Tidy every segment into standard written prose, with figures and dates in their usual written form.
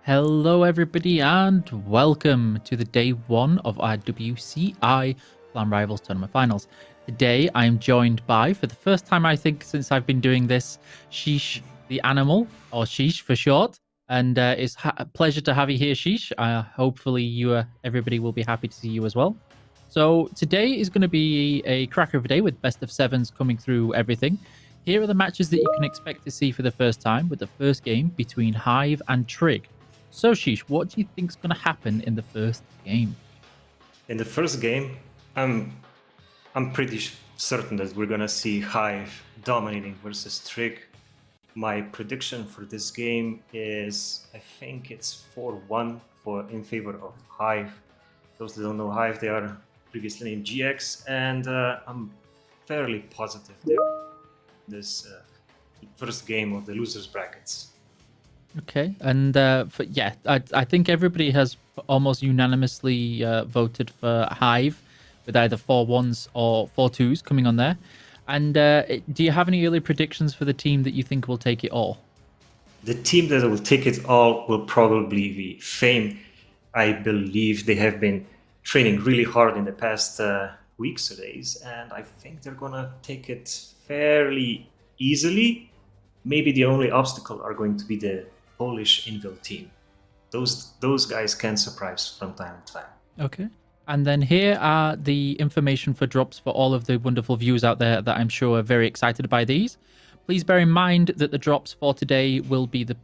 Hello everybody and welcome to the day one of our WCI Clan Rivals Tournament Finals. Today I am joined by, for the first time I think since I've been doing this, Sheesh the Animal, or Sheesh for short. And it's a pleasure to have you here, Sheesh. Hopefully everybody will be happy to see you as well. So today is going to be a cracker of a day with best of sevens coming through everything. Here are the matches that you can expect to see for the first time, with the first game between Hive and Trig. So, Sheesh, what do you think is going to happen in the first game? In the first game, I'm pretty certain that we're going to see Hive dominating versus Trig. My prediction for this game is, I think it's 4-1 in favor of Hive. Those that don't know Hive, they are previously named GX, and I'm fairly positive they're this first game of the losers brackets. Okay, and I think everybody has almost unanimously voted for Hive, with either 4-1s or 4-2s coming on there. And do you have any early predictions for the team that you think will take it all? The team that will take it all will probably be Fame. I believe they have been training really hard in the past weeks or days, and I think they're gonna take it fairly easily. Maybe the only obstacle are going to be the Polish Invil team. Those guys can surprise from time to time. Okay. And then here are the information for drops for all of the wonderful viewers out there that I'm sure are very excited by these. Please bear in mind that the drops for today will be the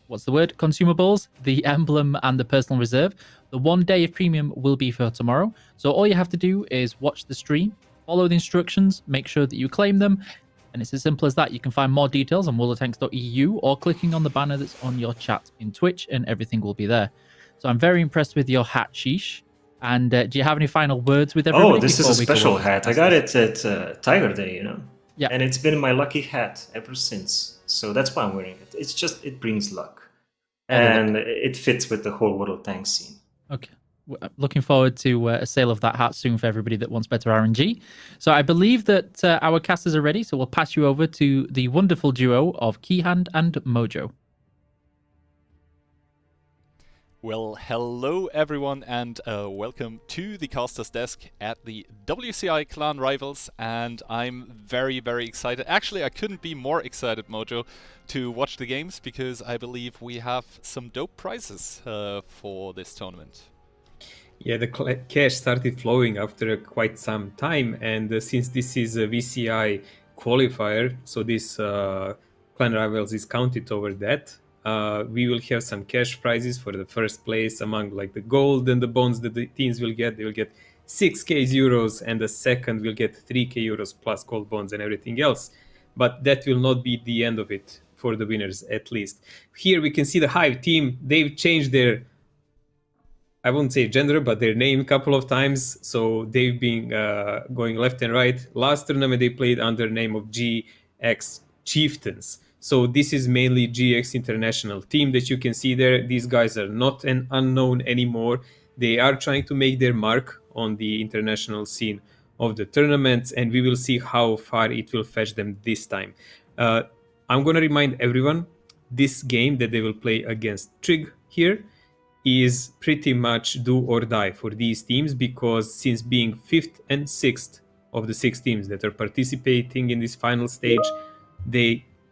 consumables, the emblem, and the personal reserve. The 1 day of premium will be for tomorrow. So all you have to do is watch the stream, follow the instructions, make sure that you claim them. And it's as simple as that. You can find more details on worldoftanks.eu or clicking on the banner that's on your chat in Twitch, and everything will be there. So I'm very impressed with your hat, Sheesh. And do you have any final words with everybody? Oh, this is a special hat. I got it at Tiger Day, you know? Yeah. And it's been my lucky hat ever since. So that's why I'm wearing it. It's just, it brings luck. And it fits with the whole World of Tanks scene. Okay. Looking forward to a sale of that hat soon for everybody that wants better RNG. So I believe that our casters are ready, so we'll pass you over to the wonderful duo of Keyhand and Mojo. Well, hello everyone, and welcome to the caster's desk at the WCI Clan Rivals, and I'm very, very excited. Actually, I couldn't be more excited, Mojo, to watch the games, because I believe we have some dope prizes for this tournament. Yeah, the cash started flowing after quite some time, and since this is a VCI qualifier, so this Clan Rivals is counted toward that, we will have some cash prizes for the first place among like the gold and the bonds that the teams will get. They will get 6k euros, and the second will get 3k euros plus gold bonds and everything else. But that will not be the end of it for the winners, at least. Here we can see the Hive team. They've changed their, I won't say gender, but their name a couple of times. So they've been going left and right. Last tournament they played under the name of GX Chieftains. So this is mainly GX International team that you can see there. These guys are not an unknown anymore. They are trying to make their mark on the international scene of the tournaments, and we will see how far it will fetch them this time. I'm going to remind everyone, this game that they will play against Trig here is pretty much do or die for these teams, because since being 5th and 6th of the 6 teams that are participating in this final stage,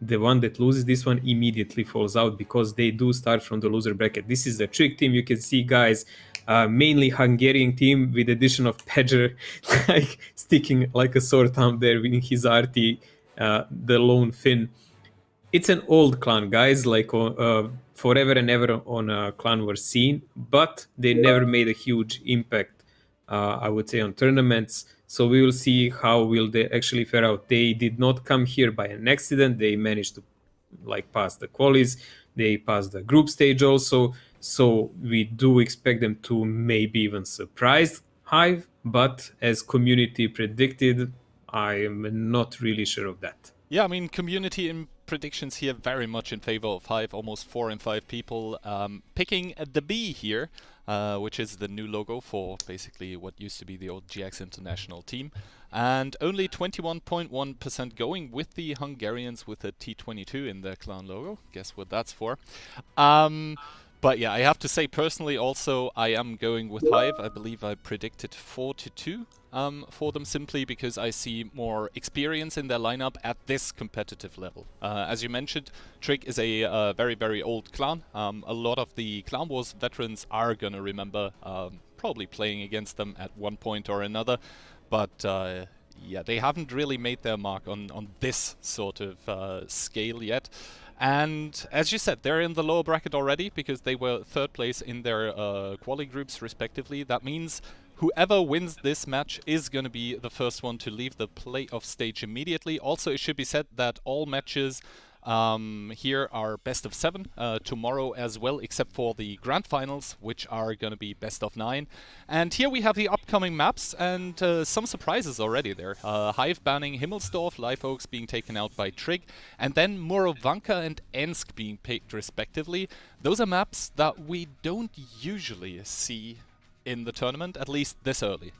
the one that loses this one immediately falls out, because they do start from the loser bracket. This is the Trig team. You can see, guys, mainly Hungarian team with addition of Pedger, like sticking like a sore thumb there with his RT, the lone Finn. it's an old clan, guys. Like forever and ever on a clan were seen, but they never made a huge impact. I would say on tournaments. So we will see how will they actually fare out. They did not come here by an accident. They managed to like pass the qualies. They passed the group stage also. So we do expect them to maybe even surprise Hive. But as community predicted, I am not really sure of that. Yeah, I mean, community in predictions here very much in favor of Hive. Almost 4 in 5 people picking the B here, which is the new logo for basically what used to be the old GX International team. And only 21.1% going with the Hungarians with a T22 in their clan logo. Guess what that's for. But yeah, I have to say personally also I am going with Hive. I believe I predicted 4-2 for them simply because I see more experience in their lineup at this competitive level. As you mentioned, Trig is a very, very old clan. A lot of the Clan Wars veterans are going to remember probably playing against them at one point or another. But yeah, they haven't really made their mark on this sort of scale yet. And as you said, they're in the lower bracket already because they were 3rd place in their quali groups respectively. That means whoever wins this match is going to be the first one to leave the playoff stage immediately. Also, it should be said that all matches here are best of 7 tomorrow as well, except for the grand finals, which are going to be best of 9. And here we have the upcoming maps and some surprises already there. Hive banning Himmelsdorf, Live Oaks being taken out by Trig, and then Morovanka and Ensk being picked respectively. Those are maps that we don't usually see in the tournament, at least this early.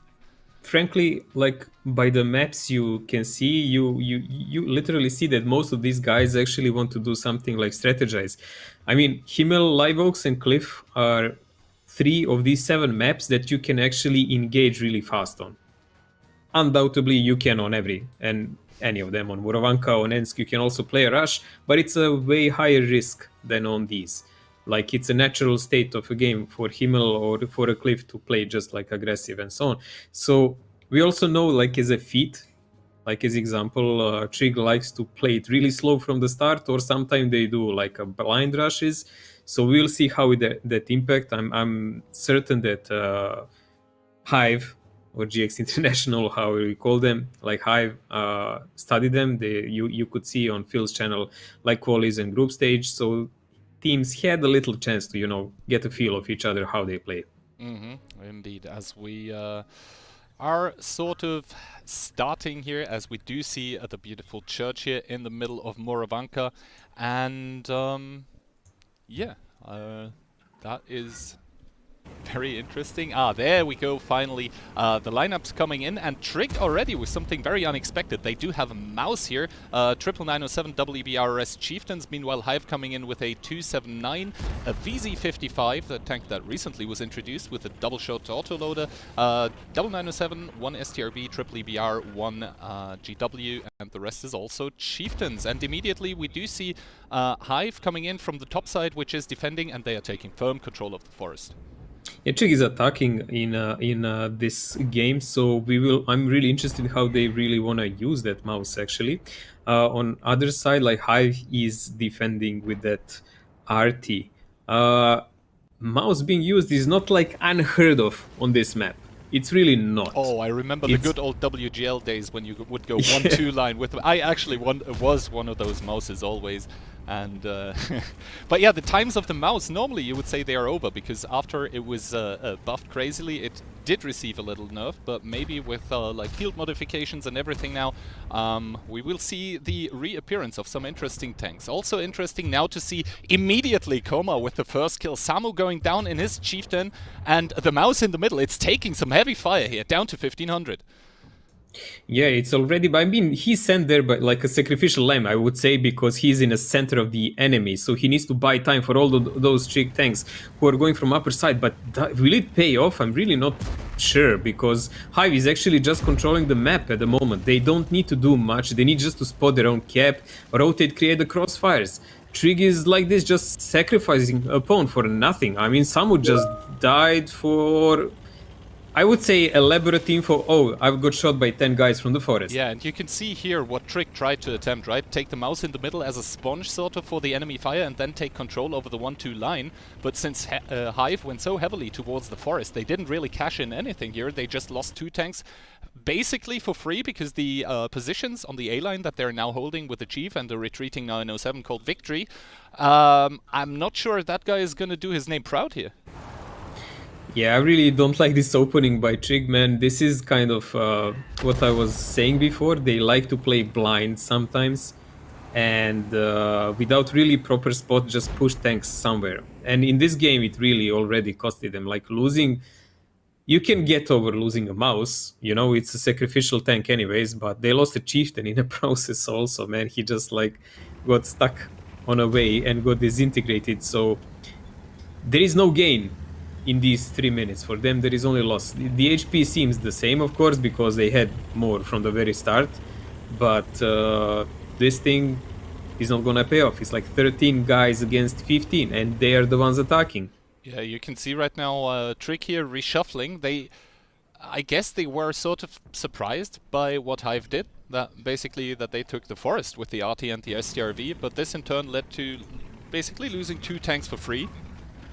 Frankly, like by the maps you can see, you literally see that most of these guys actually want to do something like strategize. I mean, Himmel, Live Oaks, and Cliff are 3 of these 7 maps that you can actually engage really fast on. Undoubtedly, you can on any of them. On Morovanka, on Ensk, you can also play a rush, but it's a way higher risk than on these. Like it's a natural state of a game for Himmel or for a Cliff to play just like aggressive and so on. So we also know, like as a feat, like as example, Trig likes to play it really slow from the start, or sometimes they do like a blind rushes. So we'll see how that impact. I'm certain that Hive or GX International, how we call them, like Hive, study them. You could see on Phil's channel like qualies and group stage. So teams had a little chance to, get a feel of each other, how they play. Indeed, as we are sort of starting here, as we do see the beautiful church here in the middle of Morovanka, and yeah, that is very interesting. There we go, finally. The lineups coming in, and Trig already with something very unexpected. They do have a mouse here. 99907 WBRS Chieftains. Meanwhile, Hive coming in with a 279, a VZ55, the tank that recently was introduced with a double-shot autoloader. 907, 1 STRB, triple EBR, 1 GW, and the rest is also Chieftains. And immediately we do see Hive coming in from the top side, which is defending, and they are taking firm control of the forest. Yeah, Trig is attacking in this game, so I'm really interested in how they really want to use that mouse actually. On other side, like Hive is defending with that RT. Mouse being used is not like unheard of on this map. It's really not. Oh, I remember the good old WGL days when you would go 1-2 line with them. I actually was one of those mouses always. And but yeah, the times of the mouse, normally you would say they are over, because after it was buffed crazily, it did receive a little nerf, but maybe with like field modifications and everything now, we will see the reappearance of some interesting tanks. Also interesting now to see immediately Koma with the first kill, Samu going down in his chieftain, and the mouse in the middle, it's taking some heavy fire here, down to 1500. Yeah, it's already, I mean, he's sent there by like a sacrificial lamb, I would say, because he's in the center of the enemy, so he needs to buy time for all those Trig tanks who are going from upper side. But will it pay off? I'm really not sure, because Hive is actually just controlling the map at the moment. They don't need to do much, they need just to spot their own cap, rotate, create the crossfires. Trig is like this, just sacrificing a pawn for nothing. I mean, Samu just died for I would say elaborate info. Oh, I've got shot by 10 guys from the forest. Yeah, and you can see here what Trick tried to attempt, right? Take the mouse in the middle as a sponge sort of for the enemy fire and then take control over the 1-2 line. But since Hive went so heavily towards the forest, they didn't really cash in anything here. They just lost 2 tanks basically for free because the positions on the A line that they're now holding with the Chief and the retreating 907 called Victory, I'm not sure if that guy is gonna do his name proud here. Yeah, I really don't like this opening by Trig, man. This is kind of what I was saying before. They like to play blind sometimes and without really proper spot, just push tanks somewhere. And in this game, it really already costed them. Like losing, you can get over losing a mouse, you know, it's a sacrificial tank anyways, but they lost a chieftain in the process also, man. He just like got stuck on a way and got disintegrated. So there is no gain in these 3 minutes. For them, there is only loss. The HP seems the same, of course, because they had more from the very start. But this thing is not gonna pay off. It's like 13 guys against 15, and they are the ones attacking. Yeah, you can see right now Trick here reshuffling. I guess they were sort of surprised by what Hive did. That basically that they took the forest with the RT and the STRV, but this in turn led to basically losing 2 tanks for free.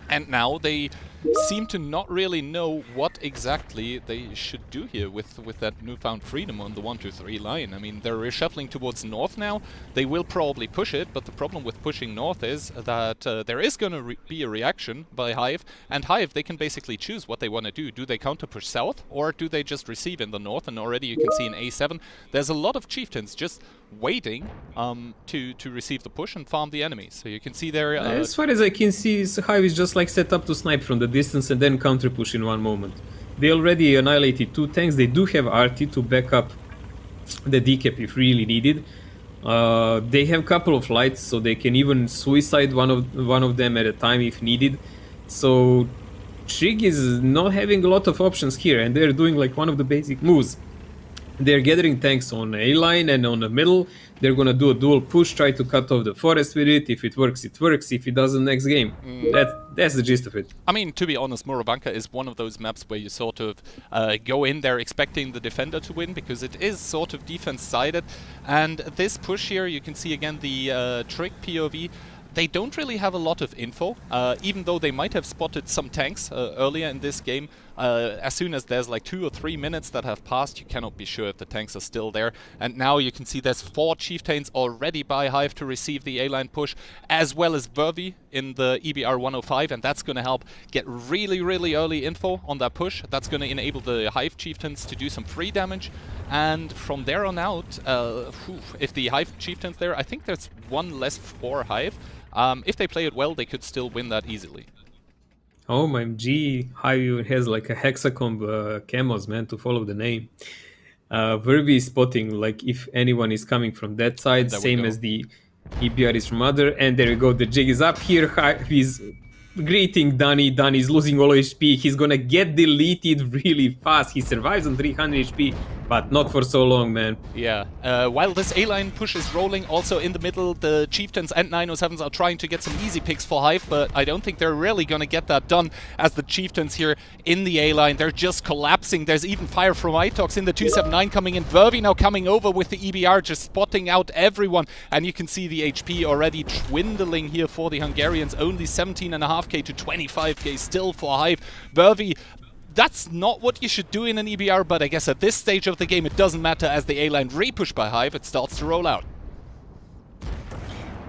And now they seem to not really know what exactly they should do here with that newfound freedom on the 1-2-3 line. I mean, they're reshuffling towards north now. They will probably push it, but the problem with pushing north is that there is going to be a reaction by Hive, and Hive, they can basically choose what they want to do. Do they counter push south, or do they just receive in the north? And already you can see in A7, there's a lot of chieftains just waiting to receive the push and farm the enemies. So you can see there... as far as I can see, Hive is just like set up to snipe from the distance and then counter push in one moment. They already annihilated 2 tanks. They do have RT to back up the decap if really needed. They have a couple of lights, so they can even suicide one of them at a time if needed. So Trig is not having a lot of options here, and they're doing like one of the basic moves. They're gathering tanks on A line and on the middle. They're gonna do a dual push, try to cut off the forest with it. If it works, it works. If it doesn't, next game. That's the gist of it. I mean, to be honest, Morabanka is one of those maps where you sort of go in there expecting the defender to win, because it is sort of defense-sided. And this push here, you can see again the Trick POV. They don't really have a lot of info, even though they might have spotted some tanks earlier in this game. As soon as there's like 2 or 3 minutes that have passed, you cannot be sure if the tanks are still there. And now you can see there's 4 chieftains already by Hive to receive the A-line push, as well as Vervi in the EBR 105, and that's going to help get really, really early info on that push. That's going to enable the Hive chieftains to do some free damage. And from there on out, if the Hive chieftain's there, I think there's 1 less for Hive. If they play it well, they could still win that easily. Oh my G, Hive has like a hexacomb camos, man, to follow the name. Verbi is spotting, like if anyone is coming from that side, same as the EBR is from other, and there we go, the jig is up here. Hive is greeting Danny. Danny is losing all HP. He's gonna get deleted really fast. He survives on 300 HP, but not for so long, man. Yeah, while this A-line push is rolling, also in the middle, the Chieftains and 907s are trying to get some easy picks for Hive, but I don't think they're really gonna get that done, as the Chieftains here in the A-line, they're just collapsing. There's even fire from Itox in the 279 coming in. Vervi now coming over with the EBR, just spotting out everyone, and you can see the HP already dwindling here for the Hungarians. Only 17.5k to 25k still for Hive. Vervi, that's not what you should do in an EBR, but I guess at this stage of the game it doesn't matter, as the A-line repush by Hive, it starts to roll out.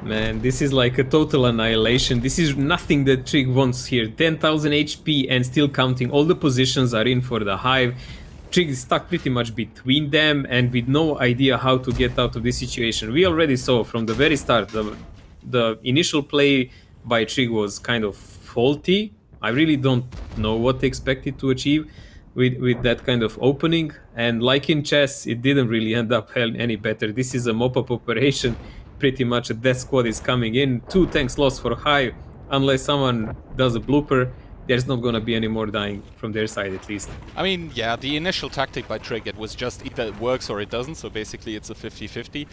Man, this is like a total annihilation. This is nothing that Trig wants here. 10,000 HP and still counting. All the positions are in for the Hive. Trig is stuck pretty much between them and with no idea how to get out of this situation. We already saw from the very start the initial play by Trig was kind of faulty. I really don't know what they expected to achieve with that kind of opening, and like in chess, it didn't really end up any better. This is a mop-up operation. Pretty much a death squad is coming in. 2 tanks lost for Hive. Unless someone does a blooper, there's not gonna be any more dying from their side, at least. I mean, yeah, the initial tactic by Trig, it was just either it works or it doesn't, so basically it's a 50-50.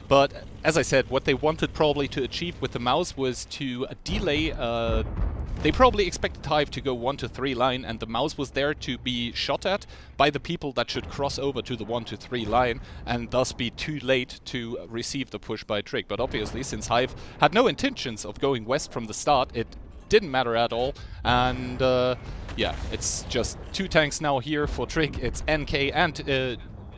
But as I said, what they wanted probably to achieve with the mouse was to delay they probably expected Hive to go 1 to 3 line, and the mouse was there to be shot at by the people that should cross over to the 1 to 3 line, and thus be too late to receive the push by Trig. But obviously, since Hive had no intentions of going west from the start, it didn't matter at all. And yeah, it's just 2 tanks now here for Trig. It's NK and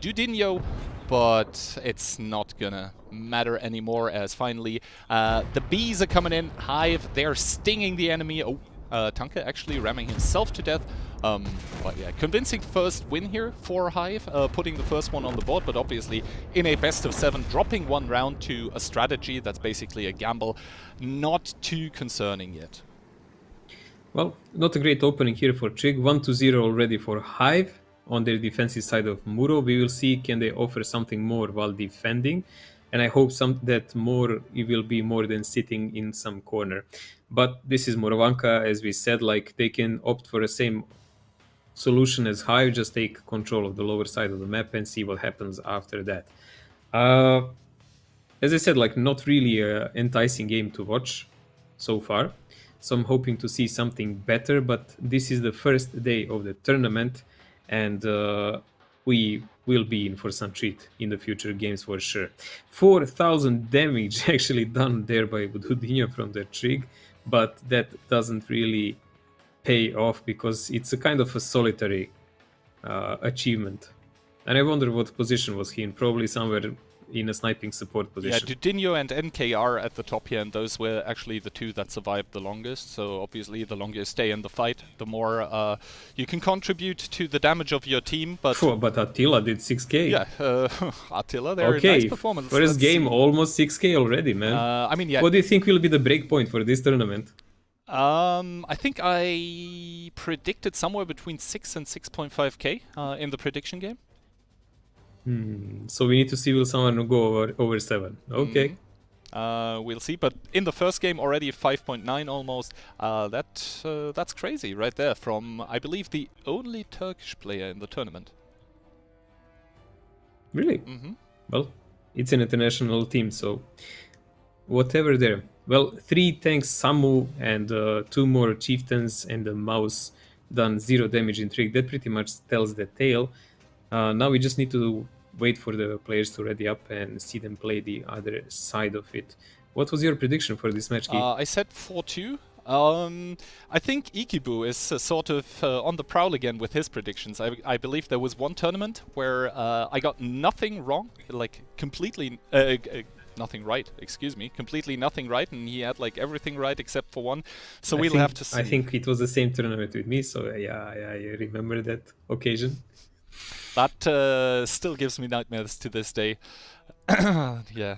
Dudinho, but it's not gonna matter anymore, as finally the bees are coming in. Hive, they're stinging the enemy. Oh, Tanke actually ramming himself to death. But yeah, convincing first win here for Hive, putting the first one on the board, but obviously in a best of 7, dropping 1 round to a strategy that's basically a gamble. Not too concerning yet. Well, not a great opening here for Trig. 1-0 already for Hive on their defensive side of Muro. We will see, can they offer something more while defending, and I hope that more it will be more than sitting in some corner. But this is Morovanka, as we said, like they can opt for the same solution as Hive, just take control of the lower side of the map and see what happens after that. As I said, like not really an enticing game to watch so far, so I'm hoping to see something better, but this is the first day of the tournament, and we will be in for some treat in the future games for sure. 4,000 damage actually done there by Dudinho from the Trig, but that doesn't really pay off because it's a kind of a solitary achievement. And I wonder what position was he in, probably somewhere in a sniping support position. Yeah, Dudinho and NK are at the top here, and those were actually the 2 that survived the longest. So obviously the longer you stay in the fight, the more you can contribute to the damage of your team. But but Attila did 6k. Yeah, Attila, there, okay, nice performance. First game, almost 6k already, man. I mean, yeah. What do you think will be the break point for this tournament? I think I predicted somewhere between 6 and 6.5k in the prediction game. So we need to see will someone go over 7. Okay. We'll see, but in the first game already 5.9 almost. That's crazy right there from, I believe, the only Turkish player in the tournament. Really? Well, it's an international team, so whatever there. Well, 3 tanks Samu and 2 more chieftains and the mouse done 0 damage in Trig. That pretty much tells the tale. Now we just need to wait for the players to ready up and see them play the other side of it. What was your prediction for this match, Keith? I said 4-2. I think Ikibu is sort of on the prowl again with his predictions. I believe there was one tournament where I got nothing wrong, like completely... nothing right, excuse me, completely nothing right, and he had like everything right except for one. So we'll have to see. I think it was the same tournament with me, so yeah, I remember that occasion. That still gives me nightmares to this day. Yeah,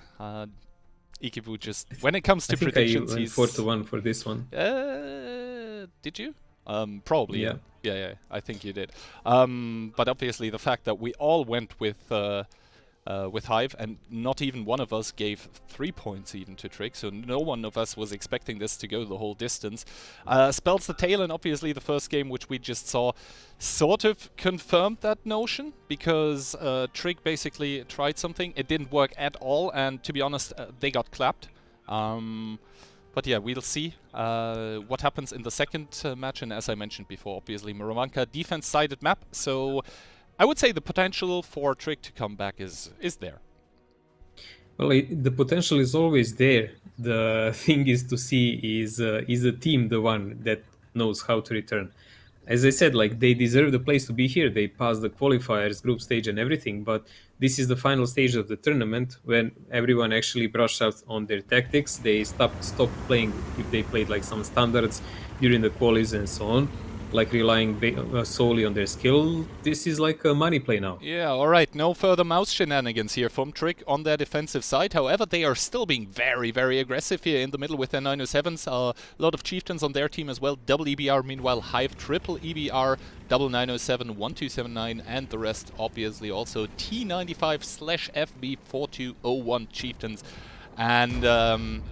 Ikibu just, when it comes to predictions, he's... I went 4-1 for this one. Did you? Probably. Yeah. Yeah, I think you did. But obviously the fact that we all went with Hive, and not even one of us gave 3 points even to Trig, so no one of us was expecting this to go the whole distance. Spells the tail, and obviously the first game, which we just saw, sort of confirmed that notion, because Trig basically tried something, it didn't work at all, and to be honest, they got clapped. But yeah, we'll see what happens in the second match, and as I mentioned before, obviously Morovanka defense-sided map, so I would say the potential for Trig to come back is there. Well, the potential is always there. The thing is to see is the team the one that knows how to return. As I said, like they deserve the place to be here. They passed the qualifiers, group stage and everything, but this is the final stage of the tournament when everyone actually brushed out on their tactics. They stopped playing if they played like some standards during the qualies and so on, like relying solely on their skill. This is like a money play now. Yeah, alright, no further mouse shenanigans here from Trig on their defensive side. However, they are still being very, very aggressive here in the middle with their 907s. A lot of chieftains on their team as well. Double EBR, meanwhile Hive, triple EBR, double 907, 1279, and the rest obviously also T95/FB 4201 chieftains. And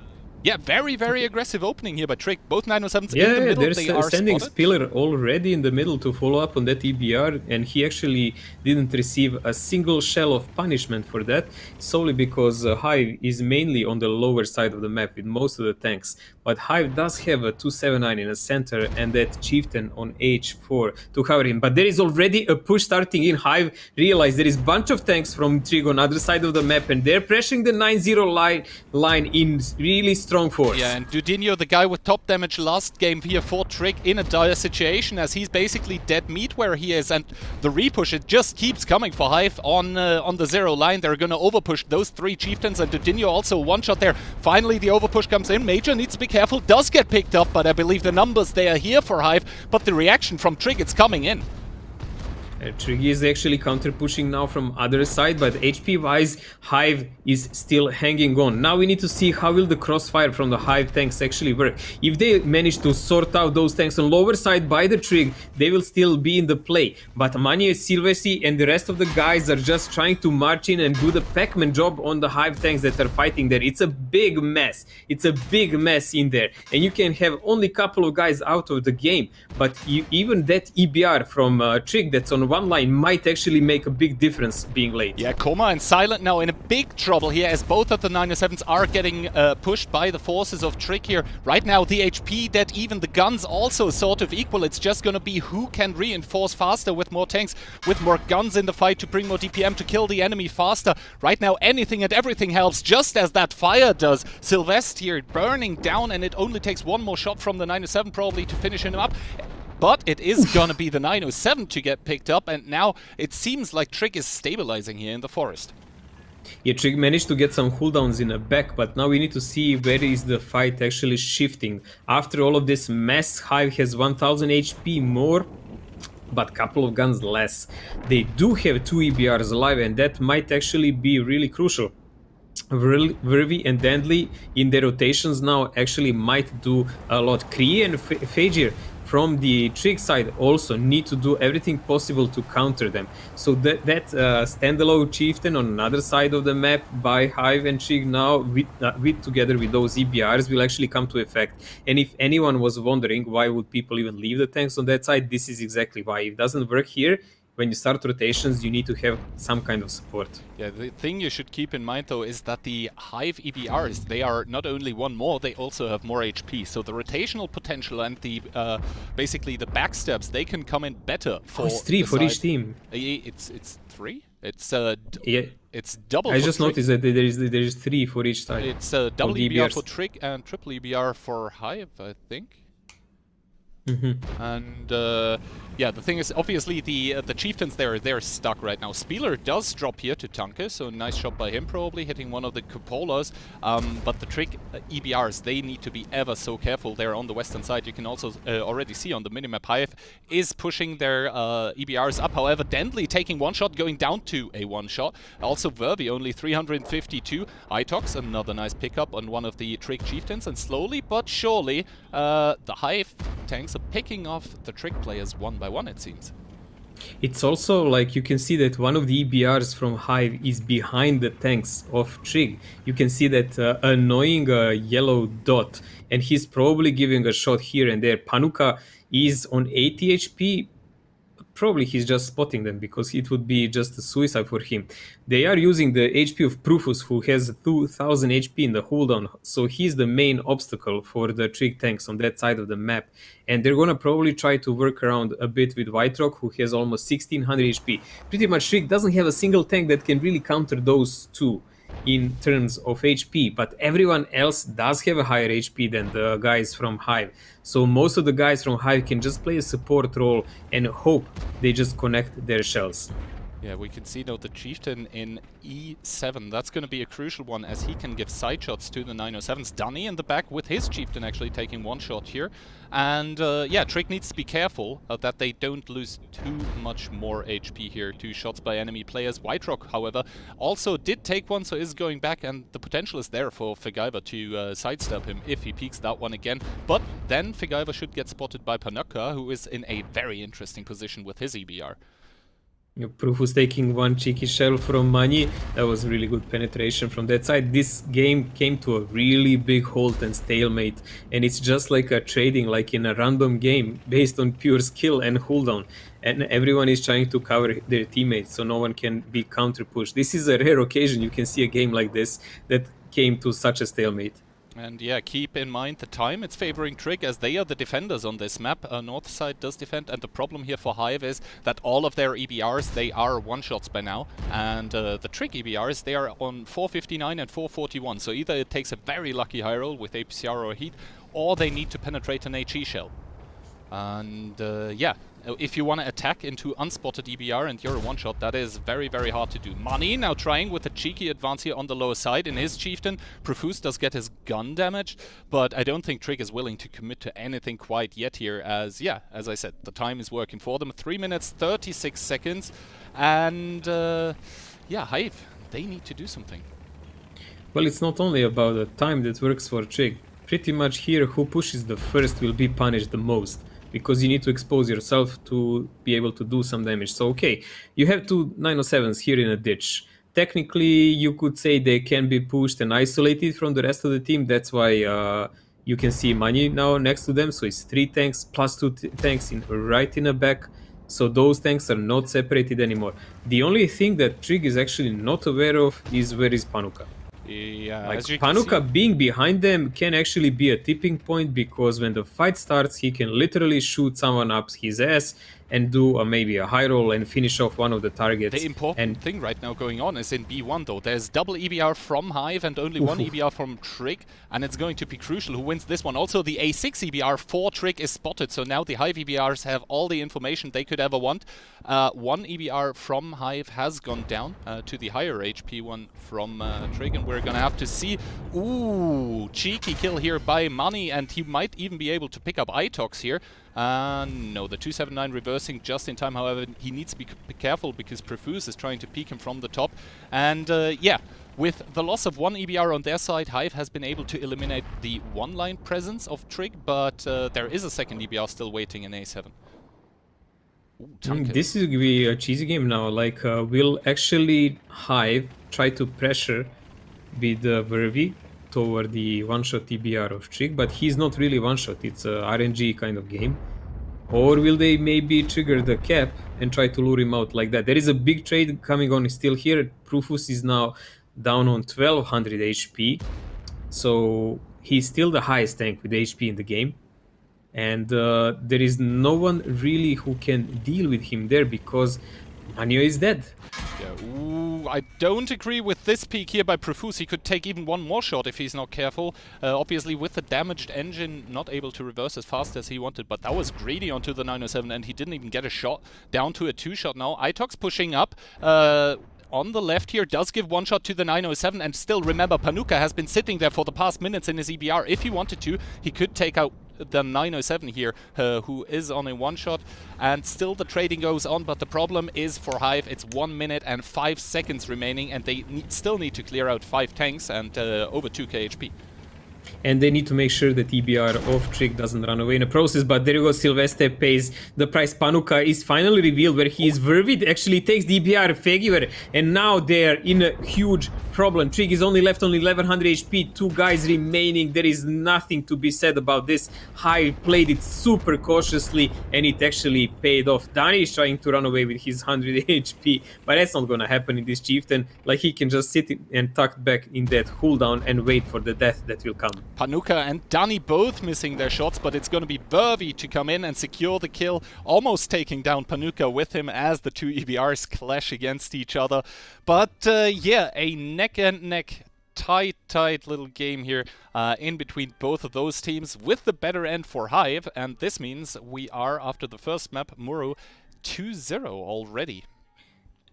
yeah, very, very aggressive opening here by Trig. Both 907s in the middle, there's they are standing spotted. Spiller already in the middle to follow up on that EBR, and he actually didn't receive a single shell of punishment for that, solely because Hive is mainly on the lower side of the map with most of the tanks. but Hive does have a 279 in the center and that chieftain on h4 to cover him. But there is already a push starting in. Hive realize there is bunch of tanks from Trig on other side of the map, and they're pressuring the 9-0 line in really strong force. Yeah, and Dudinho, the guy with top damage last game via 4 Trig, in a dire situation as he's basically dead meat where he is, and the repush, it just keeps coming for Hive on the 0 line. They're gonna overpush those 3 chieftains, and Dudinho also one shot there. Finally the overpush comes in. Major needs to be careful, does get picked up, but I believe the numbers they are here for Hive, but the reaction from Trig, it's coming in. Trig is actually counter pushing now from other side, but HP wise Hive is still hanging on. Now we need to see how will the crossfire from the Hive tanks actually work. If they manage to sort out those tanks on lower side by the Trig, they will still be in the play. But Manje, Silvesi and the rest of the guys are just trying to march in and do the Pac-Man job on the Hive tanks that are fighting there. It's a big mess. It's a big mess in there, and you can have only a couple of guys out of the game, but even that EBR from Trig that's on one line might actually make a big difference being late. Yeah, Koma and Silent now in a big trouble here as both of the 907s are getting pushed by the forces of Trig here. Right now the HP that even the guns also sort of equal. It's just gonna be who can reinforce faster with more tanks, with more guns in the fight to bring more DPM to kill the enemy faster. Right now anything and everything helps, just as that fire does. Sylvester here burning down, and it only takes one more shot from the 907 probably to finish him up. But it is gonna be the 907 to get picked up, and now it seems like Trig is stabilizing here in the forest. Yeah, Trig managed to get some cooldowns in the back, but now we need to see where is the fight actually shifting. After all of this mess, Hive has 1000 HP more, but couple of guns less. They do have 2 EBRs alive, and that might actually be really crucial. Vervi and Dandly in their rotations now actually might do a lot. Kree and Fajir from the Trig side also need to do everything possible to counter them. So that standalone chieftain on another side of the map by Hive and Trig now with together with those EBRs will actually come to effect. And if anyone was wondering why would people even leave the tanks on that side, this is exactly why. If it doesn't work here, when you start rotations, you need to have some kind of support. Yeah, the thing you should keep in mind though is that the Hive EBRs, they are not only one more, they also have more HP. So the rotational potential and the basically the backstabs, they can come in better for it's 3 for each team. It's 3? It's yeah. It's double. I just noticed that there is 3 for each side. It's double EBR for Trig and triple EBR for Hive, I think. And yeah, the thing is, obviously the chieftains they're stuck right now. Spieler does drop here to Tanke, so nice shot by him, probably hitting one of the cupolas. But the Trig EBRs, they need to be ever so careful. They're on the western side. You can also already see on the minimap Hive is pushing their EBRs up. However, Dandly taking one shot, going down to a one shot. Also Vervi only 352. Itox, another nice pickup on one of the Trig chieftains, and slowly but surely the Hive tanks are picking off the Trig players one by one, it seems. It's also like you can see that one of the EBRs from Hive is behind the tanks of Trig. You can see that annoying yellow dot, and he's probably giving a shot here and there. Panuka is on 80 HP. Probably he's just spotting them because it would be just a suicide for him. They are using the HP of Prufus, who has 2000 HP in the cooldown, so he's the main obstacle for the Trig tanks on that side of the map. And they're gonna probably try to work around a bit with White Rock, who has almost 1600 HP. Pretty much Trig doesn't have a single tank that can really counter those two in terms of HP, but everyone else does have a higher HP than the guys from Hive. So most of the guys from Hive can just play a support role and hope they just connect their shells. Yeah, we can see now the chieftain in E7. That's going to be a crucial one as he can give side shots to the 907s. Dunny in the back with his chieftain actually taking one shot here. And yeah, Trig needs to be careful that they don't lose too much more HP here. 2 shots by enemy players. White Rock, however, also did take one, so is going back, and the potential is there for Figaiva to sidestep him if he peeks that one again. But then Figaiva should get spotted by Panuka, who is in a very interesting position with his EBR. Prufus taking one cheeky shell from Manje. That was really good penetration from that side. This game came to a really big halt and stalemate, and it's just like a trading, like in a random game based on pure skill and cooldown, and everyone is trying to cover their teammates so no one can be counter pushed. This is a rare occasion you can see a game like this that came to such a stalemate. And yeah, keep in mind the time it's favoring Trig, as they are the defenders on this map. North side does defend, and the problem here for Hive is that all of their EBRs, they are one-shots by now. And the Trig EBRs, they are on 459 and 441. So either it takes a very lucky high roll with APCR or Heat, or they need to penetrate an HE shell. And yeah, if you want to attack into unspotted EBR and you're a one-shot, that is very, very hard to do. Money now trying with a cheeky advance here on the lower side in his Chieftain. Profuse does get his gun damaged, but I don't think Trig is willing to commit to anything quite yet here, as, yeah, as I said, the time is working for them. 3 minutes, 36 seconds, and yeah, Hive, they need to do something. Well, it's not only about the time that works for Trig. Pretty much here, who pushes the first will be punished the most, because you need to expose yourself to be able to do some damage. So, okay, you have two 907s here in a ditch. Technically, you could say they can be pushed and isolated from the rest of the team. That's why you can see Mani now next to them. So it's 3 tanks plus 2 tanks right in the back. So those tanks are not separated anymore. The only thing that Trig is actually not aware of is where is Panuka. Yeah, Like as you can Panuka see, being behind them can actually be a tipping point, because when the fight starts, he can literally shoot someone up his ass and do maybe a high roll and finish off one of the targets. the important thing right now going on is in B1 though. There's double EBR from Hive and only one EBR from Trig, and it's going to be crucial who wins this one. Also, the A6 EBR for Trig is spotted, so now the Hive EBRs have all the information they could ever want. One EBR from Hive has gone down to the higher HP one from Trig, and we're gonna have to see. Ooh, cheeky kill here by Money, and he might even be able to pick up Itox here. No, the 279 reversing just in time. However, he needs to be careful because Profuse is trying to peek him from the top. And yeah, with the loss of one EBR on their side, Hive has been able to eliminate the one-line presence of Trig, but there is a second EBR still waiting in A7. Ooh, This is going to be a cheesy game now. Like, will actually Hive try to pressure with Vervi toward the one-shot EBR of Trig, but he's not really one-shot, it's a RNG kind of game. Or will they maybe trigger the cap and try to lure him out like that? There is a big trade coming on still here. Profus is now down on 1200 HP, so he's still the highest tank with HP in the game. And there is no one really who can deal with him there, because Manio is dead. Yeah, ooh, I don't agree with this peek here by Profuse. He could take even one more shot if he's not careful. Obviously, with the damaged engine, not able to reverse as fast as he wanted, but that was greedy onto the 907, and he didn't even get a shot. Down to a 2-shot now. Itox pushing up. On the left here does give one shot to the 907, and still remember, Panuka has been sitting there for the past minutes in his EBR. If he wanted to, he could take out the 907 here, who is on a one-shot, and still the trading goes on, but the problem is for Hive, it's 1 minute and 5 seconds remaining, and they still need to clear out 5 tanks and over 2k HP. And they need to make sure that EBR of Trig doesn't run away in the process. But there you go, Silvestre pays the price. Panuka is finally revealed where he is. Vervid actually takes the EBR Fegiver, and now they're in a huge problem. Trig is only left only 1100 HP, 2 guys remaining. There is nothing to be said about this. Hive played it super cautiously, and it actually paid off. Dani is trying to run away with his 100 HP, but that's not gonna happen in this Chieftain. Like, he can just sit and tuck back in that cooldown and wait for the death that will come. Panuka and Dani both missing their shots, but it's going to be Vervi to come in and secure the kill, almost taking down Panuka with him as the two EBRs clash against each other. But yeah, a neck-and-neck, tight little game here in between both of those teams, with the better end for Hive, and this means we are, after the first map, Muro, 2-0 already.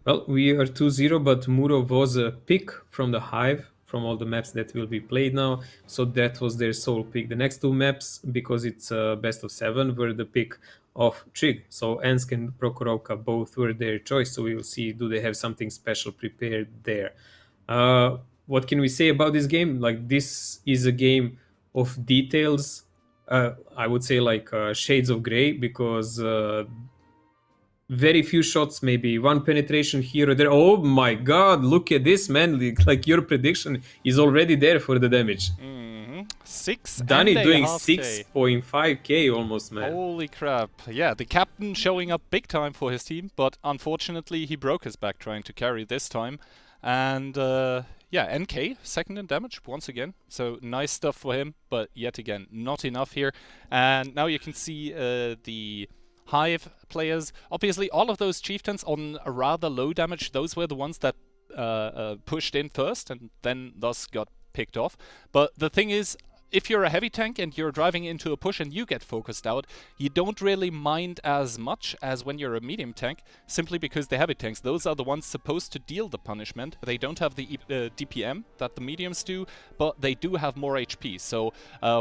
Well, we are 2-0, but Muro was a pick from the Hive, from all the maps that will be played now, so that was their sole pick. The next 2 maps, because it's best of 7, were the pick of Trig. So Ensk and Prokhorovka both were their choice, so we will see, do they have something special prepared there. What can we say about this game? Like, this is a game of details, I would say, like shades of gray, because very few shots, maybe one penetration here or there. Oh my god, look at this, man. Like, your prediction is already there for the damage. Dani doing 6.5k almost, man. Holy crap. Yeah, the captain showing up big time for his team, but unfortunately he broke his back trying to carry this time. And yeah, NK, second in damage once again. So nice stuff for him, but yet again, not enough here. And now you can see the Hive players. Obviously, all of those chieftains on a rather low damage, those were the ones that pushed in first and then thus got picked off. But the thing is, if you're a heavy tank and you're driving into a push and you get focused out, you don't really mind as much as when you're a medium tank, simply because the heavy tanks, those are the ones supposed to deal the punishment. They don't have the DPM that the mediums do, but they do have more HP. So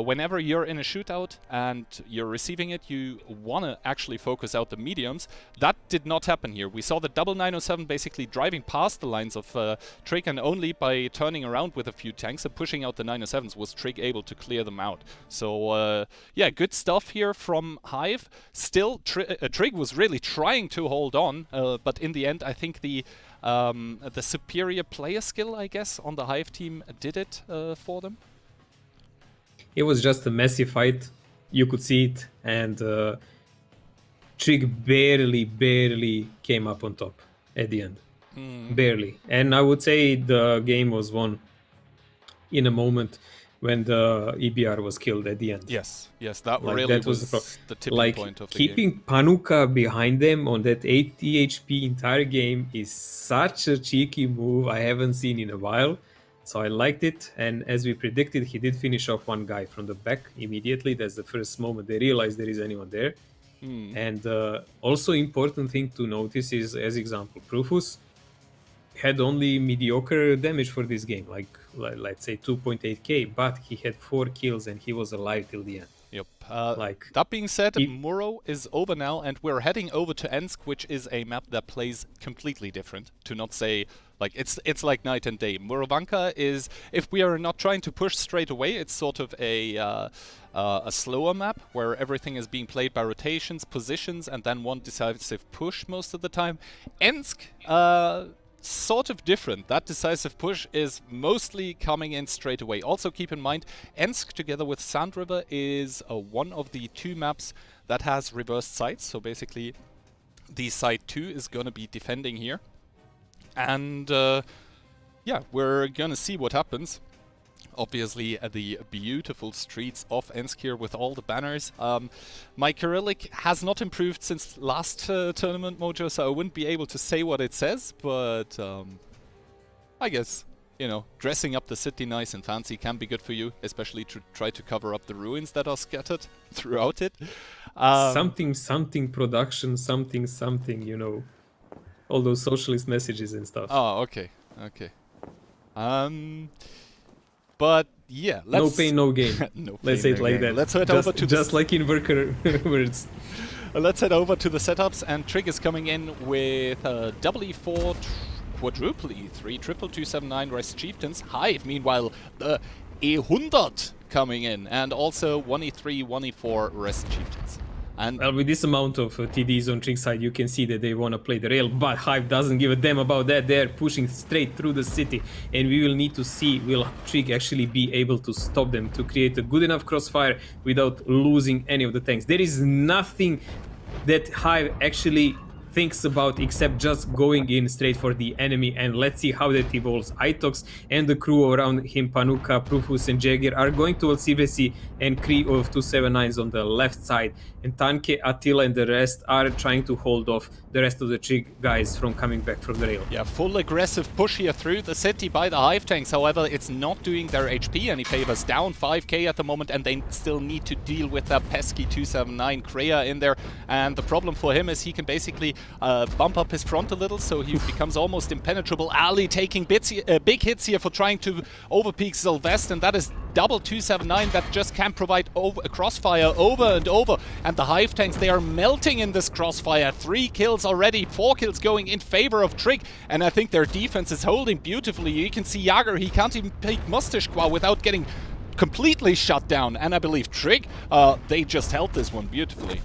whenever you're in a shootout and you're receiving it, you want to actually focus out the mediums. That did not happen here. We saw the double 907 basically driving past the lines of Trig, and only by turning around with a few tanks and pushing out the 907s was Trig able to clear them out. So yeah, good stuff here from Hive. Still, Trig was really trying to hold on, but in the end, I think the superior player skill, I guess, on the Hive team did it for them. It was just a messy fight. You could see it, and Trig barely came up on top at the end. Barely. And I would say the game was won in a moment when the EBR was killed at the end. Yes, that Like, really that was the tipping like point of the keeping game. Panuka behind them on that 80 HP entire game is such a cheeky move I haven't seen in a while. So I liked it, and as we predicted, he did finish off one guy from the back immediately. That's the first moment they realized there is anyone there. And also important thing to notice is, as example, Profus had only mediocre damage for this game, like let's say 2.8k, but he had 4 kills and he was alive till the end. Yep. Like, that being said, Muro is over now, and we're heading over to Ensk, which is a map that plays completely different. To not say, like, it's like night and day. Murovanka is, if we are not trying to push straight away, it's sort of a slower map where everything is being played by rotations, positions, and then one decisive push most of the time. Ensk, sort of different. That decisive push is mostly coming in straight away. Also keep in mind, Ensk together with Sand River is one of the 2 maps that has reversed sides. So basically the side 2 is going to be defending here. And yeah, we're going to see what happens. Obviously, the beautiful streets of Ensk here with all the banners. My Cyrillic has not improved since last tournament, Mojo, so I wouldn't be able to say what it says, but I guess, you know, dressing up the city nice and fancy can be good for you, especially to try to cover up the ruins that are scattered throughout it. something production, something, you know, all those socialist messages and stuff. Oh, okay. But yeah, let's... No pain, no gain. No Let's pain, say it no like gain. that. Let's head just, over to just like in worker words. Let's head over to the setups, and Trig is coming in with WE4 quadruple E3 triple 279 rest chieftains. Hive, meanwhile, the E100 coming in, and also 1E3, 1E4 rest chieftains. And well, with this amount of TDs on Trig's side, you can see that they want to play the rail, but Hive doesn't give a damn about that. They're pushing straight through the city, and we will need to see, will Trig actually be able to stop them, to create a good enough crossfire without losing any of the tanks. There is nothing that Hive actually thinks about except just going in straight for the enemy, and let's see how that evolves. Itox and the crew around him, Panuka, Profus and Jagger, are going towards CVC and Kree of 279s on the left side, and Tanke, Attila and the rest are trying to hold off the rest of the Trig guys from coming back from the rail. yeah, full aggressive push here through the city by the Hive tanks. However, it's not doing their HP any favors. Down 5k at the moment, and they still need to deal with that pesky 279 Kreia in there. And the problem for him is he can basically bump up his front a little, so he becomes almost impenetrable. Ali taking big hits here for trying to overpeak Sylvester, and that is double 279 that just can provide a crossfire over and over. And the Hive tanks, they are melting in this crossfire. 3 kills already, 4 kills going in favor of Trig, and I think their defense is holding beautifully. You can see Jager, he can't even pick Mustashqua without getting completely shut down, and I believe Trig, they just held this one beautifully.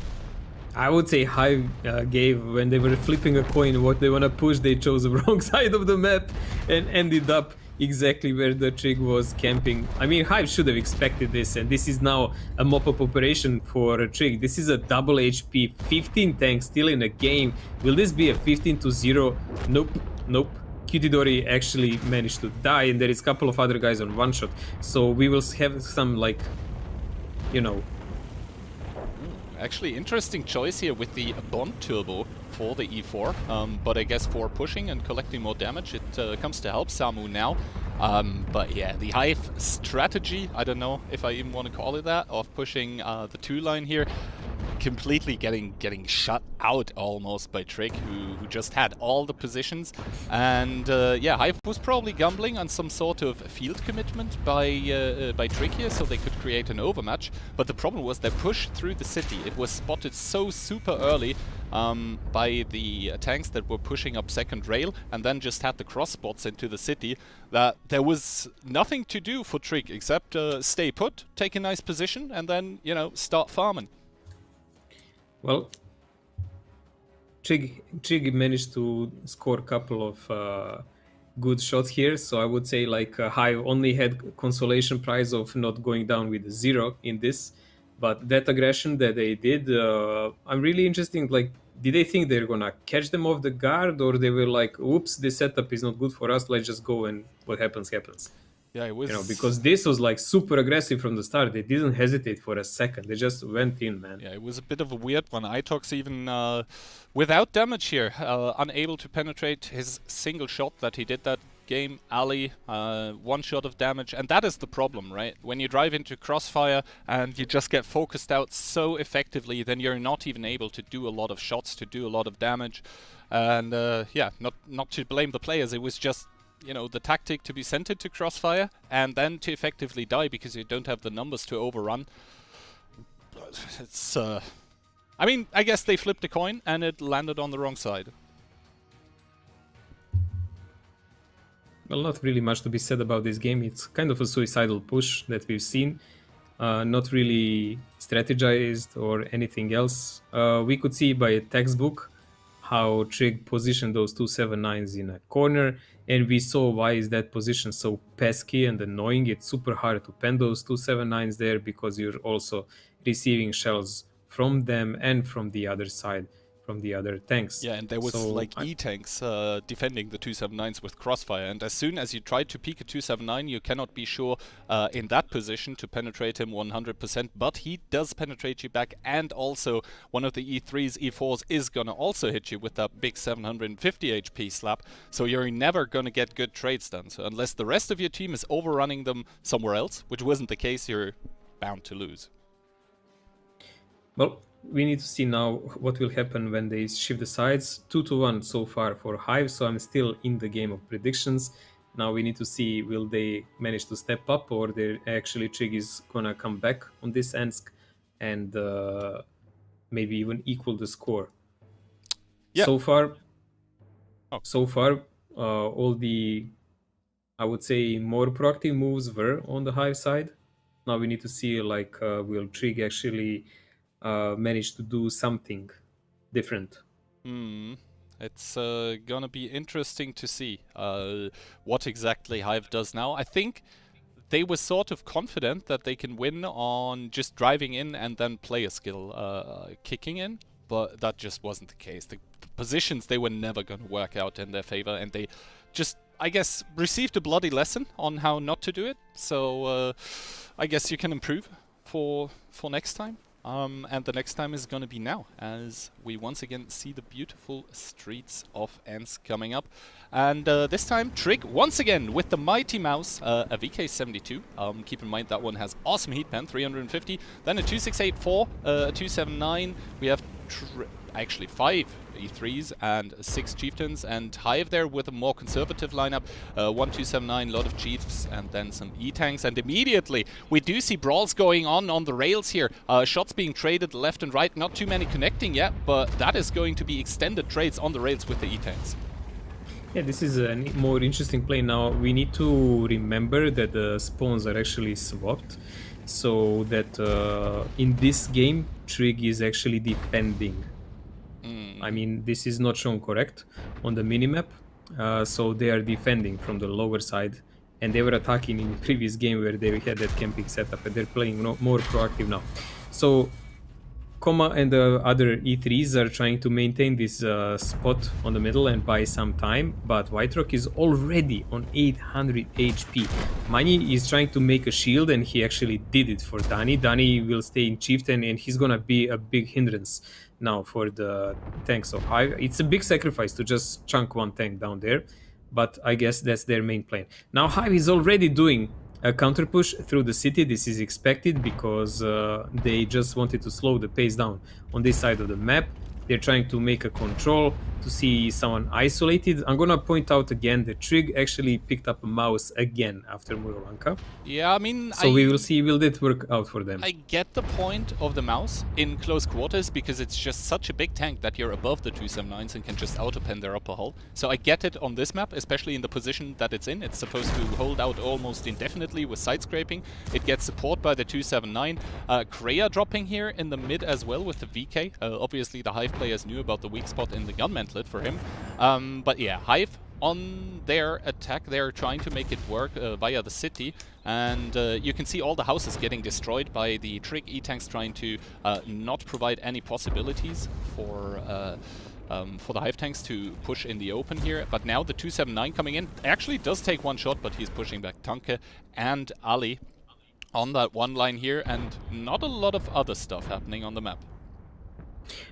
I would say Hive gave, when they were flipping a coin what they want to push, they chose the wrong side of the map and ended up exactly where the Trig was camping. I mean, Hive should have expected this, and this is now a mop-up operation for Trig. This is a double HP, 15 tanks still in a game. Will this be a 15-0? Nope. Hutidori actually managed to die, and there is a couple of other guys on one shot. So we will have some, like, you know. Actually, interesting choice here with the Bond Turbo for the E4, but I guess for pushing and collecting more damage, it comes to help Samu now. But yeah, the Hive strategy, I don't know if I even want to call it that, of pushing the 2-line here, completely getting shut out almost by Trick, who just had all the positions. And yeah, Hive was probably gambling on some sort of field commitment by Trick here, so they could create an overmatch. But the problem was they pushed through the city. It was spotted so super early by the tanks that were pushing up second rail, and then just had the cross spots into the city, that there was nothing to do for Trick except stay put, take a nice position, and then, you know, start farming. Well, Trig managed to score a couple of good shots here, so I would say, like, Hive only had consolation prize of not going down with 0 in this, but that aggression that they did, I'm really interested. Like, did they think they're gonna catch them off the guard, or they were like, "Oops, this setup is not good for us. Let's just go and what happens happens." Yeah, it was. You know, because this was like super aggressive from the start. They didn't hesitate for a second. They just went in, man. Yeah, it was a bit of a weird one. Itox even without damage here, unable to penetrate his single shot that he did that game. Ali, 1 shot of damage, and that is the problem, right? When you drive into crossfire and you just get focused out so effectively, then you're not even able to do a lot of shots, to do a lot of damage. And yeah, not to blame the players, it was just, you know, the tactic to be sent into crossfire and then to effectively die because you don't have the numbers to overrun. It's I mean, I guess they flipped a coin and it landed on the wrong side. Well, not really much to be said about this game. It's kind of a suicidal push that we've seen. Not really strategized or anything else. We could see by a textbook how Trig positioned those 279s in a corner, and we saw why is that position so pesky and annoying. It's super hard to pen those 279s there because you're also receiving shells from them and from the other side, from the other tanks. Yeah, and there was like E-tanks defending the 279s with crossfire, and as soon as you try to peek a 279, you cannot be sure in that position to penetrate him 100%, but he does penetrate you back, and also one of the E3s, E4s is gonna also hit you with that big 750 HP slap, so you're never gonna get good trades done. So unless the rest of your team is overrunning them somewhere else, which wasn't the case, you're bound to lose. Well, we need to see now what will happen when they shift the sides. 2-1 so far for Hive, so I'm still in the game of predictions. Now we need to see, will they manage to step up, or they actually Trig is gonna come back on this Ensk and maybe even equal the score. Yeah. So far, all the, I would say, more proactive moves were on the Hive side. Now we need to see, like, will Trig actually manage to do something different. It's gonna be interesting to see what exactly Hive does now. I think they were sort of confident that they can win on just driving in and then player skill kicking in, but that just wasn't the case. The positions, they were never gonna work out in their favor, and they just, I guess, received a bloody lesson on how not to do it. So I guess you can improve for next time. And the next time is going to be now, as we once again see the beautiful streets of Ensk coming up. And this time, Trig, once again, with the Mighty Mouse, a VK72. Keep in mind that one has awesome heat pen, 350. Then a 2684, a 279. We have actually 5 E3s and 6 chieftains, and Hive there with a more conservative lineup, 1279, a lot of chiefs, and then some E-tanks. And immediately we do see brawls going on the rails here, shots being traded left and right, not too many connecting yet, but that is going to be extended trades on the rails with the E-tanks. Yeah, this is a more interesting play. Now we need to remember that the spawns are actually swapped, so that in this game Trig is actually defending. I mean, this is not shown correct on the minimap, so they are defending from the lower side, and they were attacking in the previous game where they had that camping setup, and they're playing more proactive now. So Koma and the other E3s are trying to maintain this spot on the middle and buy some time, but White Rock is already on 800 HP. Mani is trying to make a shield, and he actually did it for Dani. Dani will stay in Chieftain, and he's gonna be a big hindrance now for the tanks of Hive. It's a big sacrifice to just chunk one tank down there, but I guess that's their main plan. Now Hive is already doing a counter push through the city. This is expected because they just wanted to slow the pace down on this side of the map. They're trying to make a control to see someone isolated. I'm gonna point out again that Trig actually picked up a mouse again after Murolanka. Yeah, I mean, So we will see, will that work out for them? I get the point of the mouse in close quarters because it's just such a big tank that you're above the 279s and can just auto-pen their upper hull. So I get it on this map, especially in the position that it's in. It's supposed to hold out almost indefinitely with side scraping. It gets support by the 279. Kreia dropping here in the mid as well with the VK. Obviously the Hive players knew about the weak spot in the gun mantlet for him. But yeah, Hive on their attack, they're trying to make it work via the city, and you can see all the houses getting destroyed by the Trig E-tanks trying to not provide any possibilities for the Hive tanks to push in the open here. But now the 279 coming in actually does take one shot, but he's pushing back Tanke and Ali on that one line here, and not a lot of other stuff happening on the map.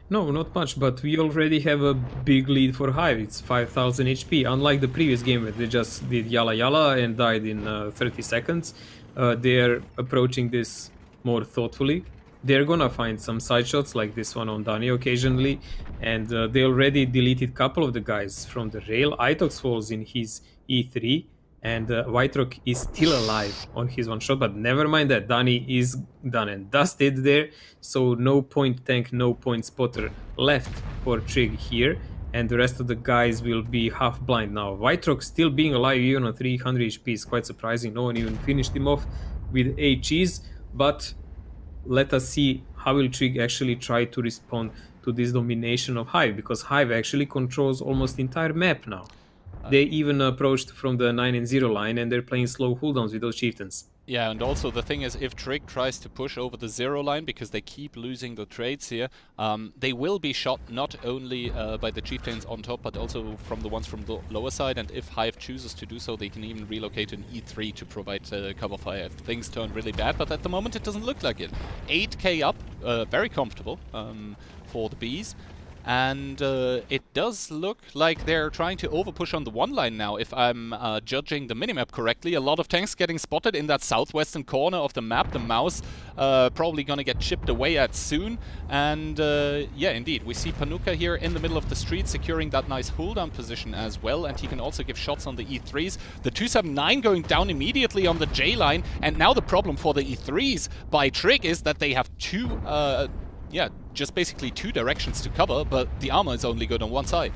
No, not much, but we already have a big lead for Hive. It's 5000 HP. Unlike the previous game where they just did yalla yalla and died in 30 seconds, they're approaching this more thoughtfully. They're gonna find some side shots like this one on Dani occasionally, and they already deleted a couple of the guys from the rail. Itox falls in his E3, and White Rock is still alive on his one shot, but never mind that. Dani is done and dusted there, so no point tank, no point spotter left for Trig here, and the rest of the guys will be half blind now. White Rock still being alive even on 300 HP is quite surprising. No one even finished him off with HEs, but let us see how will Trig actually try to respond to this domination of Hive, because Hive actually controls almost the entire map now. They even approached from the 9 and 0 line, and they're playing slow cooldowns with those chieftains. Yeah, and also the thing is, if Trig tries to push over the 0 line, because they keep losing the trades here, they will be shot not only by the chieftains on top, but also from the ones from the lower side, and if Hive chooses to do so, they can even relocate an E3 to provide cover fire if things turn really bad, but at the moment it doesn't look like it. 8k up, very comfortable for the Bees. And it does look like they're trying to overpush on the one line now, if I'm judging the minimap correctly. A lot of tanks getting spotted in that southwestern corner of the map. The mouse probably gonna get chipped away at soon. And yeah, indeed, we see Panuka here in the middle of the street securing that nice hold-down position as well. And he can also give shots on the E3s. The 279 going down immediately on the J line. And now the problem for the E3s by Trig is that they have two... yeah, just basically two directions to cover, but the armor is only good on one side.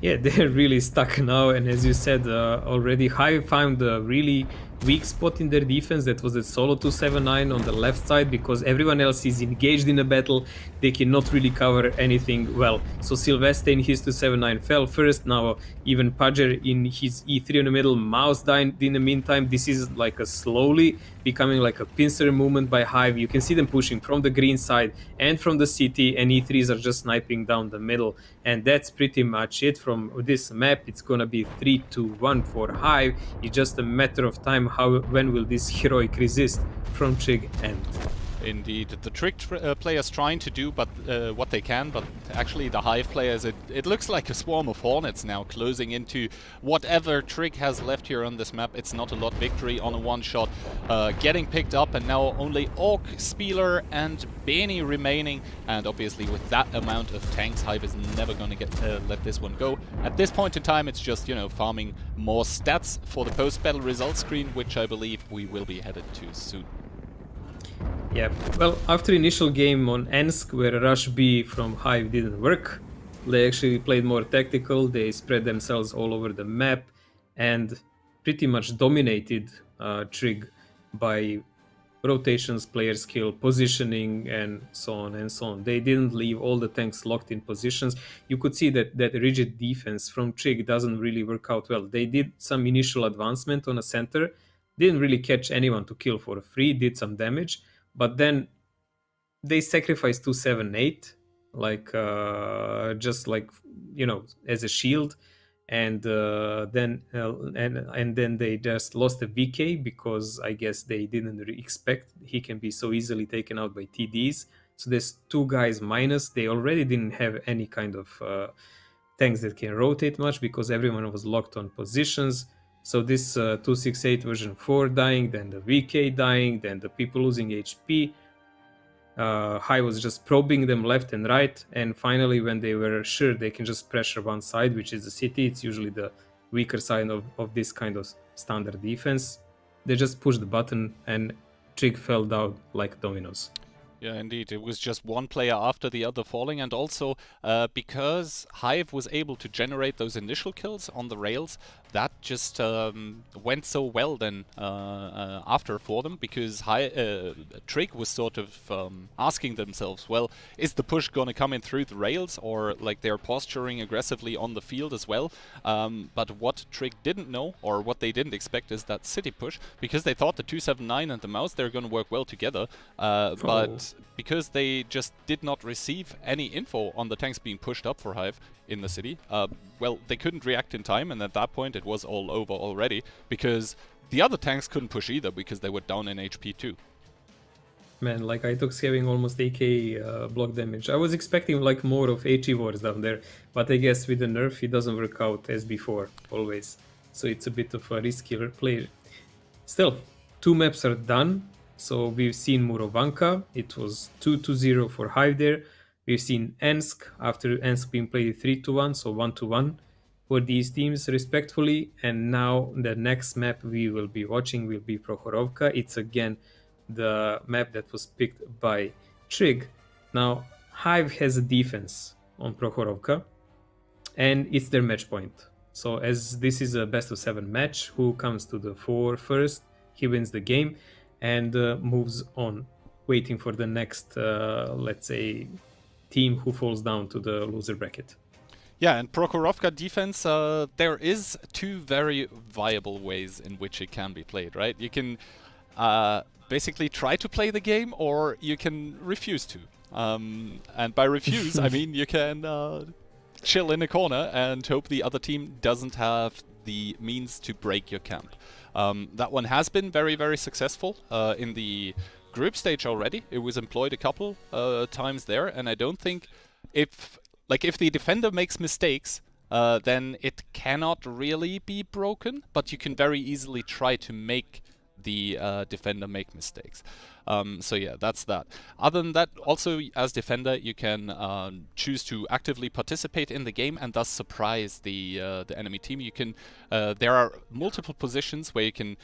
Yeah, they're really stuck now, and as you said already, Hive found a really weak spot in their defense. That was the solo 279 on the left side, because everyone else is engaged in a battle. They cannot really cover anything well. So Sylvester in his 279 fell first. Now even Pajer in his E3 in the middle. Mouse died in the meantime. This is like a slowly becoming like a pincer movement by Hive. You can see them pushing from the green side and from the city, and E3s are just sniping down the middle. And that's pretty much it from this map. It's gonna be 3-2-1 for Hive. It's just a matter of time when will this heroic resist from Trig end. Indeed, the Trig players trying to do what they can, but actually the Hive players, it looks like a swarm of hornets now closing into whatever Trig has left here on this map. It's not a lot. Victory on a one-shot, getting picked up, and now only Orc, Spieler and Beni remaining, and obviously with that amount of tanks, Hive is never going to let this one go. At this point in time, it's just, you know, farming more stats for the post-battle results screen, which I believe we will be headed to soon. Yeah, well, after initial game on Ensk, where Rush B from Hive didn't work, they actually played more tactical. They spread themselves all over the map and pretty much dominated Trig by rotations, player skill, positioning, and so on and so on. They didn't leave all the tanks locked in positions. You could see that rigid defense from Trig doesn't really work out well. They did some initial advancement on a center, didn't really catch anyone to kill for free, did some damage, but then they sacrificed 278, like just like as a shield, and then they just lost a VK because I guess they didn't expect he can be so easily taken out by TDs. So there's 2 guys minus. They already didn't have any kind of tanks that can rotate much because everyone was locked on positions. So this 268 version 4 dying, then the VK dying, then the people losing HP. High was just probing them left and right, and finally when they were sure they can just pressure one side, which is the city, it's usually the weaker side of this kind of standard defense, they just pushed the button and Trig fell down like dominoes. Yeah, indeed. It was just one player after the other falling, and also because Hive was able to generate those initial kills on the rails, that just went so well then after for them, because Trig was sort of asking themselves, well, is the push going to come in through the rails, or like they're posturing aggressively on the field as well? But what Trig didn't know, or what they didn't expect, is that city push, because they thought the 279 and the mouse, they're going to work well together, but because they just did not receive any info on the tanks being pushed up for Hive in the city, well, they couldn't react in time, and at that point it was all over already, because the other tanks couldn't push either because they were down in HP too. Man, like Itox having almost AK block damage. I was expecting like more of HE wars down there, but I guess with the nerf it doesn't work out as before, always. So it's a bit of a riskier player. Still, 2 maps are done. So we've seen Murovanka, it was 2-0 for Hive there. We've seen Ensk, after Ensk being played 3-1, so 1-1 for these teams respectfully. And now the next map we will be watching will be Prokhorovka. It's again the map that was picked by Trig. Now, Hive has a defense on Prokhorovka, and it's their match point. So as this is a best of 7 match, who comes to the 4 first, he wins the game and moves on, waiting for the next, let's say, team who falls down to the loser bracket. Yeah, and Prokhorovka defense, there is 2 very viable ways in which it can be played, right? You can basically try to play the game, or you can refuse to. And by refuse, I mean you can chill in a corner and hope the other team doesn't have the means to break your camp. That one has been very, very successful in the group stage already. It was employed a couple times there, and I don't think if the defender makes mistakes, then it cannot really be broken, but you can very easily try to make the defender make mistakes. So yeah, that's that. Other than that, also as defender, you can choose to actively participate in the game and thus surprise the enemy team. You can there are multiple positions where you can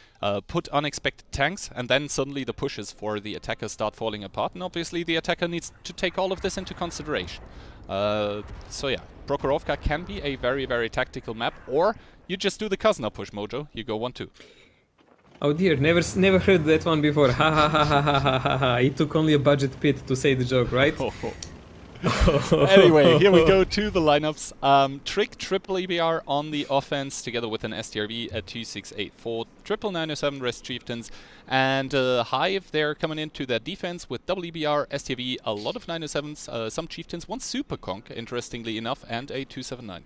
put unexpected tanks, and then suddenly the pushes for the attacker start falling apart, and obviously the attacker needs to take all of this into consideration. So yeah, Prokhorovka can be a very, very tactical map, or you just do the Kazna push, Mojo. You go 1-2. Oh dear, never heard that one before. Ha ha ha ha ha ha ha ha. It took only a budget pit to say the joke, right? Anyway, here we go to the lineups. Trig triple EBR on the offense, together with an STRV at 2684, triple 907 Rest Chieftains, and Hive, they're coming into their defense with double EBR, STRV, a lot of 907s, some Chieftains, one Super Conk, interestingly enough, and a 279.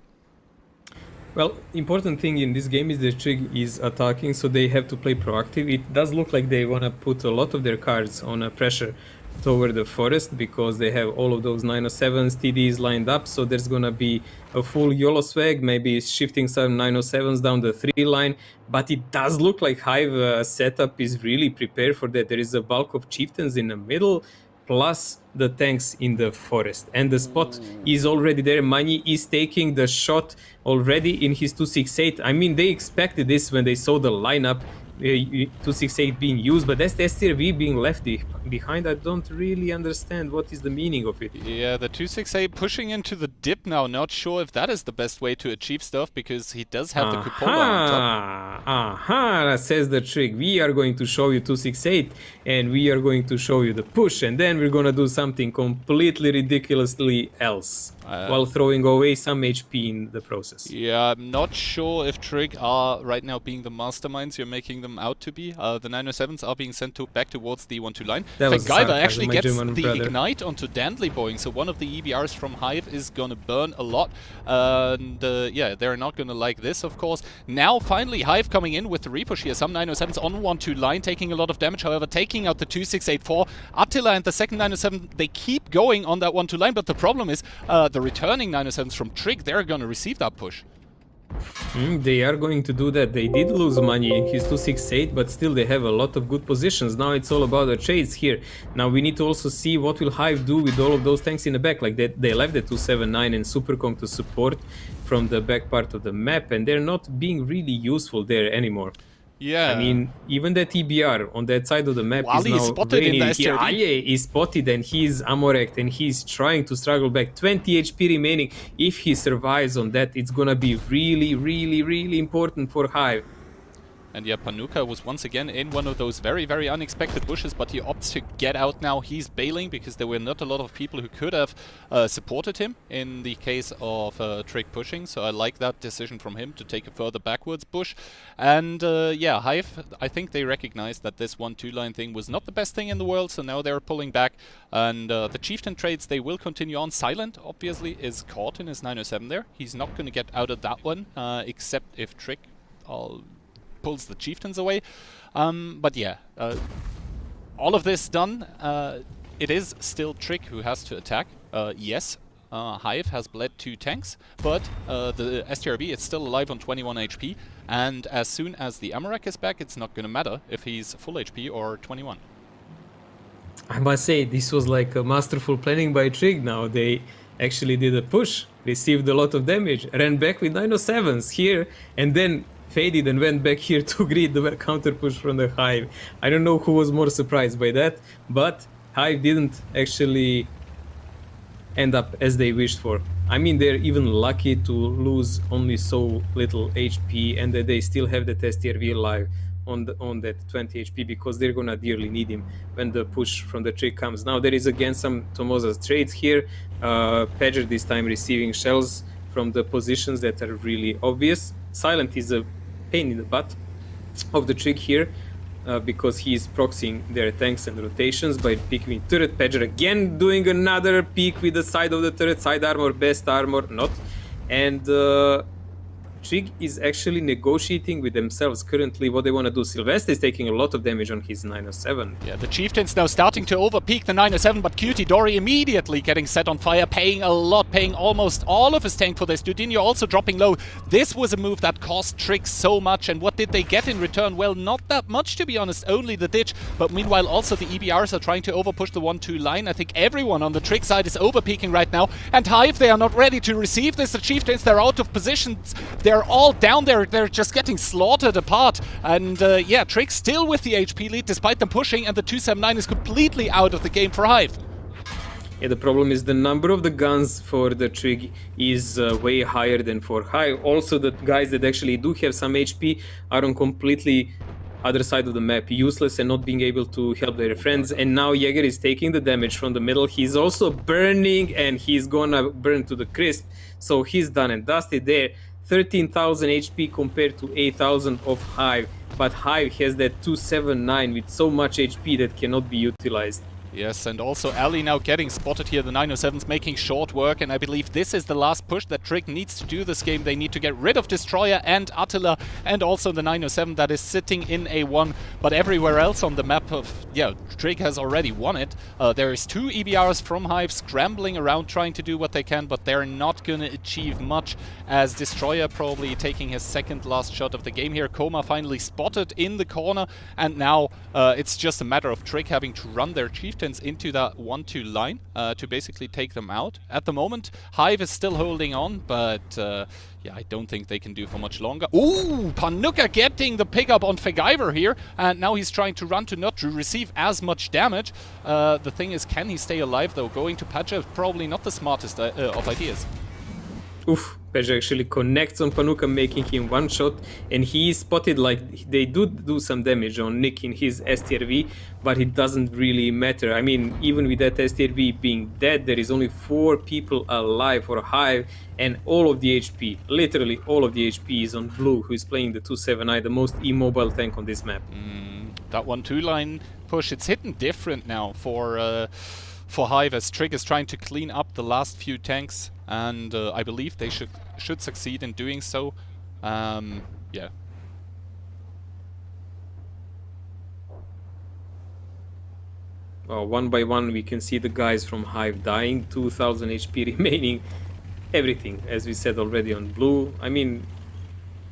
Well, important thing in this game is that Trig is attacking, so they have to play proactive. It does look like they want to put a lot of their cards on a pressure toward the forest, because they have all of those 907s, TDs lined up, so there's gonna be a full YOLO swag, maybe shifting some 907s down the 3 line, but it does look like Hive setup is really prepared for that. There is a bulk of chieftains in the middle, plus the tanks in the forest, and the spot is already there. Mani is taking the shot already in his 268. I mean, they expected this when they saw the lineup, 268 being used, but that's the STRV being left behind. I don't really understand what is the meaning of it. Yeah, the 268 pushing into the dip now. Not sure if that is the best way to achieve stuff, because he does have the cupola on top. Says the Trig. We are going to show you 268, and we are going to show you the push, and then we're gonna do something completely ridiculously else, while throwing away some HP in the process. Yeah, I'm not sure if Trig are right now being the masterminds. You're making them them out to be. The 907s are being sent back towards the 1-2 line. That was Guyver sarcasm, actually my gets German the brother. Ignite onto Dandly Boeing, so one of the EBRs from Hive is gonna burn a lot. And yeah, they're not gonna like this, of course. Now, finally, Hive coming in with the repush here. Some 907s on 1-2 line, taking a lot of damage, however, taking out the 2684. Attila and the second 907, they keep going on that 1-2 line, but the problem is the returning 907s from Trig, they're gonna receive that push. They are going to do that. They did lose money in his 268, but still they have a lot of good positions. Now it's all about the trades here. Now we need to also see what will Hive do with all of those tanks in the back. Like they left the 279 and Superkong to support from the back part of the map, and they're not being really useful there anymore. Yeah. I mean, even that EBR on that side of the map Wally is now spotted in the STRD. Aye is spotted and he's Amorect and he's trying to struggle back. 20 HP remaining. If he survives on that, it's gonna be really, really, really important for Hive. And yeah, Panuka was once again in one of those very, very unexpected bushes, but he opts to get out now. He's bailing because there were not a lot of people who could have supported him in the case of Trig pushing. So I like that decision from him to take a further backwards bush. And yeah, Hive, I think they recognized that this 1-2 line thing was not the best thing in the world, so now they're pulling back. And the Chieftain trades, they will continue on. Silent, obviously, is caught in his 907 there. He's not going to get out of that one, except if Trig pulls the Chieftains away. But yeah, all of this done, it is still Trig who has to attack. Yes, Hive has bled 2 tanks, but the STRB is still alive on 21 HP, and as soon as the Amarek is back, it's not going to matter if he's full HP or 21. I must say, this was like a masterful planning by Trig now. They actually did a push, received a lot of damage, ran back with 907s here, and then faded and went back here to greet the counter push from the Hive. I don't know who was more surprised by that, but Hive didn't actually end up as they wished for. I mean, they're even lucky to lose only so little HP and that they still have the STRV alive on that 20 HP because they're gonna dearly need him when the push from the Trig comes. Now there is again some Tomoza's trades here. Pager this time receiving shells from the positions that are really obvious. Silent is a pain in the butt of the Trig here because he is proxying their tanks and rotations by picking turret. Pager again doing another peek with the side of the turret, side armor, best armor, not. And Trig is actually negotiating with themselves currently what they want to do. Sylvester is taking a lot of damage on his 907. Yeah, the Chieftain's now starting to overpeak the 907, but Cutie Dory immediately getting set on fire, paying a lot, paying almost all of his tank for this. Dudinho also dropping low. This was a move that cost Trig so much, and what did they get in return? Well, not that much, to be honest, only the ditch. But meanwhile, also the EBRs are trying to overpush the 1-2 line. I think everyone on the Trig side is overpeaking right now, and Hive, they are not ready to receive this. The Chieftains, they're out of positions. They're all down there. They're just getting slaughtered apart. And yeah, Trig still with the HP lead despite them pushing, and the 279 is completely out of the game for Hive. Yeah, the problem is the number of the guns for the Trig is way higher than for Hive. Also, the guys that actually do have some HP are on completely other side of the map, useless and not being able to help their friends. And now Jäger is taking the damage from the middle. He's also burning, and he's gonna burn to the crisp. So he's done and dusted there. 13,000 HP compared to 8,000 of Hive, but Hive has that 279 with so much HP that cannot be utilized. Yes, and also Ali now getting spotted here, the 907s making short work, and I believe this is the last push that Trig needs to do this game. They need to get rid of Destroyer and Attila, and also the 907 that is sitting in A1, but everywhere else on the map of, yeah, Trig has already won it. There is 2 EBRs from Hive scrambling around trying to do what they can, but they're not gonna achieve much, as Destroyer probably taking his second last shot of the game here. Koma finally spotted in the corner, and now it's just a matter of Trig having to run their Chieftains into that 1-2 line to basically take them out. At the moment, Hive is still holding on, but yeah, I don't think they can do for much longer. Ooh, Panuka getting the pickup on Fegiver here, and now he's trying to run to not to receive as much damage. The thing is, can he stay alive though? Going to Pacha is probably not the smartest of ideas. Oof, Peugeot actually connects on Panuka, making him one shot, and he is spotted. Like, they do some damage on Nick in his STRV, but it doesn't really matter. I mean, even with that STRV being dead, there is only 4 people alive for Hive, and all of the HP, literally all of the HP, is on Blue, who is playing the 2-7i, the most immobile tank on this map. That 1-2 line push, it's hitting different now for Hive, as Trig is trying to clean up the last few tanks, and I believe they should succeed in doing so. Yeah. One by one, we can see the guys from Hive dying, 2000 HP remaining, everything, as we said already on Blue. I mean,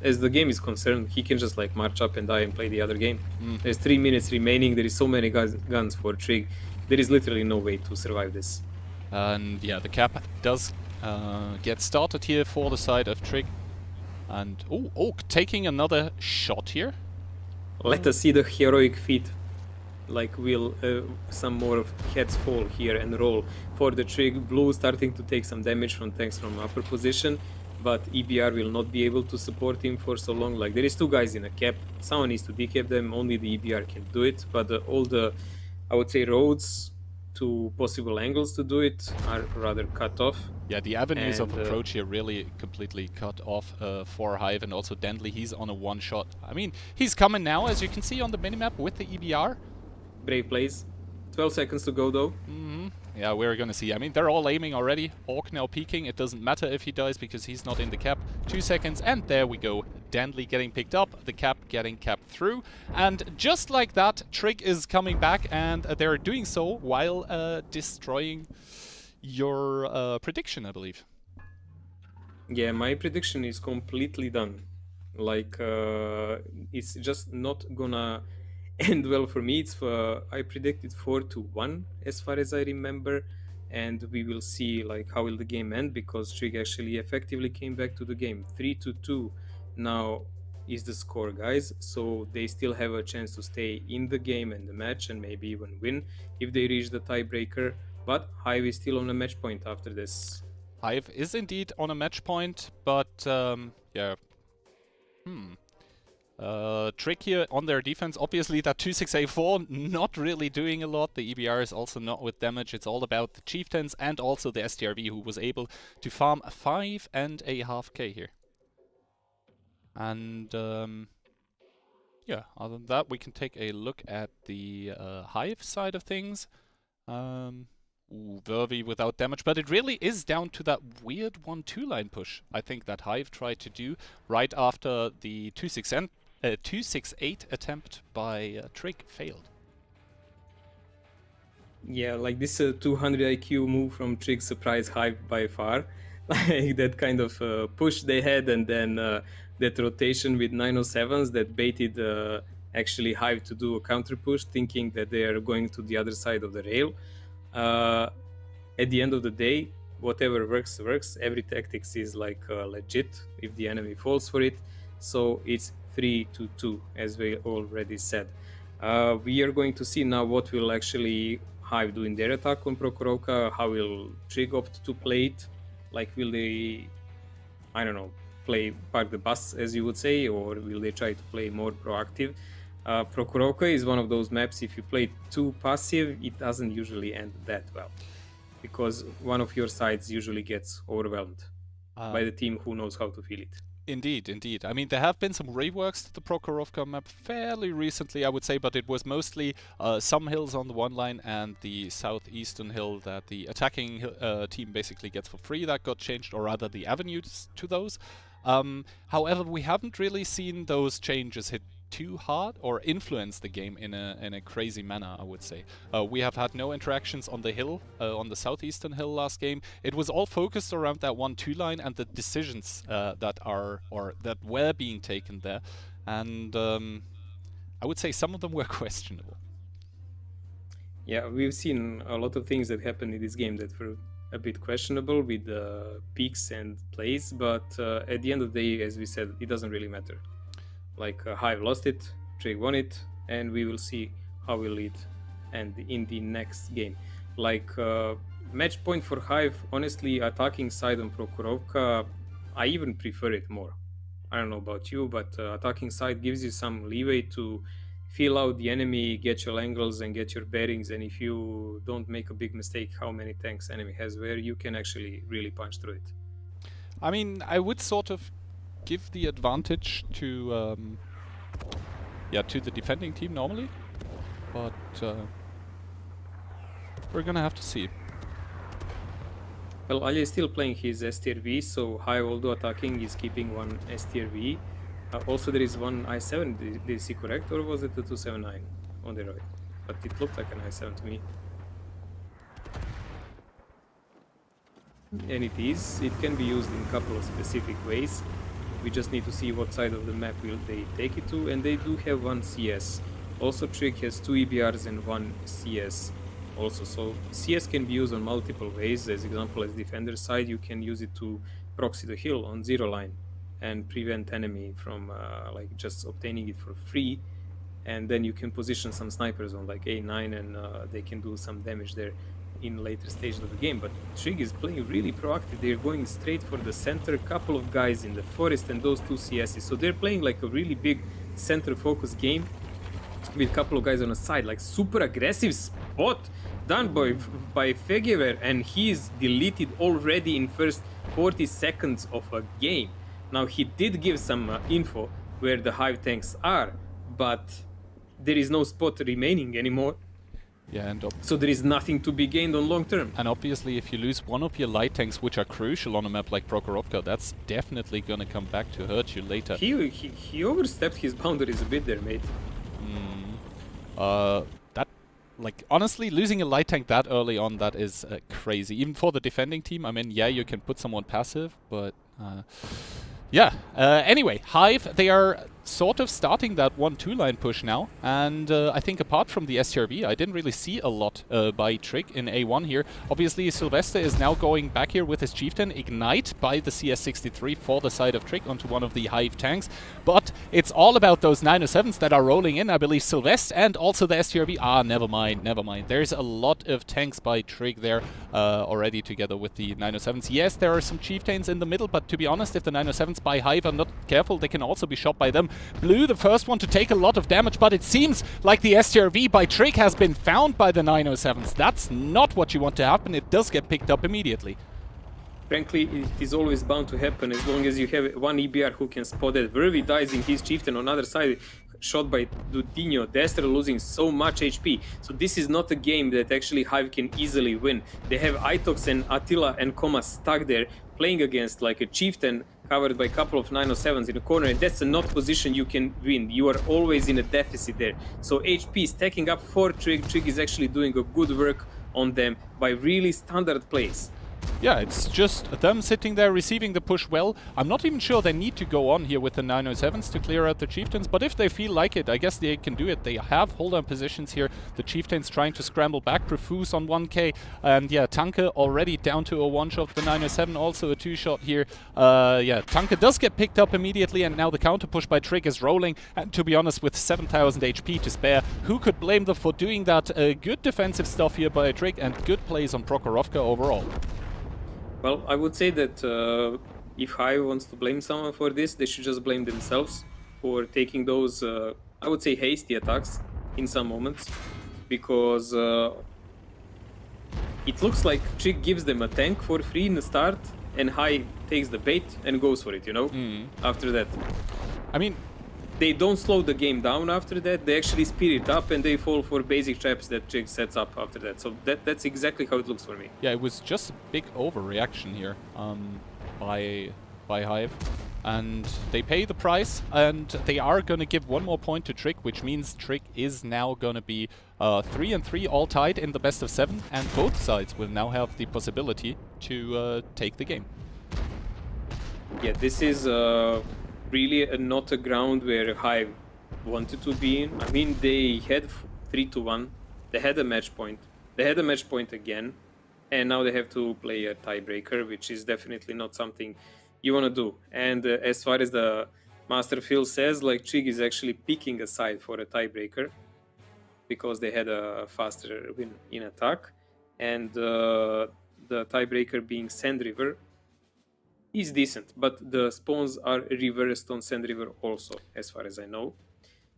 as the game is concerned, he can just like march up and die and play the other game. There's 3 minutes remaining, there is so many guns for Trig, there is literally no way to survive this. And yeah, the cap does get started here for the side of Trig. And Oak taking another shot here. Let us see the heroic feat. Like, will some more of heads fall here and roll for the Trig. Blue starting to take some damage from tanks from upper position, but EBR will not be able to support him for so long. Like, there is 2 guys in a cap, someone needs to decap them, only the EBR can do it, but all the, I would say, roads to possible angles to do it are rather cut off. Yeah, the avenues of approach here really completely cut off for Hive, and also Dendley, he's on a one-shot. I mean, he's coming now, as you can see on the minimap with the EBR. Brave plays. 12 seconds to go though. Yeah, we're gonna see. I mean, they're all aiming already. Orc now peeking. It doesn't matter if he dies because he's not in the cap. 2 seconds, and there we go. Dendley getting picked up, the cap getting capped through. And just like that, Trig is coming back, and they're doing so while destroying your prediction, I believe. Yeah, my prediction is completely done. Like, it's just not gonna end well for me. It's I predicted 4-1 as far as I remember, and we will see like how will the game end, because Trig actually effectively came back to the game. 3-2 now is the score, guys, so they still have a chance to stay in the game and the match, and maybe even win if they reach the tiebreaker. But Hive is still on a match point after this. Hive is indeed on a match point, but yeah. Trick here on their defense. Obviously that 2-6-A-4 not really doing a lot. The EBR is also not with damage. It's all about the Chieftains and also the STRV, who was able to farm 5.5K here. And yeah, other than that, we can take a look at the Hive side of things. Vervi without damage, but it really is down to that weird 1-2 line push, I think, that Hive tried to do right after the 2-6-8 attempt by Trig failed. Yeah, like this 200 IQ move from Trig surprised Hive by far. Like that kind of push they had, and then that rotation with 907s that baited actually Hive to do a counter push, thinking that they are going to the other side of the rail. At the end of the day, whatever works, works. Every tactics is like legit if the enemy falls for it. So it's 3-2, as we already said. We are going to see now what will actually Hive do in their attack on Prokhorovka. How will Trig opt to play it? Like, will they, I don't know, park the bus, as you would say, or will they try to play more proactive? Prokhorovka is one of those maps, if you play too passive, it doesn't usually end that well, because one of your sides usually gets overwhelmed by the team who knows how to feel it. Indeed, indeed. I mean, there have been some reworks to the Prokhorovka map fairly recently, I would say, but it was mostly some hills on the one line and the southeastern hill that the attacking team basically gets for free. That got changed, or rather the avenues to those. However, we haven't really seen those changes hit too hard or influence the game in a crazy manner, I would say. We have had no interactions on the hill, on the southeastern hill last game. It was all focused around that 1-2 line and the decisions that were being taken there, and I would say some of them were questionable. Yeah, we've seen a lot of things that happened in this game that were a bit questionable with peaks and plays, but at the end of the day, as we said, it doesn't really matter. Like, Hive lost it, Trig won it, and we will see how will it end in the next game. Like, match point for Hive, honestly, attacking side on Prokhorovka, I even prefer it more. I don't know about you, but attacking side gives you some leeway to feel out the enemy, get your angles and get your bearings, and if you don't make a big mistake how many tanks enemy has where, you can actually really punch through it. I mean, I would sort of give the advantage to to the defending team normally, but we're gonna have to see. Well, Ali is still playing his S tier V, so high although attacking is keeping one S tier V. Also, there is one i7. Did I see correct, or was it the 279 on the right? But it looked like an i7 to me. And it is. It can be used in a couple of specific ways. We just need to see what side of the map will they take it to, and they do have one CS. Also, Trig has 2 EBRs and 1 CS. Also, so CS can be used on multiple ways. As example, as defender side, you can use it to proxy the hill on 0 line and prevent enemy from like just obtaining it for free. And then you can position some snipers on like A9, and they can do some damage there in later stages of the game. But Trig is playing really proactive. They're going straight for the center, couple of guys in the forest and those 2 CSs. So they're playing like a really big center focus game with a couple of guys on the side, like super aggressive spot done by Fegever, and he's deleted already in first 40 seconds of a game. Now he did give some info where the hive tanks are, but there is no spot remaining anymore. Yeah, and so there is nothing to be gained on long term. And obviously, if you lose one of your light tanks, which are crucial on a map like Prokhorovka, that's definitely gonna come back to hurt you later. He overstepped his boundaries a bit there, mate. Like, honestly, losing a light tank that early on, that is crazy. Even for the defending team, I mean, yeah, you can put someone passive, but yeah. Anyway, Hive, they are sort of starting that 1-2 line push now, and I think apart from the STRV, I didn't really see a lot by Trig in A1 here. Obviously, Sylvester is now going back here with his Chieftain, Ignite by the CS63 for the side of Trig onto one of the Hive tanks, but it's all about those 907s that are rolling in. I believe Sylvester and also the STRV, never mind. There's a lot of tanks by Trig there already together with the 907s. Yes, there are some Chieftains in the middle, but to be honest, if the 907s by Hive are not careful, they can also be shot by them. Blue, the first one to take a lot of damage, but it seems like the STRV by Trig has been found by the 907s. That's not what you want to happen. It does get picked up immediately. Frankly, it is always bound to happen as long as you have one EBR who can spot it. Vervi dies in his Chieftain on the other side, shot by Dudinho. Destra losing so much HP. So this is not a game that actually Hive can easily win. They have Itox and Attila and Koma stuck there, playing against like a Chieftain covered by a couple of 907s in the corner, and that's not position you can win. You are always in a deficit there. So HP stacking up for Trig. Trig is actually doing a good work on them by really standard plays. Yeah, it's just them sitting there receiving the push well. I'm not even sure they need to go on here with the 907s to clear out the Chieftains, but if they feel like it, I guess they can do it. They have hold-on positions here. The Chieftains trying to scramble back. Profuse on 1k, and yeah, Tanke already down to a one-shot. The 907 also a two-shot here. Yeah, Tanke does get picked up immediately, and now the counter-push by Trig is rolling. And to be honest, with 7,000 HP to spare, who could blame them for doing that? Good defensive stuff here by Trig, and good plays on Prokhorovka overall. Well, I would say that if Hive wants to blame someone for this, they should just blame themselves for taking those, I would say, hasty attacks in some moments, because it looks like Trig gives them a tank for free in the start, and Hive takes the bait and goes for it, you know, after that. I mean, they don't slow the game down after that. They actually speed it up, and they fall for basic traps that Trig sets up after that. So that's exactly how it looks for me. Yeah, it was just a big overreaction here by Hive. And they pay the price, and they are going to give one more point to Trig, which means Trig is now going to be 3-3 all tied in the best of 7, and both sides will now have the possibility to take the game. Yeah, this is really not a ground where Hive wanted to be in. I mean, they had 3-1. They had a match point. They had a match point again, and now they have to play a tiebreaker, which is definitely not something you want to do. And as far as the Master Phil says, like, Trig is actually picking a side for a tiebreaker because they had a faster win in attack, and the tiebreaker being Sand River. is decent, but the spawns are reversed on Sand River also, as far as I know.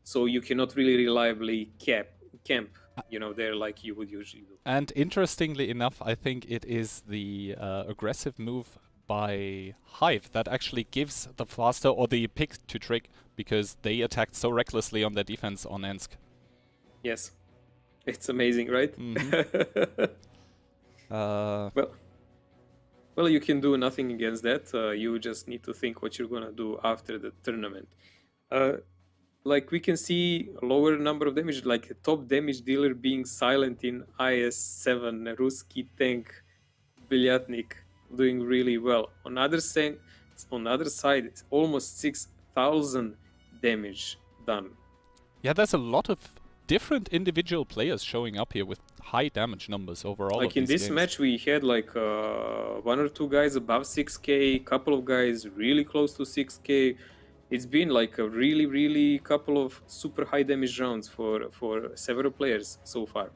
So you cannot really reliably camp, there like you would usually do. And interestingly enough, I think it is the aggressive move by Hive that actually gives the faster or the pick to Trick, because they attacked so recklessly on their defense on Ensk. Yes, it's amazing, right? Well, you can do nothing against that. You just need to think what you're gonna do after the tournament. Like we can see a lower number of damage, like a top damage dealer being silent in IS-7, Ruski tank, Bilyatnik, doing really well. On the other side, it's almost 6,000 damage done. Yeah, there's a lot of different individual players showing up here with high damage numbers overall. Like in this match, we had like 1 or 2 guys above 6k, couple of guys really close to 6k. It's been like a really couple of super high damage rounds for several players so far.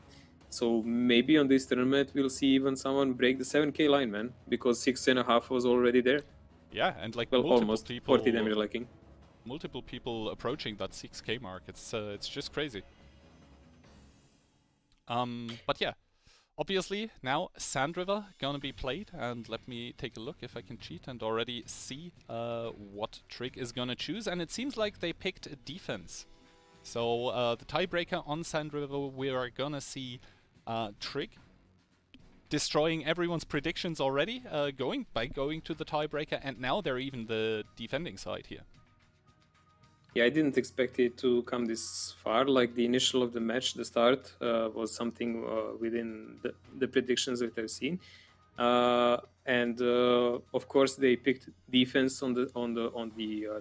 So maybe on this tournament we'll see even someone break the 7k line, man, because 6.5 was already there. Yeah, and like almost people, 40 damage lacking. Multiple people approaching that 6k mark. It's just crazy. But yeah, obviously now Sand River gonna be played, and let me take a look if I can cheat and already see what Trig is gonna choose, and it seems like they picked a defense. So the tiebreaker on Sand River, we are gonna see Trig destroying everyone's predictions already, going to the tiebreaker, and now they're even the defending side here. Yeah, I didn't expect it to come this far. Like the initial of the match, the start was something within the predictions that I've seen, and of course they picked defense on the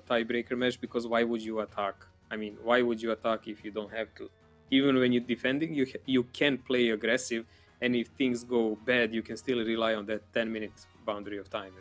tiebreaker match, because why would you attack? I mean, why would you attack if you don't have to? Even when you're defending, you can play aggressive, and if things go bad, you can still rely on that 10-minute boundary of time,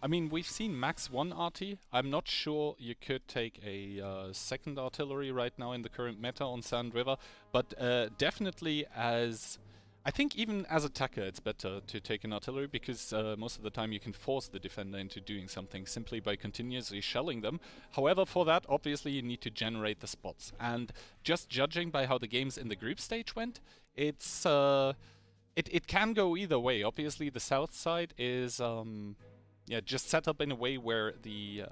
I mean, we've seen max 1 RT. I'm not sure you could take a second artillery right now in the current meta on Sand River, but definitely as... I think even as attacker it's better to take an artillery, because most of the time you can force the defender into doing something simply by continuously shelling them. However, for that, obviously you need to generate the spots. And just judging by how the games in the group stage went, it's... It can go either way. Obviously the south side is... yeah, just set up in a way where the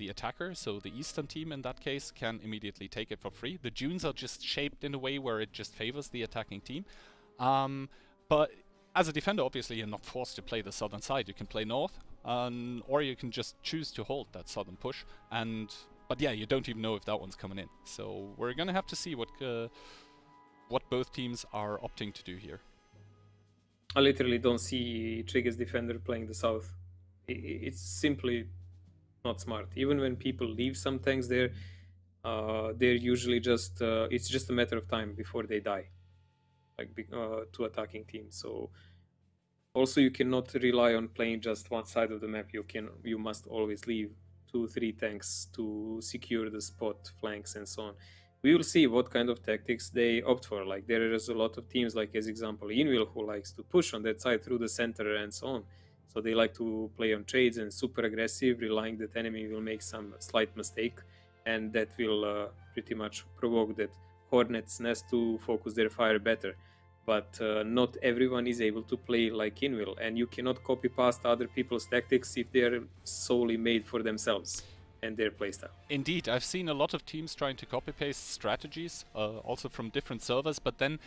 attacker, so the eastern team in that case, can immediately take it for free. The dunes are just shaped in a way where it just favors the attacking team. But as a defender, obviously you're not forced to play the southern side. You can play north, or you can just choose to hold that southern push. But yeah, you don't even know if that one's coming in. So we're gonna have to see what both teams are opting to do here. I literally don't see Trigger's defender playing the south. It's simply not smart. Even when people leave some tanks there, they're usually just it's just a matter of time before they die, like to attacking teams. So also you cannot rely on playing just one side of the map. You must always leave 2-3 tanks to secure the spot, flanks, and so on. We will see what kind of tactics they opt for. Like there is a lot of teams, like as example Inwil, who likes to push on that side through the center and so on. So they like to play on trades and super aggressive, relying that enemy will make some slight mistake, and that will pretty much provoke that Hornets Nest to focus their fire better. But not everyone is able to play like Inwil, and you cannot copy past other people's tactics if they're solely made for themselves and their playstyle. Indeed, I've seen a lot of teams trying to copy-paste strategies, also from different servers, but then,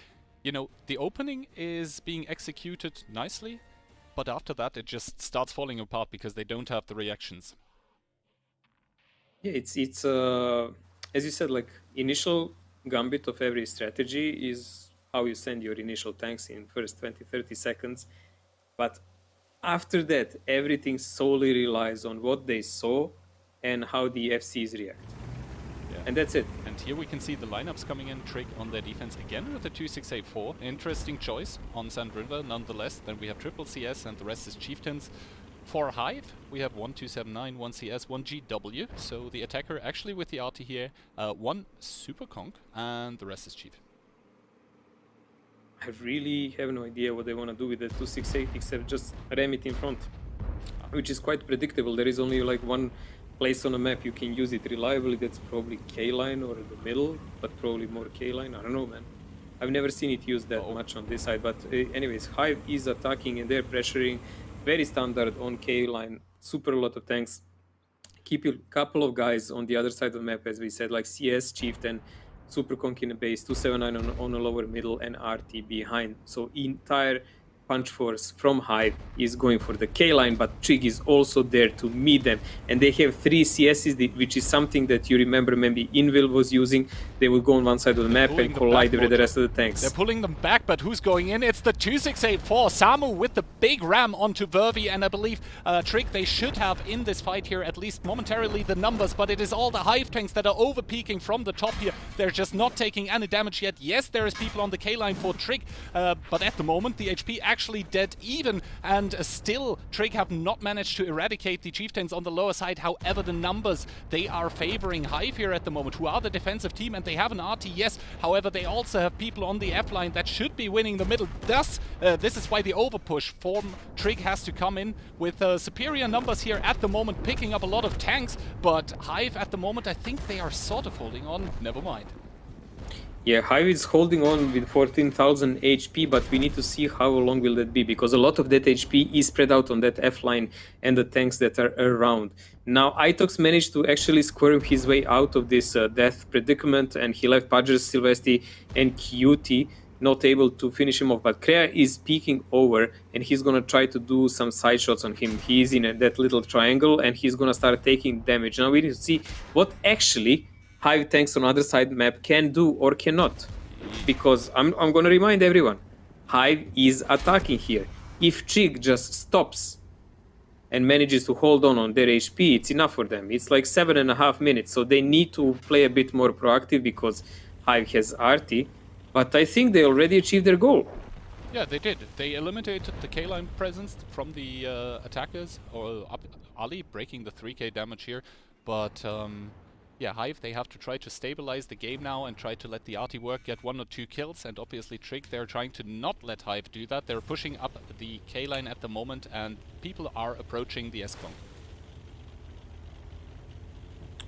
you know, the opening is being executed nicely, but after that it just starts falling apart because they don't have the reactions. Yeah, it's as you said, like initial gambit of every strategy is how you send your initial tanks in first 20-30 seconds, but after that everything solely relies on what they saw and how the FCs react. Yeah. And that's it. And here we can see the lineups coming in. Trig on their defense again with the 2684. Interesting choice on Sand River nonetheless. Then we have triple CS and the rest is Chieftains. For Hive, we have 1279, 1 CS, 1 GW. So the attacker actually with the RT here, 1 Super Conk, and the rest is Chief. I really have no idea what they want to do with the 268 except just ram it in front. which is quite predictable. There is only like one place on a map you can use it reliably. That's probably K-line or the middle, but probably more K-line. I don't know, man. I've never seen it used that much on this side. But anyways, Hive is attacking and they're pressuring. Very standard on K-line. Super a lot of tanks. Keep a couple of guys on the other side of the map, as we said, like CS, Chieftain, Super Conk in the base, 279 on a lower middle, and RT behind. So entire punch force from Hive is going for the K-line, but Trig is also there to meet them. And they have 3 CSs, which is something that you remember maybe Invil was using. They will go on one side of the map and collide with the rest of the tanks. They're pulling them back, but who's going in? It's the 2684. Samu with the big ram onto Vervi, and I believe Trig, they should have in this fight here, at least momentarily, the numbers, but it is all the Hive tanks that are over-peaking from the top here. They're just not taking any damage yet. Yes, there is people on the K-line for Trig, but at the moment the HP actually dead even, and still Trig have not managed to eradicate the chieftains on the lower side. However, the numbers, they are favoring Hive here at the moment, who are the defensive team, and they have an RT, yes. However, they also have people on the F line that should be winning the middle. Thus, this is why the overpush from Trig has to come in with superior numbers here at the moment, picking up a lot of tanks, but Hive at the moment, I think they are sort of holding on. Never mind. Yeah, Hive is holding on with 14,000 HP, but we need to see how long will that be, because a lot of that HP is spread out on that F line and the tanks that are around. Now, Itox managed to actually squirm his way out of this death predicament, and he left Padgers, Silvesti, and Cutie not able to finish him off. But Krea is peeking over, and he's gonna try to do some side shots on him. He's in that little triangle, and he's gonna start taking damage. Now we need to see what actually Hive tanks on other side map can do or cannot, because I'm going to remind everyone, Hive is attacking here. If Trig just stops and manages to hold on their HP, it's enough for them. It's like 7.5 minutes, so they need to play a bit more proactive because Hive has RT, but I think they already achieved their goal. Yeah, they did. They eliminated the K-line presence from the attackers, or Ali breaking the 3k damage here, but yeah, Hive, they have to try to stabilize the game now and try to let the RT work, get 1 or 2 kills, and obviously Trig, they're trying to not let Hive do that. They're pushing up the K-line at the moment, and people are approaching the S-Conk.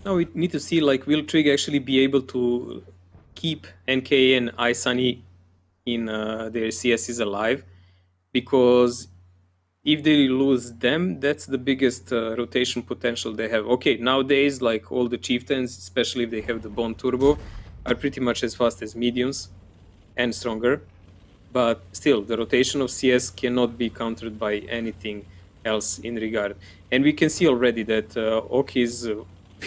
Now we need to see, like, will Trig actually be able to keep NK and iSunny in their CSs alive? Because if they lose them, that's the biggest rotation potential they have. Okay, nowadays, like, all the chieftains, especially if they have the Bone Turbo, are pretty much as fast as mediums and stronger. But still, the rotation of CS cannot be countered by anything else in regard. And we can see already that Ok is,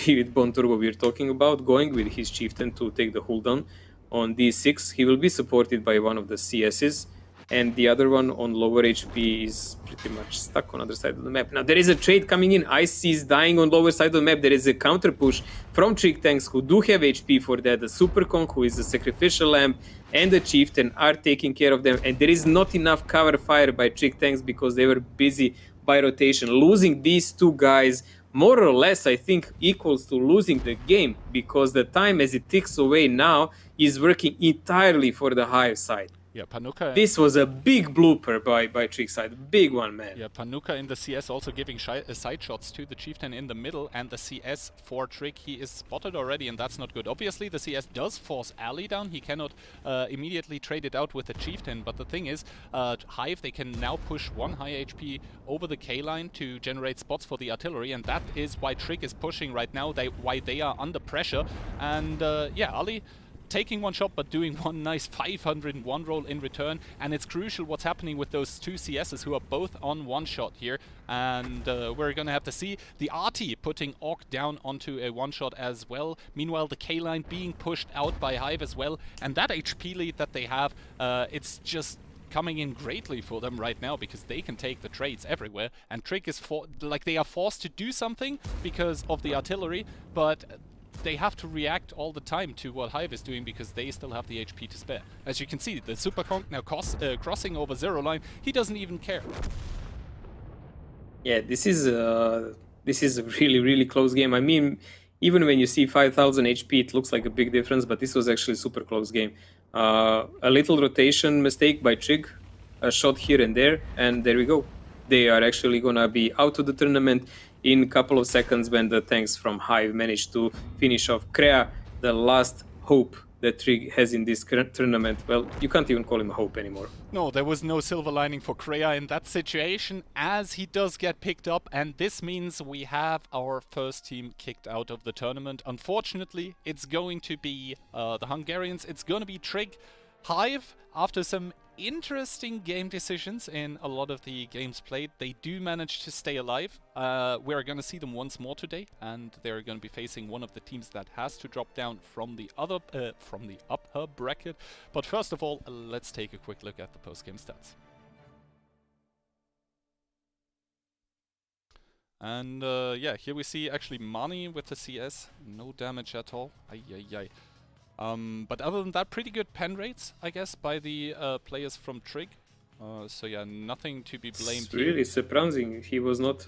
with Bone Turbo we're talking about, going with his chieftain to take the cooldown on D6. He will be supported by one of the CSs, and the other one on lower HP is pretty much stuck on the other side of the map. Now there is a trade coming in. Ice is dying on lower side of the map. There is a counter push from Trig tanks who do have HP for that. The Super Conk, who is the Sacrificial Lamb, and the Chieftain are taking care of them. And there is not enough cover fire by Trig tanks because they were busy by rotation. Losing these two guys more or less, I think, equals to losing the game, because the time as it ticks away now is working entirely for the Hive side. Yeah, Panuka. This was a big blooper by Trig side, big one, man. Yeah, Panuka in the CS also giving side shots to the Chieftain in the middle, and the CS for Trig, he is spotted already, and that's not good. Obviously, the CS does force Ali down. He cannot immediately trade it out with the Chieftain, but the thing is, Hive, they can now push 1 high HP over the K-line to generate spots for the artillery, and that is why Trig is pushing right now, why they are under pressure. And yeah, Ali taking one shot but doing one nice 501 roll in return, and it's crucial what's happening with those two CSs who are both on one shot here, and we're gonna have to see the RT putting Orc down onto a one shot as well. Meanwhile, the K-line being pushed out by Hive as well, and that HP lead that they have, it's just coming in greatly for them right now, because they can take the trades everywhere, and Trig is they are forced to do something because of the artillery, but they have to react all the time to what Hive is doing because they still have the HP to spare. As you can see, the Super Conk now crossing over zero line. He doesn't even care. Yeah, this is a really close game. I mean, even when you see 5,000 HP, it looks like a big difference, but this was actually a super close game. A little rotation mistake by Trig, a shot here and there we go. they are actually gonna be out of the tournament in a couple of seconds when the tanks from Hive managed to finish off Krea, the last hope that Trig has in this current tournament. Well, you can't even call him a hope anymore. No, there was no silver lining for Krea in that situation, as he does get picked up, and this means we have our first team kicked out of the tournament. Unfortunately, it's going to be the Hungarians. It's going to be Trig. Hive, after some interesting game decisions in a lot of the games played, they do manage to stay alive. We're going to see them once more today, and they're going to be facing one of the teams that has to drop down from the upper bracket. But first of all, let's take a quick look at the post-game stats. And yeah, here we see actually Mani with the CS, no damage at all. But other than that, pretty good pen rates, I guess, by the players from Trig. So yeah, nothing to be blamed It's really here. surprising. He was not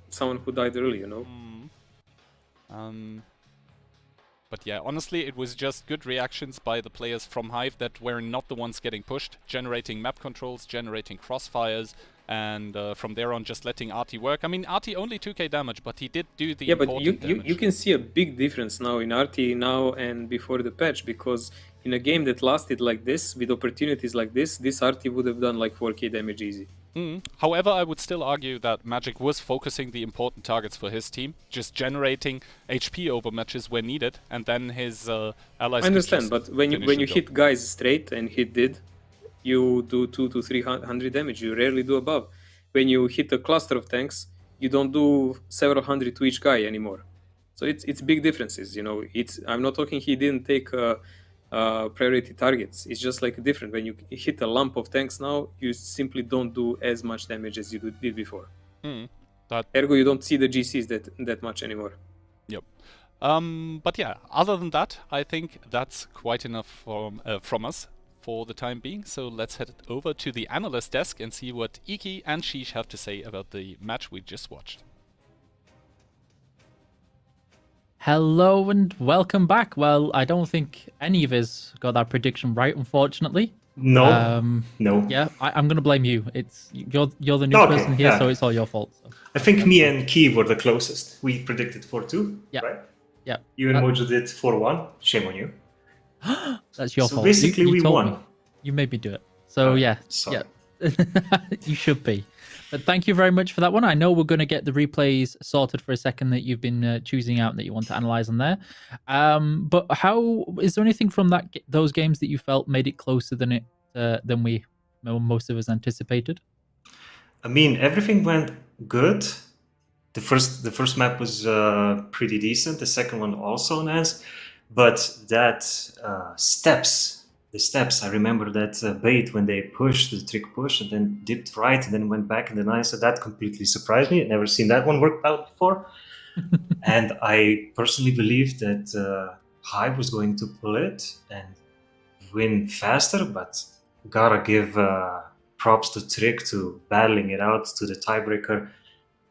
someone who died early, you know. But yeah, honestly, it was just good reactions by the players from Hive that were not the ones getting pushed, generating map controls, generating crossfires, and from there on just letting Artie work. I mean, Artie only 2k damage, but he did do the important damage. You can see a big difference now in Artie now and before the patch, because in a game that lasted like this, with opportunities like this Artie would have done like 4k damage easy. However, I would still argue that Magic was focusing the important targets for his team, just generating HP over matches where needed, and then his allies. I understand, but when you hit guys straight, and he did, you do 200 to 300 damage. You rarely do above. When you hit a cluster of tanks, you don't do several hundred to each guy anymore. So it's big differences, you know. I'm not talking he didn't take priority targets. It's just like different. When you hit a lump of tanks now, you simply don't do as much damage as you did before. Ergo, you don't see the GCs that much anymore. Yep. But yeah, other than that, I think that's quite enough from us for the time being. So let's head over to the analyst desk and see what Iki and Sheesh have to say about the match we just watched. Hello and welcome back. Well, I don't think any of us got that prediction right, unfortunately. No. Yeah, I'm going to blame you. You're the new person here, so it's all your fault. So. I think me and Key were the closest. We predicted 4-2, right? Yeah. You and Mojo did 4-1. Shame on you. That's your fault. So basically, we won. Me. You made me do it. So yeah. You should be. But thank you very much for that one. I know we're going to get the replays sorted for a second that you've been choosing out that you want to analyze on there. But how is there anything from those games that you felt made it closer than most of us anticipated? I mean, everything went good. The first map was pretty decent. The second one also nice. But that the steps, I remember that bait when they pushed the trick push and then dipped right and then went back and then I said that completely surprised me. I'd never seen that one work out before. And I personally believed that Hive was going to pull it and win faster, but gotta give props to Trick to battling it out to the tiebreaker.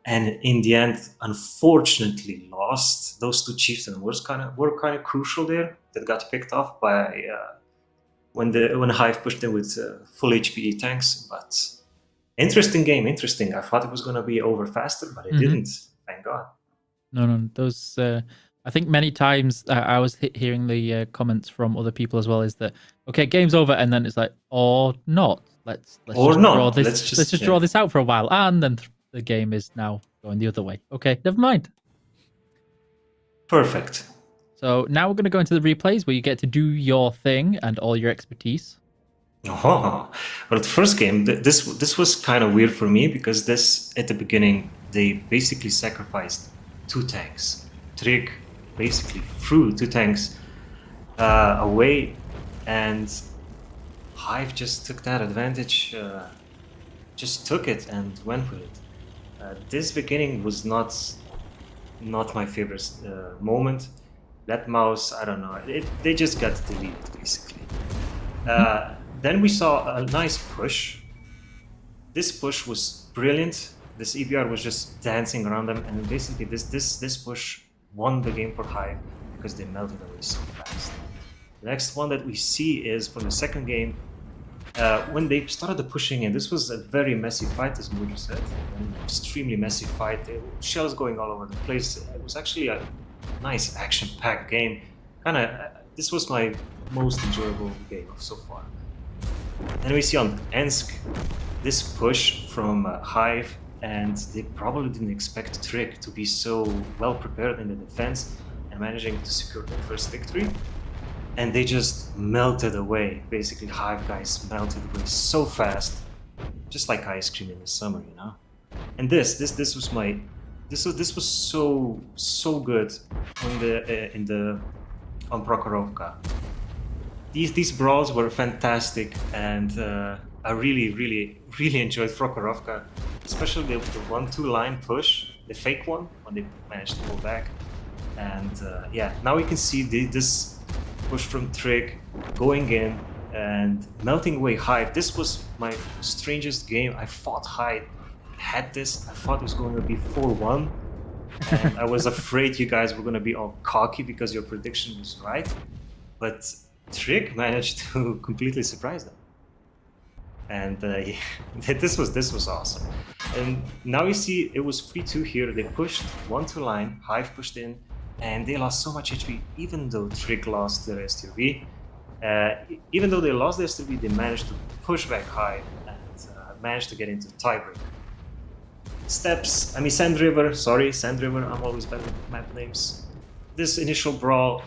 And in the end, unfortunately, lost. Those two chieftains were kind of crucial there. That got picked off by when Hive pushed them with full HPE tanks. But interesting game, interesting. I thought it was going to be over faster, but it didn't. Thank God. No. Those. I think many times I was hearing the comments from other people as well. Is that okay? Game's over, and then it's like, or not. Let's just draw this out for a while, and then. The game is now going the other way. Okay, never mind. Perfect. So now we're going to go into the replays where you get to do your thing and all your expertise. Well, the first game, this was kind of weird for me because at the beginning, they basically sacrificed 2 tanks. Trig basically threw 2 tanks away, and Hive just took that advantage, just took it and went with it. This beginning was not my favorite moment. That mouse, I don't know. They just got deleted, basically. Then we saw a nice push. This push was brilliant. This EBR was just dancing around them, and basically this push won the game for Hive because they melted away so fast. The next one that we see is from the second game. when they started the pushing in, this was a very messy fight, as Mojo said, an extremely messy fight. Shells going all over the place. It was actually a nice action-packed game. This was my most enjoyable game so far. And we see on Ensk this push from Hive, and they probably didn't expect Trick to be so well prepared in the defense and managing to secure their first victory. And they just melted away. Basically, Hive guys melted away so fast, just like ice cream in the summer, you know. And this was so good on Prokhorovka. These brawls were fantastic, and I really enjoyed Prokhorovka, especially the 1-2 line push, the fake one when they managed to pull back. And yeah, now we can see this push from Trick going in and melting away Hive. This was my strangest game. I thought Hive had this. I thought it was going to be 4-1. And I was afraid you guys were going to be all cocky because your prediction was right. But Trick managed to completely surprise them. And this was awesome. And now you see it was 3-2 here. They pushed 1-2 line, Hive pushed in, and they lost so much HP, even though Trick lost their STV. Even though they lost their STV, they managed to push back Hive and managed to get into tiebreak. Sand River, I'm always bad with map names. This initial brawl,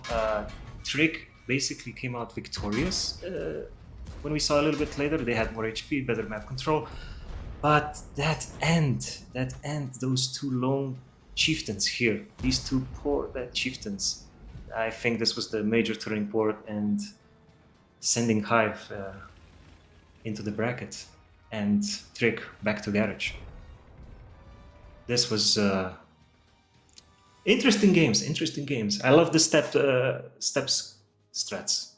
Trick basically came out victorious. When we saw a little bit later, they had more HP, better map control. But that end, those two lone chieftains here, these two poor chieftains, I think this was the major turning point and sending Hive into the bracket and Trick back to garage. This was interesting games. I love the steps strats.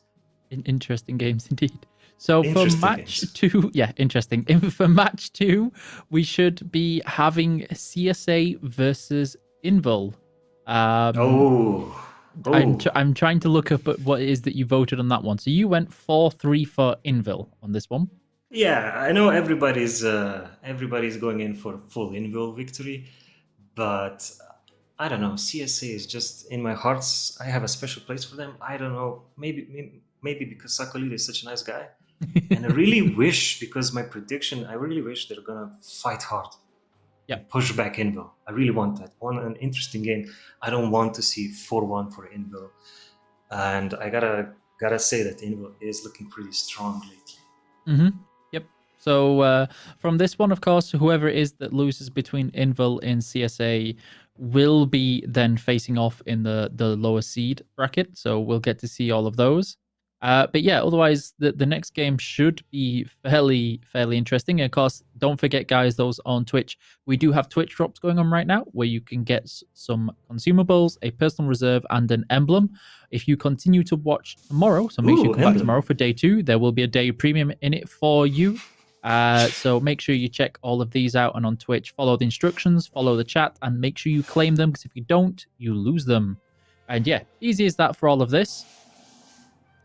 Interesting games indeed. So for match 2, yeah, interesting. For match 2, we should be having CSA versus Invul. I'm trying to look up at what it is that you voted on that one. So you went 4-3 for Invul on this one. Yeah, I know everybody's going in for full Invul victory, but I don't know. CSA is just in my hearts. I have a special place for them. I don't know. Maybe because Sakolida is such a nice guy. And I really wish, because my prediction, I really wish they're gonna fight hard. Yeah. Push back Invul. I really want that. Want an interesting game. I don't want to see 4-1 for Invul. And I gotta say that Invul is looking pretty strong lately. Mm-hmm. Yep. So from this one, of course, whoever it is that loses between Invul and CSA will be then facing off in the lower seed bracket. So we'll get to see all of those. But yeah, otherwise the next game should be fairly interesting. And of course, don't forget, guys, those on Twitch, we do have Twitch drops going on right now where you can get some consumables, a personal reserve, and an emblem. If you continue to watch tomorrow, so make sure you come back tomorrow for day 2. There will be a day premium in it for you. So make sure you check all of these out, and on Twitch, follow the instructions, follow the chat, and make sure you claim them, because if you don't, you lose them. And yeah, easy as that for all of this.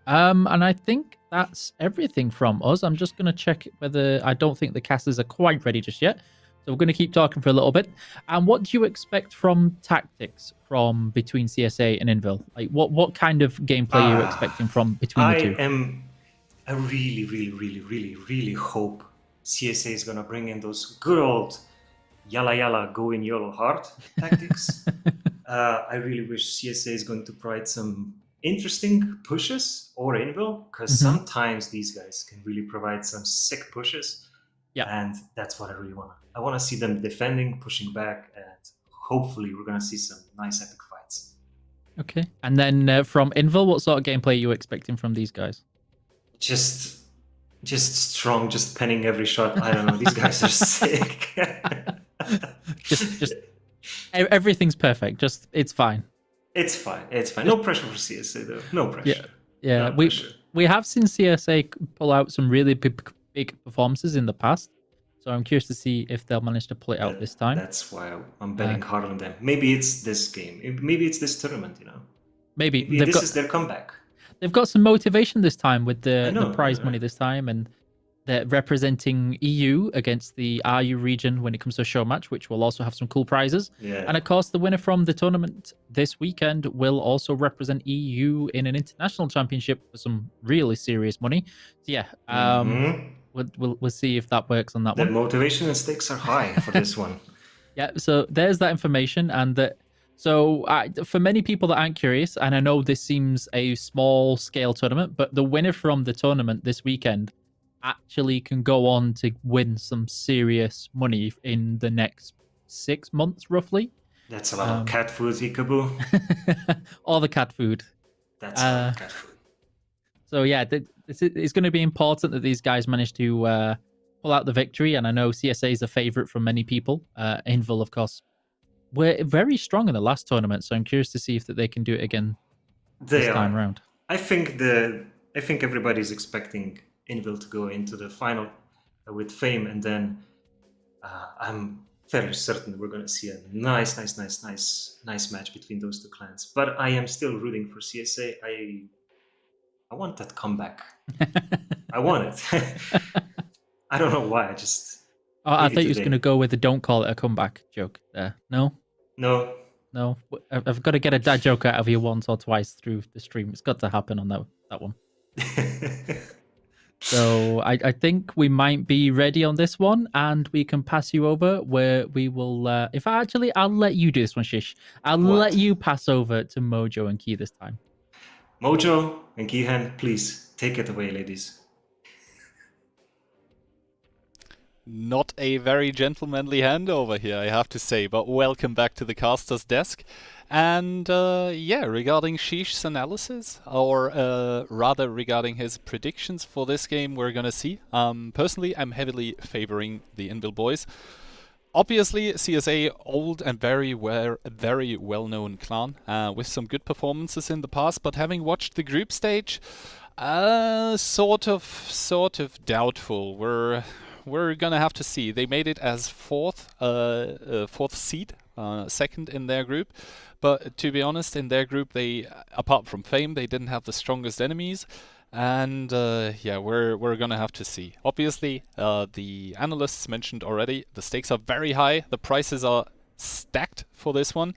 And I think that's everything from us. I'm just going to check whether... I don't think the casters are quite ready just yet. So we're going to keep talking for a little bit. And what do you expect from tactics from between CSA and Invul? Like, what kind of gameplay are you expecting from between the two? I really hope CSA is going to bring in those good old yalla go in YOLO hard tactics. I really wish CSA is going to provide some interesting pushes, or Invul, because sometimes these guys can really provide some sick pushes. Yeah, and that's what I really want. I want to see them defending, pushing back, and hopefully we're going to see some nice epic fights. Okay, and then from Invul, what sort of gameplay are you expecting from these guys? Just strong, just penning every shot. I don't know. These guys are sick. just everything's perfect. Just it's fine. It's fine. No pressure for CSA though. No pressure. Yeah. No pressure. We have seen CSA pull out some really big performances in the past, so I'm curious to see if they'll manage to pull it out this time. That's why I'm betting hard on them. Maybe it's this game. Maybe it's this tournament. Maybe this is their comeback. They've got some motivation this time with the prize money this time, and They're representing EU against the RU region when it comes to a show match, which will also have some cool prizes. Yeah. And of course, the winner from the tournament this weekend will also represent EU in an international championship for some really serious money. So yeah, we'll see if that works on that The one. motivation and stakes are high for this one. Yeah, so there's that information, and that. So for many people that aren't curious, and I know this seems a small scale tournament, but the winner from the tournament this weekend actually can go on to win some serious money in the next 6 months, roughly. That's a lot of cat food, Ikabu. All the cat food. That's a lot of cat food. So yeah, it's going to be important that these guys manage to pull out the victory. And I know CSA is a favorite for many people. Invil, of course, were very strong in the last tournament, so I'm curious to see if that they can do it again this time around. I think everybody's expecting Invil to go into the final with Fame, and then I'm fairly certain we're going to see a nice match between those two clans. But I am still rooting for CSA. I want that comeback. I want it. I don't know why. I just. I thought you was going to go with the "don't call it a comeback" joke there. No. No. I've got to get a dad joke out of you once or twice through the stream. It's got to happen on that one. So I think we might be ready on this one, and we can pass you over where we will. I'll let you do this one, Shish. I'll let you pass over to Mojo and Key this time. Mojo and Kihan, please take it away, ladies. Not a very gentlemanly handover here, I have to say, but welcome back to the caster's desk. And regarding Shish's analysis, or rather regarding his predictions for this game, we're gonna see. Personally, I'm heavily favoring the Invil boys. Obviously, CSA, old and very well-known clan, with some good performances in the past, but having watched the group stage, sort of doubtful. We're gonna have to see. They made it as fourth seed, second in their group. But to be honest, in their group, they, apart from Fame, they didn't have the strongest enemies. And we're gonna have to see. Obviously, the analysts mentioned already, the stakes are very high. The prices are stacked for this one.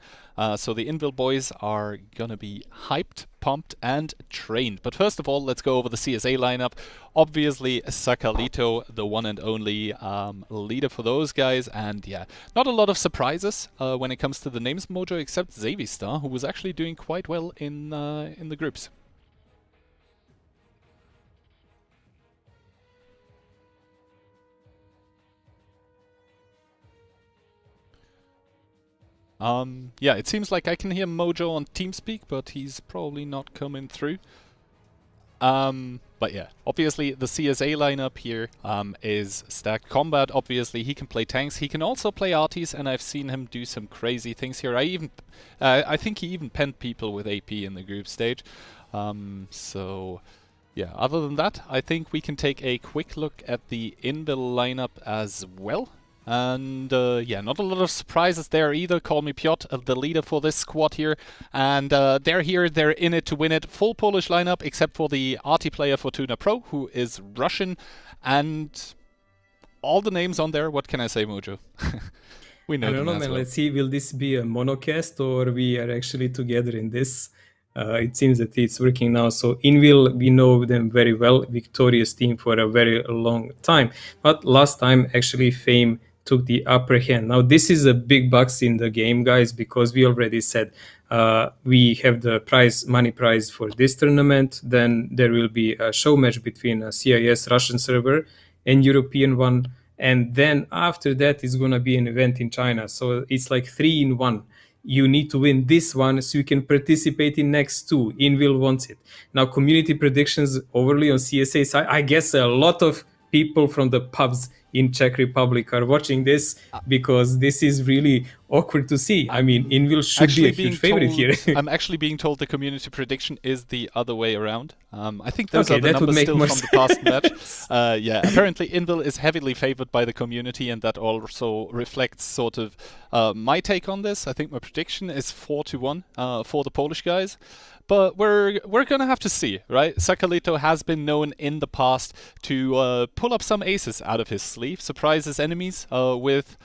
So the Invil boys are gonna be hyped, pumped, and trained. But first of all, let's go over the CSA lineup. Obviously, Sakalito, the one and only leader for those guys. And yeah, not a lot of surprises when it comes to the names, Mojo, except Zavistar, who was actually doing quite well in the groups. It seems like I can hear Mojo on TeamSpeak, but he's probably not coming through. But yeah, obviously the CSA lineup here is stacked. Combat, obviously, he can play tanks. He can also play arties, and I've seen him do some crazy things here. I think he even penned people with AP in the group stage. So yeah, other than that, I think we can take a quick look at the Invil lineup as well. And not a lot of surprises there either. Call me Piotr, the leader for this squad here. And they're here, they're in it to win it. Full Polish lineup, except for the arty player Fortuna Pro, who is Russian. And all the names on there, what can I say, Mojo? We know. I don't know, man. Well. Let's see, will this be a monocast or we are actually together in this? It seems that it's working now. So Invil, we know them very well, victorious team for a very long time. But last time, actually, Fame took the upper hand. Now, this is a big bucks in the game, guys, because we already said we have the money prize for this tournament. Then there will be a show match between a CIS Russian server and European one. And then after that is going to be an event in China. So it's like 3 in 1. You need to win this one so you can participate in next 2. Invil wants it. Now, community predictions overly on CSA side. I guess a lot of people from the pubs in Czech Republic are watching this because this is really awkward to see. I mean, Invil should be a huge favorite here. I'm actually being told the community prediction is the other way around. I think those Okay, are the that would numbers make still more from the past match. Yeah, apparently Invil is heavily favored by the community, and that also reflects sort of my take on this. I think my prediction is 4-1 for the Polish guys. But we're gonna have to see, right? Sakalito has been known in the past to pull up some aces out of his sleeve, surprise his enemies with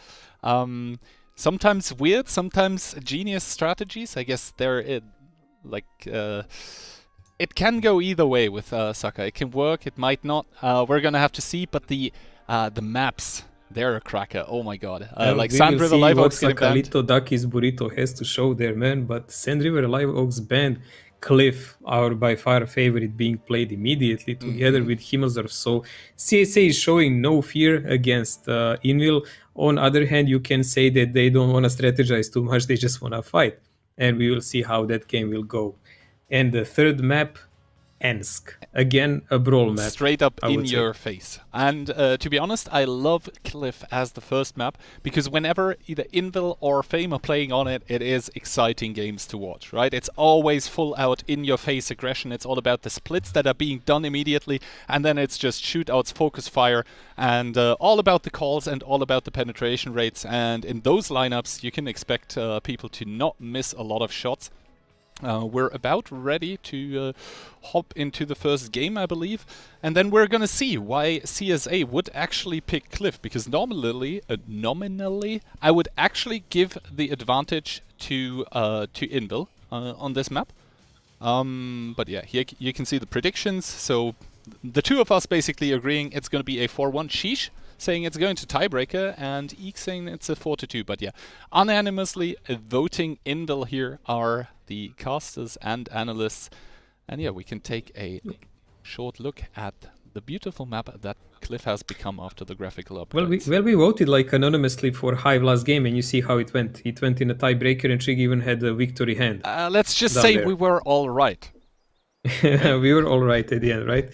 sometimes weird, sometimes genius strategies. I guess it can go either way with Saka. It can work, it might not. We're gonna have to see. But the maps, they're a cracker. Oh my god! Like Sand River Live Oaks getting banned. Sakalito Ducky's Burrito has to show there, man. But Sand River Live Oaks banned Cliff, our by far favorite, being played immediately together with Himmelsdorf. So CSA is showing no fear against Invil. On other hand, you can say that they don't want to strategize too much, they just want to fight. And we will see how that game will go. And the third map, Ensk. Again, a brawl map. Straight up in your face. And to be honest, I love Cliff as the first map, because whenever either Invil or Fame are playing on it, it is exciting games to watch, right? It's always full out in your face aggression. It's all about the splits that are being done immediately, and then it's just shootouts, focus fire, and all about the calls and all about the penetration rates. And in those lineups, you can expect people to not miss a lot of shots. We're about ready to hop into the first game, I believe, and then we're gonna see why CSA would actually pick Cliff, because nominally, I would actually give the advantage to Invil on this map. But yeah, here you can see the predictions. So the two of us basically agreeing it's going to be a 4-1. Sheesh saying it's going to tiebreaker, and Eek saying it's a 4-2. But yeah, unanimously voting Invil here are the casters and analysts. And yeah, we can take a short look at the beautiful map that Cliff has become after the graphical upgrades. Well, we voted like anonymously for Hive last game, and you see how it went. It went in a tiebreaker, and Trig even had a victory hand. Let's just say we were all right. We were all right at the end, right?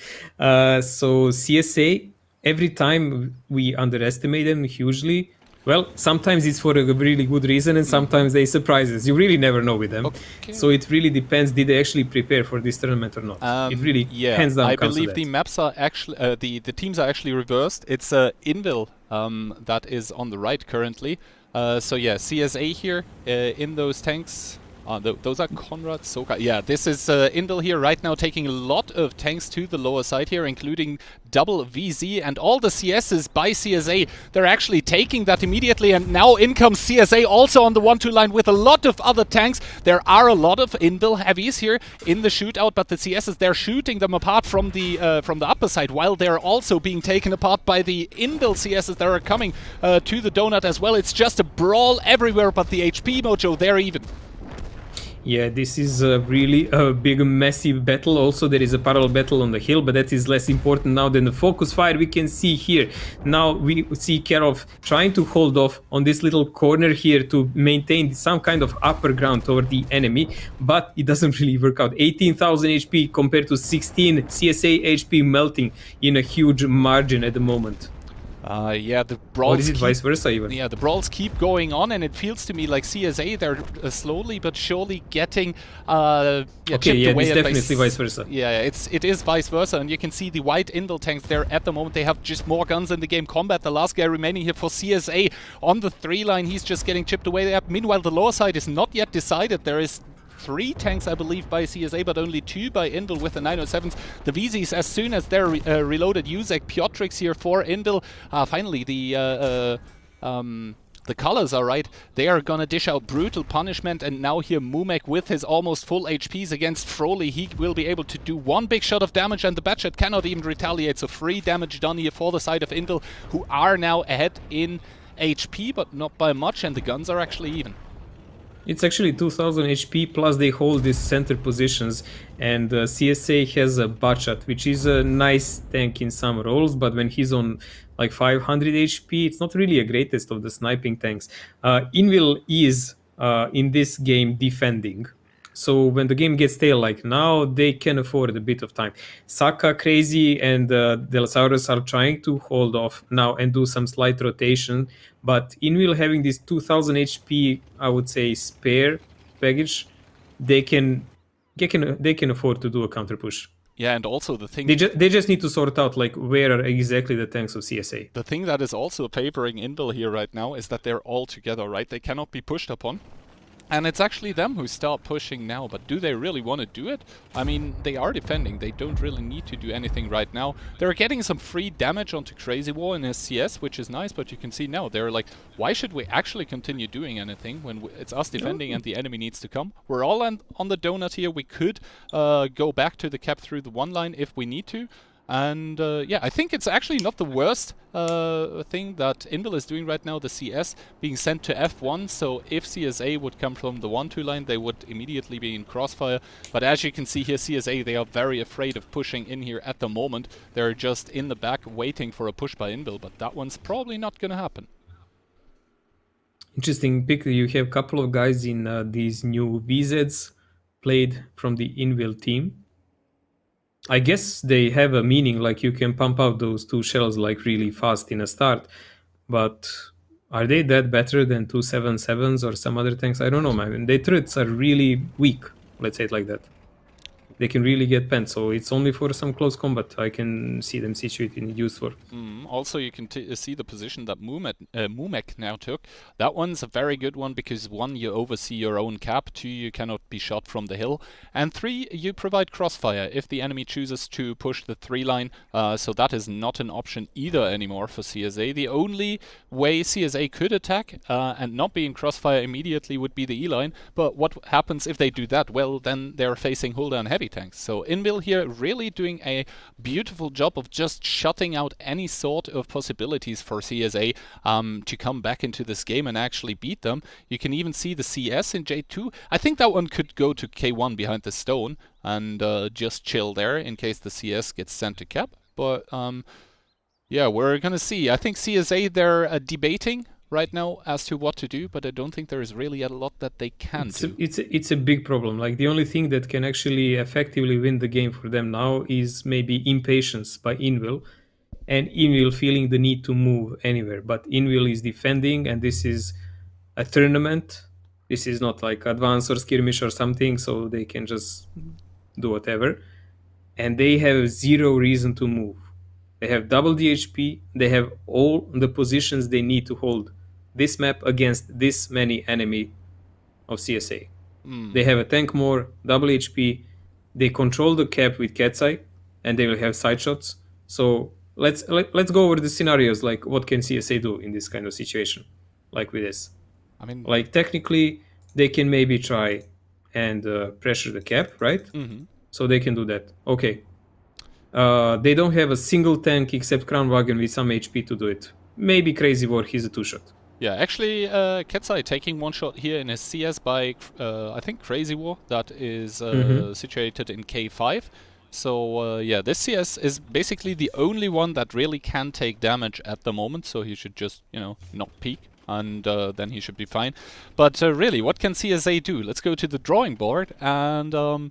So CSA, every time we underestimate them hugely. Well, sometimes it's for a really good reason, and sometimes they surprise us. You really never know with them. Okay. So it really depends. Did they actually prepare for this tournament or not? It really hands down. I believe the maps are actually the teams are actually reversed. It's Invil that is on the right currently. So yeah, CSA here in those tanks. Those are Konrad, Soka. Yeah, this is Invil here right now taking a lot of tanks to the lower side here, including double VZ and all the CSs by CSA. They're actually taking that immediately, and now in comes CSA also on the 1-2 line with a lot of other tanks. There are a lot of Invil heavies here in the shootout, but the CSs, they're shooting them apart from the upper side, while they're also being taken apart by the Invil CSs that are coming to the donut as well. It's just a brawl everywhere, but the HP mojo, they're even. Yeah, this is really a big, messy battle. Also, there is a parallel battle on the hill, but that is less important now than the focus fire we can see here. Now we see Karov trying to hold off on this little corner here to maintain some kind of upper ground toward the enemy, but it doesn't really work out. 18,000 HP compared to 16 CSA HP melting in a huge margin at the moment. Yeah, the brawls. Or is it vice versa even? Yeah, the brawls keep going on, and it feels to me like CSA, they're slowly but surely getting chipped away. It's definitely vice versa. Yeah, it is vice versa, and you can see the white Invil tanks there at the moment. They have just more guns in the game combat. The last guy remaining here for CSA on the 3 line, he's just getting chipped away there. Meanwhile, the lower side is not yet decided. There is 3 tanks, I believe, by CSA, but only 2 by Invil with the 907s. The VZs, as soon as they're reloaded, Yuzek, Piotrix here for Invil. Finally, the colors are right. They are gonna dish out brutal punishment, and now here Mumek with his almost full HPs against Froly. He will be able to do 1 big shot of damage, and the Batchat cannot even retaliate, so 3 damage done here for the side of Invil, who are now ahead in HP, but not by much, and the guns are actually even. It's actually 2000 HP, plus they hold these center positions, and CSA has a Batchat, which is a nice tank in some roles, but when he's on like 500 HP, it's not really a greatest of the sniping tanks. Invil is in this game defending, So when the game gets stale like now, they can afford a bit of time. Saka, Crazy, and Delasaurus are trying to hold off now and do some slight rotation. But Inwil having this 2000 HP, I would say, spare baggage, they can afford to do a counter push. Yeah, and also the thing... They just need to sort out like where are exactly the tanks of CSA. The thing that is also favoring Inbil here right now is that they're all together, right? They cannot be pushed upon. And it's actually them who start pushing now, but do they really want to do it? I mean, they are defending, they don't really need to do anything right now. They're getting some free damage onto Crazy War in his CS, which is nice, but you can see now, they're like, why should we actually continue doing anything when it's us defending and the enemy needs to come? We're all on the donut here, we could go back to the cap through the one line if we need to. And yeah, I think it's actually not the worst thing that Inbil is doing right now, the CS being sent to F1, so if CSA would come from the 1-2 line, they would immediately be in crossfire. But as you can see here, CSA, they are very afraid of pushing in here at the moment. They're just in the back waiting for a push by Inbil, but that one's probably not going to happen. Interesting pick. You have a couple of guys in these new VZs played from the Inwil team. I guess they have a meaning, like you can pump out those 2 shells like really fast in a start, but are they that better than 277s or some other tanks? I don't know, man. Their turrets are really weak, let's say it like that. They can really get pent, so it's only for some close combat I can see them situated and used for. Also, you can see the position that Mumek now took. That one's a very good one because 1, you oversee your own cap, 2, you cannot be shot from the hill, and 3, you provide crossfire if the enemy chooses to push the 3 line, so that is not an option either anymore for CSA. The only way CSA could attack and not be in crossfire immediately would be the E line, but what happens if they do that? Well, then they're facing Hulda and heavy tanks. So Inbil here really doing a beautiful job of just shutting out any sort of possibilities for CSA to come back into this game and actually beat them. You can even see the CS in J2. I think that one could go to K1 behind the stone and just chill there in case the CS gets sent to cap. But yeah, we're gonna see. I think CSA, they're debating right now as to what to do, but I don't think there is really a lot that they can do. It's a big problem. Like the only thing that can actually effectively win the game for them now is maybe impatience by Inwil, and Inwil feeling the need to move anywhere. But Inwil is defending, and this is a tournament. This is not like advance or skirmish or something, so they can just do whatever. And they have zero reason to move. They have double DHP, they have all the positions they need to hold this map against this many enemy of CSA. They have a tank more, double HP, they control the cap with Cat's Eye, and they will have side shots. So let's go over the scenarios, like what can CSA do in this kind of situation, like with this. I mean, like technically, they can maybe try and pressure the cap, right? So they can do that. Okay. They don't have a single tank except Crown Wagon with some HP to do it. Maybe Crazy War, he's a 2-shot. Yeah, actually, Cat's Eye taking 1 shot here in his CS by, I think, Crazy War, that is situated in K5. So, yeah, this CS is basically the only one that really can take damage at the moment, so he should just, you know, not peek. And then he should be fine. But really, what can CSA do? Let's go to the drawing board and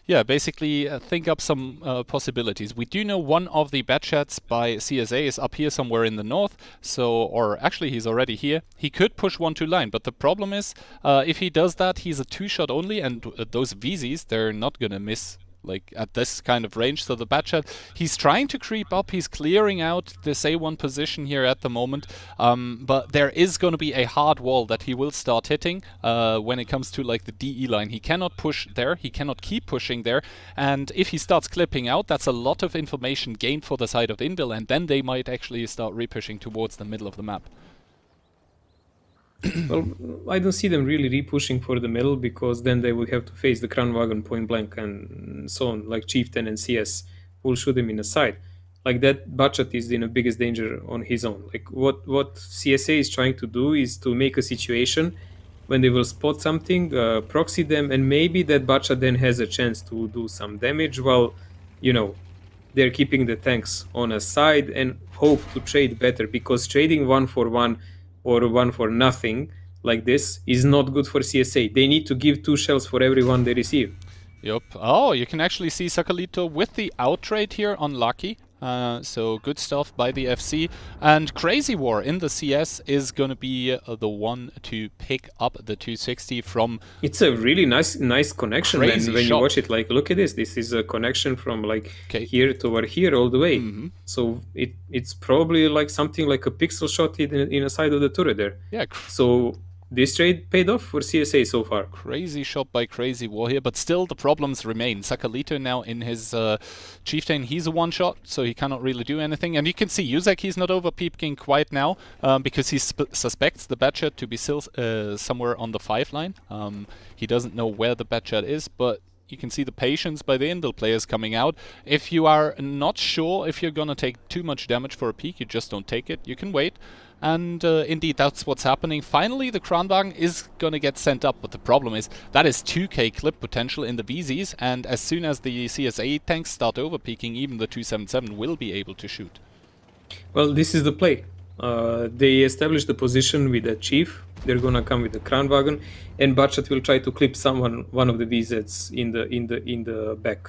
yeah, basically think up some possibilities. We do know one of the bad shots by CSA is up here somewhere in the north, so, or actually he's already here. He could push 1-2 line, but the problem is if he does that, he's a 2-shot only, and those VZs, they're not gonna miss like at this kind of range. So the bad shot, he's trying to creep up, he's clearing out this A1 position here at the moment, but there is going to be a hard wall that he will start hitting when it comes to like the DE line. He cannot push there, he cannot keep pushing there, and if he starts clipping out, that's a lot of information gained for the side of Inbil, and then they might actually start repushing towards the middle of the map. Well, I don't see them really repushing for the middle, because then they would have to face the Crown Wagon point blank and so on, like Chieftain and CS will shoot them in the side. Like that Bachat is in the biggest danger on his own. Like what CSA is trying to do is to make a situation when they will spot something, proxy them, and maybe that Bachat then has a chance to do some damage while, you know, they're keeping the tanks on a side and hope to trade better, because trading 1 for 1 or 1 for nothing like this is not good for CSA. They need to give 2 shells for every one they receive. Yep. Oh, you can actually see Sakalito with the outrate here on Lucky. So good stuff by the FC. And Crazy War in the CS is going to be the one to pick up the 260 from... It's a really nice connection when Crazy you shot. watch it. Like, look at this. This is a connection from like Okay. here to over here all the way. So it's probably like something like a pixel shot in the side of the turret there. Yeah. So this trade paid off for CSA so far. Crazy shot by Crazy War here, but still the problems remain. Sakalito now in his Chieftain, he's a one-shot, so he cannot really do anything. And you can see Yuzek, he's not over peeping quite now, because he suspects the Batchat to be still somewhere on the 5 line. He doesn't know where the Batchat is, but you can see the patience by the Indel players coming out. If you are not sure if you're gonna take too much damage for a peek, you just don't take it. You can wait. And indeed, that's what's happening. Finally, the Kranwagen is gonna get sent up, but the problem is that is 2k clip potential in the VZs, and as soon as the CSA tanks start overpeaking, even the 277 will be able to shoot. Well, this is the play. They establish the position with a chief. They're gonna come with the Kranwagen, and Batchat will try to clip one of the VZs in the back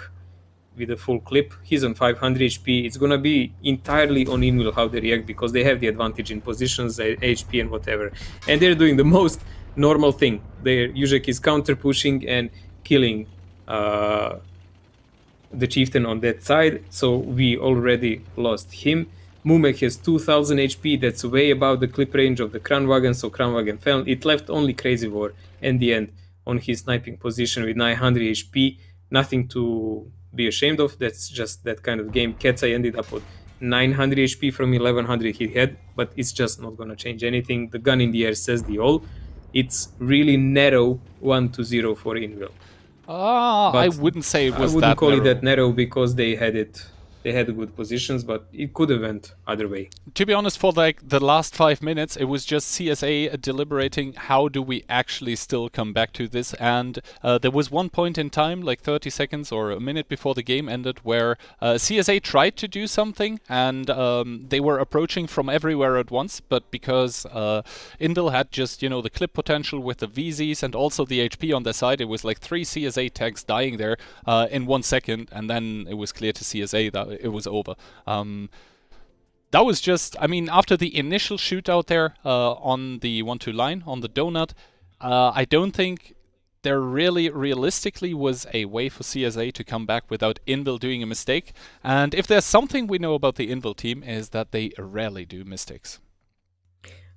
with a full clip. He's on 500 HP. It's gonna be entirely on Inwil how they react, because they have the advantage in positions, HP and whatever. And they're doing the most normal thing. Yuzek is counter pushing and killing the chieftain on that side. So we already lost him. Mumek has 2000 HP. That's way above the clip range of the Kranwagen, so Kranwagen fell. It left only Crazy War in the end on his sniping position with 900 HP. Nothing to be ashamed of. That's just that kind of game. Ketzai ended up with 900 HP from 1100 he had, but it's just not gonna change anything. The gun in the air says the all. It's really narrow 1-0 for Inwil. I wouldn't say it was that I wouldn't call narrow. it that narrow because they had good positions, but it could have went other way. To be honest, for like the last 5 minutes, it was just CSA deliberating how do we actually still come back to this. And there was one point in time, like 30 seconds or a minute before the game ended, where CSA tried to do something, and they were approaching from everywhere at once. But because Indel had just, you know, the clip potential with the VZs and also the HP on their side, it was like 3 CSA tanks dying there in 1 second, and then it was clear to CSA that it was over. That was just, I mean, after the initial shootout there on the 1-2 line, on the donut, I don't think there really realistically was a way for CSA to come back without Invel doing a mistake. And if there's something we know about the Invel team is that they rarely do mistakes.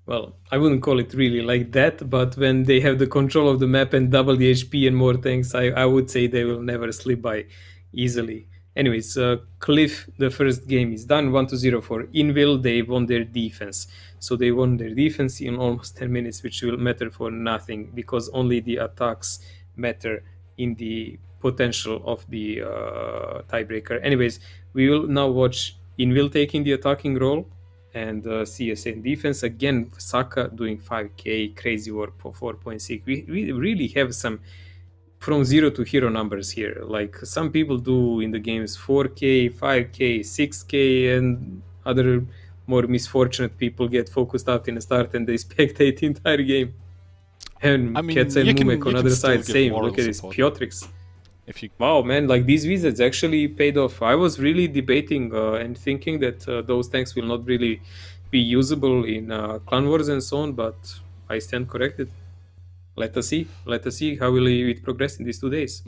Well, I wouldn't call it really like that, but when they have the control of the map and double the HP and more tanks, I would say they will never slip by easily. Anyways, Cliff, the first game is done, 1-0 for Inwil. They won their defense. So they won their defense in almost 10 minutes, which will matter for nothing, because only the attacks matter in the potential of the tiebreaker. Anyways, we will now watch Inwil taking the attacking role and CSA in defense. Again, Saka doing 5k, Crazy War for 4.6. We really have some from 0 to hero numbers here. Like some people do in the games 4k, 5k, 6k, and other more misfortunate people get focused out in the start and they spectate the entire game. And I mean, Kets and Mumek on you other can still side, give same. moral Look at this, support. Piotrix. If you Wow, man, like these visits actually paid off. I was really debating and thinking that those tanks will not really be usable in Clan Wars and so on, but I stand corrected. Let us see. Let us see how will it progress in these 2 days.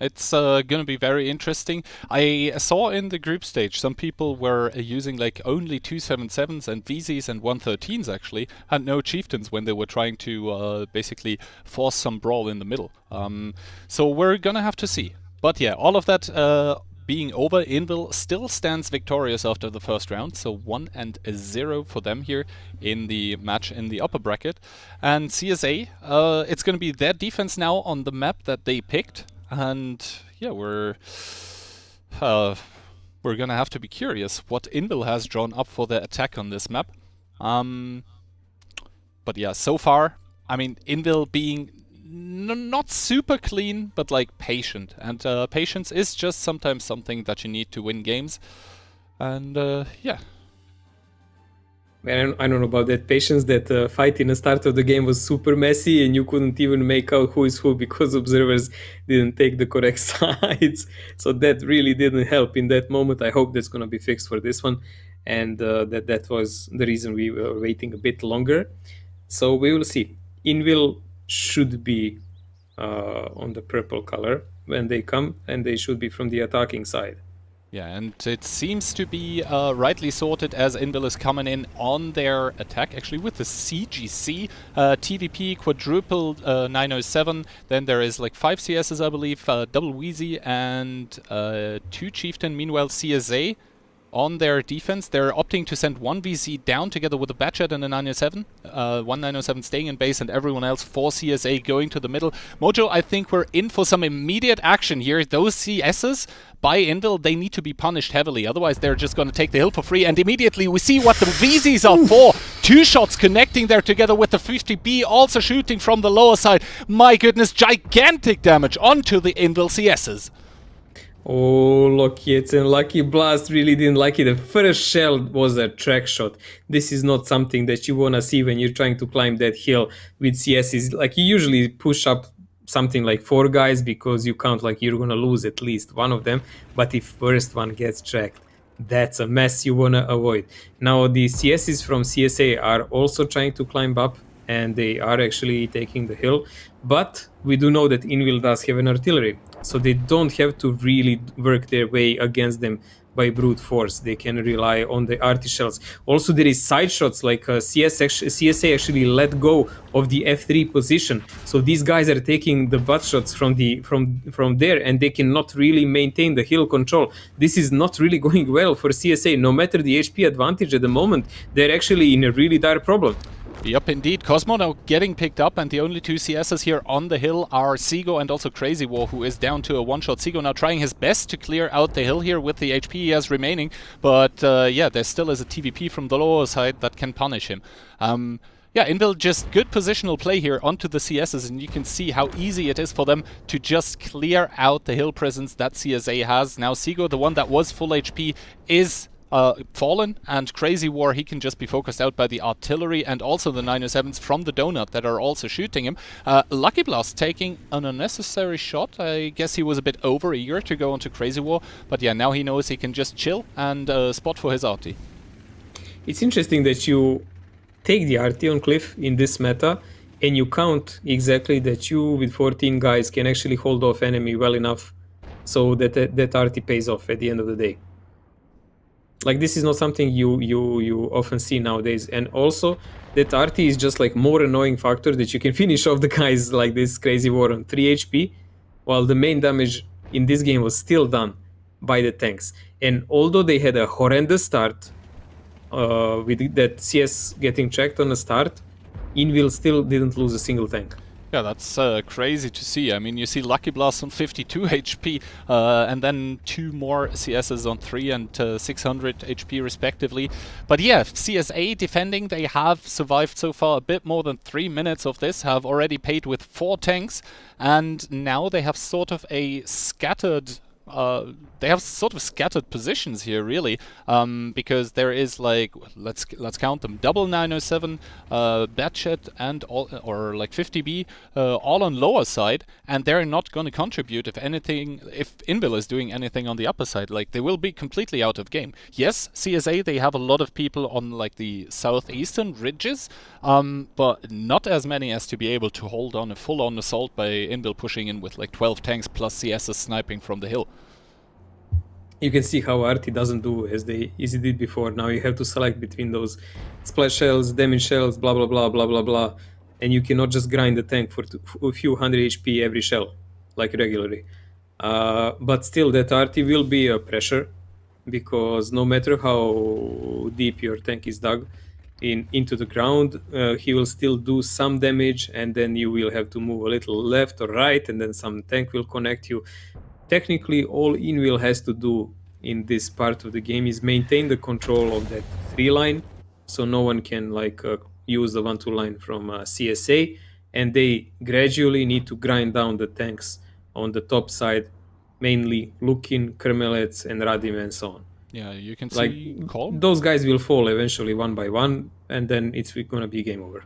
It's going to be very interesting. I saw in the group stage some people were using like only 277s and VZs and 113s actually, and no chieftains when they were trying to basically force some brawl in the middle. So we're going to have to see. But yeah, all of that being over, Invel still stands victorious after the first round, so 1-0 for them here in the match in the upper bracket. And CSA, it's going to be their defense now on the map that they picked, and yeah, we're going to have to be curious what Invel has drawn up for their attack on this map. But yeah, so far, I mean, Invel being not super clean, but like patient. And patience is just sometimes something that you need to win games. And yeah. I don't know about that. Patience, that fight in the start of the game was super messy and you couldn't even make out who is who because observers didn't take the correct sides. So that really didn't help in that moment. I hope that's going to be fixed for this one. And that was the reason we were waiting a bit longer. So we will see. Invil should be on the purple color when they come, and they should be from the attacking side. Yeah, and it seems to be rightly sorted as Invil is coming in on their attack, actually with the CGC, TVP, quadruple 907, then there is like 5 CSs, I believe, double Wheezy, and 2 Chieftain, meanwhile CSA. On their defense, they're opting to send one VC down together with a Batchet and a 907. One 907 staying in base and everyone else 4 CSA going to the middle. Mojo, I think we're in for some immediate action here. Those CSs by Invil, they need to be punished heavily. Otherwise, they're just going to take the hill for free. And immediately we see what the VZs are for. 2 shots connecting there together with the 50B, also shooting from the lower side. My goodness, gigantic damage onto the Invil CSs. Oh, Lockets and Lucky Blast really didn't like it. The first shell was a track shot. This is not something that you want to see when you're trying to climb that hill with CSs. Like, you usually push up something like 4 guys because you count like you're going to lose at least one of them. But if first one gets tracked, that's a mess you want to avoid. Now, the CSs from CSA are also trying to climb up, and they are actually taking the hill. But we do know that Invil does have an artillery, so they don't have to really work their way against them by brute force. They can rely on the arty shells. Also, there is side shots, like CSA actually let go of the F3 position, so these guys are taking the butt shots from there, and they cannot really maintain the hill control. This is not really going well for CSA. No matter the HP advantage at the moment, they're actually in a really dire problem. Yep, indeed. Cosmo now getting picked up, and the only 2 CSs here on the hill are Seago and also Crazy War, who is down to a one-shot. Seago now trying his best to clear out the hill here with the HP he has remaining, but yeah, there still is a TVP from the lower side that can punish him. Yeah, Invil just good positional play here onto the CSs, and you can see how easy it is for them to just clear out the hill presence that CSA has. Now Seago, the one that was full HP, is fallen, and Crazy War, he can just be focused out by the artillery and also the 907s from the donut that are also shooting him. Lucky Blast taking an unnecessary shot. I guess he was a bit over eager to go onto Crazy War, but yeah, now he knows he can just chill and spot for his arty. It's interesting that you take the arty on Cliff in this meta, and you count exactly that you with 14 guys can actually hold off enemy well enough so that arty pays off at the end of the day. Like, this is not something you often see nowadays. And also, that arty is just like more annoying factor that you can finish off the guys like this Crazy War on 3 HP, while the main damage in this game was still done by the tanks. And although they had a horrendous start with that CS getting checked on the start, Invil still didn't lose a single tank. Yeah, that's crazy to see. I mean, you see Lucky Blast on 52 HP, and then 2 more CSs on 3 and 600 HP respectively. But yeah, CSA defending, they have survived so far a bit more than 3 minutes of this, have already paid with 4 tanks, and now they have sort of a scattered positions here, really, because there is like, let's count them, double 907, Batchet and all, or like 50B, all on lower side, and they're not going to contribute if Invil is doing anything on the upper side. Like, they will be completely out of game. Yes, CSA, they have a lot of people on like the southeastern ridges, but not as many as to be able to hold on a full-on assault by Invil pushing in with like 12 tanks plus CSs sniping from the hill. You can see how arty doesn't do as it did before. Now you have to select between those splash shells, damage shells, blah blah blah blah blah blah, and you cannot just grind the tank for a few hundred HP every shell like regularly. But still, that arty will be a pressure, because no matter how deep your tank is dug into the ground, he will still do some damage, and then you will have to move a little left or right, and then some tank will connect you. Technically, all Invil has to do in this part of the game is maintain the control of that 3 line, so no one can like use the 1-2 line from CSA, and they gradually need to grind down the tanks on the top side, mainly Lukin, Kermelets, and Radim, and so on. Yeah, you can Like see Colm. those guys will fall eventually one by one, and then it's gonna be game over.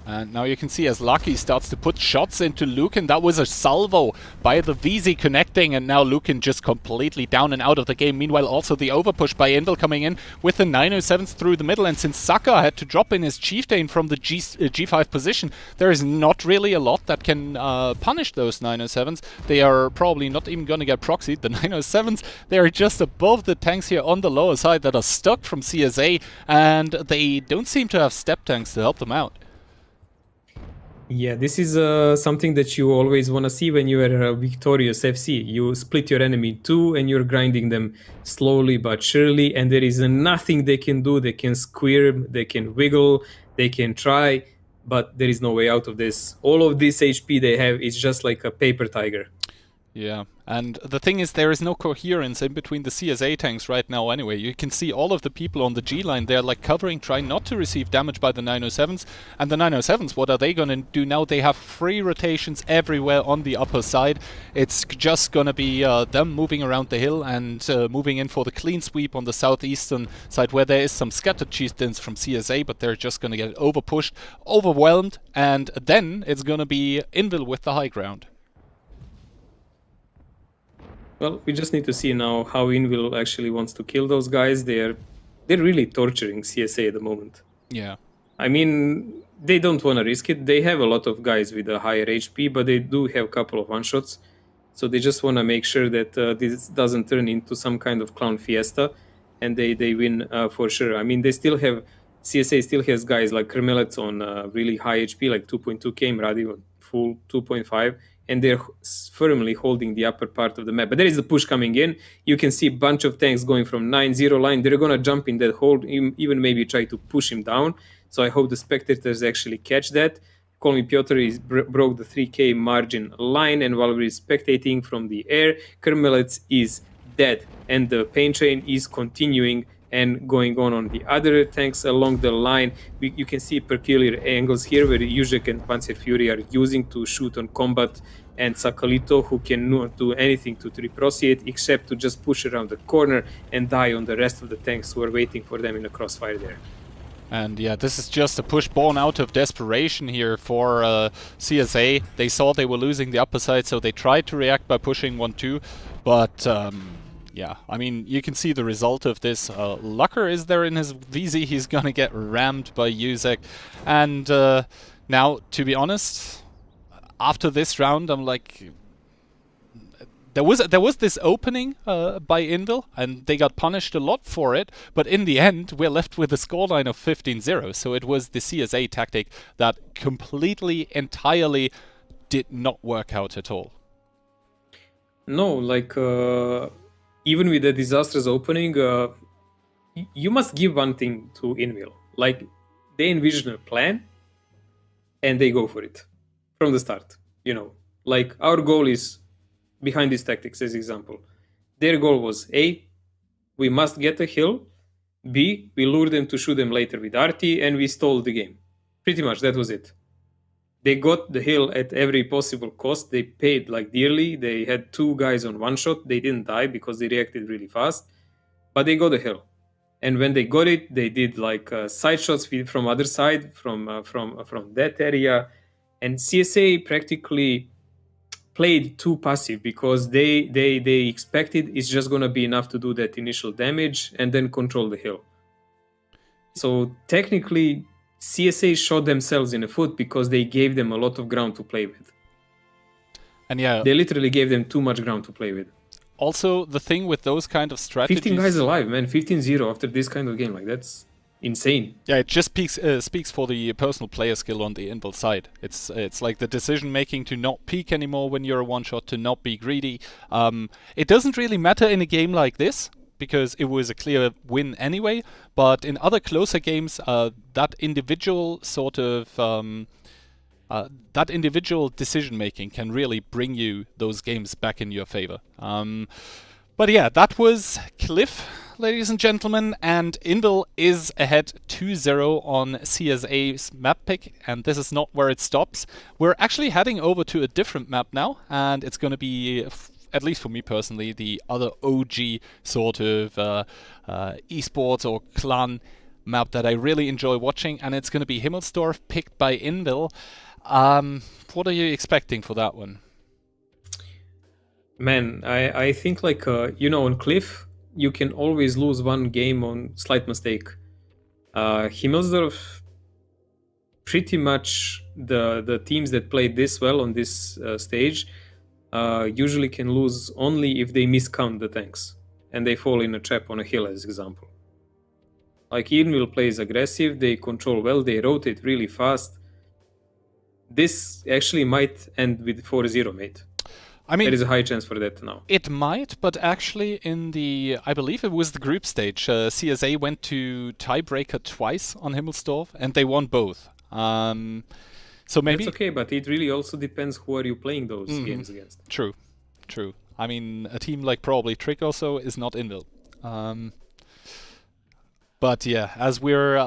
And now you can see as Lucky starts to put shots into Lucan. That was a salvo by the VZ connecting, and now Lucan just completely down and out of the game. Meanwhile, also the overpush by Invil coming in with the 907s through the middle. And since Saka had to drop in his Chieftain from the G5 position, there is not really a lot that can punish those 907s. They are probably not even going to get proxied. The 907s, they are just above the tanks here on the lower side that are stuck from CSA, and they don't seem to have step tanks to help them out. Yeah, this is something that you always want to see when you are a victorious FC. You split your enemy in two and you're grinding them slowly but surely, and there is nothing they can do. They can squirm, they can wiggle, they can try, but there is no way out of this. All of this HP they have is just like a paper tiger. Yeah, and the thing is, there is no coherence in between the CSA tanks right now anyway. You can see all of the people on the G line, they're like covering, trying not to receive damage by the 907s. And the 907s, what are they going to do now? They have free rotations everywhere on the upper side. It's just going to be them moving around the hill and moving in for the clean sweep on the southeastern side, where there is some scattered chieftains from CSA, but they're just going to get overpushed, overwhelmed, and then it's going to be Invil with the high ground. Well, we just need to see now how Invil actually wants to kill those guys. They're really torturing CSA at the moment. Yeah. I mean, they don't want to risk it. They have a lot of guys with a higher HP, but they do have a couple of one-shots. So they just want to make sure that this doesn't turn into some kind of clown fiesta, and they win for sure. I mean, CSA still has guys like Kermelets on really high HP, like 2.2k, Mradi on full 2.5, and they're firmly holding the upper part of the map. But there is a push coming in. You can see a bunch of tanks going from 9-0 line. They're going to jump in that hole, even maybe try to push him down. So I hope the spectators actually catch that. Call Me Piotr broke the 3k margin line, and while we're spectating from the air, Kermelets is dead, and the pain train is continuing and going on the other tanks along the line. You can see peculiar angles here where Yuzek and Panzer Fury are using to shoot on Combat and Sakalito, who can not do anything to reciprocate except to just push around the corner and die on the rest of the tanks who are waiting for them in the crossfire there. And yeah, this is just a push born out of desperation here for CSA. They saw they were losing the upper side, so they tried to react by pushing 1-2, but yeah, I mean, you can see the result of this. Lucker is there in his VZ. He's gonna get rammed by Yuzek. And now, to be honest, after this round, I'm like, there was this opening by Invil, and they got punished a lot for it. But in the end, we're left with a scoreline of 15-0. So it was the CSA tactic that completely, entirely did not work out at all. No, like... even with the disastrous opening, you must give one thing to Invil. Like, they envision a plan, and they go for it from the start. You know, like, our goal is behind these tactics, as example. Their goal was A, we must get a hill. B, we lure them to shoot them later with RT, and we stole the game. Pretty much, that was it. They got the hill at every possible cost. They paid like dearly. They had 2 guys on one shot. They didn't die because they reacted really fast, but they got the hill. And when they got it, they did like side shots from other side, from that area. And CSA practically played too passive because they expected it's just gonna be enough to do that initial damage and then control the hill. So technically, CSA shot themselves in the foot because they gave them a lot of ground to play with. And yeah, they literally gave them too much ground to play with. Also, the thing with those kind of strategies... 15 guys alive, man. 15-0 after this kind of game. Like, that's insane. Yeah, it just speaks for the personal player skill on the Invil side. It's like the decision-making to not peek anymore when you're a one-shot, to not be greedy. It doesn't really matter in a game like this, because it was a clear win anyway, but in other closer games, that individual sort of... that individual decision-making can really bring you those games back in your favor. But yeah, that was Cliff, ladies and gentlemen, and Invil is ahead 2-0 on CSA's map pick, and this is not where it stops. We're actually heading over to a different map now, and it's going to be at least for me personally, the other OG sort of esports or clan map that I really enjoy watching, and it's going to be Himmelsdorf, picked by Invil. What are you expecting for that one? Man, I think like, on Cliff, you can always lose one game on slight mistake. Himmelsdorf, pretty much the teams that play this well on this stage usually can lose only if they miscount the tanks and they fall in a trap on a hill, as example. Like Invil plays aggressive, they control well, they rotate really fast. This actually might end with 4-0, mate. I mean, there is a high chance for that now. It might, but actually in the, I believe it was the group stage, CSA went to tiebreaker twice on Himmelsdorf, and they won both. So maybe that's okay, but it really also depends who are you playing those games against. True. I mean, a team like probably Trick also is not Invil. But yeah, as we're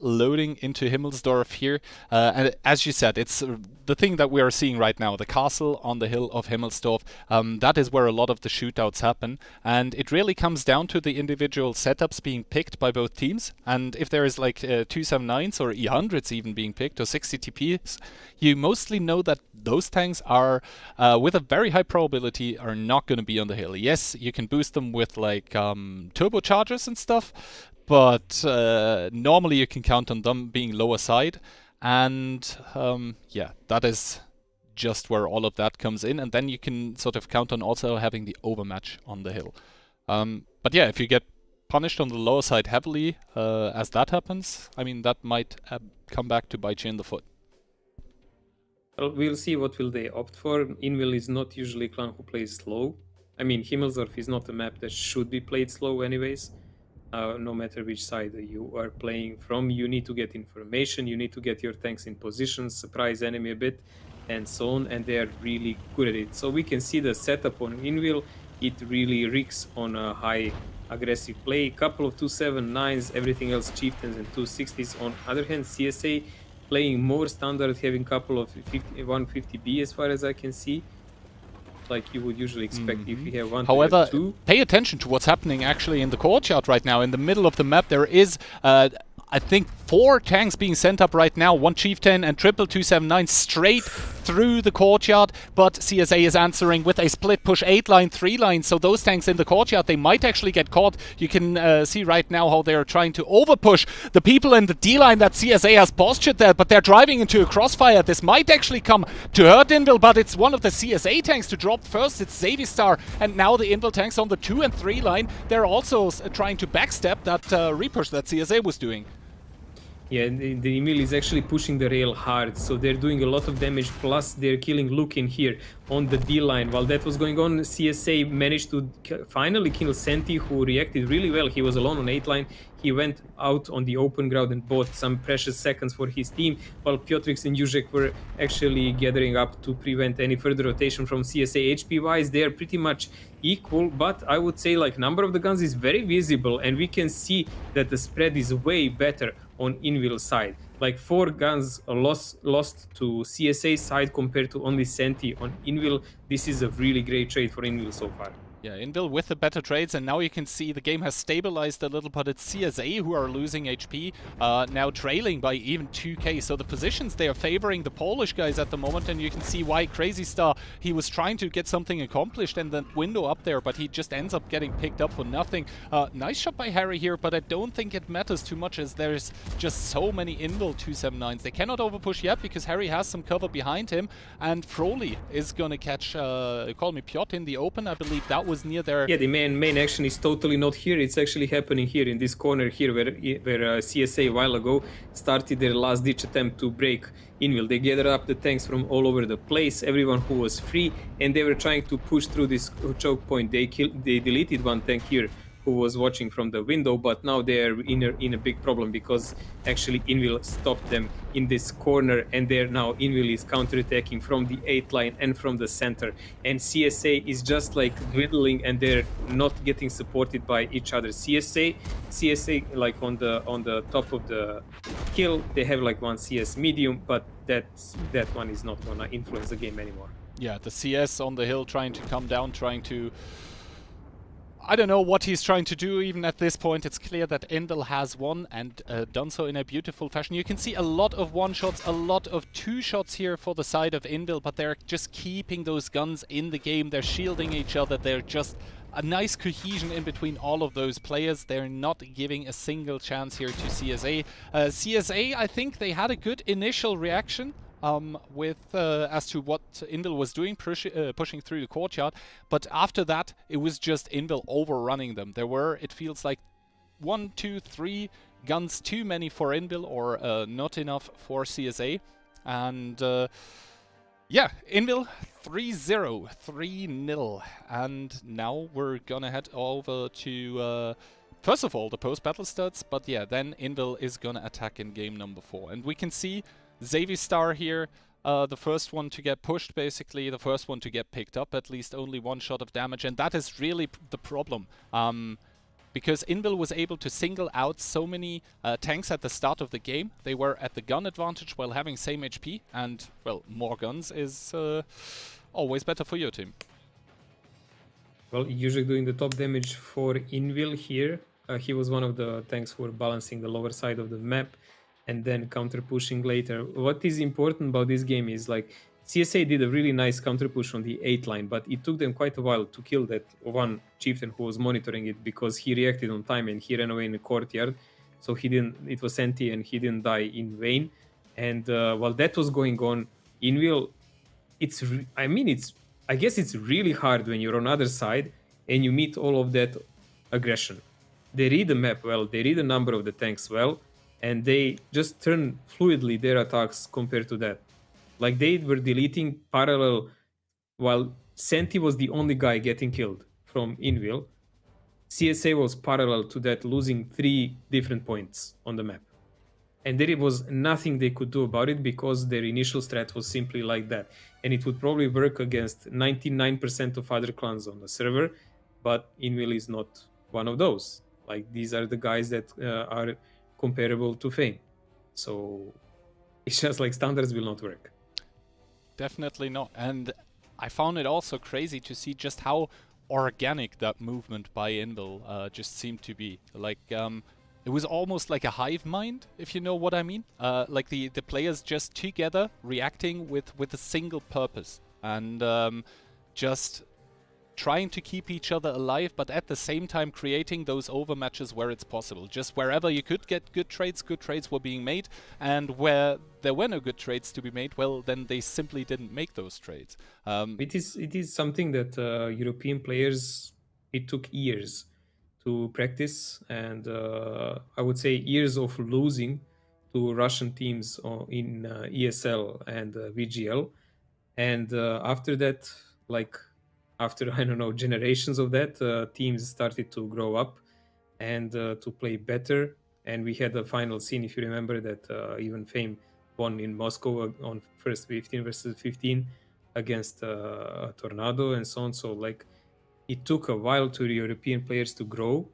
loading into Himmelsdorf here, and as you said, it's the thing that we are seeing right now, the castle on the hill of Himmelsdorf. That is where a lot of the shootouts happen, and it really comes down to the individual setups being picked by both teams. And if there is like 279s or E100s even being picked, or 60 TPs, you mostly know that those tanks are, with a very high probability, are not going to be on the hill. Yes, you can boost them with like turbochargers and stuff, but normally you can count on them being lower side, and yeah, that is just where all of that comes in, and then you can sort of count on also having the overmatch on the hill. But yeah, if you get punished on the lower side heavily as that happens, I mean, that might come back to bite you in the foot. Well, we'll see what will they opt for. Invil is not usually a clan who plays slow. I mean, Himmelsdorf is not a map that should be played slow anyways. No matter which side you are playing from, you need to get information, you need to get your tanks in position, surprise enemy a bit, and so on, and they are really good at it. So we can see the setup on Invil, it really reeks on a high aggressive play, couple of 279s, everything else chieftains and 260s. On other hand, CSA playing more standard, having couple of 150B as far as I can see, like you would usually expect if you have one. However, two. Pay attention to what's happening actually in the courtyard right now. In the middle of the map, there is, I think, 4 tanks being sent up right now. 1 chieftain and triple 279 straight through the courtyard. But CSA is answering with a split push 8-line, 3-line. So those tanks in the courtyard, they might actually get caught. You can see right now how they're trying to overpush the people in the D-line that CSA has postured there. But they're driving into a crossfire. This might actually come to hurt Invil, but it's one of the CSA tanks to drop first. It's Zavistar, and now the Invil tanks on the 2 and 3 line. They're also trying to backstep that repush that CSA was doing. Yeah, the Emil is actually pushing the rail hard, so they're doing a lot of damage, plus they're killing Luke in here on the D-line. While that was going on, CSA managed to finally kill Senti, who reacted really well. He was alone on 8-line. He went out on the open ground and bought some precious seconds for his team, while Piotrix and Juzek were actually gathering up to prevent any further rotation from CSA. HP-wise, they are pretty much equal, but I would say like number of the guns is very visible, and we can see that the spread is way better on Invil side. Like 4 guns lost to CSA side compared to only Senti on Invil. This is a really great trade for Invil so far. Yeah, Invil with the better trades, and now you can see the game has stabilized a little, but it's CSA who are losing HP, now trailing by even 2k. So the positions, they are favoring the Polish guys at the moment, and you can see why Crazy Star, he was trying to get something accomplished in the window up there, but he just ends up getting picked up for nothing. Nice shot by Harry here, but I don't think it matters too much as there's just so many Invil 279s. They cannot overpush yet because Harry has some cover behind him, and Froli is gonna catch, call me Piotr in the open. I believe that was near there. Yeah, the main action is totally not here. It's actually happening here in this corner here, where CSA a while ago started their last ditch attempt to break Invil. They gathered up the tanks from all over the place, everyone who was free, and they were trying to push through this choke point. They deleted one tank here who was watching from the window, but now they're in a big problem because actually Invil stopped them in this corner, and they're now Invil is counterattacking from the 8th line and from the center, and CSA is just like dwindling, and they're not getting supported by each other. CSA like on the top of the hill, they have like one CS medium, but that one is not gonna influence the game anymore. Yeah, the CS on the hill trying to come down, trying to... I don't know what he's trying to do even at this point. It's clear that Indel has won and done so in a beautiful fashion. You can see a lot of one-shots, a lot of two-shots here for the side of Indel, but they're just keeping those guns in the game. They're shielding each other. They're just a nice cohesion in between all of those players. They're not giving a single chance here to CSA. CSA, I think they had a good initial reaction with as to what Invil was doing, pushing through the courtyard, but after that it was just Invil overrunning them. There were, it feels like, 1, 2, 3 guns too many for Invil, or not enough for CSA, and yeah, Invil 3-0, 3-0, and now we're gonna head over to first of all the post-battle stats, but yeah, then Invil is gonna attack in game number 4, and we can see Zavistar here, the first one to get pushed, basically, the first one to get picked up, at least only 1 shot of damage, and that is really the problem. Because Invil was able to single out so many tanks at the start of the game. They were at the gun advantage while having same HP, and, well, more guns is always better for your team. Well, usually doing the top damage for Invil here. He was one of the tanks who were balancing the lower side of the map, and then counter pushing later. What is important about this game is like CSA did a really nice counter push on the 8th line, but it took them quite a while to kill that one chieftain who was monitoring it, because he reacted on time and he ran away in the courtyard. So he didn't, it was empty and he didn't die in vain. And while that was going on, Invil, I guess it's really hard when you're on the other side and you meet all of that aggression. They read the map well, they read the number of the tanks well, and they just turn fluidly their attacks compared to that. Like, they were deleting parallel, while Senti was the only guy getting killed from Invil, CSA was parallel to that, losing 3 different points on the map. And there was nothing they could do about it, because their initial strat was simply like that. And it would probably work against 99% of other clans on the server, but Invil is not one of those. Like, these are the guys that are comparable to Fame. So it's just like standards will not work. Definitely not. And I found it also crazy to see just how organic that movement by Invil just seemed to be. Like, it was almost like a hive mind, if you know what I mean. Like the players just together reacting with a single purpose, and just trying to keep each other alive, but at the same time creating those overmatches where it's possible. Just wherever you could get good trades were being made, and where there were no good trades to be made, well, then they simply didn't make those trades. It is something that European players, it took years to practice, and I would say years of losing to Russian teams in ESL and VGL. And after that, like, after, I don't know, generations of that, teams started to grow up and to play better. And we had a final scene, if you remember, that even Fame won in Moscow on first 15 versus 15 against Tornado and so on. So, like, it took a while to European players to grow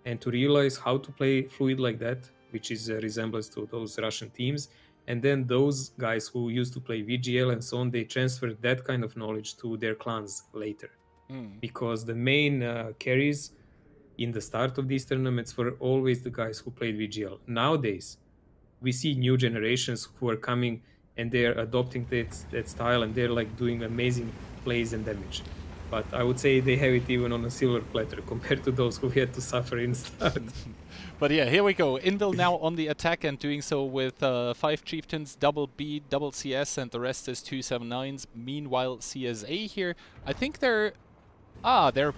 and to realize how to play fluid like that, which is a resemblance to those Russian teams. And then those guys who used to play VGL and so on, they transferred that kind of knowledge to their clans later. Because the main carries in the start of these tournaments were always the guys who played VGL. Nowadays, we see new generations who are coming and they're adopting that style, and they're like doing amazing plays and damage. But I would say they have it even on a silver platter compared to those who had to suffer in start. But yeah, here we go. Invil now on the attack, and doing so with 5 chieftains, double B, double CS, and the rest is 279s. Meanwhile, CSA here, I think they're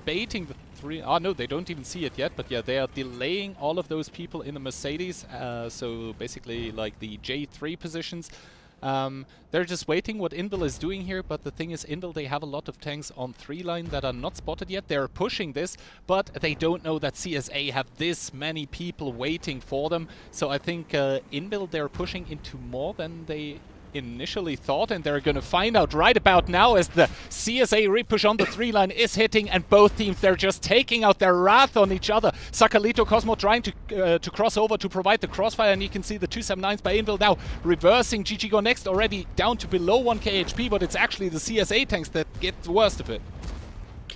baiting the 3. No, they don't even see it yet, but yeah, they are delaying all of those people in the Mercedes. So basically like the J3 positions. They're just waiting what Invil is doing here, but the thing is, Invil, they have a lot of tanks on 3 line that are not spotted yet. They're pushing this, but they don't know that CSA have this many people waiting for them. So I think Invil, they're pushing into more than they initially thought, and they're going to find out right about now as the CSA repush on the 3 line is hitting, and both teams, they're just taking out their wrath on each other. Sakalito Cosmo trying to cross over to provide the crossfire, and you can see the 279s by Invil now reversing. GG Go Next already down to below 1k HP, but it's actually the CSA tanks that get the worst of it.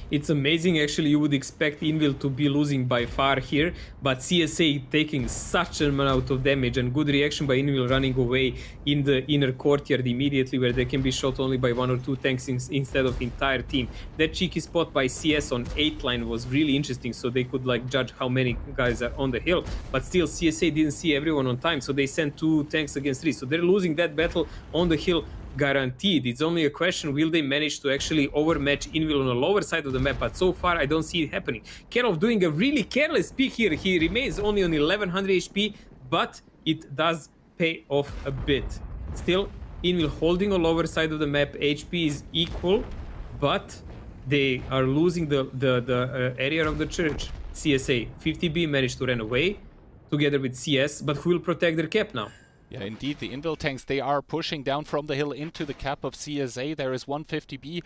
It's amazing, actually. You would expect Invil to be losing by far here, but CSA taking such an amount of damage, and good reaction by Invil running away in the inner courtyard immediately, where they can be shot only by 1 or 2 tanks instead of entire team. That cheeky spot by CS on 8 line was really interesting, so they could like judge how many guys are on the hill, but still CSA didn't see everyone on time, so they sent 2 tanks against 3, so they're losing that battle on the hill guaranteed. It's only a question, will they manage to actually overmatch Invil on the lower side of the map, but so far I don't see it happening. Kerov doing a really careless pick here. He remains only on 1100 HP, but it does pay off a bit. Still, Invil holding on lower side of the map, HP is equal, but they are losing the area of the church. CSA 50B managed to run away together with CS, but who will protect their cap now? Yeah, indeed, the Invil tanks, they are pushing down from the hill into the cap of CSA. There is 150B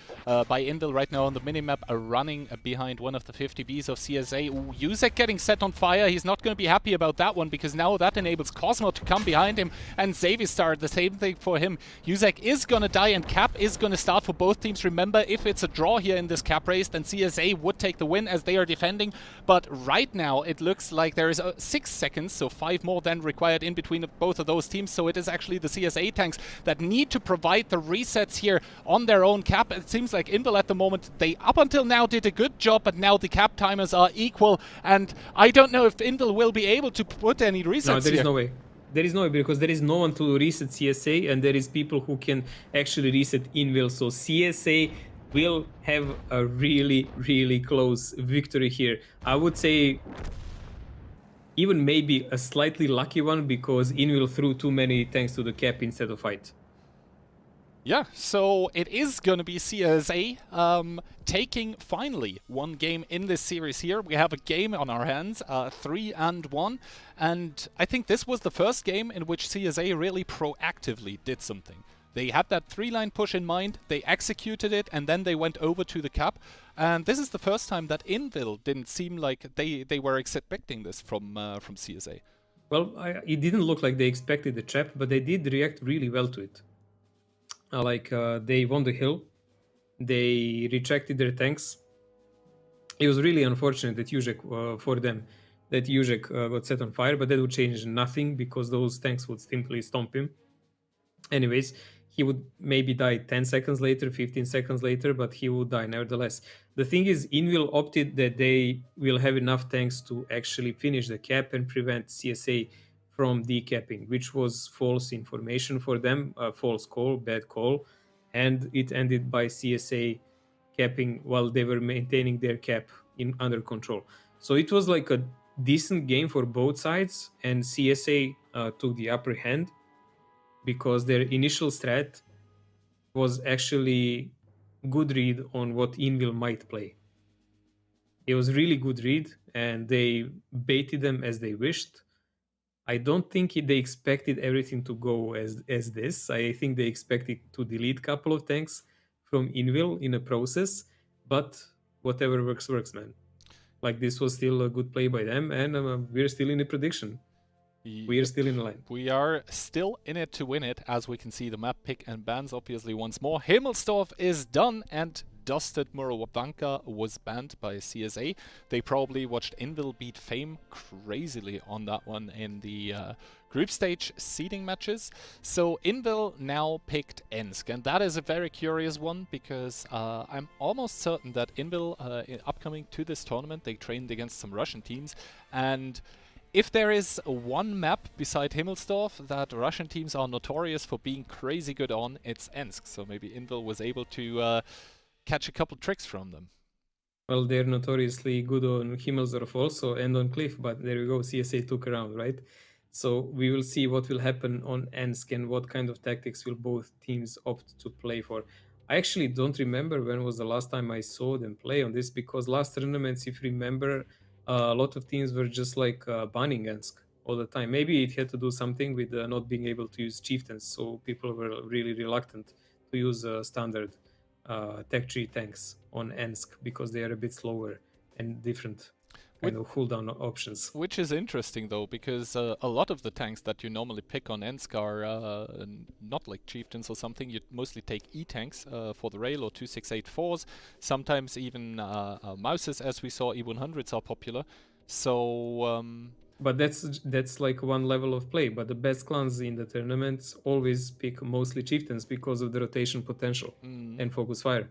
by Invil right now on the minimap, running behind one of the 50Bs of CSA. Ooh, Yuzek getting set on fire. He's not going to be happy about that one, because now that enables Cosmo to come behind him, and Xavistar, the same thing for him. Yuzek is going to die, and cap is going to start for both teams. Remember, if it's a draw here in this cap race, then CSA would take the win as they are defending. But right now, it looks like there is 6 seconds, so 5 more than required in between both of those teams, so it is actually the CSA tanks that need to provide the resets here on their own cap. It seems like Invil at the moment, they up until now did a good job, but now the cap timers are equal, and I don't know if Invil will be able to put any resets No, there here. is no way. There is no way, because there is no one to reset CSA, and there is people who can actually reset Invil, so CSA will have a really, really close victory here. I would say even maybe a slightly lucky one, because Invil threw too many tanks to the cap instead of fight. Yeah, so it is going to be CSA taking finally 1 game in this series here. We have a game on our hands, 3-1, and I think this was the first game in which CSA really proactively did something. They had that 3-line push in mind, they executed it, and then they went over to the cap. And this is the first time that Invil didn't seem like they were expecting this from CSA. Well, it didn't look like they expected the trap, but they did react really well to it. They won the hill, they retracted their tanks. It was really unfortunate that Yuzek, for them, that Yuzek got set on fire, but that would change nothing, because those tanks would simply stomp him. Anyways, he would maybe die 10 seconds later, 15 seconds later, but he would die nevertheless. The thing is, Invil opted that they will have enough tanks to actually finish the cap and prevent CSA from decapping, which was false information for them, false call, bad call, and it ended by CSA capping while they were maintaining their cap under control. So it was like a decent game for both sides, and CSA took the upper hand, because their initial strat was actually good read on what Invil might play. It was really good read, and they baited them as they wished. I don't think they expected everything to go as this. I think they expected to delete a couple of tanks from Invil in a process, but whatever works, man. Like, this was still a good play by them, and we're still in the prediction. We are still in the line. We are still in it to win it, as we can see the map pick and bans obviously once more. Himmelsdorf is done, and Dusted Murabanka was banned by CSA. They probably watched Invil beat Fame crazily on that one in the group stage seeding matches. So Invil now picked Ensk, and that is a very curious one, because I'm almost certain that Invil, upcoming to this tournament, they trained against some Russian teams, and if there is one map beside Himmelsdorf that Russian teams are notorious for being crazy good on, it's Ensk. So maybe Invil was able to catch a couple tricks from them. Well, they're notoriously good on Himmelsdorf also, and on Cliff, but there we go, CSA took around, right? So we will see what will happen on Ensk and what kind of tactics will both teams opt to play for. I actually don't remember when was the last time I saw them play on this, because last tournaments, if you remember, a lot of teams were just like banning Ensk all the time. Maybe it had to do something with not being able to use chieftains, so people were really reluctant to use standard tech tree tanks on Ensk because they are a bit slower and different kind of cooldown options. Which is interesting though, because a lot of the tanks that you normally pick on Ensk are not like chieftains or something. You mostly take E-tanks for the rail or 2684s. Sometimes even Mouses, as we saw, E100s are popular. So but that's like one level of play. But the best clans in the tournaments always pick mostly chieftains because of the rotation potential and focus fire.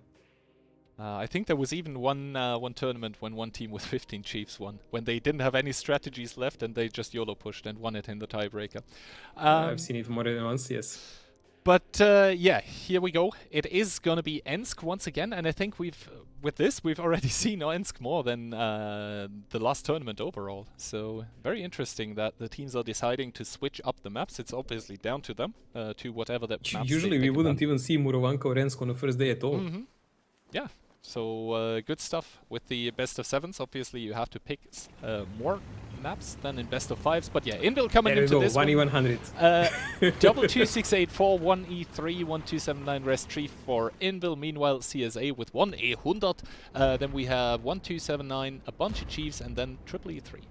I think there was even one tournament when one team with 15 chiefs won, when they didn't have any strategies left and they just YOLO pushed and won it in the tiebreaker. I've seen it more than once, yes. But yeah, here we go. It is gonna be Ensk once again, and I think we've already seen Ensk more than the last tournament overall. So very interesting that the teams are deciding to switch up the maps. It's obviously down to them, to whatever the maps. Usually we wouldn't even see Murovanka or Ensk on the first day at all. Yeah. So good stuff with the best of 7s. Obviously, you have to pick more maps than in best of 5s. But yeah, Invil coming into this 1E100. Double 2684, 1E3, 1279 rest 3 for Invil. Meanwhile, CSA with 1E100. Then we have 1279, a bunch of Chiefs, and then triple E3.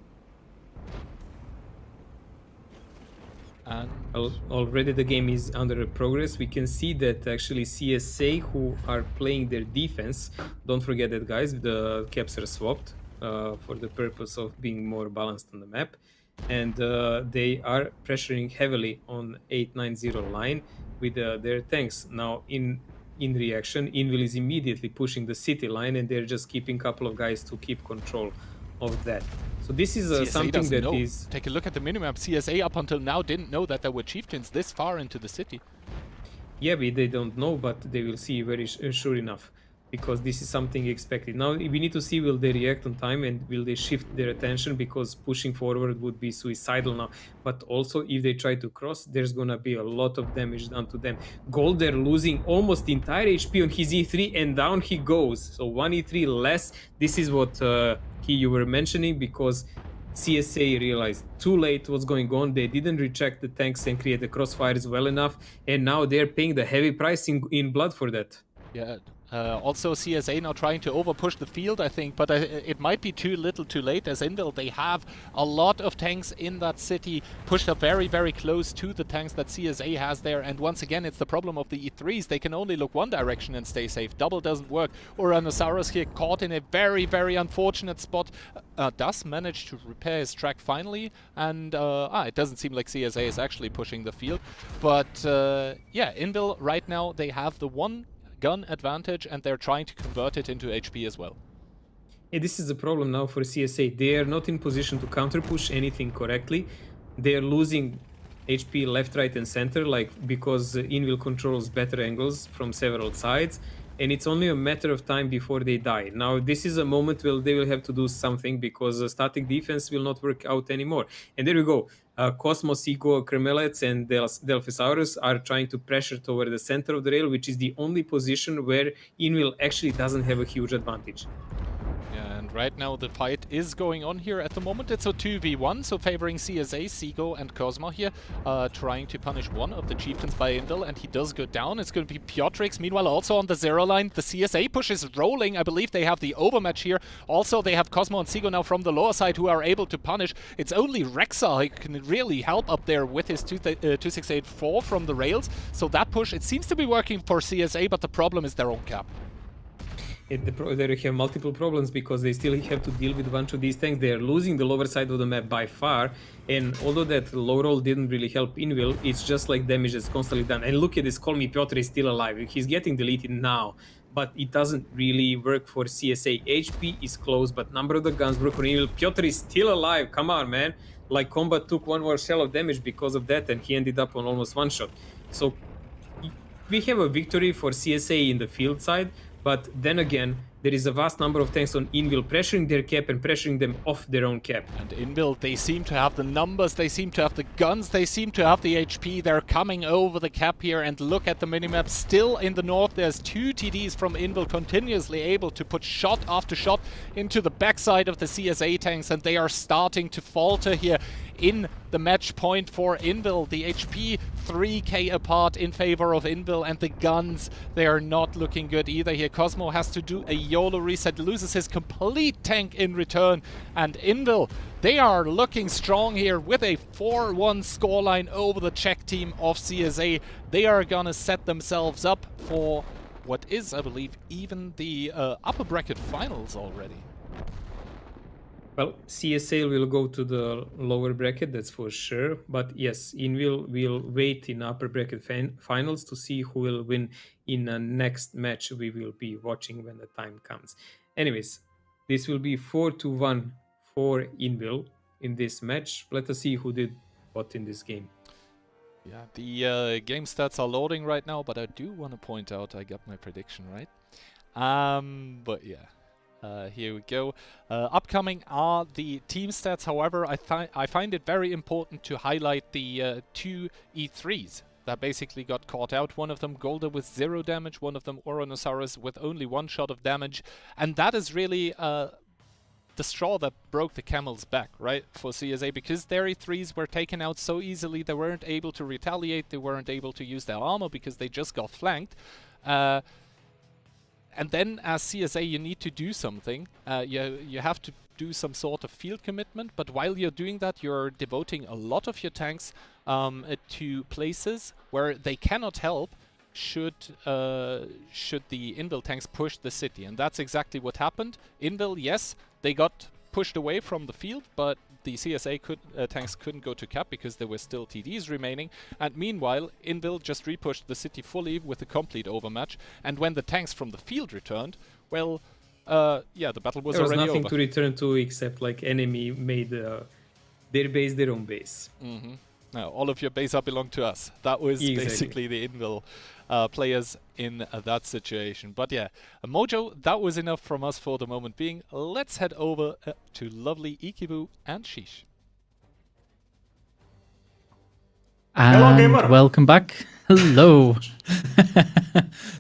And already the game is under progress. We can see that actually CSA, who are playing their defense, don't forget that, guys, the caps are swapped for the purpose of being more balanced on the map, and they are pressuring heavily on 890 line with their tanks. Now in reaction, Invil is immediately pushing the city line, and they're just keeping a couple of guys to keep control of that. So this is something that is... Take a look at the minimap. CSA up until now didn't know that there were chieftains this far into the city. Yeah, but they don't know, but they will see very sure enough, because this is something expected. Now we need to see, will they react on time and will they shift their attention, because pushing forward would be suicidal now. But also if they try to cross, there's gonna be a lot of damage done to them. Gold, they're losing almost the entire HP on his E3 and down he goes. So 1 E3 less. This is what you were mentioning, because CSA realized too late what's going on. They didn't recheck the tanks and create the crossfires well enough, and now they're paying the heavy price in blood for that. Yeah. Also CSA now trying to overpush the field, I think, but it might be too little too late, as Invil, they have a lot of tanks in that city, pushed up very, very close to the tanks that CSA has there, and once again, it's the problem of the E3s. They can only look one direction and stay safe. Double doesn't work. Uranosaurus here caught in a very, very unfortunate spot. Does manage to repair his track finally, and it doesn't seem like CSA is actually pushing the field, but yeah, Invil right now, they have the one gun advantage, and they're trying to convert it into HP as well. Yeah, this is the problem now for CSA. They are not in position to counter push anything correctly. They are losing HP left, right, and center, like, because Invil controls better angles from several sides, and it's only a matter of time before they die. Now, this is a moment where they will have to do something, because static defense will not work out anymore. And there we go. Cosmos, Ego, Kremelets, and Delphosaurus are trying to pressure toward the center of the rail, which is the only position where Invil actually doesn't have a huge advantage. Yeah, and right now the fight is going on here at the moment. It's a 2v1, so favoring CSA, Seago, and Cosmo here, trying to punish one of the chieftains by Invil, and he does go down. It's going to be Piotrix. Meanwhile, also on the 0 line, the CSA push is rolling. I believe they have the overmatch here. Also, they have Cosmo and Seago now from the lower side who are able to punish. It's only Rexa who can really help up there with his 2684 from the rails. So that push, it seems to be working for CSA, but the problem is their own cap. They have multiple problems, because they still have to deal with a bunch of these tanks. They are losing the lower side of the map by far, and although that low roll didn't really help Invil, it's just like damage is constantly done. And look at this, Call Me Piotr is still alive. He's getting deleted now, but it doesn't really work for CSA. HP is close, but number of the guns work for Invil. Piotr is still alive. Come on, man. Like, Combat took one more shell of damage because of that, and he ended up on almost one shot. So we have a victory for CSA in the field side, but then again, there is a vast number of tanks on Invil pressuring their cap and pressuring them off their own cap. And Invil, they seem to have the numbers, they seem to have the guns, they seem to have the HP. They're coming over the cap here, and look at the minimap. Still in the north, there's 2 TDs from Invil continuously able to put shot after shot into the backside of the CSA tanks, and they are starting to falter here in the match point for Invil. The HP 3k apart in favor of Invil, and the guns, they are not looking good either here. Cosmo has to do a YOLO reset, loses his complete tank in return, and Invil, they are looking strong here with a 4-1 scoreline over the Czech team of CSA. They are gonna set themselves up for what is, I believe, even the upper bracket finals already. Well, CSA will go to the lower bracket, that's for sure. But yes, Invil will wait in upper bracket finals to see who will win in a next match we will be watching when the time comes. Anyways, this will be 4-1 for Invil in this match. Let us see who did what in this game. Yeah, the game stats are loading right now, but I do want to point out I got my prediction right. But yeah. Here we go. Upcoming are the team stats. However, I find it very important to highlight the 2 E3s that basically got caught out. One of them Golda with 0 damage, one of them Oronosaurus with only 1 shot of damage. And that is really the straw that broke the camel's back, right, for CSA, because their E3s were taken out so easily. They weren't able to retaliate, they weren't able to use their armor because they just got flanked. And then, as CSA, you need to do something. You have to do some sort of field commitment, but while you're doing that, you're devoting a lot of your tanks to places where they cannot help should the Invil tanks push the city. And that's exactly what happened. Invil, yes, they got pushed away from the field, but the CSA tanks couldn't go to cap because there were still TDs remaining, and meanwhile Invil just repushed the city fully with a complete overmatch, and when the tanks from the field returned, well, yeah, the battle was already over. There was nothing to return to except like enemy made their base their own base. Mm-hmm. Now, all of your base up belong to us. That was basically the Invil players in that situation. But yeah, Mojo, that was enough from us for the moment being. Let's head over to lovely Ikibu and Sheesh. And hello, gamer. Welcome back. Hello.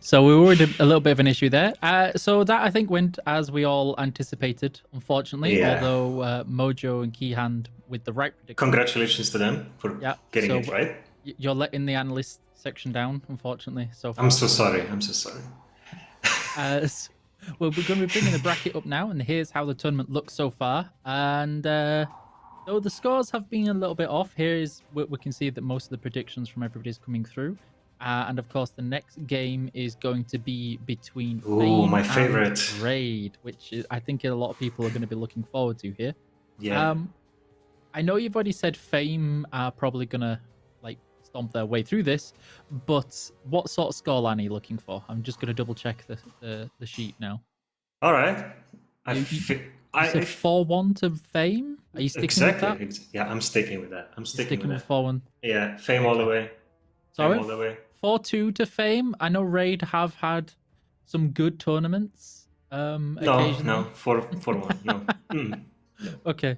So we were in a little bit of an issue there. So that I think went as we all anticipated, unfortunately. Yeah. Although Mojo and Keyhand with the right prediction. Congratulations to them for getting it right. You're letting the analyst section down, unfortunately. So far. I'm so sorry. I'm so sorry. So we're going to be bringing the bracket up now, and here's how the tournament looks so far. And though the scores have been a little bit off, we can see that most of the predictions from everybody's coming through. And of course, the next game is going to be between Fame my favorite and Raid, which is, I think a lot of people are going to be looking forward to here. Yeah. I know you've already said Fame are probably going to stomp their way through this, but what sort of scoreline are you looking for? I'm just going to double check the sheet now. All right. You said 4-1 to Fame? Are you sticking with that? Yeah, I'm sticking with that. I'm sticking with that. 4-1. Yeah, Fame all the way. Sorry? Fame all the way. 4-2 to Fame. I know Raid have had some good tournaments. Occasionally. No, 4-1. No. Okay.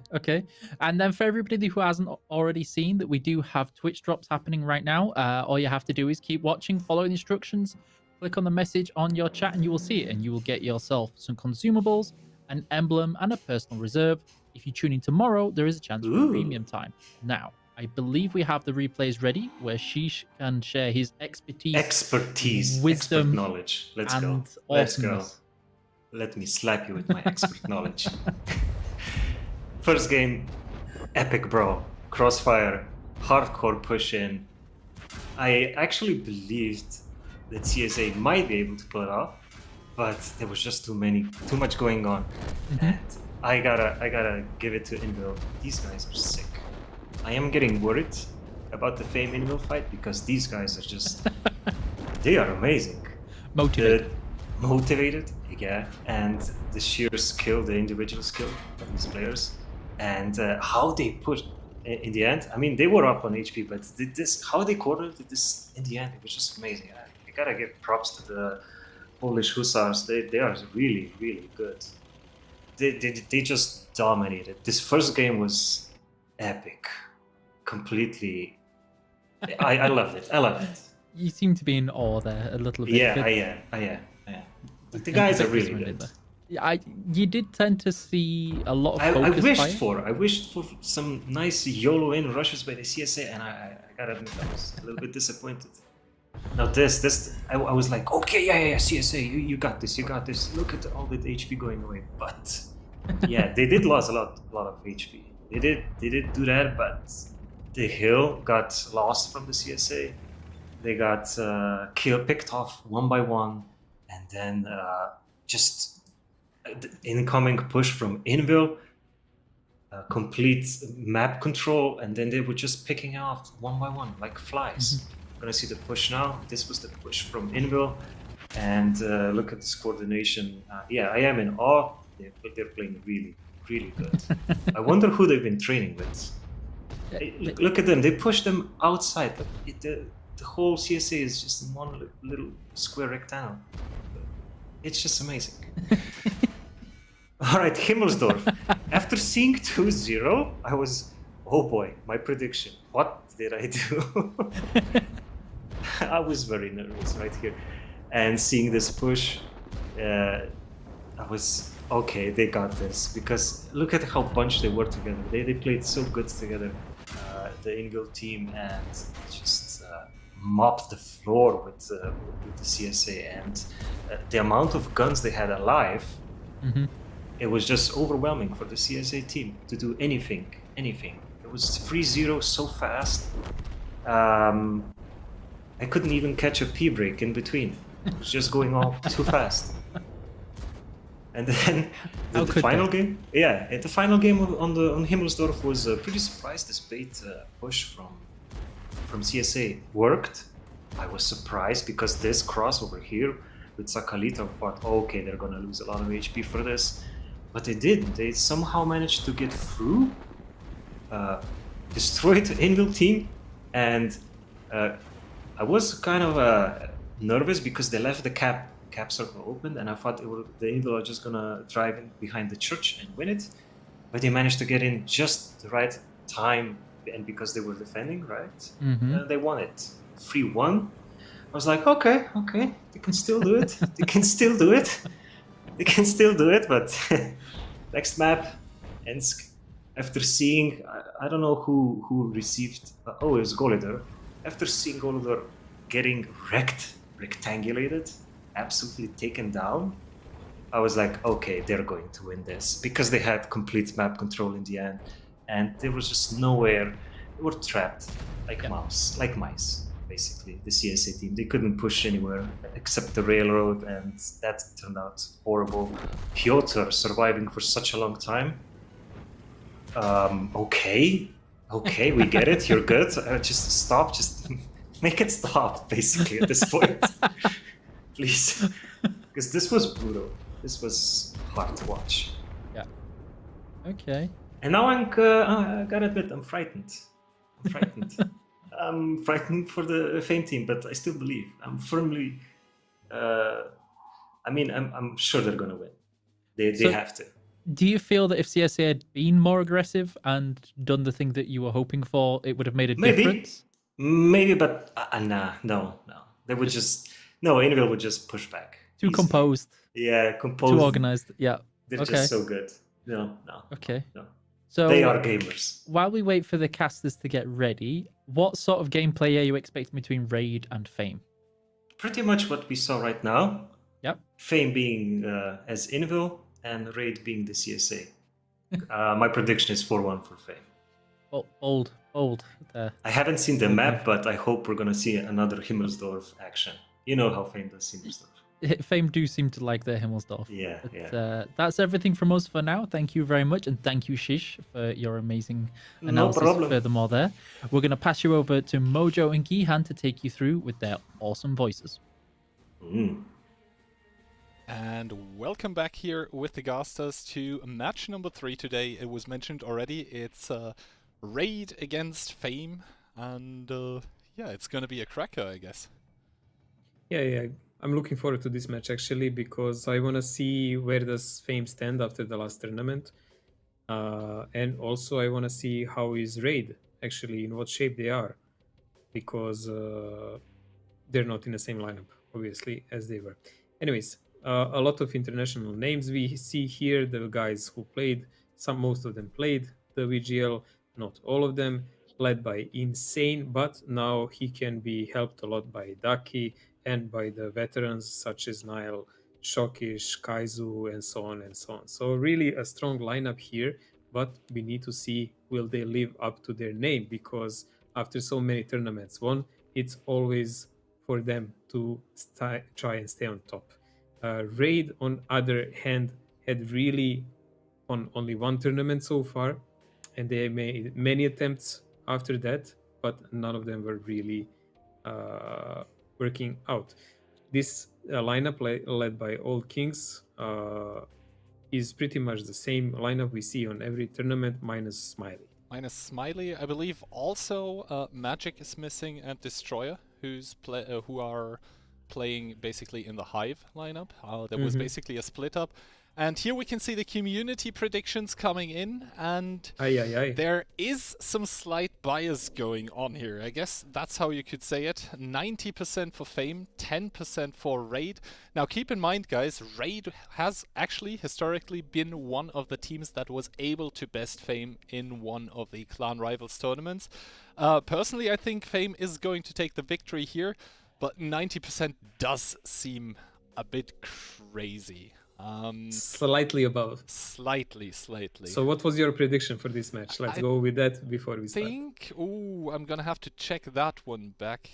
And then for everybody who hasn't already seen that we do have Twitch drops happening right now, all you have to do is keep watching, follow the instructions, click on the message on your chat, and you will see it, and you will get yourself some consumables, an emblem, and a personal reserve. If you tune in tomorrow, there is a chance for premium time. Now, I believe we have the replays ready where Sheesh can share his expertise, wisdom, expert knowledge. Let's go. Let's go. Let me slap you with my expert knowledge. First game, epic bro, crossfire, hardcore push in. I actually believed that CSA might be able to pull it off, but there was just too much going on. And I gotta give it to Invil. These guys are sick. I am getting worried about the Fame Invil fight because these guys are just they are amazing. Motivated, yeah, and the sheer skill, the individual skill of these players. And how they pushed in the end. I mean, they were up on HP, but how they quartered this in the end, it was just amazing. I gotta give props to Polish Hussars, they are really, really good. They just dominated. This first game was epic. Completely. I loved it. I loved it. You seem to be in awe there a little bit. Yeah, but I am. The a guys are bit really disappointed good. there. Yeah, you did tend to see a lot of I focus I wished for some nice YOLO in rushes by the CSA, and I gotta admit I was a little bit disappointed. Now I was like, okay, yeah, CSA, you got this, you got this. Look at all the HP going away, but yeah, they did lose a lot of HP. They did do that, but the hill got lost from the CSA. They got picked off one by one, and then just the incoming push from Invil, complete map control, and then they were just picking off one by one like flies. I'm gonna see the push now. This was the push from Invil, and look at this coordination. Yeah, I am in awe. They're playing really, really good. I wonder who they've been training with. Look at them. They push them outside. The whole CSA is just in one little square rectangle. It's just amazing. All right, Himmelsdorf. After seeing 2-0, I was, oh boy, my prediction. What did I do? I was very nervous right here. And seeing this push, I was, okay, they got this. Because look at how bunched they were together. They played so good together, the Invil team, and just mopped the floor with the CSA. And the amount of guns they had alive, it was just overwhelming for the CSA team to do anything. It was 3-0 so fast. I couldn't even catch a pee break in between. It was just going all too fast. And then the final game, the final game on Himmelsdorf was pretty surprised. This bait push from CSA worked. I was surprised because this crossover here with Sakalita, I thought, okay, they're gonna lose a lot of HP for this. But they didn't. They somehow managed to get through, destroyed the Invil team, and I was kind of nervous because they left the cap circle open, and I thought the Invil are just gonna drive in behind the church and win it. But they managed to get in just the right time, and because they were defending, right, they won it 3-1. I was like, okay, they can still do it. They can still do it, but next map, Ensk. After seeing, I don't know who received, it was Golidor. After seeing Golidor getting rectangulated, absolutely taken down, I was like, okay, they're going to win this. Because they had complete map control in the end, and there was just nowhere. They were trapped like mice. Basically, the CSA team. They couldn't push anywhere except the railroad, and that turned out horrible. Piotr surviving for such a long time. Okay, we get it. You're good. Just stop. Just make it stop, basically, at this point. Please. Because this was brutal. This was hard to watch. Yeah. Okay. And now I gotta admit, I'm frightened. I'm frightened for the Fame team, but I still believe. I'm firmly. I'm sure they're gonna win. They have to. Do you feel that if CSA had been more aggressive and done the thing that you were hoping for, it would have made a difference? Maybe, but no. They would just Invil would just push back. Too easily. Composed. Yeah, composed. Too organized. Yeah. They're just so good. No. Okay. No. So they are gamers. While we wait for the casters to get ready, what sort of gameplay are you expecting between Raid and Fame? Pretty much what we saw right now. Yep. Fame being as Invil and Raid being the CSA. My prediction is 4-1 for Fame. Oh, old. I haven't seen the map, but I hope we're gonna see another Himmelsdorf action. You know how Fame does Himmelsdorf. Fame do seem to like their Himmelsdorf. Yeah. That's everything from us for now. Thank you very much, and thank you, Shish, for your amazing analysis. No problem. Furthermore, there we're gonna pass you over to Mojo and Gihan to take you through with their awesome voices. And welcome back here with the Gastas to match number 3 today. It was mentioned already. It's Raid against Fame, and it's gonna be a cracker, I guess. Yeah. I'm looking forward to this match actually because I want to see where does Fame stand after the last tournament, and also I want to see how is Raid actually, in what shape they are, because they're not in the same lineup obviously as they were. Anyways, a lot of international names we see here. The guys who played, most of them played the VGL, not all of them, led by Insane, but now he can be helped a lot by Daki and by the veterans such as Nile, Shokish, Kaizu, and so on and so on. So really a strong lineup here, but we need to see will they live up to their name, because after so many tournaments won, it's always for them to try and stay on top. Raid, on other hand, had really on only one tournament so far, and they made many attempts after that, but none of them were really working out. This lineup led by Old Kings is pretty much the same lineup we see on every tournament, minus Smiley. Minus Smiley, I believe also Magic is missing and Destroyer, who are playing basically in the Hive lineup. There was basically a split up. And here we can see the community predictions coming in, and there is some slight bias going on here. I guess that's how you could say it. 90% for Fame, 10% for Raid. Now keep in mind, guys, Raid has actually historically been one of the teams that was able to best Fame in one of the Clan Rivals tournaments. Personally, I think Fame is going to take the victory here, but 90% does seem a bit crazy. Slightly above. Slightly. So what was your prediction for this match? Let's go with that before we start. I'm gonna have to check that one back.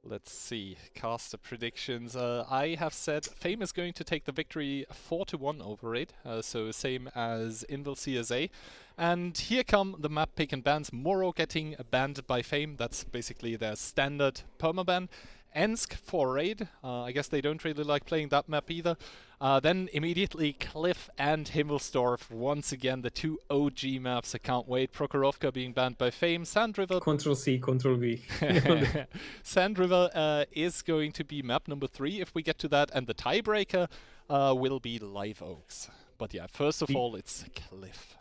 Let's see. Caster predictions. I have said Fame is going to take the victory 4-1 over Raid, so same as Invil CSA. And here come the map pick and bans. Moro getting banned by Fame. That's basically their standard permaban. Ensk for Raid. I guess they don't really like playing that map either. Then immediately Cliff and Himmelsdorf. Once again, the two OG maps. I can't wait. Prokhorovka being banned by Fame. Sand River. Ctrl-C, Ctrl-V. Sand River is going to be map number 3 if we get to that. And the tiebreaker will be Live Oaks. But yeah, first of all, it's Cliff.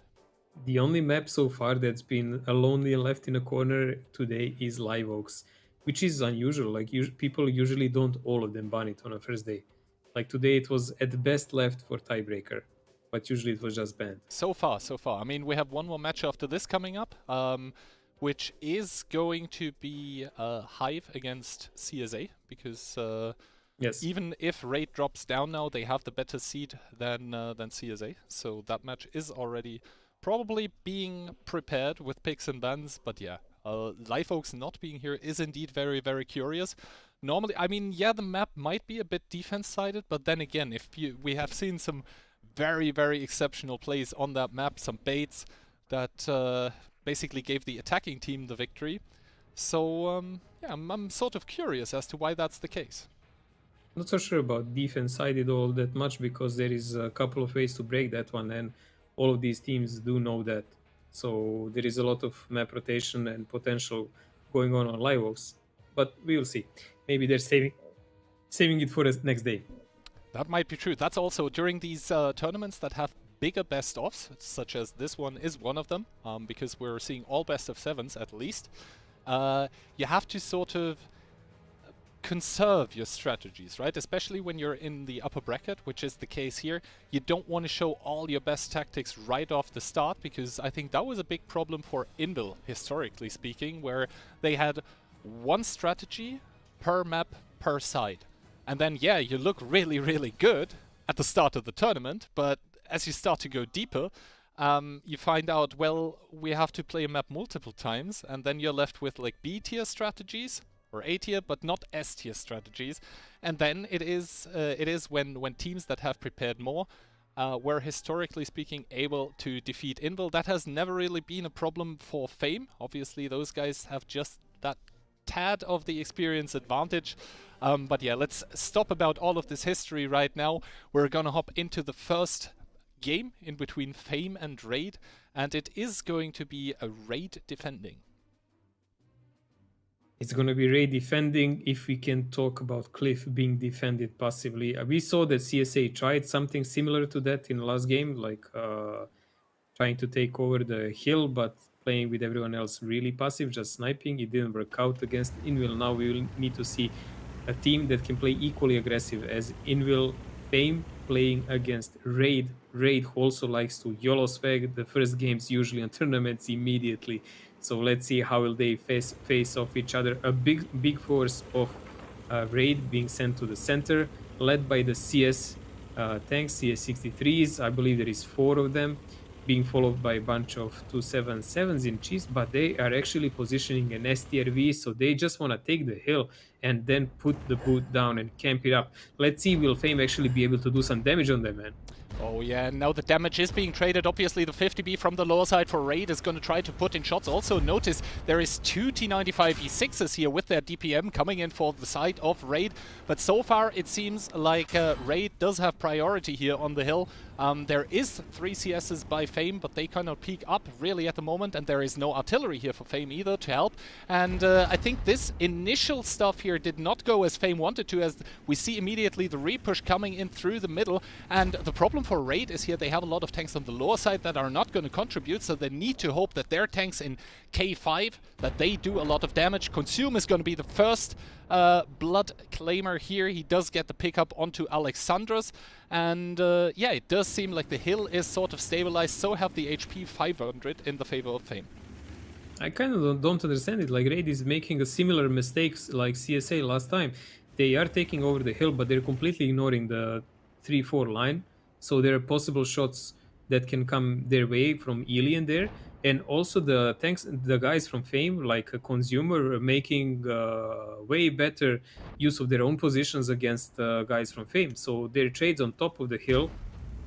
The only map so far that's been lonely and left in a corner today is Live Oaks, which is unusual. Like people usually don't all of them ban it on a first day. Like today it was at best left for tiebreaker, but usually it was just banned. So far. I mean, we have one more match after this coming up, which is going to be Hive against CSA, because yes, even if Raid drops down now, they have the better seed than CSA. So that match is already probably being prepared with picks and bans, but yeah. Live Oaks not being here is indeed very, very curious. Normally, I mean, yeah, the map might be a bit defense-sided, but then again, we have seen some very, very exceptional plays on that map, some baits that basically gave the attacking team the victory. So, yeah, I'm sort of curious as to why that's the case. Not so sure about defense-sided all that much, because there is a couple of ways to break that one, and all of these teams do know that. So there is a lot of map rotation and potential going on Live Oaks, but we will see. Maybe they're saving it for the next day. That might be true. That's also during these tournaments that have bigger best-ofs, such as this one is one of them, because we're seeing all best-of-7s at least. You have to sort of conserve your strategies, right? Especially when you're in the upper bracket, which is the case here. You don't want to show all your best tactics right off the start, because I think that was a big problem for Invil, historically speaking, where they had one strategy per map per side. And then, yeah, you look really, really good at the start of the tournament, but as you start to go deeper, you find out, well, we have to play a map multiple times, and then you're left with like B-tier strategies, or A-tier, but not S-tier strategies. And then it is when teams that have prepared more were historically speaking able to defeat Invil. That has never really been a problem for Fame. Obviously, those guys have just that tad of the experience advantage. But yeah, let's stop about all of this history right now. We're gonna hop into the first game in between Fame and Raid, and it is going to be a Raid defending. It's going to be Ray defending. If we can talk about Cliff being defended passively, we saw that CSA tried something similar to that in the last game, like trying to take over the hill, but playing with everyone else really passive, just sniping. It didn't work out against Invil. Now we will need to see a team that can play equally aggressive as Invil. Fame playing against Raid. Raid who also likes to YOLO swag the first games usually on tournaments immediately. So let's see how will they face off each other. A big force of Raid being sent to the center, led by the CS tanks, CS63s. I believe there is 4 of them, being followed by a bunch of 277s in cheese, but they are actually positioning an STRV, so they just want to take the hill and then put the boot down and camp it up. Let's see, will Fame actually be able to do some damage on them, man? Oh yeah, and now the damage is being traded. Obviously the 50B from the lower side for Raid is going to try to put in shots. Also notice there is 2 T95 E6s here with their DPM coming in for the side of Raid. But so far it seems like Raid does have priority here on the hill. There is 3 CSs by Fame, but they cannot peek up really at the moment, and there is no artillery here for Fame either to help. And I think this initial stuff here did not go as Fame wanted to, as we see immediately the repush coming in through the middle. And the problem for Raid is here they have a lot of tanks on the lower side that are not going to contribute, so they need to hope that their tanks in K5, that they do a lot of damage. Consume is going to be the first blood claimer here. He does get the pickup onto Alexandros, and yeah, it does seem like the hill is sort of stabilized, so have the HP 500 in the favor of Fame. I kind of don't understand it. Like, Raid is making a similar mistakes like CSA last time. They are taking over the hill, but they're completely ignoring the 3-4 line. So there are possible shots that can come their way from Alien there. And also the tanks, the guys from Fame, like a Consumer, are making way better use of their own positions against guys from Fame. So their trades on top of the hill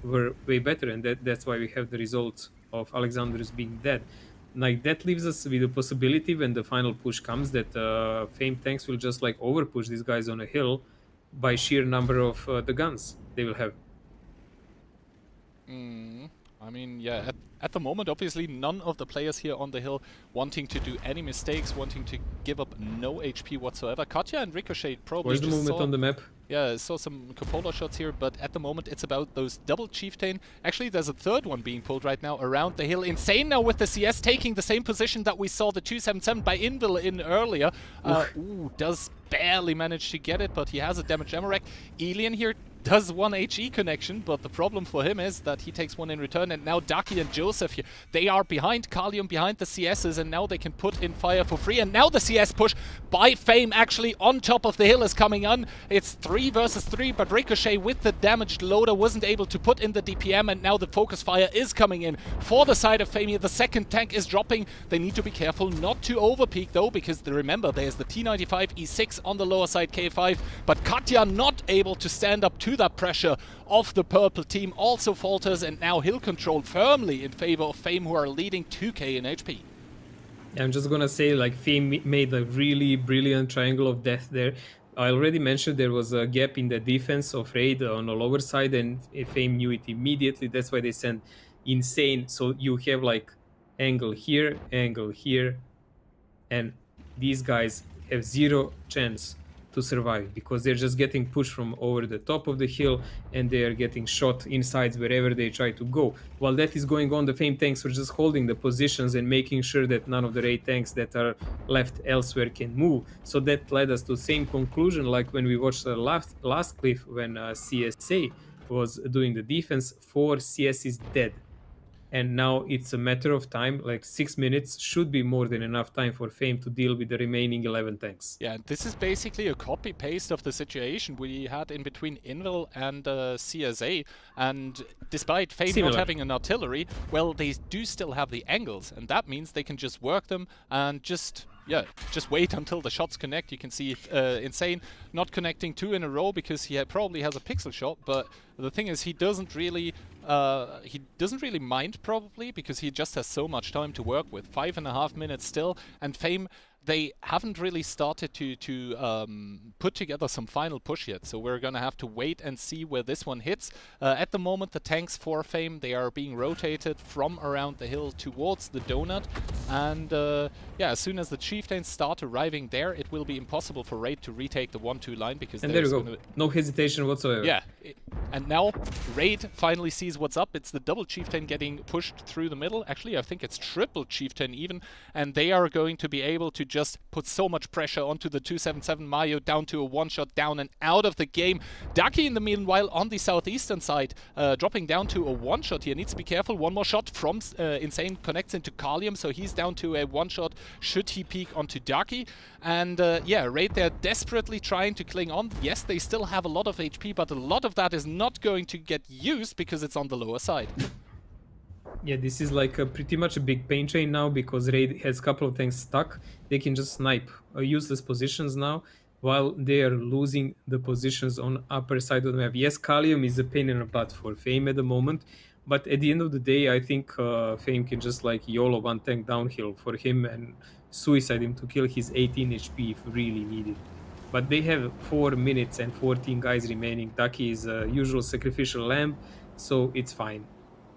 were way better, and that's why we have the results of Alexandros being dead. Like, that leaves us with the possibility when the final push comes that Fame tanks will just like overpush these guys on a hill by sheer number of the guns they will have. I mean, yeah, at the moment, obviously, none of the players here on the hill wanting to do any mistakes, wanting to give up no HP whatsoever. Katya and Ricochet probably Where's the just movement on the map? Yeah, saw some cupola shots here, but at the moment it's about those double chieftain. Actually, there's a third one being pulled right now around the hill. Insane now with the CS taking the same position that we saw the 277 by Invil in earlier. Does barely manage to get it, but he has a damaged Emmerich. Alien here does one HE connection, but the problem for him is that he takes one in return, and now Daki and Joseph here, they are behind Kalium, behind the CSs, and now they can put in fire for free. And now the CS push by Fame actually on top of the hill is coming on. It's 3 versus 3, but Ricochet with the damaged loader wasn't able to put in the DPM, and now the focus fire is coming in for the side of Fame here. The second tank is dropping. They need to be careful not to overpeak though, because remember, there's the T95 E6 on the lower side K5, but Katya not able to stand up to that pressure of the purple team, also falters, and now hill control firmly in favor of Fame, who are leading 2k in HP. I'm just gonna say, like, Fame made a really brilliant triangle of death there. I already mentioned there was a gap in the defense of Raid on the lower side, and Fame knew it immediately. That's why they sent Insane. So you have like angle here, and these guys have zero chance to survive because they're just getting pushed from over the top of the hill, and they are getting shot inside wherever they try to go. While that is going on, the Fame tanks were just holding the positions and making sure that none of the Raid tanks that are left elsewhere can move. So that led us to the same conclusion like when we watched the last clip when CSA was doing the defense. 4 CS is dead. And now it's a matter of time, like 6 minutes should be more than enough time for Fame to deal with the remaining 11 tanks. Yeah, this is basically a copy-paste of the situation we had in between Invil and CSA, and despite Fame not having an artillery, well, they do still have the angles, and that means they can just work them and just wait until the shots connect. You can see Insane not connecting 2 in a row because he probably has a pixel shot, but the thing is he doesn't really mind probably because he just has so much time to work with. 5.5 minutes still, and Fame they haven't really started to put together some final push yet, so we're gonna have to wait and see where this one hits. At the moment, the tanks for Fame, they are being rotated from around the hill towards the donut, and yeah, as soon as the chieftains start arriving there, it will be impossible for Raid to retake the 1-2 line, because And there you go. No hesitation whatsoever. yeah, and now Raid finally sees what's up. It's the double chieftain getting pushed through the middle. Actually, I think it's triple chieftain even, and they are going to be able to just put so much pressure onto the 277 Mario, down to a one-shot, down and out of the game. Ducky, in the meanwhile, on the southeastern side, dropping down to a one-shot here. Needs to be careful. One more shot from Insane connects into Kalium, so he's down to a one-shot should he peek onto Ducky. And yeah, Raid, they're desperately trying to cling on. Yes, they still have a lot of HP, but a lot of that is not going to get used because it's on the lower side. Yeah, this is like pretty much a big pain chain now, because Raid has a couple of tanks stuck. They can just snipe useless positions now while they are losing the positions on upper side of the map. Yes, Kalium is a pain in the butt for Fame at the moment, but at the end of the day, I think Fame can just like YOLO one tank downhill for him and suicide him to kill his 18 HP if really needed. But they have 4 minutes and 14 guys remaining. Ducky is a usual sacrificial lamb, so it's fine.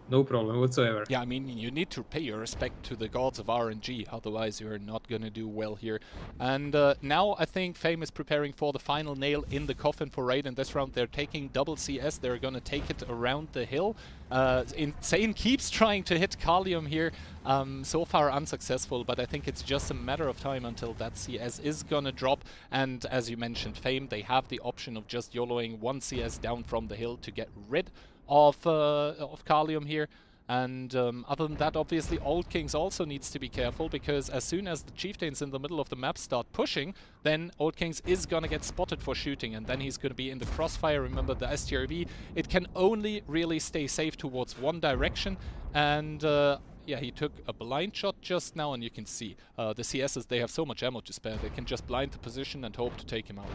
No problem whatsoever. Yeah, I mean, you need to pay your respect to the gods of RNG, otherwise you're not gonna do well here. And now I think Fame is preparing for the final nail in the coffin for Raid in this round. They're taking double CS, they're gonna take it around the hill. Insane keeps trying to hit Kalium here, so far unsuccessful, but I think it's just a matter of time until that CS is gonna drop. And as you mentioned, Fame, they have the option of just YOLOing one CS down from the hill to get rid of Kalium here. And other than that, obviously, Old Kings also needs to be careful, because as soon as the chieftains in the middle of the map start pushing, then Old Kings is gonna get spotted for shooting, and then he's gonna be in the crossfire. Remember, the STRV, it can only really stay safe towards one direction, and yeah, he took a blind shot just now, and you can see the CSs, they have so much ammo to spare, they can just blind the position and hope to take him out.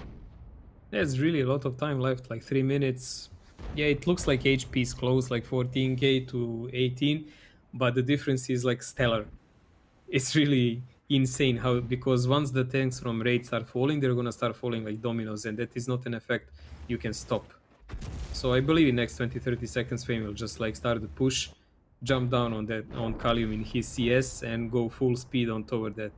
There's really a lot of time left, like 3 minutes. Yeah, it looks like HP is close, like 14k to 18, but the difference is like stellar. It's really insane how, because once the tanks from Raid start falling, they're gonna start falling like dominoes, and that is not an effect you can stop. So I believe in next 20-30 seconds, Fame will just like start the push, jump down on Kalium in his CS, and go full speed on toward that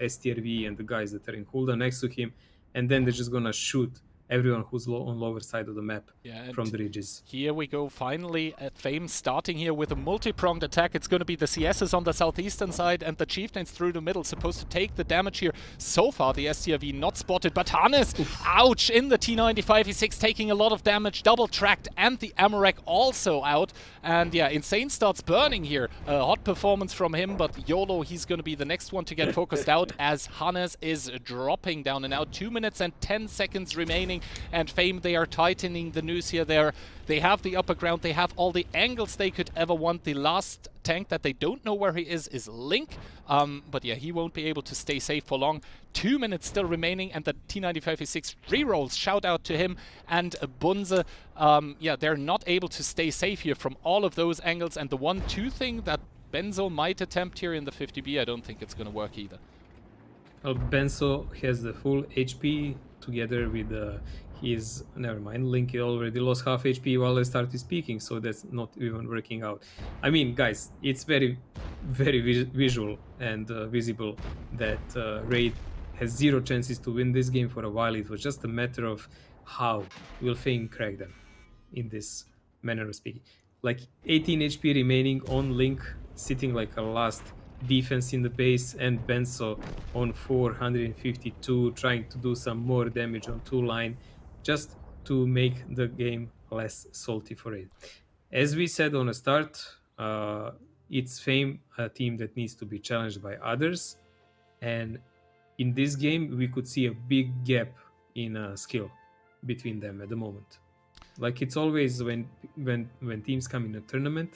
STRV and the guys that are in cooldown next to him, and then they're just gonna shoot everyone who's on lower side of the map from the ridges. Here we go, finally, at Fame starting here with a multi-pronged attack. It's going to be the CSs on the southeastern side and the chieftains through the middle, supposed to take the damage here. So far, the STRV not spotted, but Hannes, ouch, in the T95, he's taking a lot of damage, double tracked, and the Amarek also out. And yeah, Insane starts burning here. Hot performance from him, but YOLO, he's going to be the next one to get focused out, as Hannes is dropping down and out. 2 minutes and 10 seconds remaining. And Fame, they are tightening the noose here. They have the upper ground. They have all the angles they could ever want. The last tank that they don't know where he is Link. But yeah, he won't be able to stay safe for long. 2 minutes still remaining, and the T95E6 rerolls. Shout out to him and Bunze. Yeah, they're not able to stay safe here from all of those angles. And the 1-2 thing that Benzo might attempt here in the 50B, I don't think it's going to work either. Well, Benzo has the full HP together with his... Never mind, Link already lost half HP while I started speaking, so that's not even working out. I mean, guys, it's very, very visual and visible that Raid has 0 chances to win this game for a while. It was just a matter of how will Fame crack them in this manner of speaking. Like 18 HP remaining on Link, sitting like a last defense in the base, and Benzo on 452 trying to do some more damage on 2 line just to make the game less salty for it. As we said on the start, it's Fame, a team that needs to be challenged by others, and in this game we could see a big gap in skill between them at the moment. Like it's always when teams come in a tournament,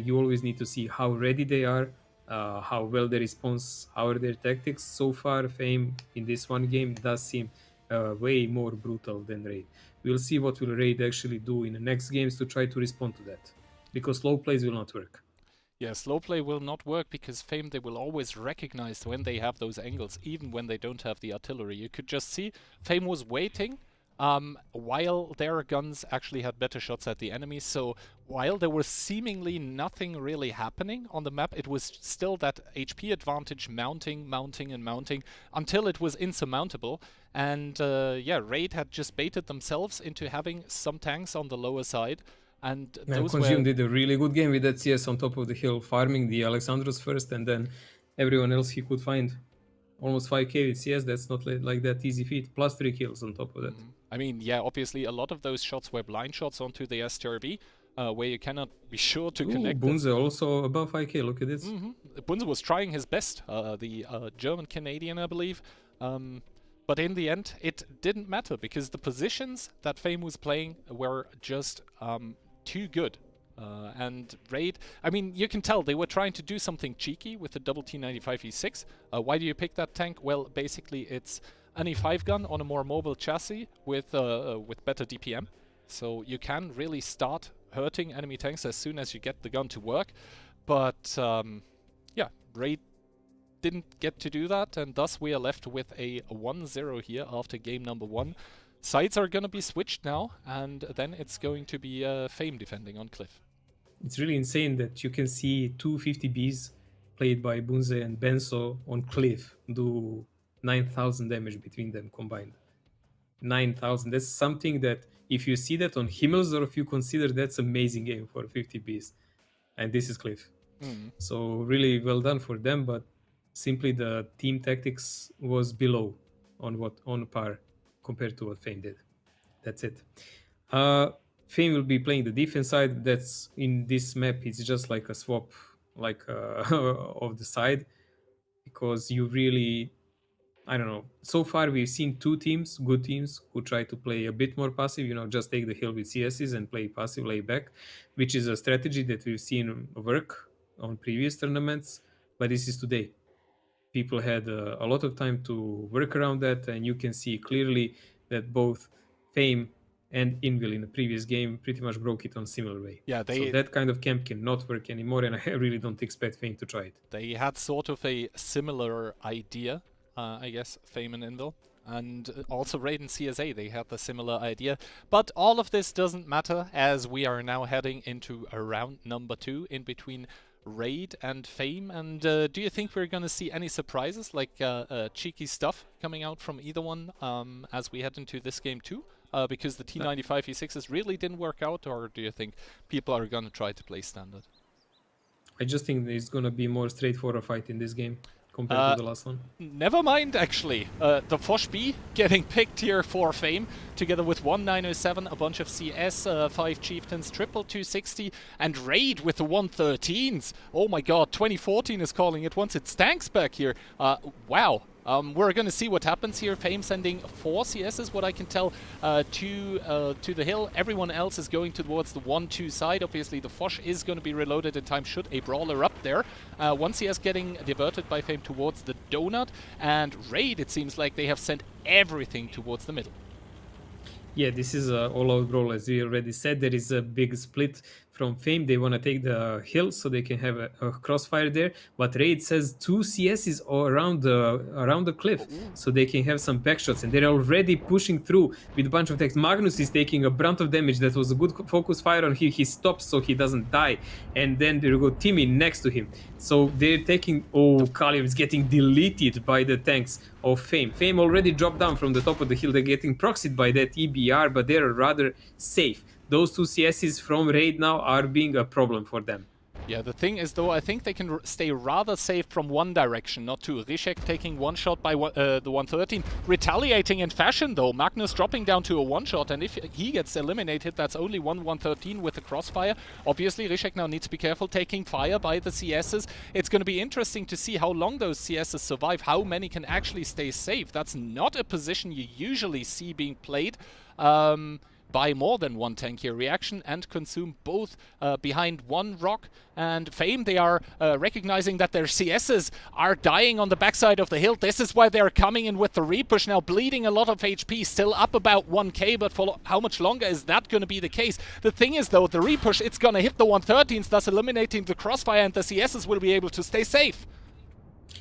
you always need to see how ready they are, how well they respond, how are their tactics. So far, Fame in this one game does seem way more brutal than Raid. We'll see what will Raid actually do in the next games to try to respond to that, because slow plays will not work. Yeah, slow play will not work because Fame, they will always recognize when they have those angles, even when they don't have the artillery. You could just see Fame was waiting while their guns actually had better shots at the enemy. So while there was seemingly nothing really happening on the map, it was still that HP advantage mounting, mounting, and mounting until it was insurmountable. And yeah, Raid had just baited themselves into having some tanks on the lower side. And those Consume were... did a really good game with that CS on top of the hill, farming the Alexandros first and then everyone else he could find. Almost 5k with CS, that's not like that easy feat. Plus 3 kills on top of that. I mean, yeah, obviously a lot of those shots were blind shots onto the STRV, where you cannot be sure to connect them. Bunze also above 5k, look at this. Bunze was trying his best, the German-Canadian, I believe. But in the end, it didn't matter because the positions that Fame was playing were just too good. And Raid, I mean, you can tell they were trying to do something cheeky with the double T95E6. Why do you pick that tank? Well, basically it's an E5 gun on a more mobile chassis with better DPM. So you can really start hurting enemy tanks as soon as you get the gun to work. But yeah, Raid didn't get to do that, and thus we are left with a 1-0 here after game number 1. Sides are going to be switched now, and then it's going to be Fame defending on Cliff. It's really insane that you can see two 50Bs played by Bunze and Benso on Cliff do 9,000 damage between them combined. 9,000. That's something that if you see that on Himmelsdorf, you consider that's amazing game for 50Bs. And this is Cliff. So really well done for them, but simply the team tactics was below on par compared to what Fame did. That's it. Fame will be playing the defense side. That's in this map. It's just like a swap, like of the side, because you really, I don't know. So far, we've seen two teams, good teams, who try to play a bit more passive. You know, just take the hill with CSs and play passive, lay back, which is a strategy that we've seen work on previous tournaments. But this is today. People had a lot of time to work around that, and you can see clearly that both Fame and Invil in the previous game pretty much broke it on similar way. Yeah, so that kind of camp cannot work anymore, and I really don't expect Fame to try it. They had sort of a similar idea, I guess, Fame and Invil. And also Raid and CSA, they had the similar idea. But all of this doesn't matter, as we are now heading into round number 2 in between Raid and Fame. And do you think we're going to see any surprises, like cheeky stuff coming out from either one as we head into this game too? Because the T95E6s really didn't work out, or do you think people are going to try to play standard? I just think there's going to be more straightforward fight in this game compared to the last one. Never mind, actually. The Foch B getting picked here for Fame, together with 1907, a bunch of CS, 5 Chieftains, triple 260, and Raid with the 113s. Oh my god, 2014 is calling it once. It's tanks back here. Wow. We're going to see what happens here. Fame sending 4 CSs, what I can tell, to the hill. Everyone else is going towards the 1-2 side. Obviously, the Foch is going to be reloaded in time should a brawler up there. 1 CS getting diverted by Fame towards the donut. And Raid, it seems like they have sent everything towards the middle. Yeah, this is an all-out brawl, as we already said. There is a big split from Fame. They want to take the hill so they can have a crossfire there. But Raid says 2 CSs around the cliff, so they can have some backshots. And they're already pushing through with a bunch of tanks. Magnus is taking a brunt of damage. That was a good focus fire on him. He stops so he doesn't die. And then there go Timmy next to him. So they're taking... Oh, Kalium is getting deleted by the tanks of Fame. Fame already dropped down from the top of the hill. They're getting proxied by that EBR, but they're rather safe. Those 2 CSs from Raid now are being a problem for them. Yeah, the thing is, though, I think they can stay rather safe from one direction, not two. Rishek taking 1 shot by the 113. Retaliating in fashion, though. Magnus dropping down to a 1-shot, and if he gets eliminated, that's only 113 with the crossfire. Obviously, Rishek now needs to be careful taking fire by the CSs. It's going to be interesting to see how long those CSs survive, how many can actually stay safe. That's not a position you usually see being played. by more than one tank here. Reaction and Consume both behind one rock, and Fame, they are recognizing that their CSs are dying on the backside of the hill. This is why they're coming in with the repush now, bleeding a lot of HP, still up about 1k, but for how much longer is that going to be the case? The thing is though, the repush, it's going to hit the 113s, thus eliminating the crossfire, and the CSs will be able to stay safe.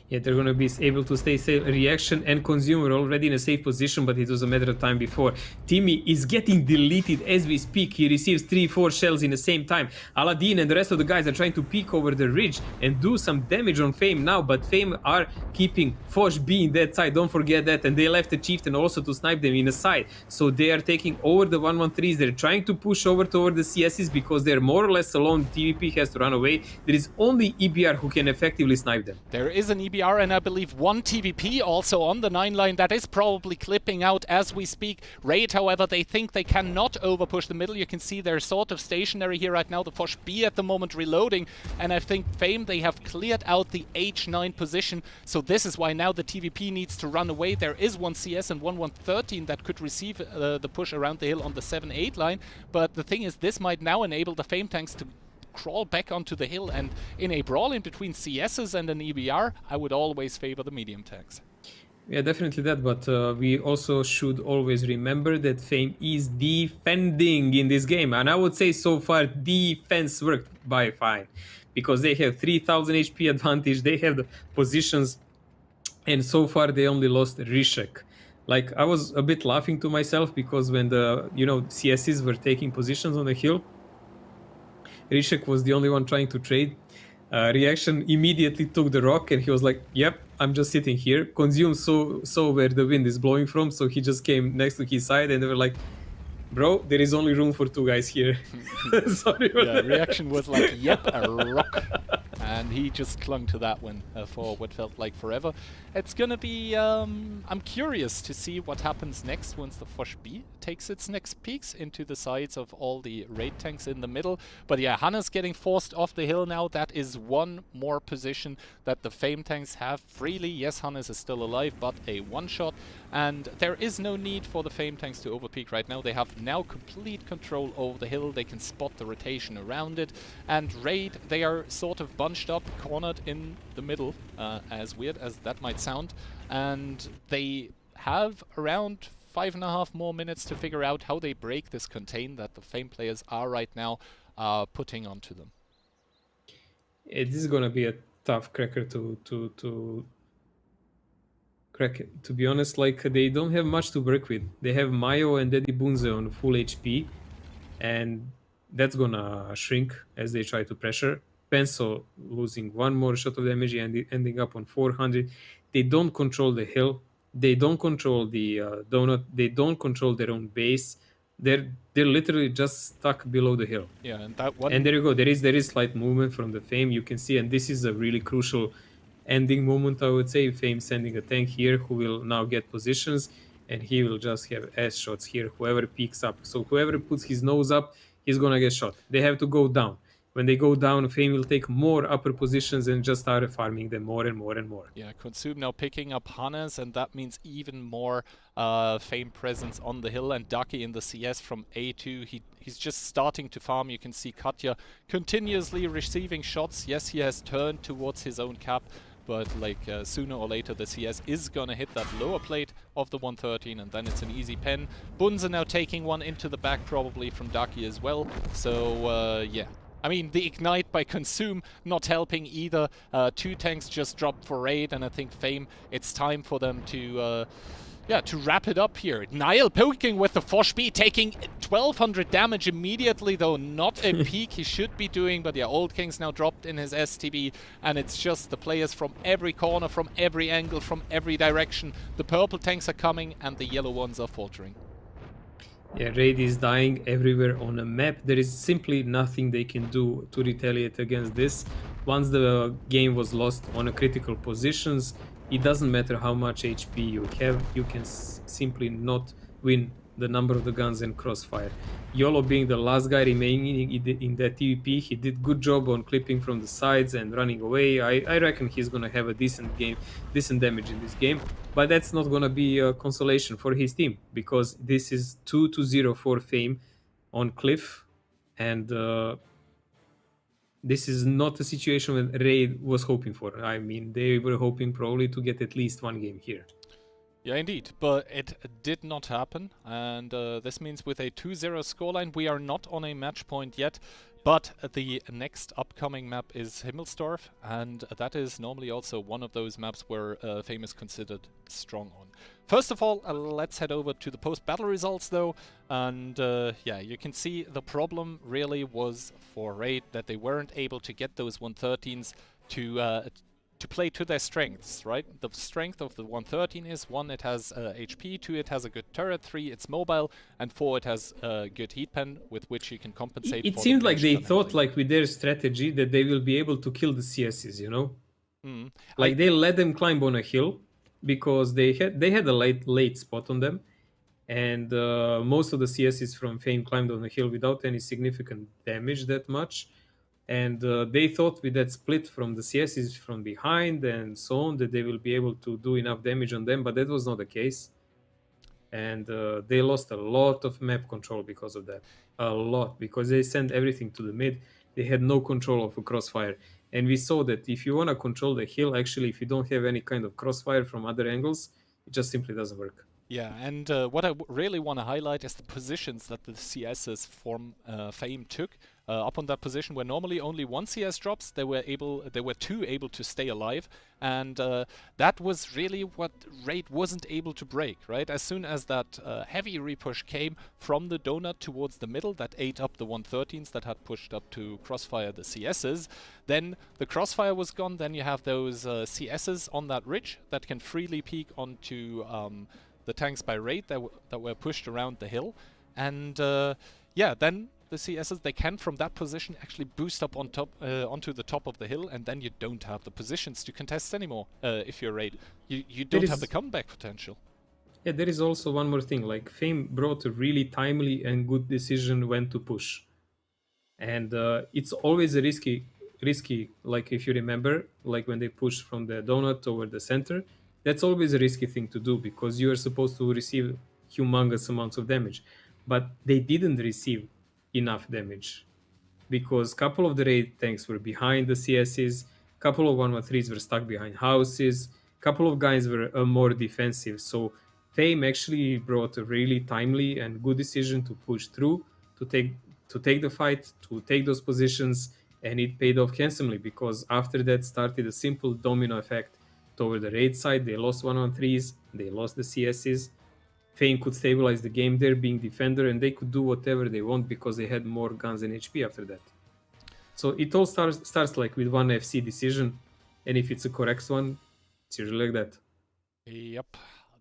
Yeah, they're going to be able to stay safe. Reaction and Consumer already in a safe position, but it was a matter of time before. Timmy is getting deleted as we speak. He receives 3-4 shells in the same time. Aladdin and the rest of the guys are trying to peek over the ridge and do some damage on Fame now, but Fame are keeping Foch B in that side. Don't forget that. And they left the Chieftain also to snipe them in the side. So they are taking over the 113s. They're trying to push over toward the CSs because they're more or less alone. TVP has to run away. There is only EBR who can effectively snipe them. There is an EBR and I believe one TVP also on the 9 line that is probably clipping out as we speak. Raid, however, they think they cannot overpush the middle. You can see they're sort of stationary here right now. The Foch B at the moment reloading, and I think Fame, they have cleared out the H9 position. So this is why now the TVP needs to run away. There is one CS and one 113 that could receive the push around the hill on the 7-8 line. But the thing is, this might now enable the Fame tanks to crawl back onto the hill, and in a brawl in between CSs and an EBR, I would always favor the medium tanks. Yeah, definitely that, but we also should always remember that Fame is defending in this game, and I would say so far defense worked by fine, because they have 3000 HP advantage, they have the positions, and so far they only lost Rishek. Like, I was a bit laughing to myself because when the, CSs were taking positions on the hill, Rishek was the only one trying to trade. Reaction immediately took the rock and he was like, yep, I'm just sitting here. Consume saw where the wind is blowing from, so he just came next to his side and they were like, bro, there is only room for 2 guys here. Sorry. Yeah, Reaction was like, yep, a rock. And he just clung to that one for what felt like forever. It's gonna be, I'm curious to see what happens next once the Foch B takes its next peaks into the sides of all the raid tanks in the middle. But yeah, Hannes getting forced off the hill now. That is one more position that the Fame tanks have freely. Yes, Hannes is still alive, but a one-shot. And there is no need for the Fame tanks to overpeak right now. They have now complete control over the hill. They can spot the rotation around it. And Raid, they are sort of bunched up, cornered in the middle, as weird as that might sound. And they have around 5.5 more minutes to figure out how they break this contain that the Fame players are right now putting onto them. It is gonna be a tough cracker to crack it. To be honest, like, they don't have much to work with. They have Mayo and Daddy Bunze on full HP, and that's gonna shrink as they try to pressure. Pencil losing one more shot of damage and ending up on 400. They don't control the hill. They don't control the donut. They don't control their own base. They're literally just stuck below the hill. Yeah, and that one. And there you go. There is slight movement from the Fame. You can see, and this is a really crucial ending moment, I would say. Fame sending a tank here who will now get positions, and he will just have S shots here. Whoever peeks up. So whoever puts his nose up, he's gonna get shot. They have to go down. When they go down, Fame will take more upper positions and just start farming them more and more and more. Yeah, Consume now picking up Hannes, and that means even more Fame presence on the hill. And Ducky in the CS from A2, he's just starting to farm. You can see Katya continuously receiving shots. Yes, he has turned towards his own cap, but like sooner or later the CS is gonna hit that lower plate of the 113, and then it's an easy pen. Bunze now taking one into the back probably from Ducky as well. So yeah. I mean, the Ignite by Consume not helping either. 2 tanks just dropped for Raid, and I think Fame, it's time for them to wrap it up here. Niall poking with the Foch B, taking 1200 damage immediately, though not a peak he should be doing. But yeah, Old King's now dropped in his STB, and it's just the players from every corner, from every angle, from every direction. The purple tanks are coming, and the yellow ones are faltering. Yeah, Raid is dying everywhere on a map. There is simply nothing they can do to retaliate against this. Once the game was lost on a critical positions, it doesn't matter how much HP you have, you can simply not win the number of the guns and crossfire. YOLO being the last guy remaining in that TVP, he did good job on clipping from the sides and running away. I reckon he's gonna have a decent damage in this game, but that's not gonna be a consolation for his team, because this is 2-0 for Fame on Cliff, and this is not a situation that Raid was hoping for. I mean, they were hoping probably to get at least one game here. Yeah, indeed, but it did not happen, and this means with a 2-0 scoreline, we are not on a match point yet, but the next upcoming map is Himmelsdorf, and that is normally also one of those maps where Fame is considered strong on. First of all, let's head over to the post-battle results though, and yeah, you can see the problem really was for Raid that they weren't able to get those 113s to play to their strengths, right? The strength of the 113 is 1, it has HP, 2, it has a good turret, 3, it's mobile, and 4, it has a good heat pen with which you can compensate. It seemed like they thought, like with their strategy, that they will be able to kill the CSs, you know? Like they let them climb on a hill because they had a late spot on them, and most of the CSs from Fame climbed on the hill without any significant damage that much. And they thought with that split from the CSs from behind and so on that they will be able to do enough damage on them, but that was not the case. And they lost a lot of map control because of that. A lot, because they sent everything to the mid. They had no control of a crossfire. And we saw that if you want to control the hill, actually, if you don't have any kind of crossfire from other angles, it just simply doesn't work. Yeah, and what I really want to highlight is the positions that the CSs from Fame took. Up on that position where normally only one CS drops, there were 2 able to stay alive, and that was really what Raid wasn't able to break, right? As soon as that heavy repush came from the donut towards the middle that ate up the 113s that had pushed up to crossfire the CSs, then the crossfire was gone, then you have those CSs on that ridge that can freely peek onto the tanks by Raid that were pushed around the hill, and yeah, then the CSs, they can from that position actually boost up on top onto the top of the hill, and then you don't have the positions to contest anymore if you're Raid. You don't have the comeback potential. Yeah, there is also one more thing, like Fame brought a really timely and good decision when to push. And it's always a risky, like if you remember, like when they push from the donut over the center, that's always a risky thing to do because you are supposed to receive humongous amounts of damage. But they didn't receive enough damage because a couple of the Raid tanks were behind the CSs, a couple of 113s were stuck behind houses, a couple of guys were more defensive. So Fame actually brought a really timely and good decision to push through, to take the fight, to take those positions, and it paid off handsomely because after that started a simple domino effect toward the Raid side. They lost 113s, they lost the CSs. Fame could stabilize the game there, being defender, and they could do whatever they want because they had more guns and HP after that. So it all starts like with one FC decision, and if it's a correct one, it's usually like that. Yep.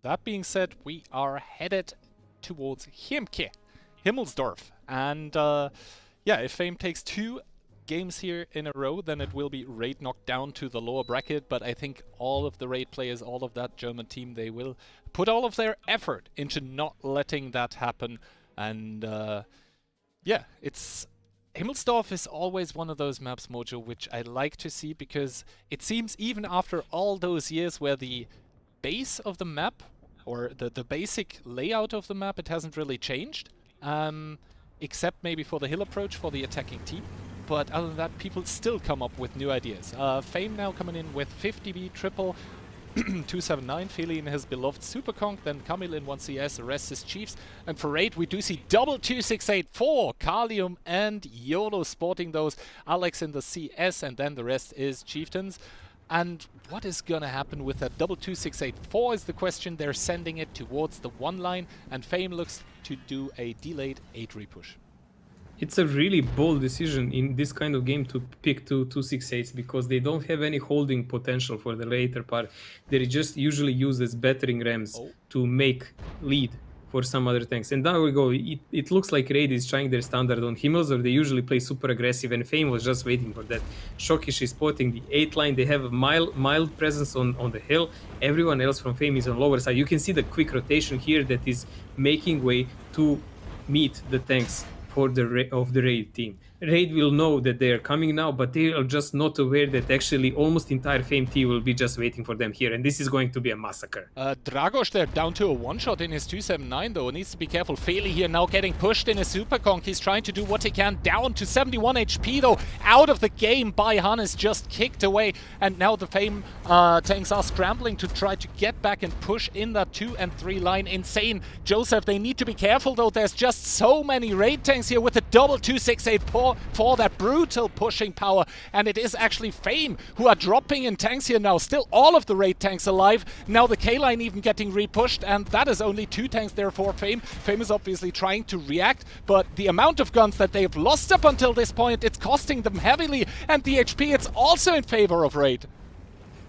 That being said, we are headed towards Himmelsdorf, and yeah, if Fame takes 2 games here in a row, then it will be Raid knocked down to the lower bracket, but I think all of the Raid players, all of that German team, they will put all of their effort into not letting that happen. And yeah, Himmelsdorf is always one of those maps, Mojo, which I like to see because it seems even after all those years where the base of the map or the basic layout of the map, it hasn't really changed, except maybe for the hill approach for the attacking team. But other than that, people still come up with new ideas. Fame now coming in with 50B triple, 279, Feli in his beloved Super Conk, then Camille in 1CS, the rest is Chiefs. And for Raid, we do see double 2684, Kalium and YOLO sporting those, Alex in the CS, and then the rest is Chieftains. And what is gonna happen with that double 2684 is the question. They're sending it towards the 1 line, and Fame looks to do a delayed 8 repush. It's a really bold decision in this kind of game to pick 268s because they don't have any holding potential for the later part. They're just usually used as battering rams to make lead for some other tanks. And now we go. It looks like Raid is trying their standard on Himmels, or they usually play super aggressive, and Fame was just waiting for that. Shokish is spotting the 8 line. They have a mild presence on the hill. Everyone else from Fame is on lower side. You can see the quick rotation here that is making way to meet the tanks for of the Raid team. Raid will know that they are coming now, but they are just not aware that actually almost entire Fame team will be just waiting for them here, and this is going to be a massacre. Dragos there down to a one-shot in his 279 though, needs to be careful. Feli here now getting pushed in a super conk. He's trying to do what he can, down to 71 HP though, out of the game by Hannes, just kicked away, and now the Fame tanks are scrambling to try to get back and push in that 2 and 3 line. Insane. Joseph, they need to be careful though, there's just so many Raid tanks here with a double 268 for that brutal pushing power, and it is actually Fame who are dropping in tanks here now. Still all of the Raid tanks alive. Now the K-line even getting repushed, and that is only 2 tanks there for Fame. Fame is obviously trying to react, but the amount of guns that they've lost up until this point, it's costing them heavily, and the HP, it's also in favor of Raid.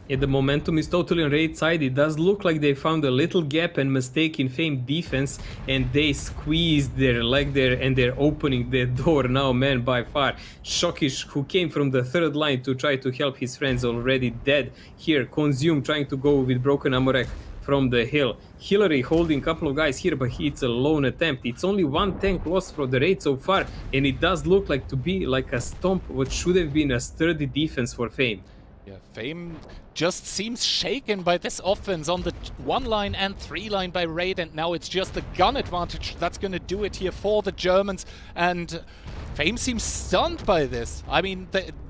Yeah, the momentum is totally on Raid side. It does look like they found a little gap and mistake in Fame defense, and they squeezed their leg there, and they're opening the door now, man, by far. Shokish, who came from the 3rd line to try to help his friends, already dead. Here, Consume trying to go with Broken Amorek from the hill. Hillary holding a couple of guys here, but it's a lone attempt. It's only 1 tank lost for the Raid so far, and it does look like to be like a stomp, what should have been a sturdy defense for Fame. Yeah, Fame just seems shaken by this offense on the 1 line and 3 line by Raid, and now it's just the gun advantage that's going to do it here for the Germans, and Fame seems stunned by this. I mean,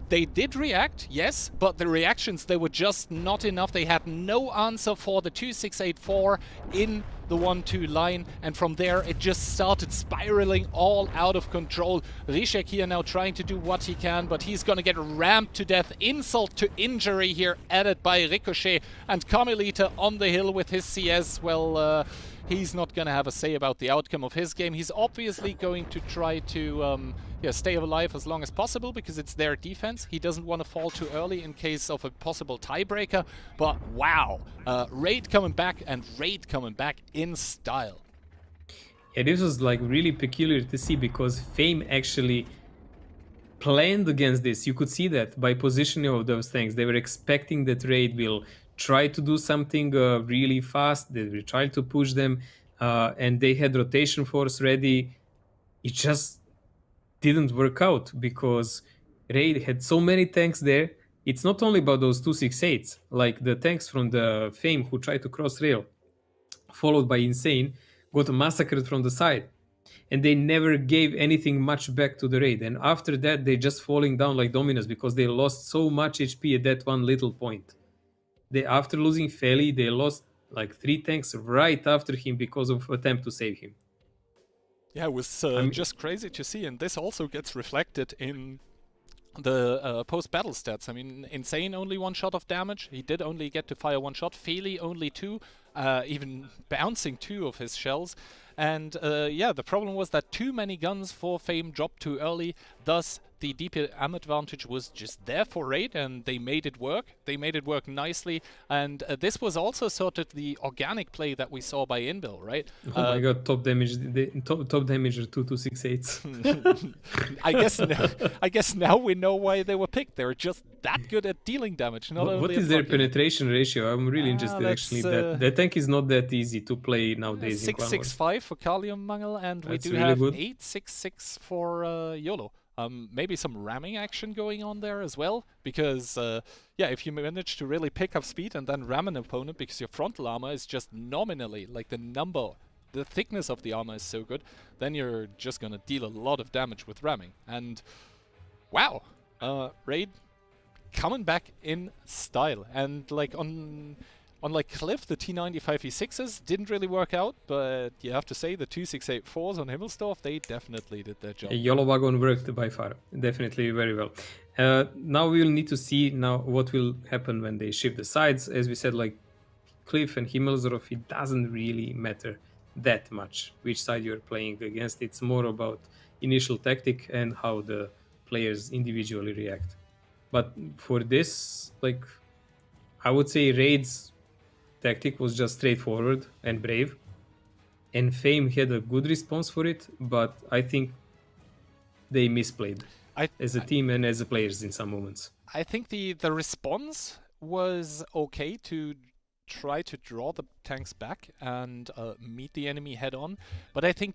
they did react, yes, but the reactions, they were just not enough. They had no answer for the 2684 in the 1-2 line, and from there it just started spiraling all out of control. Rishek here now trying to do what he can, but he's gonna get rammed to death. Insult to injury here added by Ricochet, and Carmelita on the hill with his CS. Well, he's not gonna have a say about the outcome of his game. He's obviously going to try to stay alive as long as possible because it's their defense. He doesn't want to fall too early in case of a possible tiebreaker. But wow, Raid coming back, and Raid coming back in style. Yeah, this was like really peculiar to see because Fame actually planned against this. You could see that by positioning of those things. They were expecting that Raid will try to do something really fast. They will try to push them, and they had rotation force ready. It just didn't work out because Raid had so many tanks there. It's not only about those 268s, like the tanks from the Fame who tried to cross rail, followed by Insane, got massacred from the side. And they never gave anything much back to the Raid. And after that, they just falling down like dominoes because they lost so much HP at that one little point. After losing Feli, they lost like 3 tanks right after him because of attempt to save him. Yeah, it was just crazy to see, and this also gets reflected in the post-battle stats. I mean, Insane only 1 shot of damage. He did only get to fire 1 shot. Feli only 2, even bouncing 2 of his shells. And yeah, the problem was that too many guns for Fame dropped too early. Thus, the DPM advantage was just there for Raid, and they made it work. They made it work nicely, and this was also sort of the organic play that we saw by Inbil, right? Oh my god, top damage, top damage are 2-2-6-8s. I guess now we know why they were picked. They're just that good at dealing damage. What is their penetration ratio? I'm really interested actually. That tank is not that easy to play nowadays. 665 for Kalium Mangel, and we do really have good. 866 for YOLO. Maybe some ramming action going on there as well, because yeah, if you manage to really pick up speed and then ram an opponent because your frontal armor is just nominally, like the thickness of the armor is so good, then you're just gonna deal a lot of damage with ramming. And wow, Raid coming back in style, and like on like Cliff, the T95E6s didn't really work out, but you have to say the 2684s on Himmelsdorf, they definitely did their job. Yellow Wagon worked by far, definitely very well. Now we'll need to see now what will happen when they shift the sides. As we said, like Cliff and Himmelsdorf, it doesn't really matter that much which side you're playing against. It's more about initial tactic and how the players individually react. But for this, like, I would say Raid's tactic was just straightforward and brave, and Fame had a good response for it, but I think they misplayed as a team and as a players in some moments. I think the response was okay to try to draw the tanks back and meet the enemy head on, but I think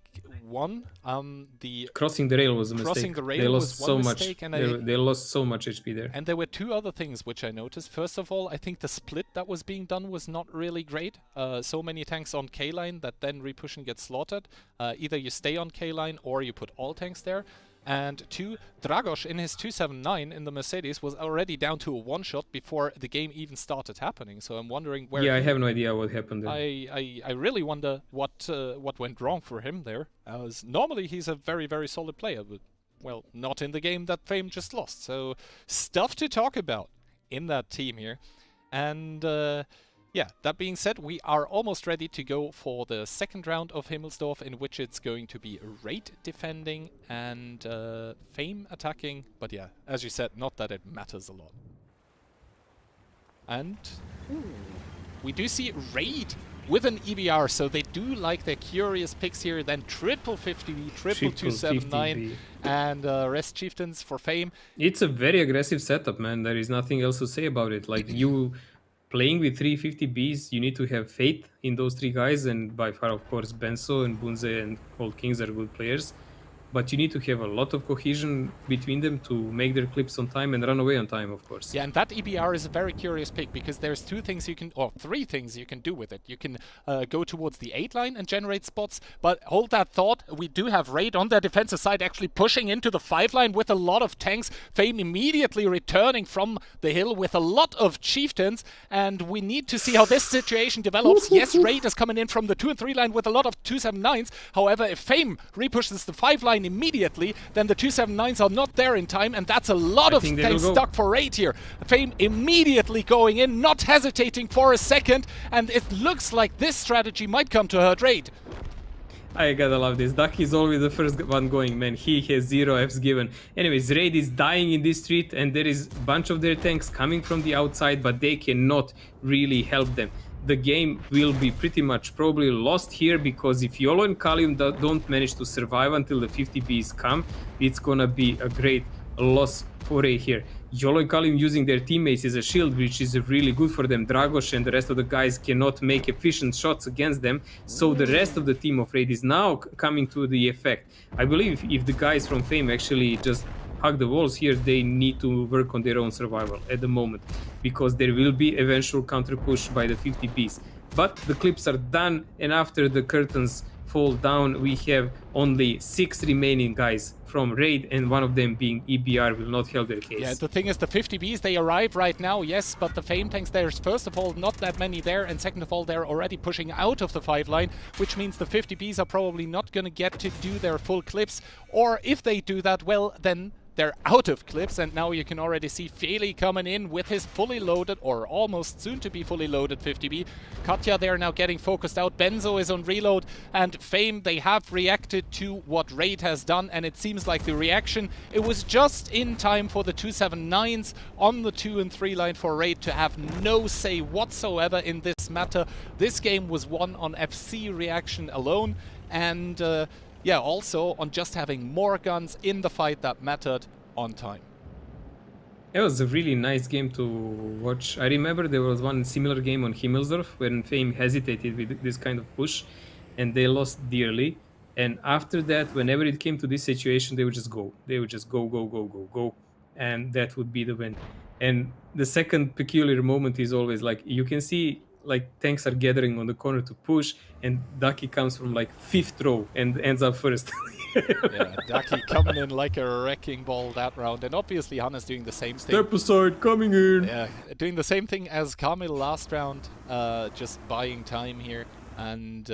the crossing the rail was a mistake. Crossing the rail they lost was one so mistake, much. and they lost so much HP there. And there were two other things which I noticed. First of all, I think the split that was being done was not really great. So many tanks on K-line that then repush and get slaughtered. Either you stay on K-line or you put all tanks there. And two, Dragos in his 279 in the Mercedes was already down to a one-shot before the game even started happening. So I'm wondering where... Yeah, I have no idea what happened there. I really wonder what went wrong for him there. As normally he's a very, very solid player, but, well, not in the game that Fame just lost. So stuff to talk about in that team here. And... yeah, that being said, we are almost ready to go for the second round of Himmelsdorf, in which it's going to be Raid defending and Fame attacking. But yeah, as you said, not that it matters a lot. And we do see Raid with an EBR, so they do like their curious picks here. Then triple 50B, triple 279, and rest Chieftains for Fame. It's a very aggressive setup, man. There is nothing else to say about it. Like, you... playing with 350Bs, you need to have faith in those three guys, and by far, of course, Benzo and Bunze and Cold Kings are good players. But you need to have a lot of cohesion between them to make their clips on time and run away on time, of course. Yeah, and that EBR is a very curious pick, because there's two things you can, or three things you can do with it. You can go towards the 8 line and generate spots, but hold that thought, we do have Raid on their defensive side actually pushing into the 5 line with a lot of tanks. Fame immediately returning from the hill with a lot of chieftains, and we need to see how this situation develops. Yes, Raid is coming in from the 2 and 3 line with a lot of 279s. However, if Fame repushes the 5 line immediately, then the 279s are not there in time, and that's a lot of tanks stuck for Raid here. Fame immediately going in, not hesitating for a second, and it looks like this strategy might come to hurt Raid. I gotta love this. Ducky is always the first one going, man. He has 0 Fs given. Anyways, Raid is dying in this street, and there is a bunch of their tanks coming from the outside, but they cannot really help them. The game will be pretty much probably lost here, because if Yolo and Kalium don't manage to survive until the 50Bs come, it's gonna be a great loss for Raid here. Yolo and Kalium using their teammates as a shield, which is really good for them. Dragos and the rest of the guys cannot make efficient shots against them, so the rest of the team of Raid is now coming to the effect. I believe if the guys from Fame actually just hug the walls here, they need to work on their own survival at the moment, because there will be eventual counter push by the 50Bs. But the clips are done, and after the curtains fall down, we have only 6 remaining guys from Raid, and one of them being EBR will not help their case. Yeah, the thing is, the 50Bs, they arrive right now, yes, but the Fame tanks, there's first of all not that many there, and second of all, they're already pushing out of the 5 line, which means the 50Bs are probably not going to get to do their full clips, or if they do that, well, then they're out of clips, and now you can already see Feli coming in with his fully loaded, or almost soon to be fully loaded 50B. Katya there now getting focused out. Benzo is on reload, and Fame, they have reacted to what Raid has done, and it seems like the reaction, it was just in time for the 279s on the 2 and 3 line for Raid to have no say whatsoever in this matter. This game was won on FC reaction alone, and yeah, also on just having more guns in the fight that mattered on time. It was a really nice game to watch. I remember there was one similar game on Himmelsdorf when Fame hesitated with this kind of push, and they lost dearly. And after that, whenever it came to this situation, they would just go. They would just go, go, go, go, go, and that would be the win. And the second peculiar moment is always like, you can see like tanks are gathering on the corner to push, and Ducky comes from like 5th row and ends up first. Yeah, Ducky coming in like a wrecking ball that round, and obviously Hannes doing the same thing. Step aside, coming in. Yeah, doing the same thing as Kamil last round, just buying time here, and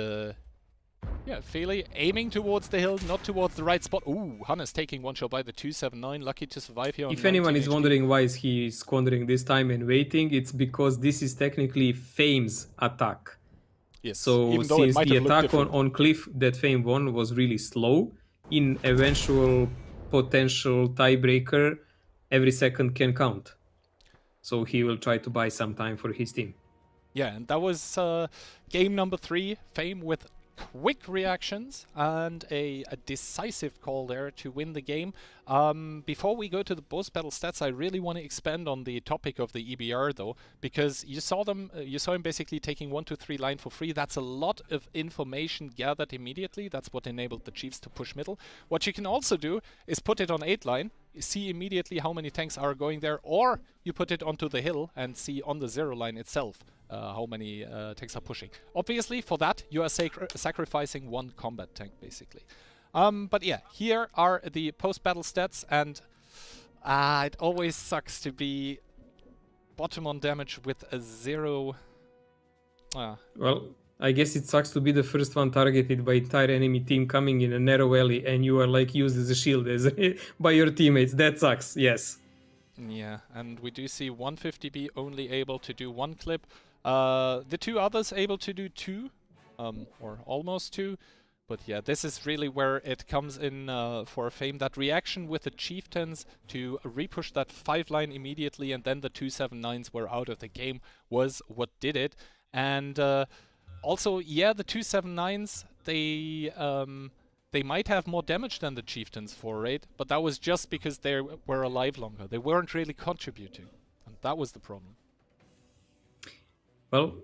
yeah, Feli aiming towards the hill, not towards the right spot. Ooh, Hannes taking one shot by the 279, lucky to survive here on If anyone is 19 HP. wondering why is he squandering this time and waiting, it's because this is technically Fame's attack. Yes, So even though it since might the have looked attack different. on Cliff that Fame won was really slow, in eventual potential tiebreaker, every second can count. So he will try to buy some time for his team. Yeah, and that was game number 3, Fame with quick reactions and a decisive call there to win the game. Before we go to the post-battle stats, I really want to expand on the topic of the EBR though, because you saw him basically taking 1-2-3 line for free. That's a lot of information gathered immediately. That's what enabled the Chiefs to push middle. What you can also do is put it on 8 line, see immediately how many tanks are going there, or you put it onto the hill and see on the 0 line itself how many tanks are pushing. Obviously, for that, you are sacrificing 1 combat tank, basically. But yeah, here are the post-battle stats, and it always sucks to be bottom on damage with a 0. Well, I guess it sucks to be the first one targeted by entire enemy team coming in a narrow alley, and you are like used as a shield by your teammates. That sucks, yes. Yeah, and we do see 150B only able to do 1 clip. The 2 others able to do 2, or almost 2. But yeah, this is really where it comes in for Fame. That reaction with the Chieftains to repush that 5 line immediately, and then the 279s were out of the game was what did it. And also, yeah, the 279s, they might have more damage than the Chieftains for raid, but that was just because they were alive longer. They weren't really contributing, and that was the problem. Well,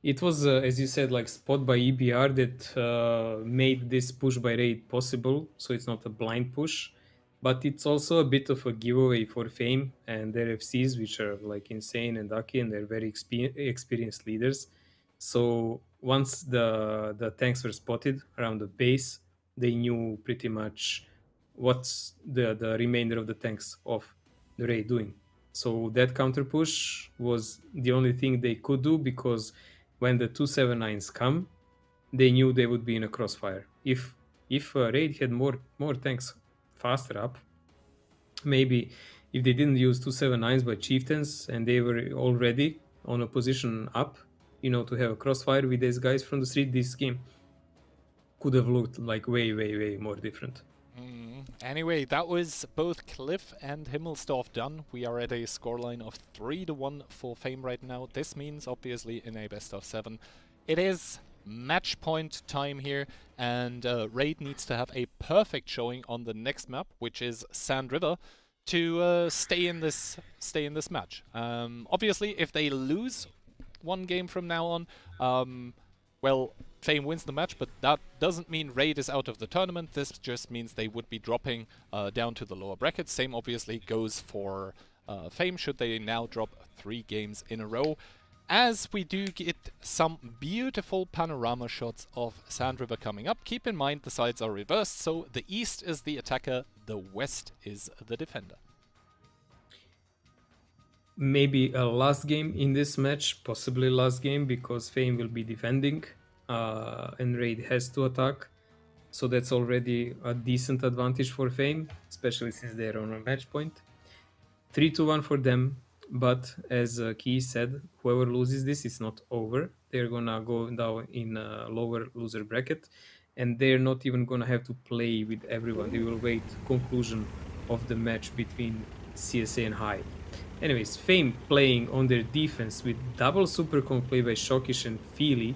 it was, as you said, like spot by EBR that made this push by raid possible, so it's not a blind push, but it's also a bit of a giveaway for Fame and their FCs, which are like insane and lucky, and they're very experienced leaders. So once the tanks were spotted around the base, they knew pretty much what's the remainder of the tanks of the raid doing. So that counter push was the only thing they could do, because when the 279s come, they knew they would be in a crossfire. If raid had more tanks faster up, maybe if they didn't use 279s by Chieftains and they were already on a position up, you know, to have a crossfire with these guys from the street, this game could have looked like way more different. Anyway, that was both Cliff and Himmelsdorf done. We are at a scoreline of 3-1 for Fame right now. This means, obviously, in a best of 7, it is match point time here, and Raid needs to have a perfect showing on the next map, which is Sand River, to stay in this match. Obviously, if they lose 1 game from now on, well, Fame wins the match, but that doesn't mean Raid is out of the tournament. This just means they would be dropping down to the lower brackets. Same obviously goes for Fame, should they now drop 3 games in a row. As we do get some beautiful panorama shots of Sand River coming up. Keep in mind the sides are reversed, so the east is the attacker, the west is the defender. Maybe a last game in this match, possibly last game, because Fame will be defending. And Raid has to attack, so that's already a decent advantage for Fame, especially since they're on a match point. 3-1 for them, but as Key said, whoever loses this, it's not over. They're gonna go down in a lower loser bracket, and they're not even gonna have to play with everyone. They will wait conclusion of the match between CSA and High. Anyways, Fame playing on their defense with double Super Conclave by Shokish and Feely,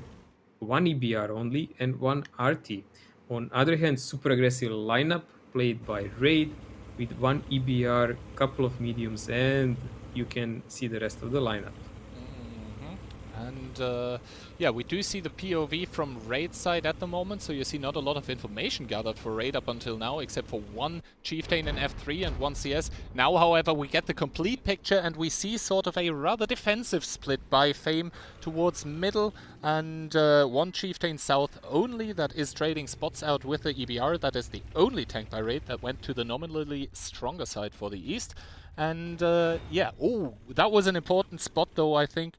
1 EBR only, and 1 RT. On other hand, super aggressive lineup played by Raid with 1 EBR, couple of mediums, and you can see the rest of the lineup. And yeah, we do see the POV from Raid side at the moment, so you see not a lot of information gathered for Raid up until now, except for 1 Chieftain in F3 and 1 CS. Now, however, we get the complete picture, and we see sort of a rather defensive split by Fame towards middle, and 1 Chieftain south only that is trading spots out with the EBR. That is the only tank by Raid that went to the nominally stronger side for the east. And yeah, oh, that was an important spot though, I think.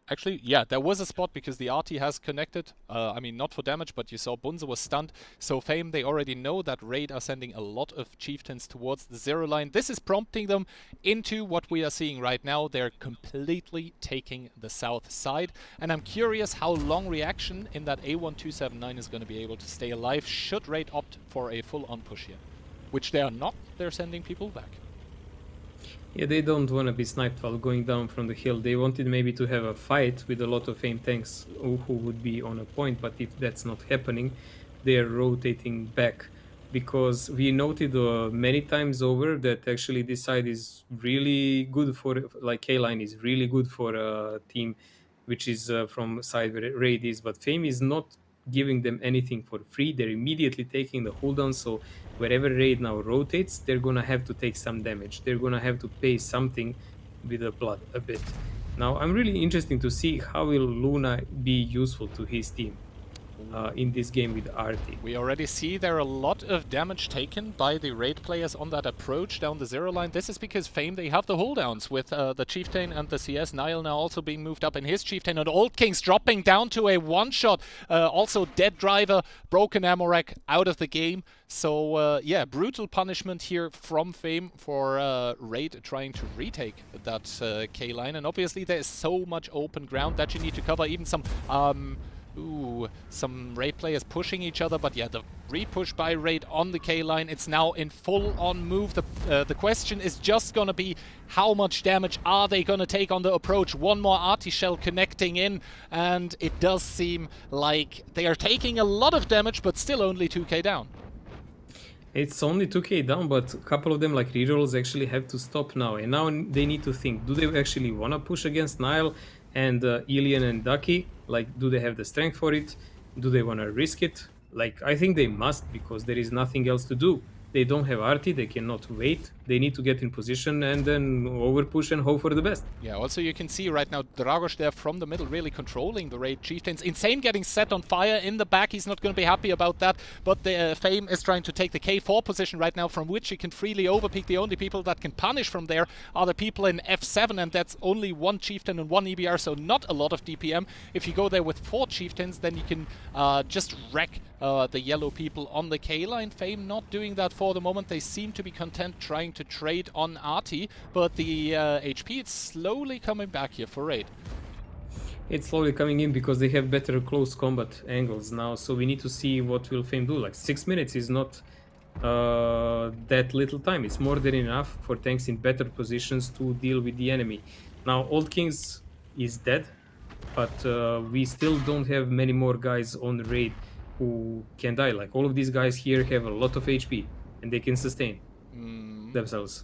Actually, yeah, there was a spot because the RT has connected. I mean, not for damage, but you saw Bunze was stunned. So Fame, they already know that Raid are sending a lot of Chieftains towards the 0 line. This is prompting them into what we are seeing right now. They're completely taking the south side. And I'm curious how long reaction in that A1279 is going to be able to stay alive should Raid opt for a full-on push here. Which they are not. They're sending people back. Yeah, they don't want to be sniped while going down from the hill. They wanted maybe to have a fight with a lot of aim tanks who would be on a point, but if that's not happening, they are rotating back. Because we noted many times over that actually this side is really good for, like K-Line is really good for a team which is from side where Raid is, but Fame is not giving them anything for free. They're immediately taking the cooldown, so wherever Raid now rotates, they're gonna have to take some damage. They're gonna have to pay something with the blood a bit. Now, I'm really interested to see how will Luna be useful to his team in this game with Artie. We already see there are a lot of damage taken by the raid players on that approach down the zero line. This is because Fame, they have the holddowns with the Chieftain and the CS. Nile now also being moved up in his Chieftain, and Old Kings dropping down to a one-shot. Also Dead Driver, Broken Amorak out of the game. So yeah, brutal punishment here from Fame for Raid trying to retake that K-line. And obviously there is so much open ground that you need to cover. Even some some Raid players pushing each other, but yeah, the re-push by Raid on the K-line, it's now in full-on move. The question is just gonna be how much damage are they gonna take on the approach? One more Artie shell connecting in, and it does seem like they are taking a lot of damage, but still only 2k down. It's only 2k down, but a couple of them, like rerolls, actually have to stop now. And now they need to think, do they actually want to push against Nile and Ilian and Ducky? Like, do they have the strength for it? Do they want to risk it? Like, I think they must, because there is nothing else to do. They don't have Artie, they cannot wait. They need to get in position and then overpush and hope for the best. Yeah, also you can see right now Dragos there from the middle really controlling the Raid Chieftains. Insane getting set on fire in the back, he's not going to be happy about that. But the Fame is trying to take the K4 position right now, from which he can freely overpeak. The only people that can punish from there are the people in F7, and that's only one Chieftain and one EBR, so not a lot of DPM. If you go there with 4 Chieftains, then you can just wreck the yellow people on the K-line. Fame not doing that for the moment. They seem to be content trying to trade on Artie, but the HP, it's slowly coming back here for Raid. It's slowly coming in because they have better close combat angles now, so we need to see what will Fame do. Like 6 minutes is not that little time. It's more than enough for tanks in better positions to deal with the enemy. Now Old Kings is dead, but we still don't have many more guys on Raid who can die. Like all of these guys here have a lot of HP and they can sustain themselves.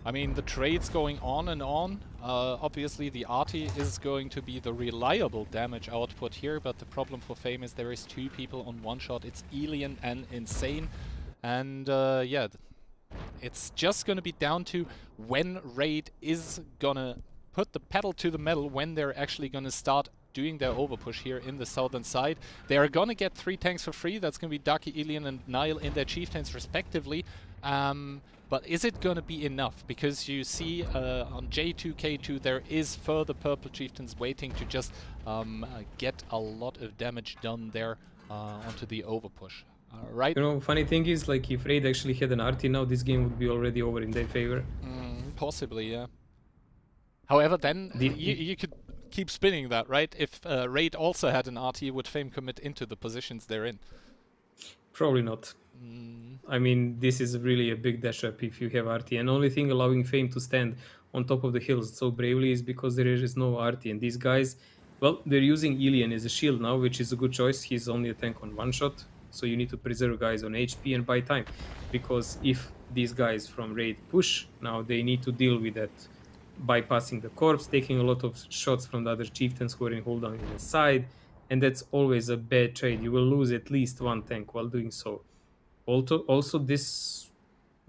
I mean, the trade's going on and on. Obviously, the Artie is going to be the reliable damage output here, but the problem for Fame is there is 2 people on one shot. It's Elian and Insane. And yeah, it's just going to be down to when Raid is going to put the pedal to the metal, when they're actually going to start doing their overpush here in the southern side. They are going to get 3 tanks for free. That's going to be Ducky, Elian and Nile in their Chieftains respectively. But is it going to be enough? Because you see on J2K2 there is further purple Chieftains waiting to just get a lot of damage done there onto the overpush. Right? You know, funny thing is, like, if Raid actually had an Artie now, this game would be already over in their favor. Possibly, yeah. However, then you could keep spinning that, right? If Raid also had an Artie, would Fame commit into the positions they're in? Probably not. I mean, this is really a big dash up if you have Artie, and only thing allowing Fame to stand on top of the hills so bravely is because there is no Artie, and these guys, well, they're using Ilian as a shield now, which is a good choice. He's only a tank on one shot, so you need to preserve guys on HP and buy time, because if these guys from Raid push, now they need to deal with that bypassing the corpse, taking a lot of shots from the other chieftains who are in hold on the side, and that's always a bad trade. You will lose at least 1 tank while doing so. Also, this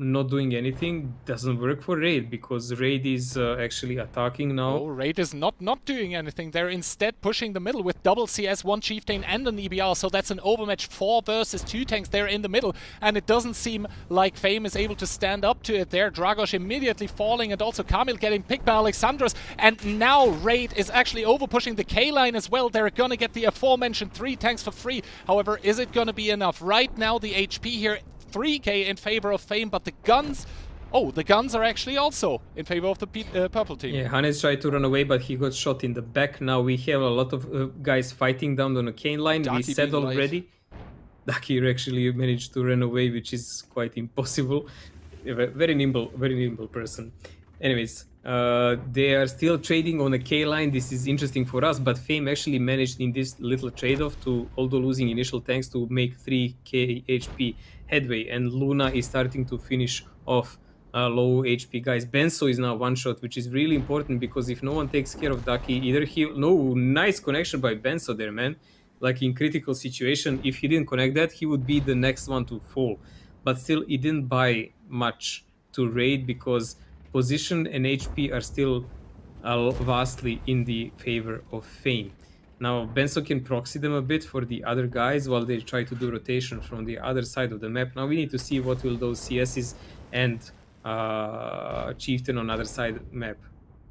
not doing anything doesn't work for Raid, because Raid is actually attacking now. Oh, Raid is not doing anything. They're instead pushing the middle with double CS, 1 Chieftain and an EBR, so that's an overmatch 4 versus 2 tanks there in the middle, and it doesn't seem like Fame is able to stand up to it there. Dragos immediately falling, and also Kamil getting picked by Alexandros, and now Raid is actually overpushing the K-line as well. They're gonna get the aforementioned 3 tanks for free. However, is it gonna be enough? Right now the HP here 3k in favor of Fame, but the guns... Oh, the guns are actually also in favor of the purple team. Yeah, Hannes tried to run away, but he got shot in the back. Now we have a lot of guys fighting down on a cane line. Ducky we said already. Ducky actually managed to run away, which is quite impossible. A very nimble person. Anyways, they are still trading on a K line. This is interesting for us, but Fame actually managed in this little trade-off to, although losing initial tanks, to make 3k HP headway, and Luna is starting to finish off low HP guys. Benzo is now one shot, which is really important because if no one takes care of Ducky, either nice connection by Benzo there, man. Like in critical situation, if he didn't connect that, he would be the next one to fall. But still, he didn't buy much to raid because position and HP are still vastly in the favor of Fame. Now, Benzo can proxy them a bit for the other guys while they try to do rotation from the other side of the map. Now we need to see what will those CSs and Chieftain on other side map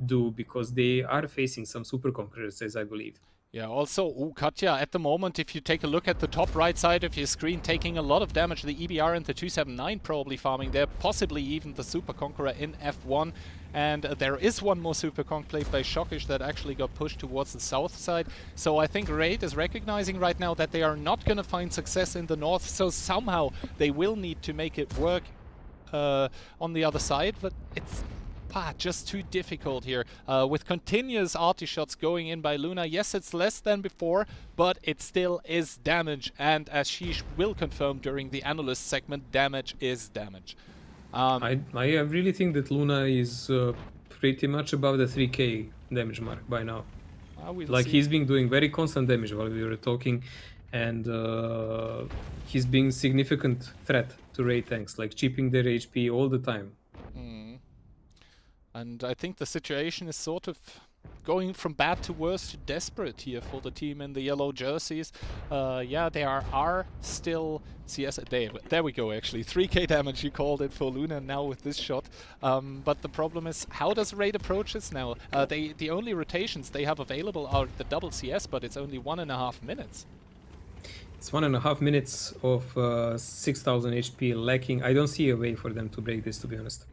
do, because they are facing some super conquerors, as I believe. Yeah, also, Katya, at the moment, if you take a look at the top right side of your screen, taking a lot of damage, the EBR and the 279 probably farming there, possibly even the Super Conqueror in F1. And there is one more Super Conk played by Shockish that actually got pushed towards the south side. So I think Raid is recognizing right now that they are not going to find success in the north, so somehow they will need to make it work on the other side, but it's just too difficult here. With continuous arty shots going in by Luna, yes, it's less than before, but it still is damage, and as Sheesh will confirm during the analyst segment, damage is damage. I really think that Luna is pretty much above the 3k damage mark by now. Like See. He's been doing very constant damage while we were talking, and he's being significant threat to raid tanks, like chipping their HP all the time. And I think the situation is sort of going from bad to worse to desperate here for the team in the yellow jerseys. Yeah, there are still CS. There we go, actually. 3k damage, you called it, for Luna now with this shot. But the problem is, how does Raid approach this now? The only rotations they have available are the double CS, but it's only 1.5 minutes. It's 1.5 minutes of 6,000 HP lacking. I don't see a way for them to break this, to be honest.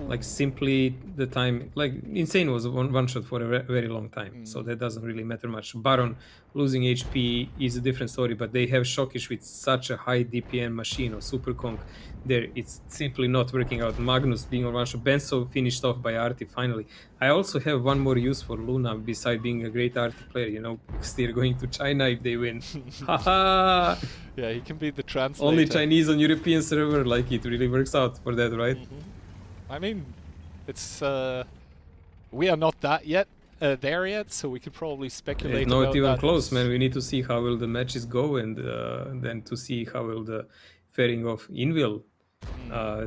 Like simply the time, like Insane was one shot for a very long time, so that doesn't really matter much. Baron losing HP is a different story, but they have Shockish with such a high DPM machine or Super Conk there, it's simply not working out. Magnus being on one shot, Benzo finished off by Arty finally. I also have one more use for Luna beside being a great Arty player, you know, because they're going to China if they win. Haha! Yeah, he can be the translator. Only Chinese on European server, like it really works out for that, right? I mean, it's we are not that yet there yet, so we could probably speculate. It's not even close, man. We need to see how will the matches go, and then to see how will the fairing of Invil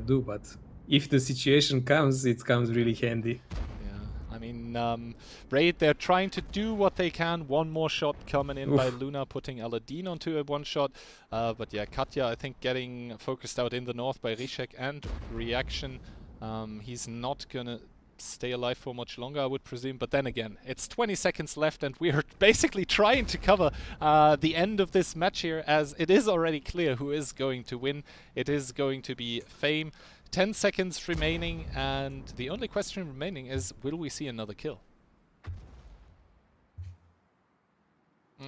do. But if the situation comes, it comes really handy. Yeah, I mean, Raid, they're trying to do what they can. One more shot coming in by Luna, putting Aladdin onto a one shot. But yeah, Katya, I think, getting focused out in the north by Rishek and Reaction. He's not gonna stay alive for much longer, I would presume. But then again, it's 20 seconds left, and we are basically trying to cover the end of this match here, as it is already clear who is going to win. It is going to be Fame. 10 seconds remaining, and the only question remaining is, will we see another kill?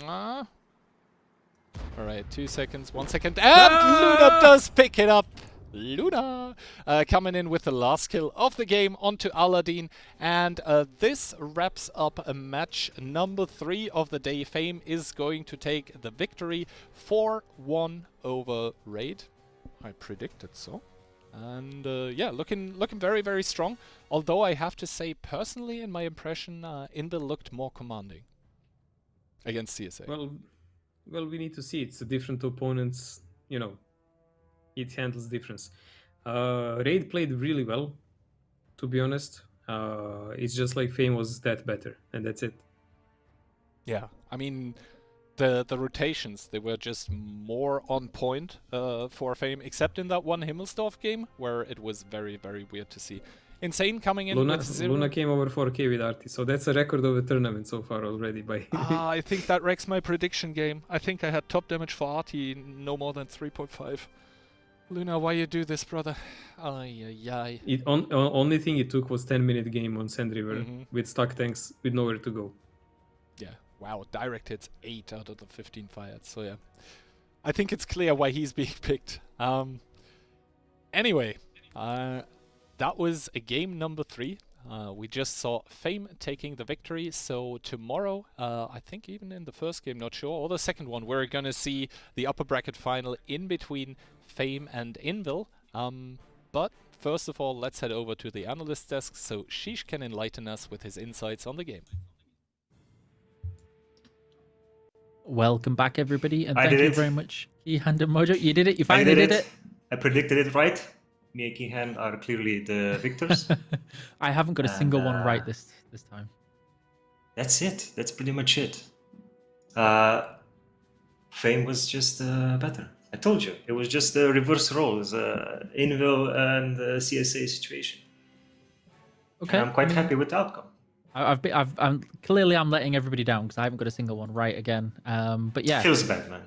Alright, 2 seconds, 1 second, and Luna does pick it up! Luna coming in with the last kill of the game onto Aladdin, and this wraps up a match number 3 of the day. Fame is going to take the victory 4-1 over Raid. I predicted so. And yeah, looking very, very strong. Although I have to say, personally, in my impression, Invil looked more commanding against CSA. Well, we need to see. It's different opponents, you know. It handles difference. Raid played really well, to be honest. It's just like Fame was that better, and that's it. Yeah, I mean, the rotations, they were just more on point for Fame, except in that one Himmelsdorf game, where it was very, very weird to see. Insane coming in with 0. Luna came over 4k with Arty, so that's a record of a tournament so far already. By I think that wrecks my prediction game. I think I had top damage for Arty no more than 3.5. Luna, why you do this, brother? Ay. Only thing it took was 10-minute game on Sand River with stuck tanks with nowhere to go. Yeah, wow, direct hits 8 out of the 15 fired, so yeah. I think it's clear why he's being picked. Anyway, that was a game number 3. We just saw Fame taking the victory, so tomorrow, I think even in the first game, not sure, or the second one, we're gonna see the upper bracket final in between Fame and Invil. But first of all, let's head over to the analyst desk so Sheesh can enlighten us with his insights on the game. Welcome back, everybody, and I thank did you it. very much, Keyhand and Mojo. You did it. You I finally did did it. I predicted it right. Me and Kihan are clearly the victors. I haven't got a single one right And, this time. That's it. That's pretty much it. Fame was just better. I told you. It was just a reverse role. It was Invil and CSA situation. Okay, And I'm quite happy with the outcome. I'm clearly I'm letting everybody down because I haven't got a single one right again. But yeah, Feels bad, man.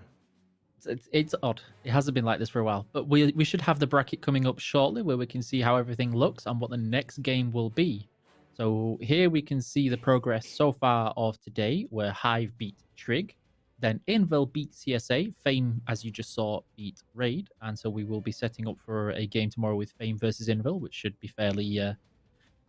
it's odd. It hasn't been like this for a while. But we should have the bracket coming up shortly where we can see how everything looks and what the next game will be. So here we can see the progress so far of today, where Hive beat Trig, then Invil beat CSA, Fame, as you just saw, beat Raid, and so we will be setting up for a game tomorrow with Fame versus Invil, which should be fairly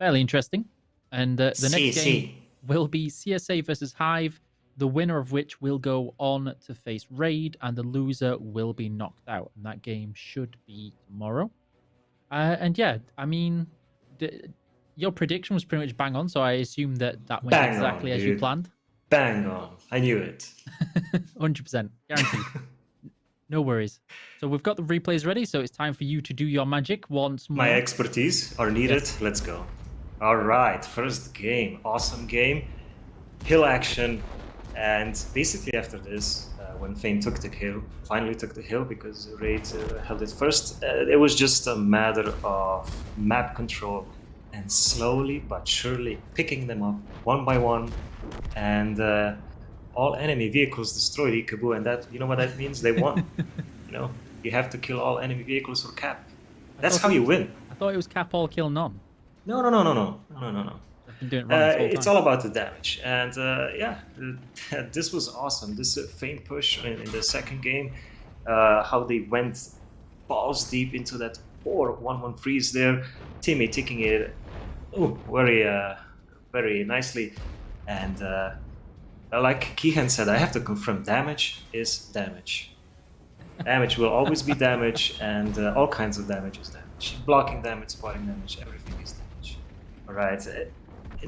interesting. And the next game will be CSA versus Hive, the winner of which will go on to face Raid, and the loser will be knocked out. And that game should be tomorrow. And yeah, I mean, your prediction was pretty much bang on, so I assume that went Bang exactly on, as you dude. planned. Bang on. I knew it. 100%. Guaranteed. No worries. So we've got the replays ready, so it's time for you to do your magic once more. My expertise are needed. Yes. Let's go. All right, first game. Awesome game. Hill action. And basically after this, when Fame finally took the hill because Raid held it first, it was just a matter of map control and slowly but surely picking them up one by one. And all enemy vehicles destroyed Ikabu, and that, you know what that means? They won. You have to kill all enemy vehicles or cap. That's how you win. I thought it was cap all, kill none. No. I've been doing it wrong this whole It's time. all about the damage, and this was awesome. This Fame push in the second game, how they went balls deep into that poor 1-1 freeze there. Teammate taking it very nicely, and like Kihan said, I have to confirm damage is damage. Damage will always be damage, and all kinds of damage is damage. Blocking damage, spotting damage, everything is damage. All right,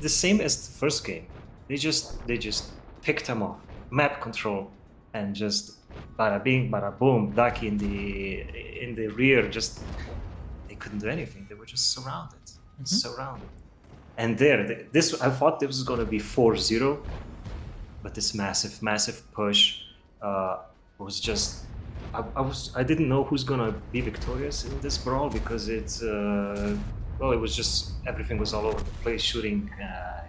the same as the first game. They just picked them off, map control, and just bada bing, bada boom, Daki in the rear. Just they couldn't do anything. They were just surrounded, surrounded. And this I thought this was gonna be 4-0, but this massive push was just. I didn't know who's gonna be victorious in this brawl because it's it was just everything was all over the place shooting.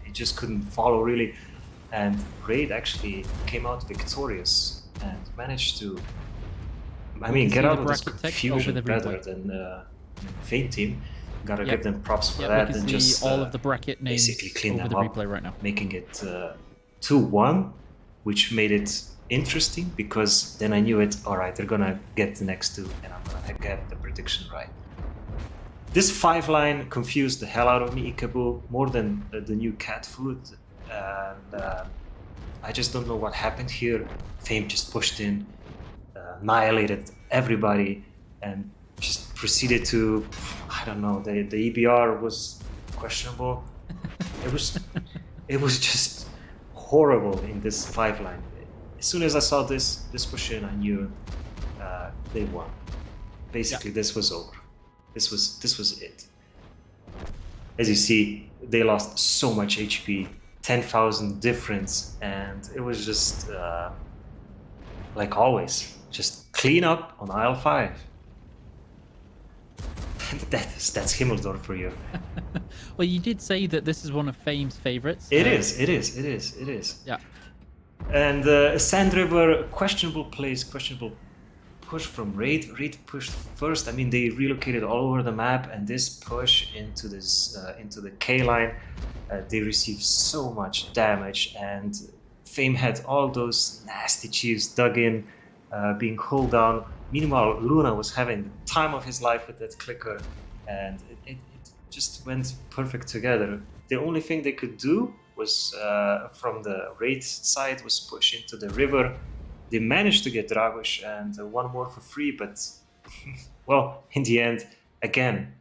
It just couldn't follow really, and Raid actually came out victorious and managed to. Get out of this confusion rather than Fame team. Gotta give them props for that, we can and see just all of the bracket names basically clean over them the up, replay right now, making it 2-1, which made it interesting because then I knew it. All right, they're gonna get the next two, and I'm gonna get the prediction right. This 5-line confused the hell out of me, Ikabu, more than the new cat food, and I just don't know what happened here. Fame just pushed in, annihilated everybody, and just proceeded to, I don't know, the EBR was questionable. It was just horrible in this 5-line. As soon as I saw this push in, I knew they won. Basically, this was over. This was it. As you see, they lost so much HP, 10,000 difference, and it was just like always, just clean up on aisle 5. That's Himmeldorf for you. Well, you did say that this is one of Fame's favorites. It is. Yeah. And Sandriver, questionable plays, questionable push from Raid. Raid pushed first. They relocated all over the map, and this push into the K line, they received so much damage, and Fame had all those nasty chiefs dug in, being hulled down. Meanwhile, Luna was having the time of his life with that clicker, and just went perfect together. The only thing they could do was from the raid side was push into the river. They managed to get Dragoš and one more for free, but well, in the end, again,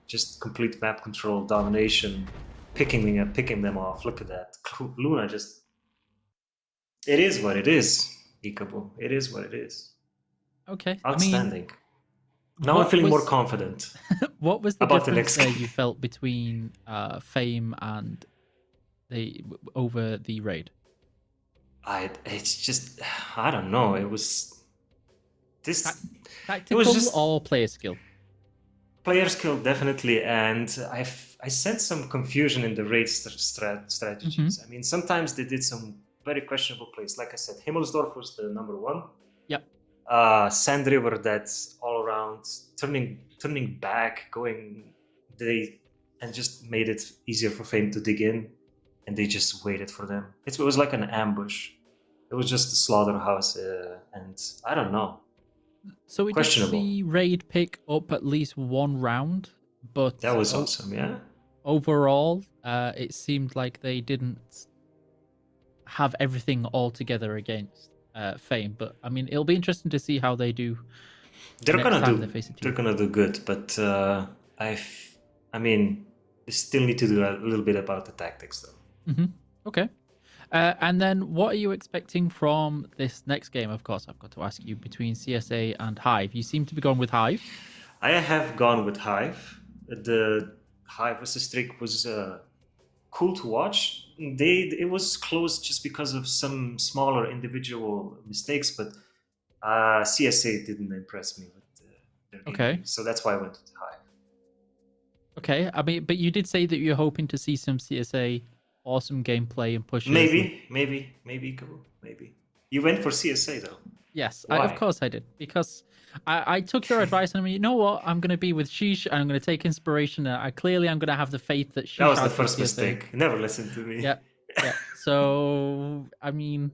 just complete map control, domination, picking them off. Look at that, Luna just. It is what it is, Ikabu. It is what it is. Okay. Outstanding. Now I'm feeling more confident. What was the about the difference next game. you felt between Fame and over the raid? It's just, I don't know. It was this. Tactical It was just or player skill? player skill, definitely, and I sense some confusion in the raid strategies. I mean, sometimes they did some very questionable plays. Like I said, Himmelsdorf was the number one. Yep. Sand River, that's all around turning back, and just made it easier for Fame to dig in, and they just waited for them. It was like an ambush. It was just a slaughterhouse, and I don't know. So we did see Raid pick up at least one round, but that was awesome, yeah. Overall, it seemed like they didn't have everything all together against Fame. But I mean, it'll be interesting to see how they do. They're gonna do good, but I mean, they still need to do a little bit about the tactics, though. Mm-hmm. Okay. And then what are you expecting from this next game? Of course, I've got to ask you, between CSA and Hive. You seem to be going with Hive. I have gone with Hive. The Hive versus Trick was cool to watch. It was close just because of some smaller individual mistakes, but CSA didn't impress me with their game. So that's why I went with Hive. Okay, I mean, but you did say that you're hoping to see some CSA awesome gameplay and pushes. Maybe. You went for CSA though. Yes, of course I did, because I took your advice and I mean, you know what? I'm going to be with Sheesh and I'm going to take inspiration. I'm going to have the faith that Sheesh. That was the first mistake. Never listen to me. Yeah. So I mean,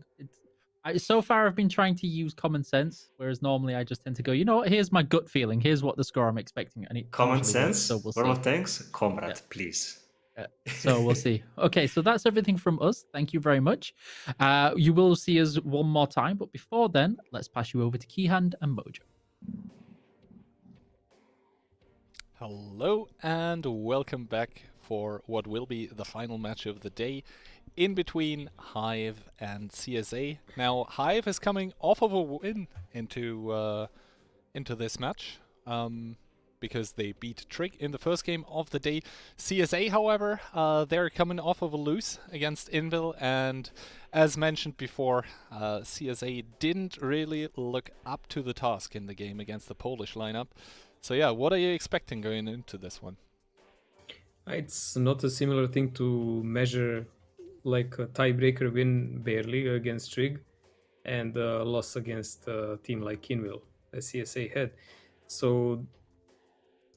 so far I've been trying to use common sense, whereas normally I just tend to go, you know what? Here's my gut feeling. Here's what the score I'm expecting. And it common sense. Works, so we'll see. Word of thanks, comrade, please. So we'll see. Okay, so that's everything from us. Thank you very much. You will see us one more time, but before then, let's pass you over to Keyhand and Mojo. Hello and welcome back for what will be the final match of the day, in between Hive and CSA. Now, Hive is coming off of a win into this match. Because they beat Trig in the first game of the day. CSA, however, they're coming off of a lose against Invil, and as mentioned before, CSA didn't really look up to the task in the game against the Polish lineup. So yeah, what are you expecting going into this one? It's not a similar thing to measure like a tiebreaker win barely against Trig and a loss against a team like Invil, as CSA had. So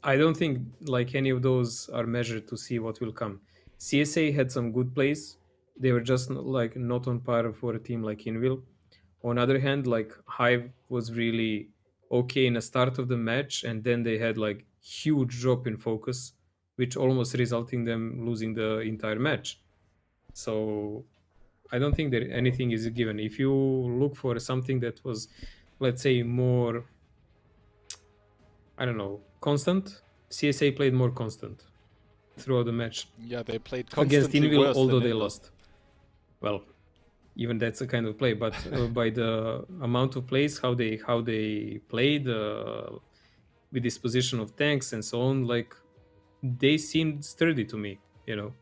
I don't think like any of those are measured to see what will come. CSA had some good plays. They were just not on par for a team like Invil. On the other hand, like Hive was really okay in the start of the match, and then they had like huge drop in focus, which almost resulting them losing the entire match. So I don't think that anything is given. If you look for something that was, let's say, more, I don't know, constant, CSA played more constant throughout the match. Yeah, they played constantly against Invil, worse although than they Invil. lost. Well, even that's a kind of play, but by the amount of plays, how they played with this position of tanks and so on, like they seemed sturdy to me, you know.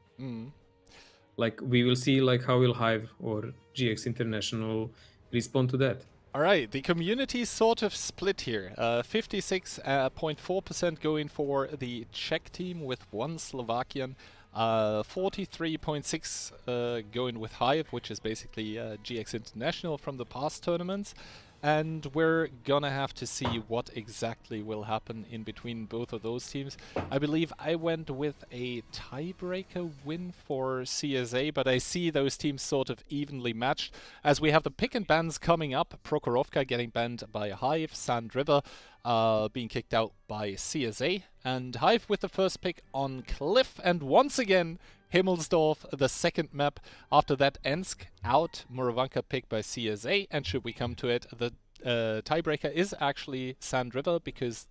Like we will see like how will Hive or GX International respond to that. All right, the community is sort of split here. 56.4% going for the Czech team with one Slovakian. 43.6 going with Hive, which is basically GX International from the past tournaments. And we're gonna have to see what exactly will happen in between both of those teams. I believe I went with a tiebreaker win for CSA, but I see those teams sort of evenly matched, as we have the pick and bans coming up. Prokhorovka getting banned by Hive, Sand River, being kicked out by CSA. And Hive with the first pick on Cliff. And once again, Himmelsdorf, the second map. After that, Ensk out, Muravanka picked by CSA. And should we come to it, the tiebreaker is actually Sand River, because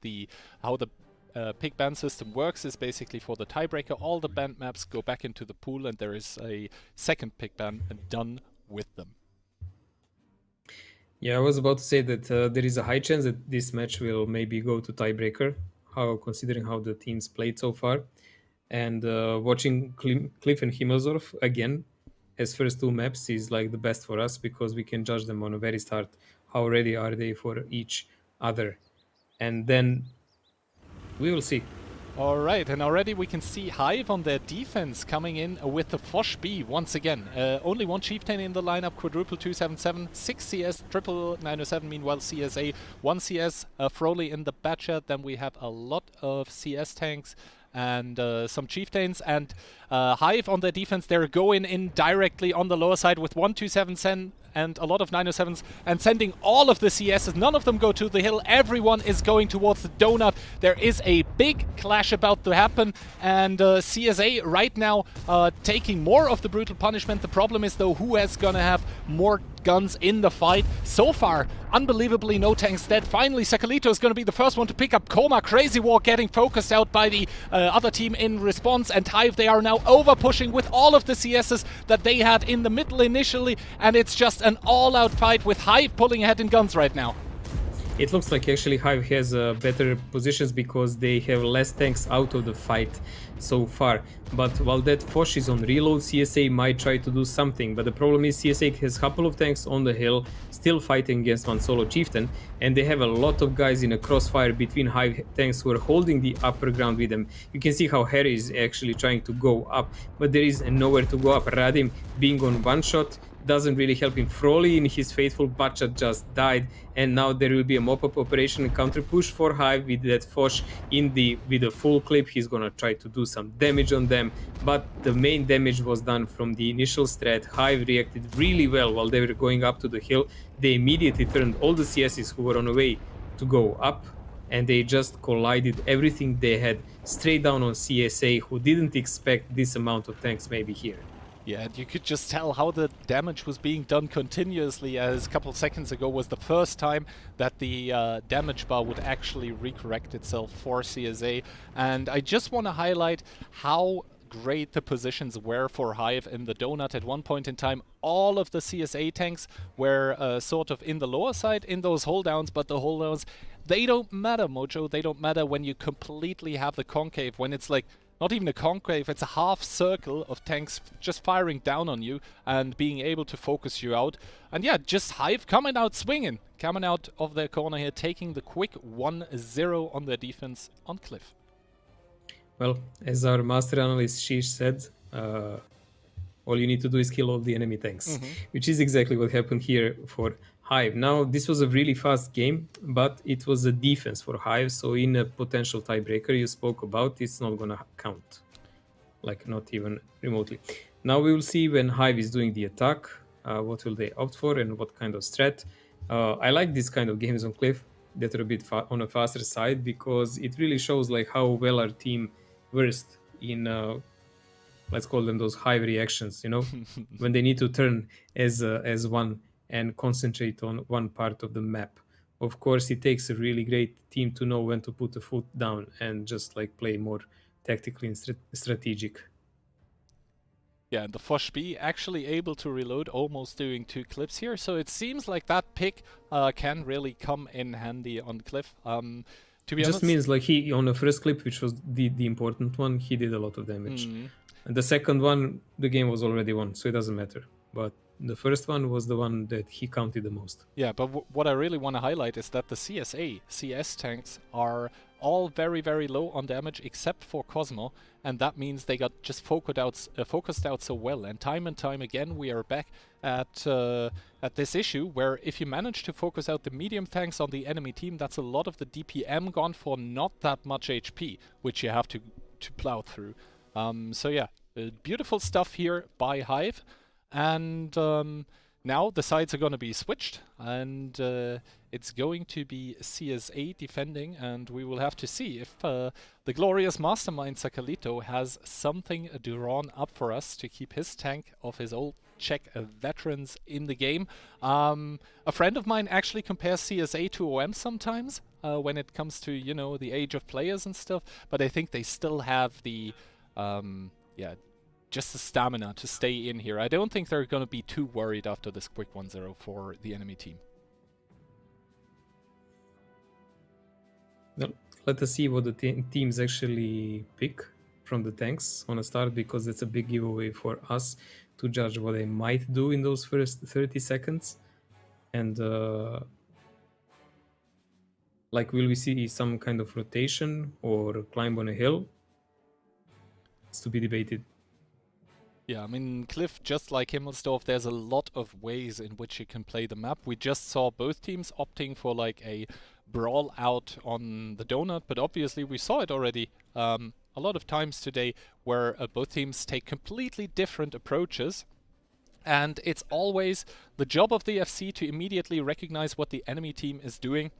how the pick ban system works is basically for the tiebreaker, all the banned maps go back into the pool and there is a second pick ban done with them. Yeah, I was about to say that there is a high chance that this match will maybe go to tiebreaker, considering how the teams played so far. And watching Cliff and Himmelsdorf again as first two maps is like the best for us, because we can judge them on a very start. How ready are they for each other? And then we will see. Alright, and already we can see Hive on their defense coming in with the Foch B once again. Only one Chieftain in the lineup, quadruple 277, 6 CS, triple 907, meanwhile CSA, 1 CS, Froley in the Batcher, then we have a lot of CS tanks and some Chieftains, and Hive on their defense, they're going in directly on the lower side with 1 277 and a lot of 907s and sending all of the CSs. None of them go to the hill. Everyone is going towards the donut. There is a big clash about to happen, and CSA right now taking more of the brutal punishment. The problem is though, who is gonna have more guns in the fight? So far, unbelievably, no tanks dead. Finally, Sakalito is going to be the first one to pick up Coma. Crazy War getting focused out by the other team in response, and Hive, they are now over pushing with all of the CSs that they had in the middle initially, and it's just an all-out fight with Hive pulling ahead in guns right now. It looks like actually Hive has better positions because they have less tanks out of the fight so far. But while that Foch is on reload, CSA might try to do something. But the problem is CSA has a couple of tanks on the hill, still fighting against one solo chieftain, and they have a lot of guys in a crossfire between Hive tanks who are holding the upper ground with them. You can see how Harry is actually trying to go up, but there is nowhere to go up. Radim being on one shot doesn't really help him. Froley in his faithful Batchat just died, and now there will be a mop-up operation and counter push for Hive with that Foch with a full clip. He's gonna try to do some damage on them, but the main damage was done from the initial strat. Hive reacted really well while they were going up to the hill. They immediately turned all the CSs who were on the way to go up, and they just collided everything they had straight down on CSA, who didn't expect this amount of tanks maybe here. Yeah, and you could just tell how the damage was being done continuously, as a couple of seconds ago was the first time that the damage bar would actually recorrect itself for CSA. And I just want to highlight how great the positions were for Hive in the donut. At one point in time, all of the CSA tanks were sort of in the lower side in those holddowns, but the holddowns, they don't matter, Mojo. They don't matter when you completely have the concave, when it's like not even a concave, it's a half circle of tanks just firing down on you and being able to focus you out. And yeah, just Hive coming out swinging, coming out of their corner here, taking the quick 1-0 on their defense on Cliff. Well, as our master analyst Sheesh said, all you need to do is kill all the enemy tanks, which is exactly what happened here for Hive. Now, this was a really fast game, but it was a defense for Hive, so in a potential tiebreaker you spoke about, it's not gonna count, like not even remotely. Now we will see when Hive is doing the attack, what will they opt for and what kind of strat. I like this kind of games on Cliff that are a bit on a faster side, because it really shows like how well our team versed in let's call them those Hive reactions, you know, when they need to turn as one and concentrate on one part of the map. Of course, it takes a really great team to know when to put the foot down and just like play more tactically and strategic. Yeah, and the Foch B actually able to reload, almost doing 2 clips here, so it seems like that pick can really come in handy on Cliff. To be honest, just means like he on the first clip, which was the important one, he did a lot of damage. And the second one, the game was already won, so it doesn't matter. But the first one was the one that he counted the most. Yeah, but what I really want to highlight is that the CS tanks are all very, very low on damage except for Cosmo, and that means they got just focused out so well. And time again, we are back at this issue where if you manage to focus out the medium tanks on the enemy team, that's a lot of the DPM gone for not that much HP, which you have to plow through. So yeah, beautiful stuff here by Hive. And now the sides are going to be switched, and it's going to be CSA defending, and we will have to see if the glorious mastermind Sakalito has something drawn up for us to keep his tank of his old Czech veterans in the game. A friend of mine actually compares CSA to OM sometimes when it comes to, you know, the age of players and stuff, but I think they still have the, just the stamina to stay in here. I don't think they're going to be too worried after this quick 1-0 for the enemy team. Well, let us see what the teams actually pick from the tanks on a start, because it's a big giveaway for us to judge what they might do in those first 30 seconds. And like, will we see some kind of rotation or climb on a hill? It's to be debated. Yeah, I mean, Cliff, just like Himmelsdorf, there's a lot of ways in which you can play the map. We just saw both teams opting for like a brawl out on the donut, but obviously we saw it already a lot of times today where both teams take completely different approaches. And it's always the job of the FC to immediately recognize what the enemy team is doing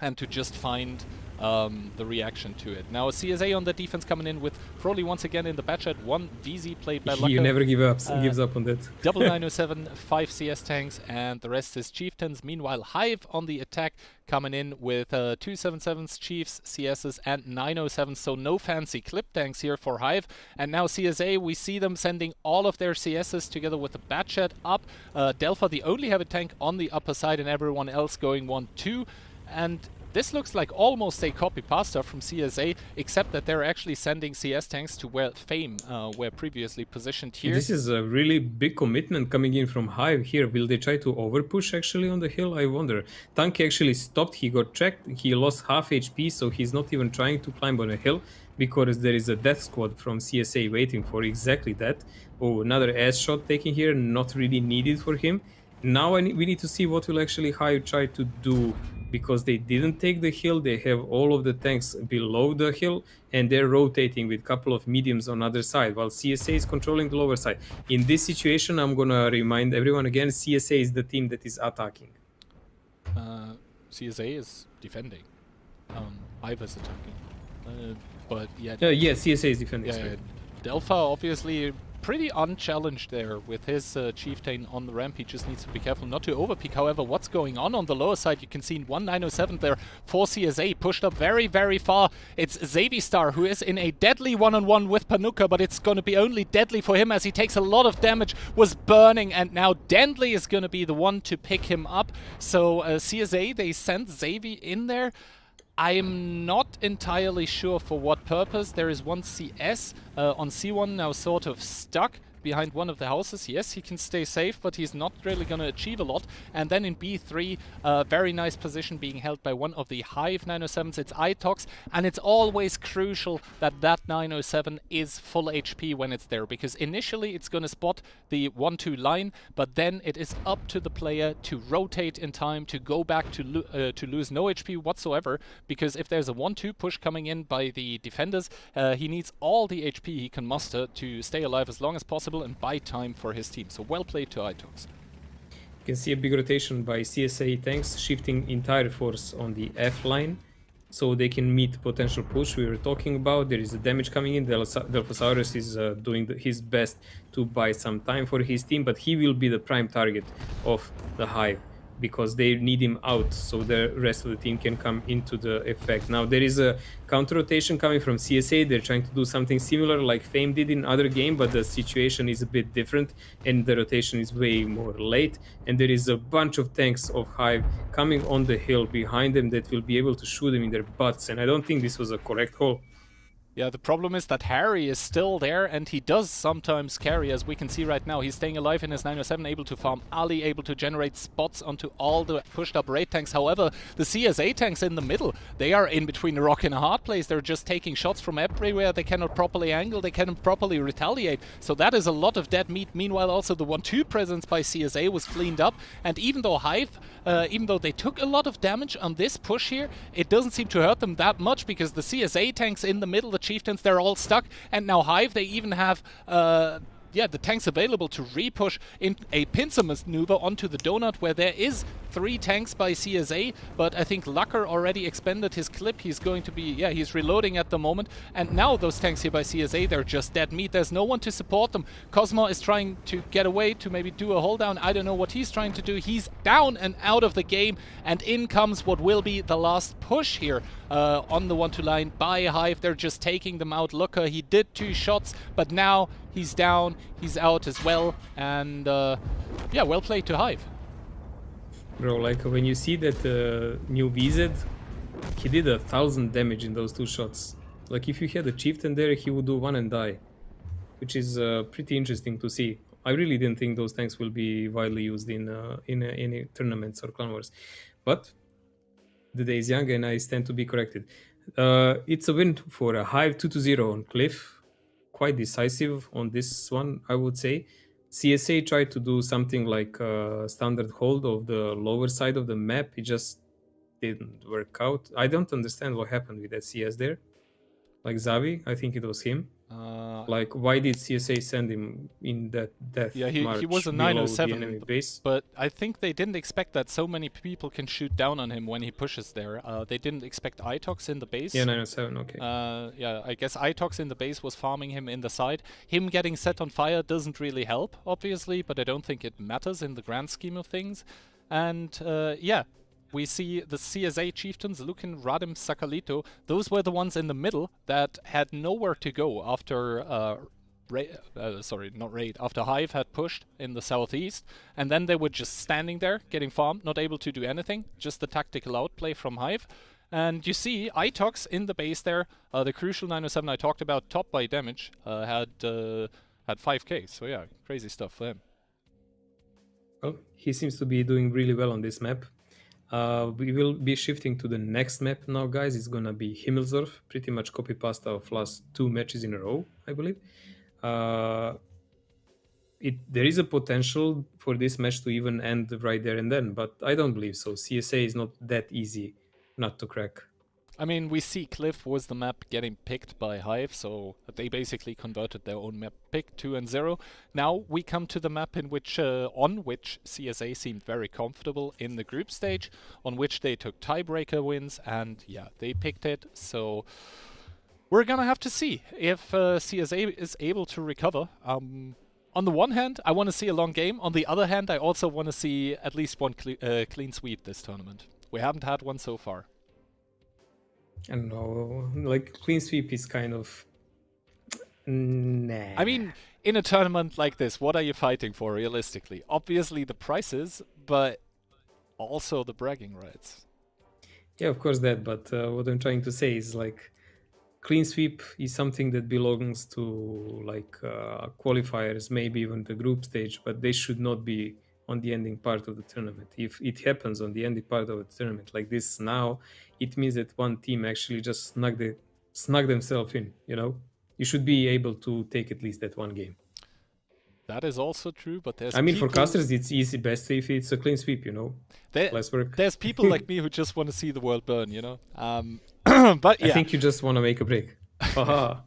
and to just find the reaction to it. Now CSA on the defense coming in with probably once again in the batch at 1 VZ played by You Lucker. never gives up on that. Double 907, 5 CS tanks, and the rest is Chieftains. Meanwhile, Hive on the attack coming in with 277s, Chiefs, CSs, and 907s, so no fancy clip tanks here for Hive. And now CSA, we see them sending all of their CSs together with the Batchat up. Delpha, the only have a tank on the upper side, and everyone else going 1-2. And this looks like almost a copy-pasta from CSA, except that they're actually sending CS tanks to where Fame were previously positioned here. This is a really big commitment coming in from Hive here. Will they try to overpush actually on the hill? I wonder. Tanky actually stopped. He got checked. He lost half HP, so he's not even trying to climb on a hill because there is a death squad from CSA waiting for exactly that. Oh, another ass shot taken here. Not really needed for him. Now we need to see what will actually Hive try to do, because they didn't take the hill. They have all of the tanks below the hill, and they're rotating with a couple of mediums on other side, while CSA is controlling the lower side. In this situation, I'm gonna remind everyone again, CSA is the team that is attacking. CSA is defending. Hive is attacking. But yeah. Yeah, CSA is defending. Yeah, Delpha obviously pretty unchallenged there with his Chieftain on the ramp. He just needs to be careful not to overpeak. However, what's going on the lower side, you can see 1907 there for CSA, pushed up very, very far. It's Zavistar who is in a deadly one-on-one with Panuka, but it's going to be only deadly for him as he takes a lot of damage, was burning, and now Dendley is going to be the one to pick him up. So CSA, they sent Zavi in there. I'm not entirely sure for what purpose. There is one CS on C1 now sort of stuck behind one of the houses. Yes, he can stay safe, but he's not really going to achieve a lot. And then in B3, very nice position being held by one of the Hive 907s. It's Itox, and it's always crucial that that 907 is full HP when it's there, because initially it's going to spot the 1-2 line, but then it is up to the player to rotate in time, to go back to lose no HP whatsoever, because if there's a 1-2 push coming in by the defenders, he needs all the HP he can muster to stay alive as long as possible and buy time for his team. So well played to Itox. You can see a big rotation by CSA tanks, shifting entire force on the F line, so they can meet potential push we were talking about. There is a damage coming in. Delphosaurus is doing his best to buy some time for his team, but he will be the prime target of the Hive, because they need him out so the rest of the team can come into the effect. Now there is a counter rotation coming from CSA. They're trying to do something similar like Fame did in other game, but the situation is a bit different and the rotation is way more late, and there is a bunch of tanks of Hive coming on the hill behind them that will be able to shoot them in their butts, and I don't think this was a correct call. Yeah, the problem is that Harry is still there, and he does sometimes carry, as we can see right now. He's staying alive in his 907, able to farm Ali, able to generate spots onto all the pushed up raid tanks. However, the CSA tanks in the middle, they are in between a rock and a hard place. They're just taking shots from everywhere. They cannot properly angle, they cannot properly retaliate. So that is a lot of dead meat. Meanwhile, also the 1-2 presence by CSA was cleaned up, and even though Hive, even though they took a lot of damage on this push here, it doesn't seem to hurt them that much, because the CSA tanks in the middle, the Chieftains, they're all stuck, and now Hive, they even have yeah, the tanks available to repush in a pincer maneuver onto the donut, where there is 3 tanks by CSA, but I think Lucker already expended his clip. He's going to be, yeah, he's reloading at the moment, and now those tanks here by CSA, they're just dead meat. There's no one to support them. Cosmo is trying to get away to maybe do a hold down. I don't know what he's trying to do. He's down and out of the game, and in comes what will be the last push here on the 1-2 line by Hive. They're just taking them out. Lucker, he did 2 shots, but now he's down, he's out as well, and yeah, well played to Hive. Bro, like when you see that new VZ, he did 1,000 damage in those 2 shots. Like if you had a chieftain there, he would do 1 and die, which is pretty interesting to see. I really didn't think those tanks will be widely used in any tournaments or clan wars, but the day is young and I stand to be corrected. It's a win for a Hive 2-0 on Cliff. Quite decisive on this one, I would say. CSA tried to do something like a standard hold of the lower side of the map. It just didn't work out. I don't understand what happened with that CS there. Like Zavi, I think it was him. Like, why did CSA send him in that death march he was a below 907, the enemy base? but I think they didn't expect that so many people can shoot down on him when he pushes there. They didn't expect Itox in the base. Yeah, 907, okay. Yeah, I guess Itox in the base was farming him in the side. Him getting set on fire doesn't really help, obviously, but I don't think it matters in the grand scheme of things. And yeah, we see the CSA chieftains, Lukin, Radim, Sakalito. Those were the ones in the middle that had nowhere to go after after Hive had pushed in the southeast, and then they were just standing there getting farmed, not able to do anything, just the tactical outplay from Hive. And you see Itox in the base there, the crucial 907 I talked about, top by damage, had 5k, so yeah, crazy stuff for him. Well, he seems to be doing really well on this map. We will be shifting to the next map now, guys. It's gonna be Himmelsdorf, pretty much copy-paste of last 2 matches in a row, I believe. There is a potential for this match to even end right there and then, but I don't believe so. CSA is not that easy not to crack. I mean, we see Cliff was the map getting picked by Hive, so they basically converted their own map pick 2-0. Now we come to the map in which, on which CSA seemed very comfortable in the group stage, on which they took tiebreaker wins, and yeah, they picked it. So we're gonna have to see if CSA is able to recover. On the one hand, I want to see a long game. On the other hand, I also want to see at least one clean sweep this tournament. We haven't had one so far. I don't know, like clean sweep is kind of nah. I mean, in a tournament like this, what are you fighting for realistically? Obviously the prizes, but also the bragging rights. Yeah, of course that, but what I'm trying to say is like clean sweep is something that belongs to like qualifiers, maybe even the group stage, but they should not be on the ending part of the tournament. If it happens on the ending part of the tournament like this now, it means that one team actually just snuck themselves in, you know? You should be able to take at least that one game. That is also true, but there's I mean, for casters, it's easy best if it's a clean sweep, you know? Less work. There's people like me who just want to see the world burn, you know? But yeah. I think you just want to make a break. Haha.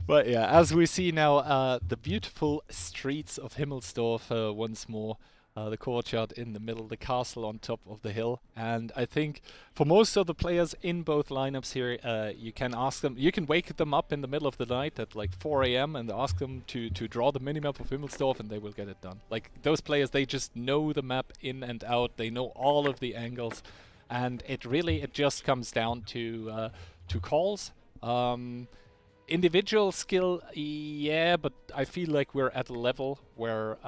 But yeah, as we see now, the beautiful streets of Himmelsdorf once more. The courtyard in the middle, the castle on top of the hill. And I think for most of the players in both lineups here, you can ask them, you can wake them up in the middle of the night at like 4 AM and ask them to draw the minimap of Himmelsdorf, and they will get it done. Like those players, they just know the map in and out. They know all of the angles, and it just comes down to calls. Individual skill, yeah, but I feel like we're at a level where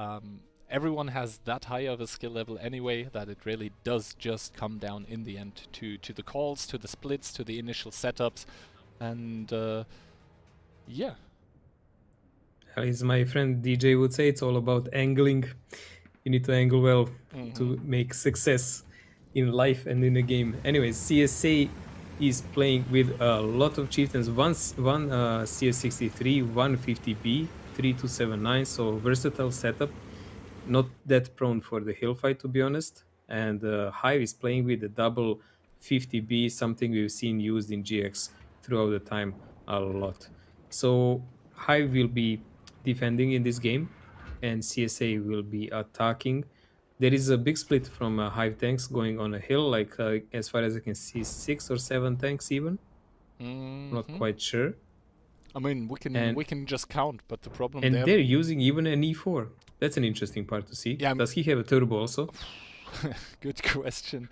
everyone has that high of a skill level anyway that it really does just come down in the end to the calls, to the splits, to the initial setups, and yeah. As my friend DJ would say, it's all about angling. You need to angle well to make success in life and in a game. Anyways, CSA is playing with a lot of chieftains. One CS63, one 50B, 3279, so versatile setup. Not that prone for the hill fight, to be honest. And Hive is playing with the double 50B, something we've seen used in GX throughout the time a lot. So Hive will be defending in this game, and CSA will be attacking. There is a big split from Hive tanks going on a hill, like as far as I can see, 6 or 7 tanks even. Not quite sure. I mean, we can just count, but the problem And there. they're using even an E4. That's an interesting part to see. Yeah, does he have a turbo also? Good question.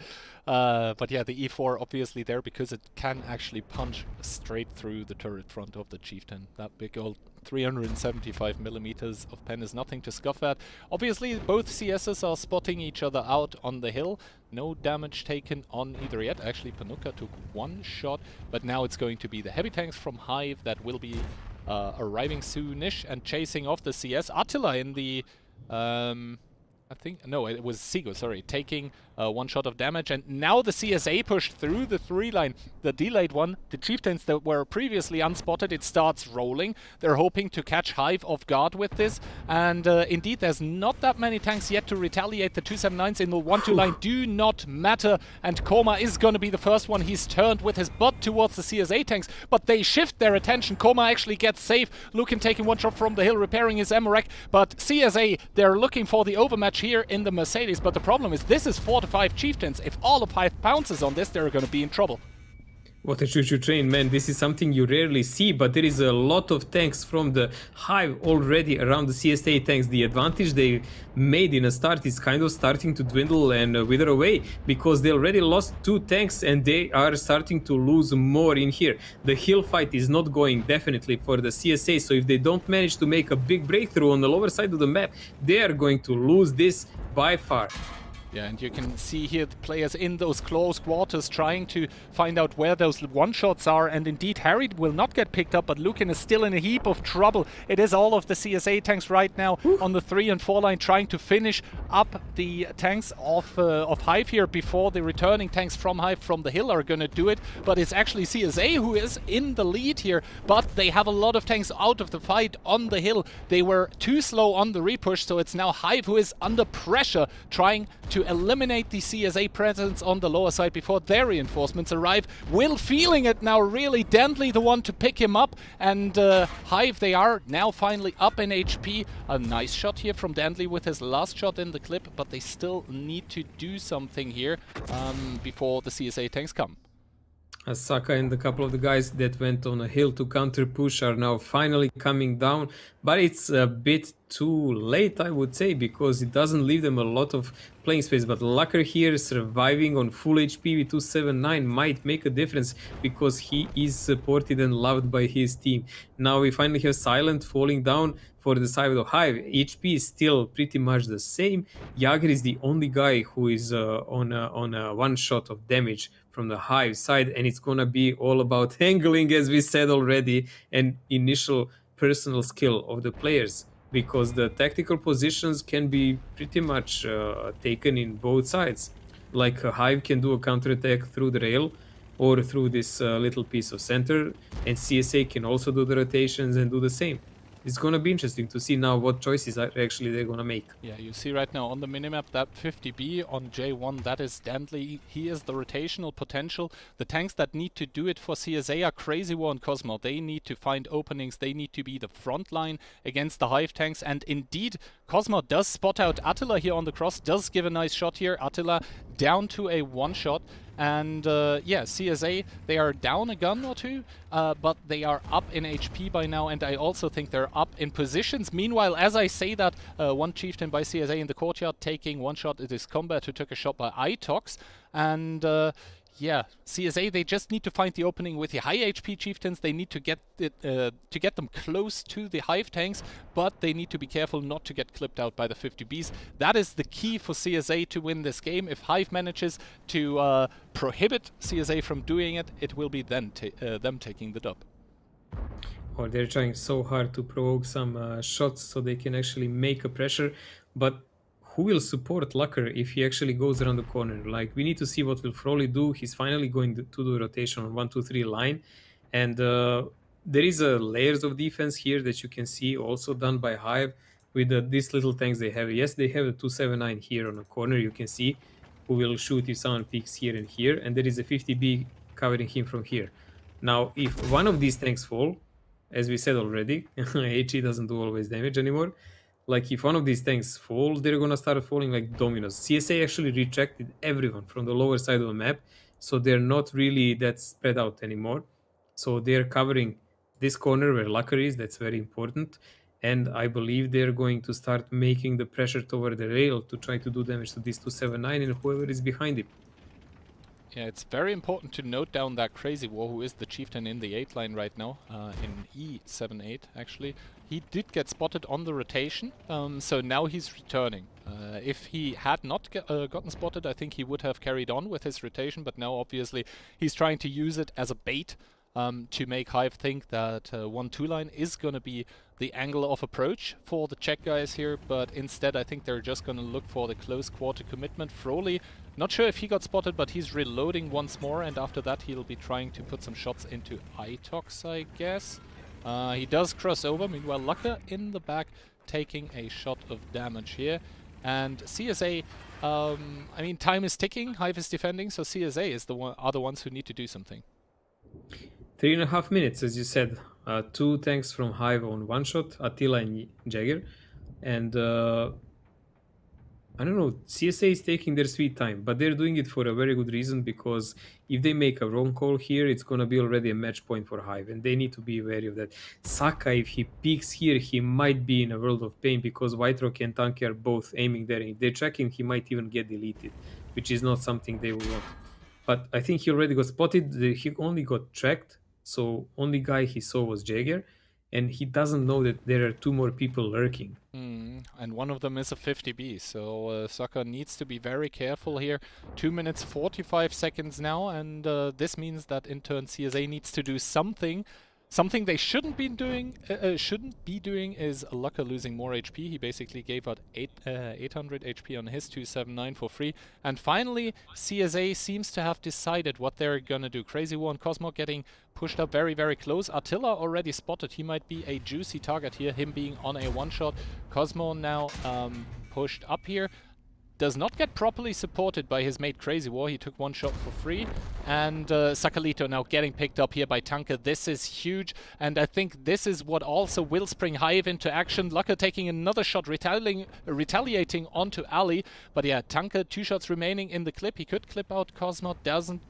But yeah, the E4 obviously there because it can actually punch straight through the turret front of the Chieftain. That big old 375 millimeters of pen is nothing to scoff at. Obviously, both CSs are spotting each other out on the hill. No damage taken on either yet. Actually, Panuka took 1 shot, but now it's going to be the heavy tanks from Hive that will be arriving soonish and chasing off the CS. Attila in the... I think, no, it was Sigo, sorry, taking 1 shot of damage, and now the CSA pushed through the 3-line, the delayed one. The Chieftains that were previously unspotted, it starts rolling. They're hoping to catch Hive off guard with this, and indeed, there's not that many tanks yet to retaliate. The 279s in the 1-2 line do not matter, and Koma is going to be the first one. He's turned with his butt towards the CSA tanks, but they shift their attention. Koma actually gets safe. Lukin taking 1 shot from the hill, repairing his Emmerich, but CSA, they're looking for the overmatch here in the Mercedes, but the problem is this is 4 to 5 Chieftains. If all of Hive pounces on this, they're going to be in trouble. What a choo-choo train, man. This is something you rarely see, but there is a lot of tanks from the Hive already around the CSA tanks. The advantage they made in a start is kind of starting to dwindle and wither away, because they already lost 2 tanks and they are starting to lose more in here. The hill fight is not going definitely for the CSA, so if they don't manage to make a big breakthrough on the lower side of the map, they are going to lose this by far. Yeah, and you can see here the players in those close quarters trying to find out where those one-shots are, and indeed Harry will not get picked up, but Lukin is still in a heap of trouble. It is all of the CSA tanks right now on the 3 and 4 line trying to finish up the tanks of Hive here before the returning tanks from Hive from the hill are going to do it, but it's actually CSA who is in the lead here, but they have a lot of tanks out of the fight on the hill. They were too slow on the repush, so it's now Hive who is under pressure trying to eliminate the CSA presence on the lower side before their reinforcements arrive. Will feeling it now, really. Dantley the one to pick him up, and Hive, they are now finally up in HP. A nice shot here from Dantley with his last shot in the clip, but they still need to do something here before the CSA tanks come. Asaka and a couple of the guys that went on a hill to counter push are now finally coming down, but it's a bit too late, I would say, because it doesn't leave them a lot of playing space. But Lucker here surviving on full HP with 279 might make a difference, because he is supported and loved by his team. Now we finally have Silent falling down for the side of Hive. HP is still pretty much the same. Jager is the only guy who is on a 1 shot of damage from the Hive side, and it's gonna be all about angling, as we said already, and initial personal skill of the players, because the tactical positions can be pretty much taken in both sides. Like Hive can do a counterattack through the rail or through this little piece of center, and CSA can also do the rotations and do the same. It's gonna be interesting to see now what choices are actually they're gonna make. Yeah, you see right now on the minimap that 50B on J1, that is Dantley. He is the rotational potential. The tanks that need to do it for CSA are Crazy War and Cosmo. They need to find openings. They need to be the front line against the Hive tanks. And indeed, Cosmo does spot out Attila here on the cross, does give a nice shot here. Attila down to a 1 shot. And yeah, CSA, they are down a gun or 2, but they are up in HP by now, and I also think they're up in positions. Meanwhile, as I say that, 1 chieftain by CSA in the courtyard taking 1 shot. It is Combat who took a shot by Itox, and yeah, CSA, they just need to find the opening with the high HP chieftains. They need to get them close to the Hive tanks, but they need to be careful not to get clipped out by the 50Bs. That is the key for CSA to win this game. If Hive manages to prohibit CSA from doing it, it will be then them taking the dub. Or they're trying so hard to provoke some shots so they can actually make a pressure, but who will support Lucker if he actually goes around the corner? Like, we need to see what will Froley do. He's finally going to do rotation on 1, 2, 3 line, and there is layers of defense here that you can see also done by Hive with these little tanks they have. Yes, they have a 279 here on the corner, you can see, who will shoot if someone peeks here and here, and there is a 50B covering him from here. Now, if one of these tanks fall, as we said already, HE doesn't do always damage anymore. Like if one of these tanks fall, they're gonna start falling like dominoes. CSA actually retracted everyone from the lower side of the map, so they're not really that spread out anymore. So they're covering this corner where Lucker is. That's very important. And I believe they're going to start making the pressure toward the rail to try to do damage to this 279 and whoever is behind it. Yeah, it's very important to note down that Crazy War, who is the chieftain in the 8 line right now, in E78 actually. He did get spotted on the rotation, so now he's returning. If he had not gotten spotted, I think he would have carried on with his rotation, but now obviously he's trying to use it as a bait to make Hive think that 1-2 line is going to be the angle of approach for the Czech guys here, but instead I think they're just going to look for the close quarter commitment. Froley, not sure if he got spotted, but he's reloading once more, and after that he'll be trying to put some shots into Itox, I guess. He does cross over, meanwhile Lucker in the back taking a shot of damage here. And CSA, I mean, time is ticking, Hive is defending, so CSA is are the ones who need to do something. 3.5 minutes, as you said. 2 tanks from Hive on one shot, Attila and Jagger. And I don't know, CSA is taking their sweet time, but they're doing it for a very good reason, because if they make a wrong call here, it's going to be already a match point for Hive, and they need to be wary of that. Saka, if he peeks here, he might be in a world of pain, because White Rock and Tanky are both aiming there. If they track him, he might even get deleted, which is not something they will want. But I think he already got spotted. He only got tracked, so only guy he saw was Jagger, and he doesn't know that there are 2 more people lurking. And one of them is a 50B, so Saka needs to be very careful here. 2 minutes 45 seconds now, and this means that in turn CSA needs to do something. Something they shouldn't be doing is Lucker losing more HP. He basically gave out 800 HP on his 279 for free. And finally, CSA seems to have decided what they're gonna do. Crazy War and Cosmo getting pushed up very, very close. Attila already spotted. He might be a juicy target here, him being on a one-shot. Cosmo now pushed up here. Does not get properly supported by his mate Crazy War. He took one shot for free. And Sakalito now getting picked up here by Tanka. This is huge. And I think this is what also will spring Hive into action. Lucker taking another shot, retaliating onto Ali. But yeah, Tanka, 2 shots remaining in the clip. He could clip out Cosmo, doesn't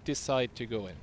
decide to go in.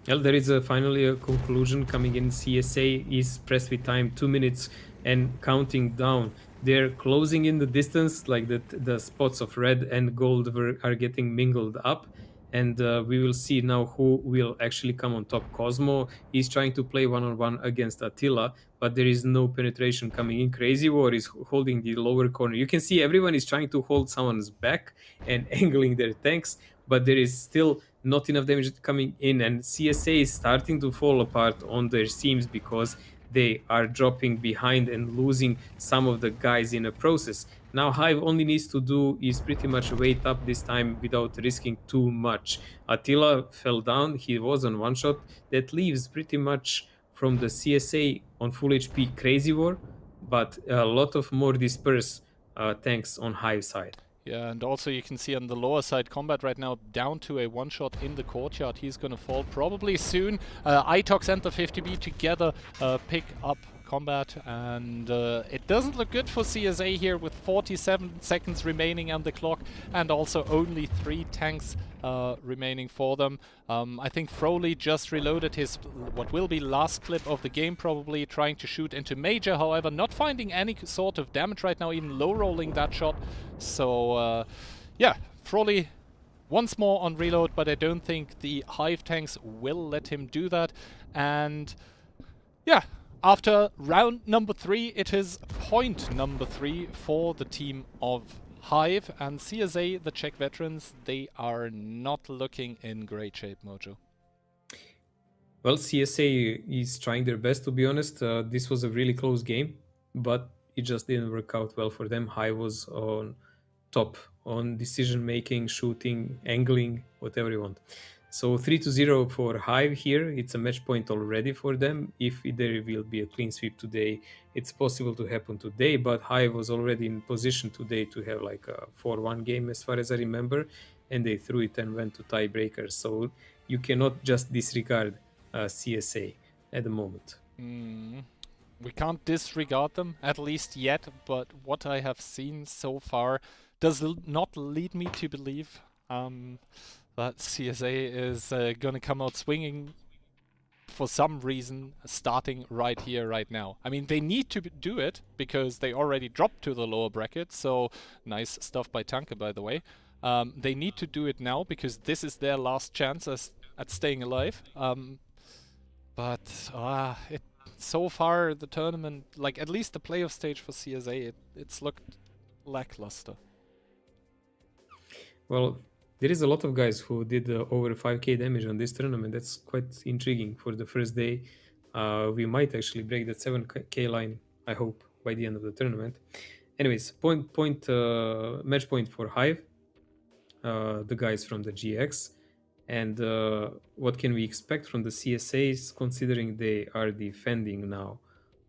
Well, there is finally a conclusion coming in. CSA is pressed with time, 2 minutes and counting down. They're closing in the distance, like the spots of red and gold are getting mingled up. And we will see now who will actually come on top. Cosmo is trying to play one-on-one against Attila, but there is no penetration coming in. Crazy War is holding the lower corner. You can see everyone is trying to hold someone's back and angling their tanks, but there is still not enough damage coming in, and CSA is starting to fall apart on their seams because they are dropping behind and losing some of the guys in the process. Now Hive only needs to do is pretty much wait up this time without risking too much. Attila fell down, he was on one shot. That leaves pretty much from the CSA on full HP Crazy War, but a lot of more dispersed tanks on Hive side. Yeah, and also you can see on the lower side Combat right now down to a one-shot in the courtyard. He's gonna fall probably soon. Itox and the 50B together pick up Combat, and it doesn't look good for CSA here with 47 seconds remaining on the clock, and also only 3 tanks remaining for them. I think Froley just reloaded his what will be last clip of the game, probably trying to shoot into Major, however not finding any sort of damage right now, even low rolling that shot. So yeah, Froley once more on reload, but I don't think the Hive tanks will let him do that. And yeah, after round number 3, it is point number 3 for the team of Hive, and CSA, the Czech veterans, they are not looking in great shape, Mojo. Well, CSA is trying their best, to be honest. This was a really close game, but it just didn't work out well for them. Hive was on top on decision making, shooting, angling, whatever you want. So 3-0 for Hive here. It's a match point already for them. If there will be a clean sweep today, it's possible to happen today, but Hive was already in position today to have like a 4-1 game as far as I remember, and they threw it and went to tiebreakers. So you cannot just disregard CSA. at the moment. We can't disregard them, at least yet, but what I have seen so far does not lead me to believe that CSA is gonna come out swinging for some reason, starting right here, right now. I mean, they need to do it because they already dropped to the lower bracket, so nice stuff by Tanke, by the way. They need to do it now because this is their last chance at staying alive. But so far the tournament, like at least the playoff stage for CSA, it's looked lackluster. Well, there is a lot of guys who did over 5k damage on this tournament. That's quite intriguing for the first day. We might actually break that 7k line, I hope, by the end of the tournament. Anyways, match point for Hive, the guys from the GX. And what can we expect from the CSAs, considering they are defending now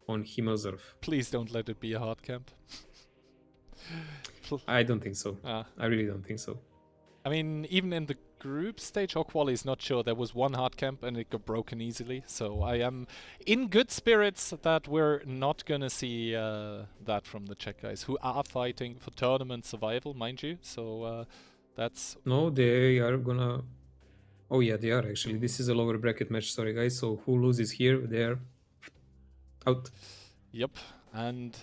on Himmelsurf? Please don't let it be a hard camp. I don't think so. I really don't think so. I mean, even in the group stage, or quali is not sure. There was one hard camp and it got broken easily. So I am in good spirits that we're not gonna see that from the Czech guys, who are fighting for tournament survival, mind you. So that's... No, they are gonna... Oh yeah, they are actually. This is a lower bracket match, sorry guys. So who loses here, they're out. Yep, and...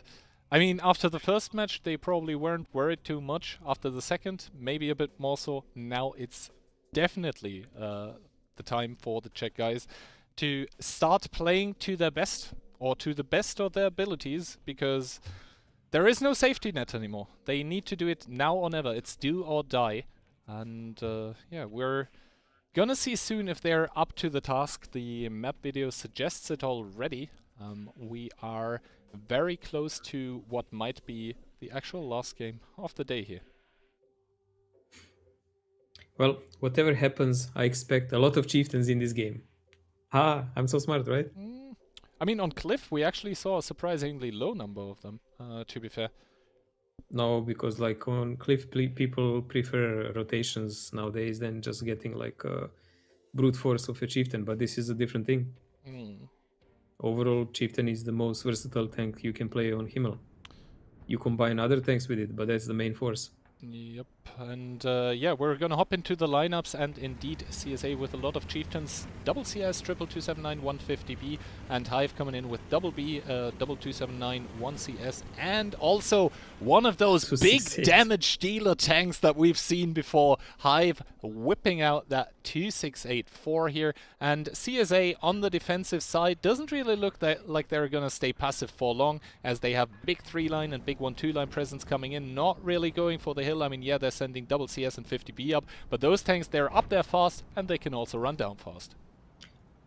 I mean, after the first match, they probably weren't worried too much. After the second, maybe a bit more so. Now it's definitely the time for the Czech guys to start playing to their best, or to the best of their abilities, because there is no safety net anymore. They need to do it now or never. It's do or die. And yeah, we're gonna see soon if they're up to the task. The map video suggests it already. We are very close to what might be the actual last game of the day here. Well, whatever happens, I expect a lot of chieftains in this game. I'm so smart, right? I mean, on Cliff, we actually saw a surprisingly low number of them, to be fair. No, because like on Cliff, people prefer rotations nowadays than just getting like a brute force of a chieftain, but this is a different thing. Overall, Chieftain is the most versatile tank you can play on Himmel. You combine other tanks with it, but that's the main force. Yep, and yeah, we're gonna hop into the lineups, and indeed CSA with a lot of chieftains, double CS, 22279, 150B, and Hive coming in with double B, 2279, 1CS, and also one of those big damage dealer tanks that we've seen before. Hive whipping out that 2684 here, and CSA on the defensive side doesn't really look like they're gonna stay passive for long, as they have big 3-line and big 1-2-line presence coming in, not really going for the hill. I mean, yeah, they're sending double CS and 50B up, but those tanks, they're up there fast, and they can also run down fast.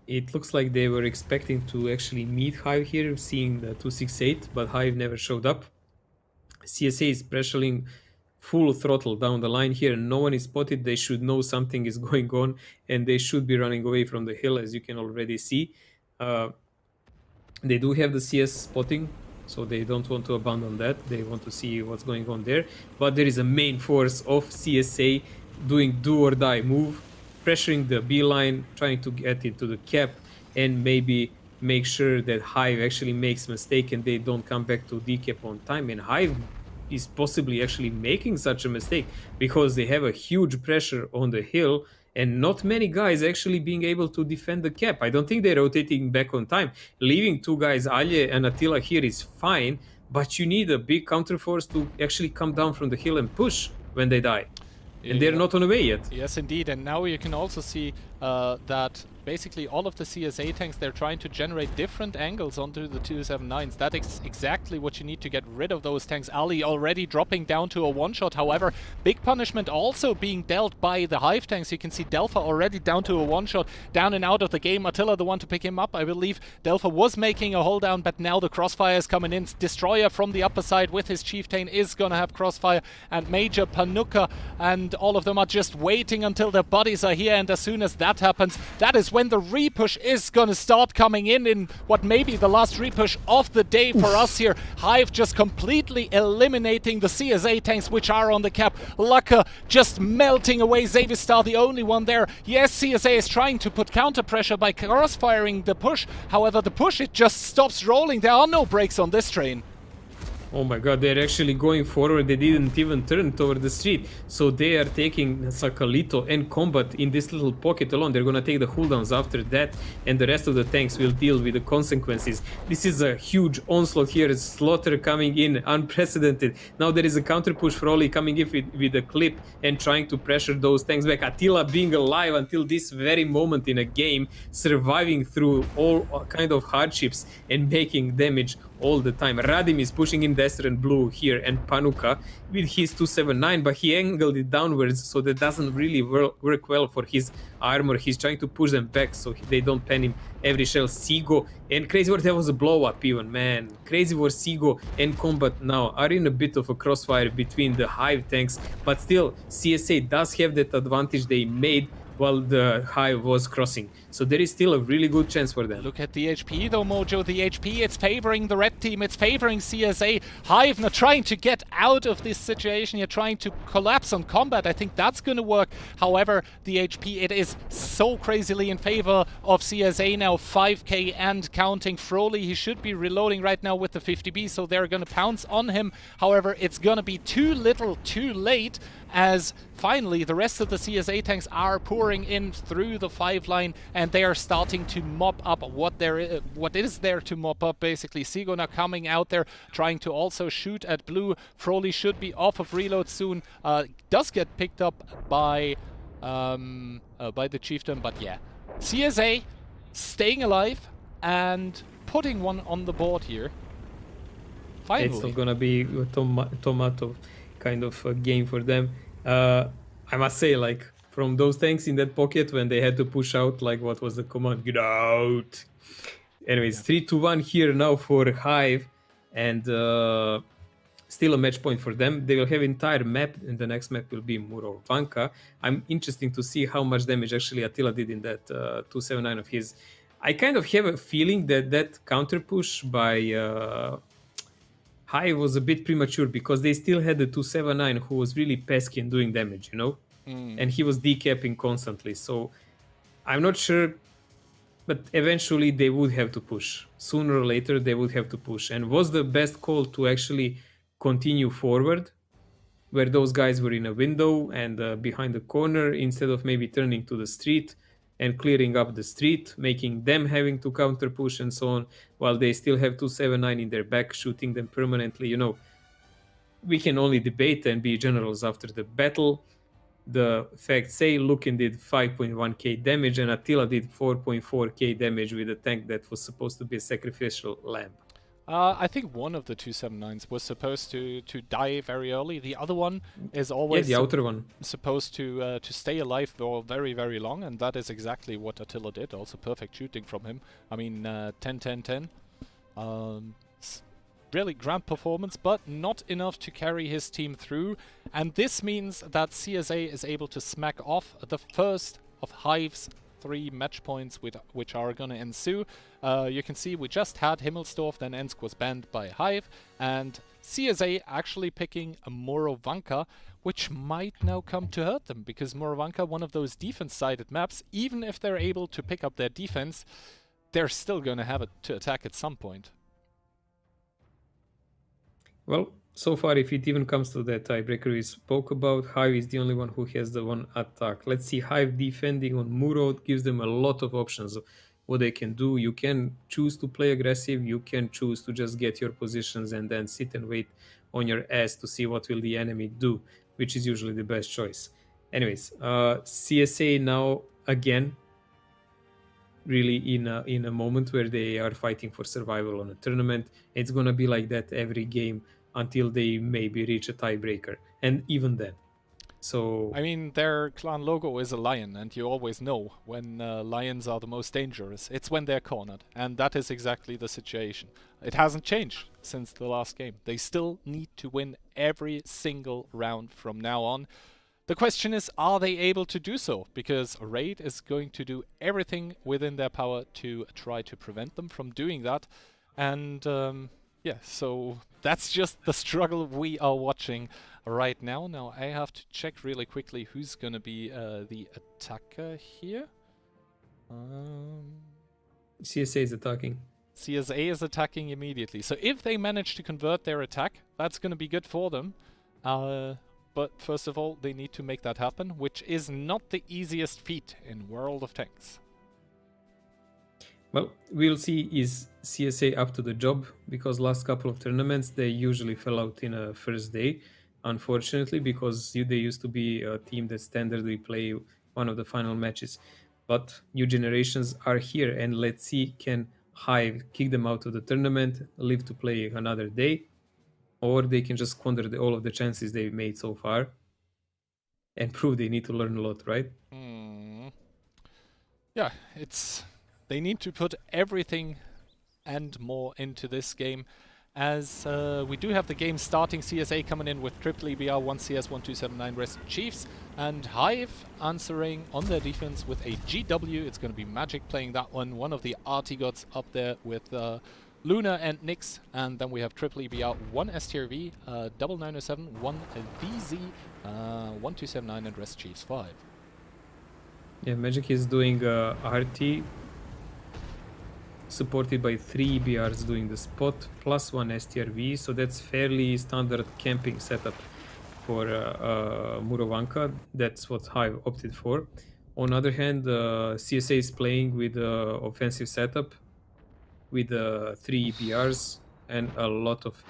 It looks like they were expecting to actually meet Hive here, seeing the 268, but Hive never showed up. CSA is pressuring full throttle down the line here. No one is spotted. They should know something is going on, and they should be running away from the hill, as you can already see. They do have the CS spotting, so they don't want to abandon that. They want to see what's going on there. But there is a main force of CSA doing do or die move, pressuring the B line, trying to get into the cap, and maybe make sure that Hive actually makes mistake and they don't come back to D cap on time. And Hive is possibly actually making such a mistake because they have a huge pressure on the hill and not many guys actually being able to defend the cap. I don't think they're rotating back on time. Leaving two guys, Alje and Attila, here is fine, but you need a big counterforce to actually come down from the hill and push when they die. And they're not on the way yet. Yes, indeed. And now you can also see that basically all of the CSA tanks, they're trying to generate different angles onto the 279s. That is exactly what you need to get rid of those tanks. Ali already dropping down to a one-shot. However, big punishment also being dealt by the Hive tanks. You can see Delpha already down to a one-shot, down and out of the game. Attila, the one to pick him up. I believe Delpha was making a hold down, but now the crossfire is coming in. Destroyer from the upper side with his chieftain is going to have crossfire, and Major Panuka and all of them are just waiting until their bodies are here, and as soon as that happens, that is when the repush is gonna start coming in what may be the last repush of the day for us here. Hive just completely eliminating the CSA tanks which are on the cap. Laka just melting away. Zavistar the only one there. Yes, CSA is trying to put counter pressure by crossfiring the push. However, the push, it just stops rolling. There are no brakes on this train. Oh my god, they're actually going forward. They didn't even turn toward the street. So they are taking Sakalito and Combat in this little pocket alone. They're gonna take the cooldowns after that, and the rest of the tanks will deal with the consequences. This is a huge onslaught here. Slaughter coming in, unprecedented. Now there is a counter push for Oli coming in with a clip and trying to pressure those tanks back. Attila being alive until this very moment in a game, surviving through all kind of hardships and making damage all the time. Radim is pushing in Destro and Blue here, and Panuka with his 279, but he angled it downwards, so that doesn't really work well for his armor. He's trying to push them back so they don't pen him every shell. Sigo and Crazy War, there was a blow up even, man. Crazy War, Sigo and Combat now are in a bit of a crossfire between the Hive tanks, but still CSA does have that advantage they made while the Hive was crossing. So there is still a really good chance for them. Look at the HP though, Mojo. The HP, it's favoring the red team. It's favoring CSA. Hive now trying to get out of this situation. You're trying to collapse on Combat. I think that's going to work. However, the HP, it is so crazily in favor of CSA now. 5k and counting. Froley, he should be reloading right now with the 50B, so they're going to pounce on him. However, it's going to be too little, too late, as finally the rest of the CSA tanks are pouring in through the 5 line, and they are starting to mop up what is there to mop up, basically. Sigo now coming out there, trying to also shoot at Blue. Froley should be off of reload soon. Does get picked up by the chieftain, but yeah. CSA staying alive and putting one on the board here. Finally. It's not gonna be a tomato kind of a game for them. I must say, like, from those tanks in that pocket when they had to push out, like, what was the command? Get out! Anyways, 3-1 here now for Hive, and still a match point for them. They will have entire map, and the next map will be Murovanka. I'm interesting to see how much damage actually Attila did in that 279 of his. I kind of have a feeling that that counter push by Hive was a bit premature, because they still had the 279 who was really pesky and doing damage, you know? And he was decapping constantly, so I'm not sure, but eventually they would have to push. Sooner or later they would have to push. And was the best call to actually continue forward, where those guys were in a window and behind the corner, instead of maybe turning to the street and clearing up the street, making them having to counter push and so on, while they still have 279 in their back, shooting them permanently. You know, we can only debate and be generals after the battle. The facts say Lukin did 5.1k damage and Attila did 4.4k damage with a tank that was supposed to be a sacrificial lamb. I think one of the 279s was supposed to die very early. The other one is always the outer one supposed to stay alive for very, very long, and that is exactly what Attila did. Also perfect shooting from him. I mean, 10-10-10. Really grand performance, but not enough to carry his team through. And this means that CSA is able to smack off the first of Hive's 3 match points which are going to ensue. You can see we just had Himmelsdorf, then Ensk was banned by Hive, and CSA actually picking a Murovanka, which might now come to hurt them, because Murovanka, one of those defense-sided maps, even if they're able to pick up their defense, they're still going to have to attack at some point. Well, so far, if it even comes to that tiebreaker we spoke about, Hive is the only one who has the one attack. Let's see, Hive defending on Murod gives them a lot of options of what they can do. You can choose to play aggressive, you can choose to just get your positions and then sit and wait on your ass to see what will the enemy do, which is usually the best choice. Anyways, CSA now again really in a moment where they are fighting for survival on a tournament. It's gonna be like that every game until they maybe reach a tiebreaker, and even then. So I mean, their clan logo is a lion, and you always know when lions are the most dangerous. It's when they're cornered, and that is exactly the situation. It hasn't changed since the last game. They still need to win every single round from now on. The question is, are they able to do so? Because Raid is going to do everything within their power to try to prevent them from doing that. And yeah, so that's just the struggle we are watching right now. Now I have to check really quickly who's going to be the attacker here. CSA is attacking. CSA is attacking immediately. So if they manage to convert their attack, that's going to be good for them. But first of all, they need to make that happen, which is not the easiest feat in World of Tanks. Well, we'll see is CSA up to the job, because last couple of tournaments they usually fell out in a first day, unfortunately, because they used to be a team that standardly play one of the final matches. But new generations are here, and let's see, can Hive kick them out of the tournament, live to play another day, or they can just squander all of the chances they've made so far and prove they need to learn a lot, right? Yeah, they need to put everything and more into this game, as we do have the game starting. CSA coming in with triple EBR, 1 CS, 1279 Rest Chiefs, and Hive answering on their defense with a GW. It's going to be Magic playing that one of the RT gods up there with Luna and Nyx, and then we have triple EBR, 1 STRV, 9907, 1 VZ, 1279 and Rest Chiefs 5. Yeah, Magic is doing RT, supported by 3 EBRs doing the spot, plus 1 STRV, so that's fairly standard camping setup for Murovanka. That's what Hive opted for. On the other hand, CSA is playing with offensive setup, with 3 EBRs and a lot of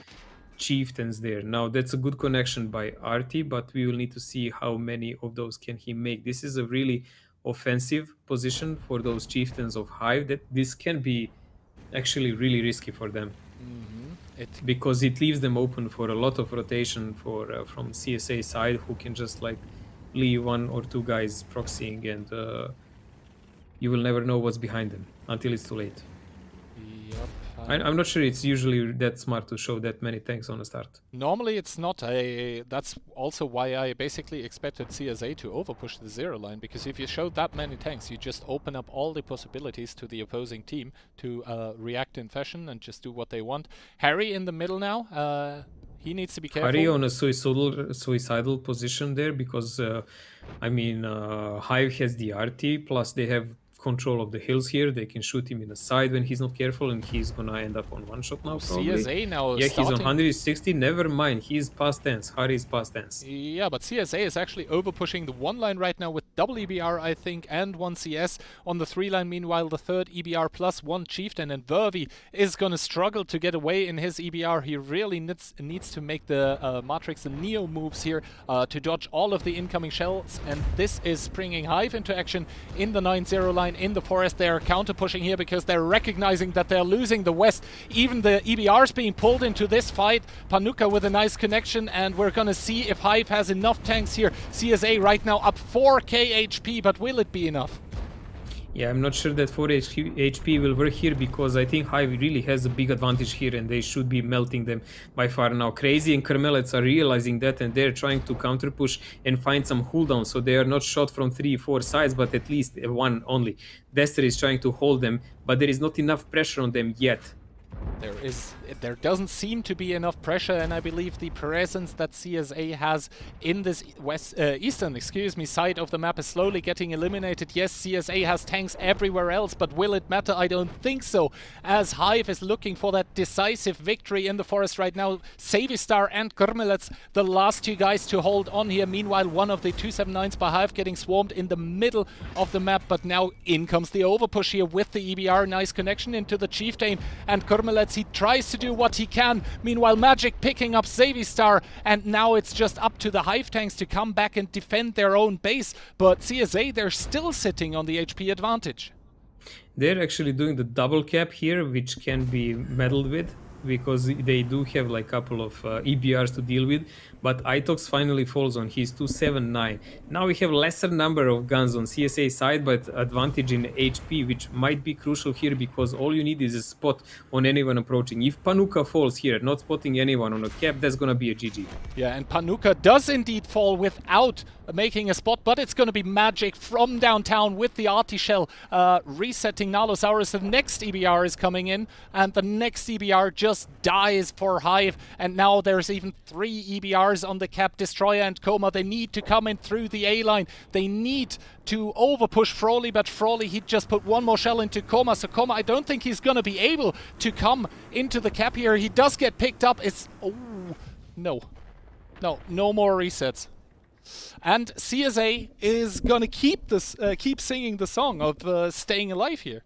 chieftains there. Now that's a good connection by RT, but we will need to see how many of those can he make. This is a really offensive position for those chieftains of Hive, that this can be actually really risky for them. Because it leaves them open for a lot of rotation for from CSA side, who can just like leave 1 or 2 guys proxying, and you will never know what's behind them until it's too late. Yep. I'm not sure it's usually that smart to show that many tanks on the start. Normally it's not. That's also why I basically expected CSA to overpush the 0 line, because if you show that many tanks, you just open up all the possibilities to the opposing team to react in fashion and just do what they want. Harry in the middle now. He needs to be careful. Harry on a suicidal position there, because I mean, Hive has the RT, plus they have control of the hills here. They can shoot him in the side when he's not careful, and he's gonna end up on 1 shot now probably. CSA now yeah, starting. He's on 160. Never mind, he's past tense. Harry's past tense. Yeah, but CSA is actually overpushing the 1 line right now with double EBR, I think, and 1 CS on the 3 line. Meanwhile, the 3rd EBR plus 1 chieftain, and Vervi is gonna struggle to get away in his EBR. He really needs to make the Matrix and Neo moves here to dodge all of the incoming shells, and this is bringing Hive into action in the 9-0 line in the forest. They're counter pushing here because they're recognizing that they're losing the west. Even the EBRs being pulled into this fight. Panuka with a nice connection, and we're gonna see if Hive has enough tanks here. CSA right now up 4k HP, but will it be enough? Yeah, I'm not sure that 4 HP will work here, because I think Hive really has a big advantage here, and they should be melting them by far now. Crazy and Carmelets are realizing that, and they're trying to counter push and find some cooldown, so they are not shot from 3-4 sides, but at least 1 only. Dester is trying to hold them, but there is not enough pressure on them yet. There doesn't seem to be enough pressure, and I believe the presence that CSA has in this eastern side of the map is slowly getting eliminated. Yes, CSA has tanks everywhere else, but will it matter? I don't think so, as Hive is looking for that decisive victory in the forest right now. Savistar and Kurmelets, the last 2 guys to hold on here. Meanwhile, one of the 279s by Hive getting swarmed in the middle of the map, but now in comes the overpush here with the EBR. Nice connection into the chieftain, and Kurmelets, he tries to do what he can. Meanwhile, Magic picking up Savistar, and now it's just up to the Hive tanks to come back and defend their own base. But CSA, they're still sitting on the HP advantage. They're actually doing the double cap here, which can be meddled with. because they do have like a couple of EBRs to deal with, but Itox finally falls on his 279. Now we have lesser number of guns on CSA side, but advantage in HP, which might be crucial here because all you need is a spot on anyone approaching. If Panuka falls here, not spotting anyone on a cap, that's gonna be a GG. Yeah, and Panuka does indeed fall without making a spot, but it's going to be Magic from downtown with the Arty Shell resetting Nalosaurus. The next EBR is coming in, and the next EBR just dies for Hive, and now there's even 3 EBRs on the cap. Destroyer and Coma, they need to come in through the A-line. They need to overpush Frawley, but Frawley, he just put one more shell into Coma, so Coma, I don't think he's going to be able to come into the cap here. He does get picked up. It's... oh, no. No more resets. And CSA is gonna keep this, keep singing the song of staying alive here.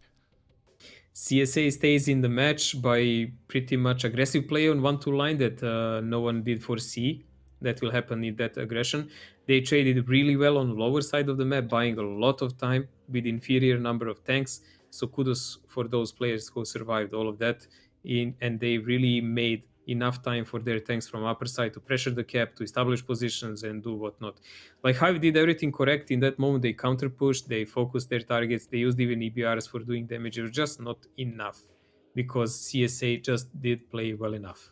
CSA stays in the match by pretty much aggressive play on 1-2 line that no one did foresee that will happen in that aggression. They traded really well on the lower side of the map, buying a lot of time with inferior number of tanks. So kudos for those players who survived all of that, and they really made enough time for their tanks from upper side to pressure the cap, to establish positions and do whatnot. Like Hive did everything correct in that moment. They counter pushed, they focused their targets, they used even EBRs for doing damage. It was just not enough because CSA just did play well enough.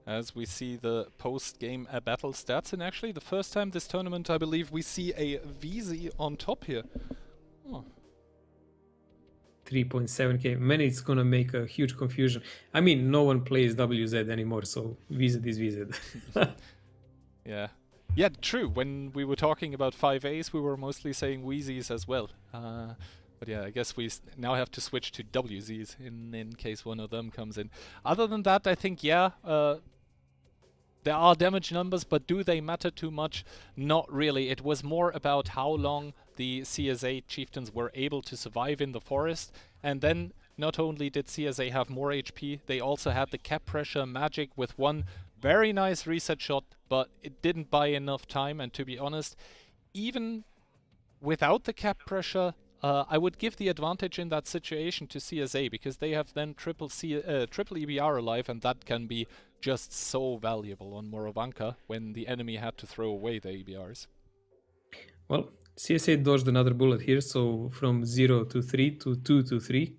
As we see the post-game battle stats, and actually the first time this tournament, I believe, we see a VZ on top here. Oh. 3.7k. Man, it's gonna make a huge confusion. I mean, no one plays WZ anymore, so VZ is VZ. Yeah, true. When we were talking about 5As, we were mostly saying Wheezies as well. But yeah, I guess we now have to switch to WZs in case one of them comes in. Other than that, I think, yeah, there are damage numbers, but do they matter too much? Not really. It was more about how long the CSA chieftains were able to survive in the forest, and then not only did CSA have more HP, they also had the cap pressure. Magic with one very nice reset shot, but it didn't buy enough time, and to be honest, even without the cap pressure, I would give the advantage in that situation to CSA, because they have then triple EBR alive, and that can be just so valuable on Morovanka when the enemy had to throw away the EBRs. Well, CSA dodged another bullet here, so from 0 to 3 to 2 to 3,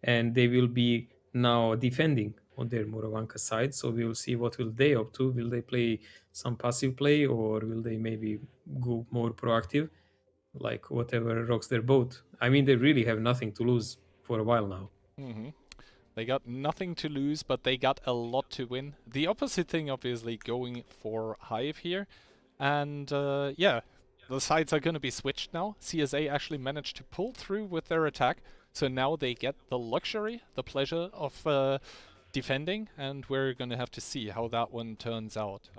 and they will be now defending on their Morovanka side, so we will see what will they up to. Will they play some passive play, or will they maybe go more proactive, like whatever rocks their boat? I mean, they really have nothing to lose for a while now. They got nothing to lose, but they got a lot to win. The opposite thing, obviously, going for Hive here. And yeah, the sides are going to be switched now. CSA actually managed to pull through with their attack, so now they get the luxury, the pleasure of defending, and we're going to have to see how that one turns out.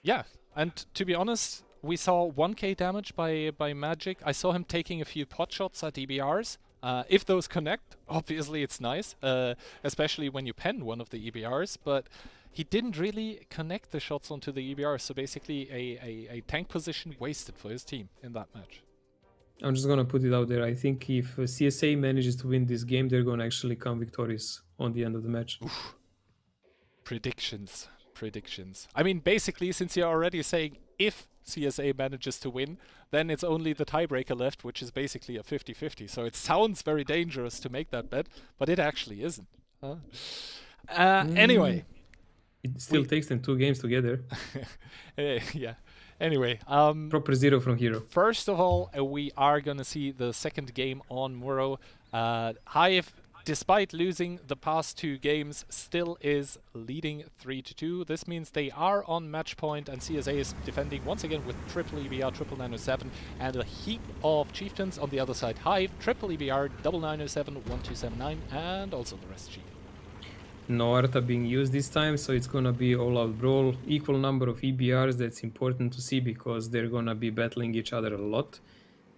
Yeah, and to be honest, we saw 1k damage by Magic. I saw him taking a few pot shots at EBRs. If those connect, obviously it's nice, especially when you pen one of the EBRs, but he didn't really connect the shots onto the EBR, so basically a tank position wasted for his team in that match. I'm just going to put it out there. I think if CSA manages to win this game, they're going to actually come victorious on the end of the match. Oof. Predictions. I mean, basically, since you're already saying if CSA manages to win, then it's only the tiebreaker left, which is basically a 50-50. So it sounds very dangerous to make that bet, but it actually isn't. Anyway. It still takes them 2 games together. Yeah. Anyway. Proper 0 from Hero. First of all, we are going to see the second game on Muro. Hive, despite losing the past 2 games, still is leading 3-2. This means they are on match point, and CSA is defending once again with triple EBR, triple 907, and a heap of chieftains on the other side. Hive, triple EBR, double 907, 1279, and also the rest chief. No Arta being used this time, so it's gonna be all-out brawl. Equal number of EBRs, that's important to see because they're gonna be battling each other a lot.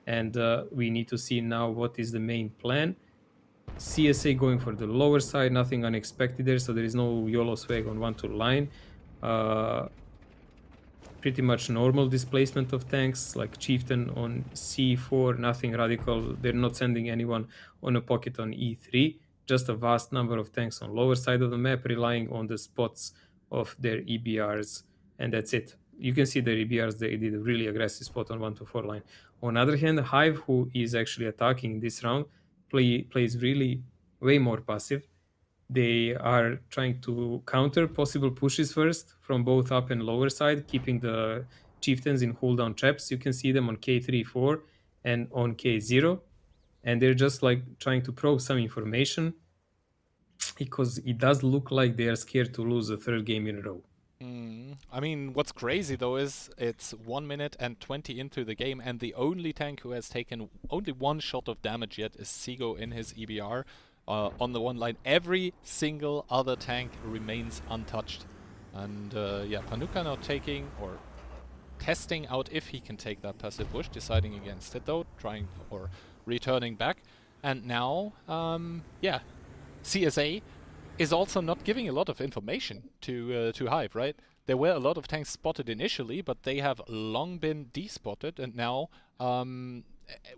And we need to see now what is the main plan. CSA going for the lower side, nothing unexpected there, so there is no YOLO swag on 1-2 line. Pretty much normal displacement of tanks, like Chieftain on C4, nothing radical. They're not sending anyone on a pocket on E3. just a vast number of tanks on lower side of the map, relying on the spots of their EBRs, and that's it. You can see their EBRs, they did a really aggressive spot on 1 to 4 line. On the other hand, Hive, who is actually attacking this round, plays really way more passive. They are trying to counter possible pushes first from both up and lower side, keeping the chieftains in hold down traps. You can see them on K3, 4 and on K0. And they're just like trying to probe some information because it does look like they are scared to lose a third game in a row. I mean, what's crazy though is it's 1 minute and 20 into the game, and the only tank who has taken only one shot of damage yet is Seago in his EBR on the one line. Every single other tank remains untouched. And yeah, Panuka now taking or testing out if he can take that passive bush, deciding against it though, trying or returning back. And now, yeah, CSA is also not giving a lot of information to Hive, right? There were a lot of tanks spotted initially, but they have long been despotted, and now,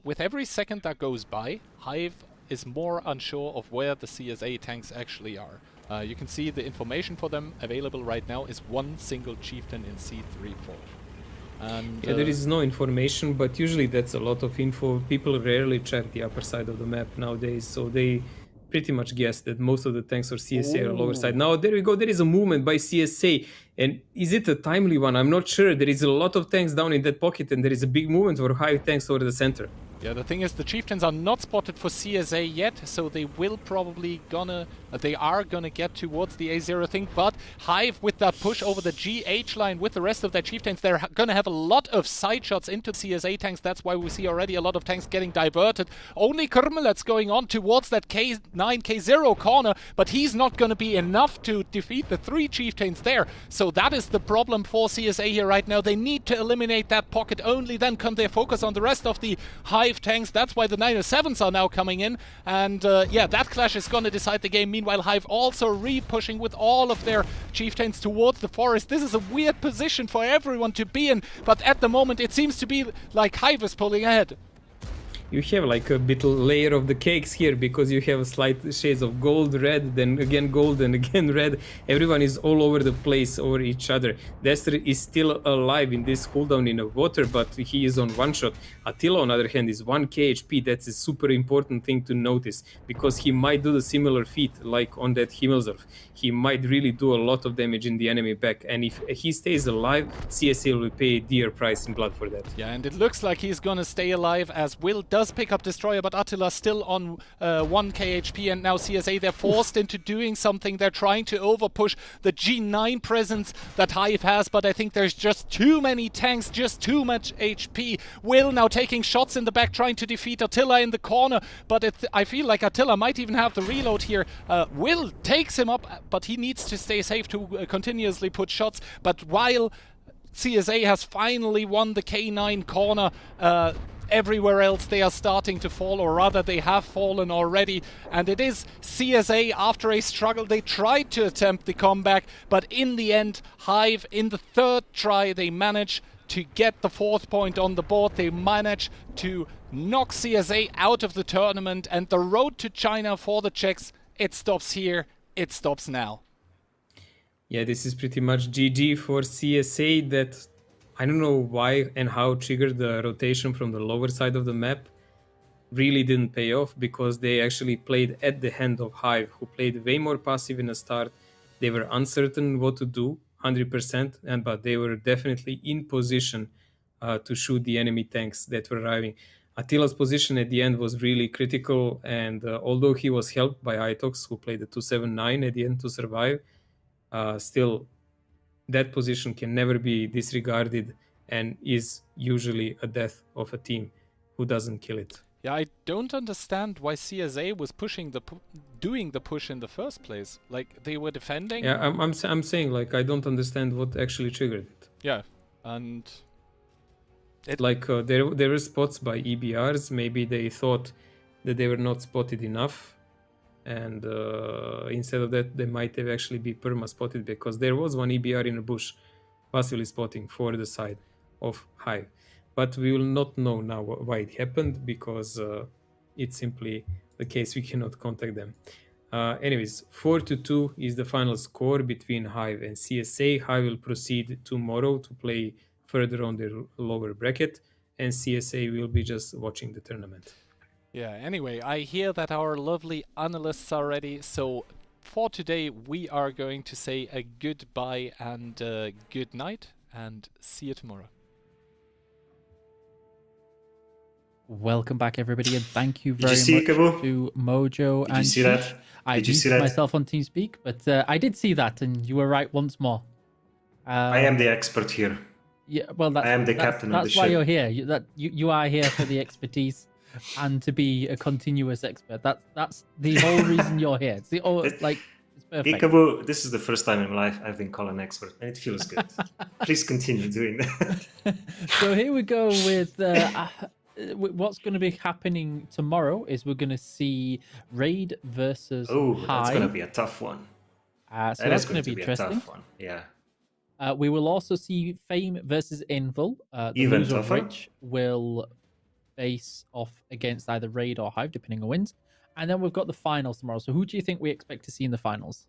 with every second that goes by, Hive is more unsure of where the CSA tanks actually are. You can see the information for them available right now is one single chieftain in C3 4. And yeah, there is no information, but usually that's a lot of info. People rarely check the upper side of the map nowadays, so they pretty much guess that most of the tanks are CSA or lower side. Now, there we go. There is a movement by CSA. And is it a timely one? I'm not sure. There is a lot of tanks down in that pocket, and there is a big movement for Hive tanks over the center. Yeah, the thing is, the chieftains are not spotted for CSA yet, so they will probably they are gonna get towards the A0 thing, but Hive with that push over the GH line with the rest of their chieftains, they're gonna have a lot of side shots into CSA tanks. That's why we see already a lot of tanks getting diverted. Only Kurmelet's going on towards that K9, K0 corner, but he's not gonna be enough to defeat the 3 chieftains there. So that is the problem for CSA here right now. They need to eliminate that pocket, only then can they focus on the rest of the Hive tanks. That's why the 907s are now coming in, and yeah, that clash is going to decide the game. Meanwhile, Hive also re-pushing with all of their chieftains towards the forest. This is a weird position for everyone to be in, but at the moment it seems to be like Hive is pulling ahead. You have like a bit layer of the cakes here because you have slight shades of gold, red, then again gold and again red. Everyone is all over the place over each other. Destro is still alive in this cooldown in the water, but he is on one shot. Attila on the other hand is 1k HP. That's a super important thing to notice because he might do the similar feat like on that Himmelsurf. He might really do a lot of damage in the enemy back, and if he stays alive, CSA will pay a dear price in blood for that. Yeah, and it looks like he's gonna stay alive as Will does pick up Destroyer, but Attila still on 1k HP, and now CSA, they're forced into doing something. They're trying to overpush the G9 presence that Hive has, but I think there's just too many tanks, just too much HP. Will now taking shots in the back, trying to defeat Attila in the corner, but I feel like Attila might even have the reload here. Will takes him up, but he needs to stay safe to continuously put shots, but while CSA has finally won the K9 corner, everywhere else they are starting to fall, or rather they have fallen already, and it is CSA after a struggle. They tried to attempt the comeback, but in the end, Hive in the 3rd try, they manage to get the 4th point on the board. They manage to knock CSA out of the tournament, and the road to China for the Czechs, it stops here, it stops now. Yeah, this is pretty much GG for CSA. That I don't know why and how triggered the rotation from the lower side of the map. Really didn't pay off because they actually played at the hand of Hive, who played way more passive in the start. They were uncertain what to do, 100%, but they were definitely in position to shoot the enemy tanks that were arriving. Attila's position at the end was really critical, and although he was helped by Itox, who played the 279 at the end to survive, still that position can never be disregarded and is usually a death of a team who doesn't kill it. Yeah, I don't understand why CSA was pushing doing the push in the first place. Like, they were defending. Yeah, I'm saying, like, I don't understand what actually triggered it. Yeah, and like there were spots by EBRs. Maybe they thought that they were not spotted enough, and instead of that, they might have actually be perma spotted because there was one EBR in a bush, passively spotting for the side of Hive. But we will not know now why it happened because it's simply the case we cannot contact them. Anyways, 4-2 is the final score between Hive and CSA. Hive will proceed tomorrow to play further on the lower bracket, and CSA will be just watching the tournament. Yeah, anyway, I hear that our lovely analysts are ready, so for today we are going to say a goodbye and good night, and see you tomorrow. Welcome back, everybody, and thank you Did you very see much it, Kabu? to Mojo Did and you see Sheesh. that? I Did you see muted that? myself on TeamSpeak, but I did see that, and you were right once more. I am the expert here. Yeah, well, I am the captain of the that's why ship. you're here. You are here for the expertise and to be a continuous expert. That's the whole reason you're here. It's the it's perfect. Ikabu, this is the first time in my life I've been called an expert, and it feels good. Please continue doing that. So here we go with what's going to be happening tomorrow is we're going to see Raid versus Oh, Hive. that's going to be a tough one. So that's going to be interesting. A tough one. Yeah. We will also see Fame versus Invul. The Even loser of tougher. which will face off against either Raid or Hive, depending on wins. And then we've got the finals tomorrow. So who do you think we expect to see in the finals?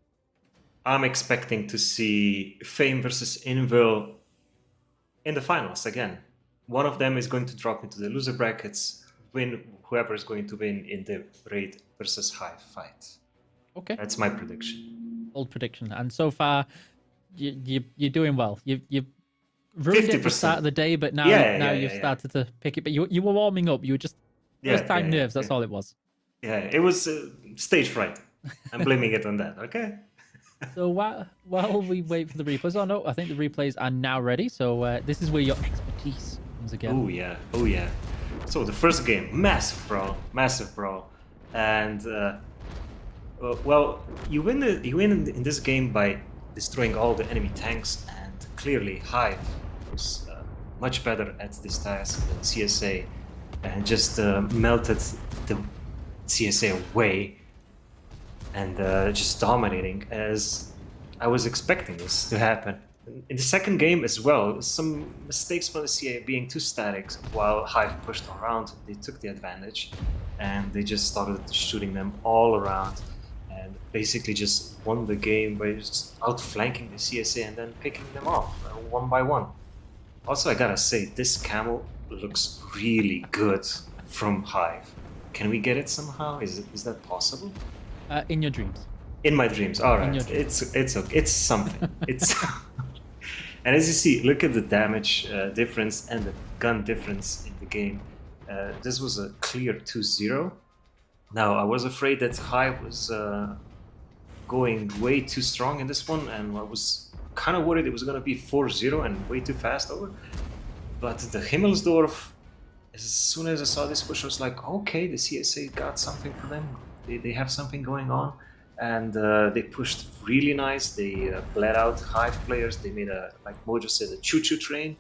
I'm expecting to see Fame versus Invil in the finals again. One of them is going to drop into the loser brackets, win whoever is going to win in the Raid versus Hive fight. Okay. That's my prediction. Bold prediction. And so far, you're doing well. You ruined it at the start of the day, but now you've started to pick it. But you were warming up. You were just first time nerves. That's all it was. Yeah, it was stage fright. I'm blaming it on that. Okay. So while we wait for the replays, oh no, I think the replays are now ready. So this is where your expertise comes again. Oh yeah. So the first game, massive brawl, and well, you win in this game by destroying all the enemy tanks, and clearly Hive was much better at this task than CSA, and just melted the CSA away, and just dominating as I was expecting this to happen. In the second game as well, some mistakes from the CA being too static while Hive pushed around. They took the advantage and they just started shooting them all around and basically just won the game by just outflanking the CSA and then picking them off one by one. Also, I gotta say, this camel looks really good from Hive. Can we get it somehow? Is that possible? In your dreams. In my dreams. All right. Dreams. It's okay. It's something. It's and as you see, look at the damage difference and the gun difference in the game. This was a clear 2-0. Now I was afraid that Hive was going way too strong in this one, and I was kind of worried it was going to be 4-0 and way too fast over. But the Himmelsdorf, as soon as I saw this push, I was like, okay, the CSA got something for them. They have something going on, and they pushed really nice. They bled out Hive players. They made like Mojo said, a choo-choo train.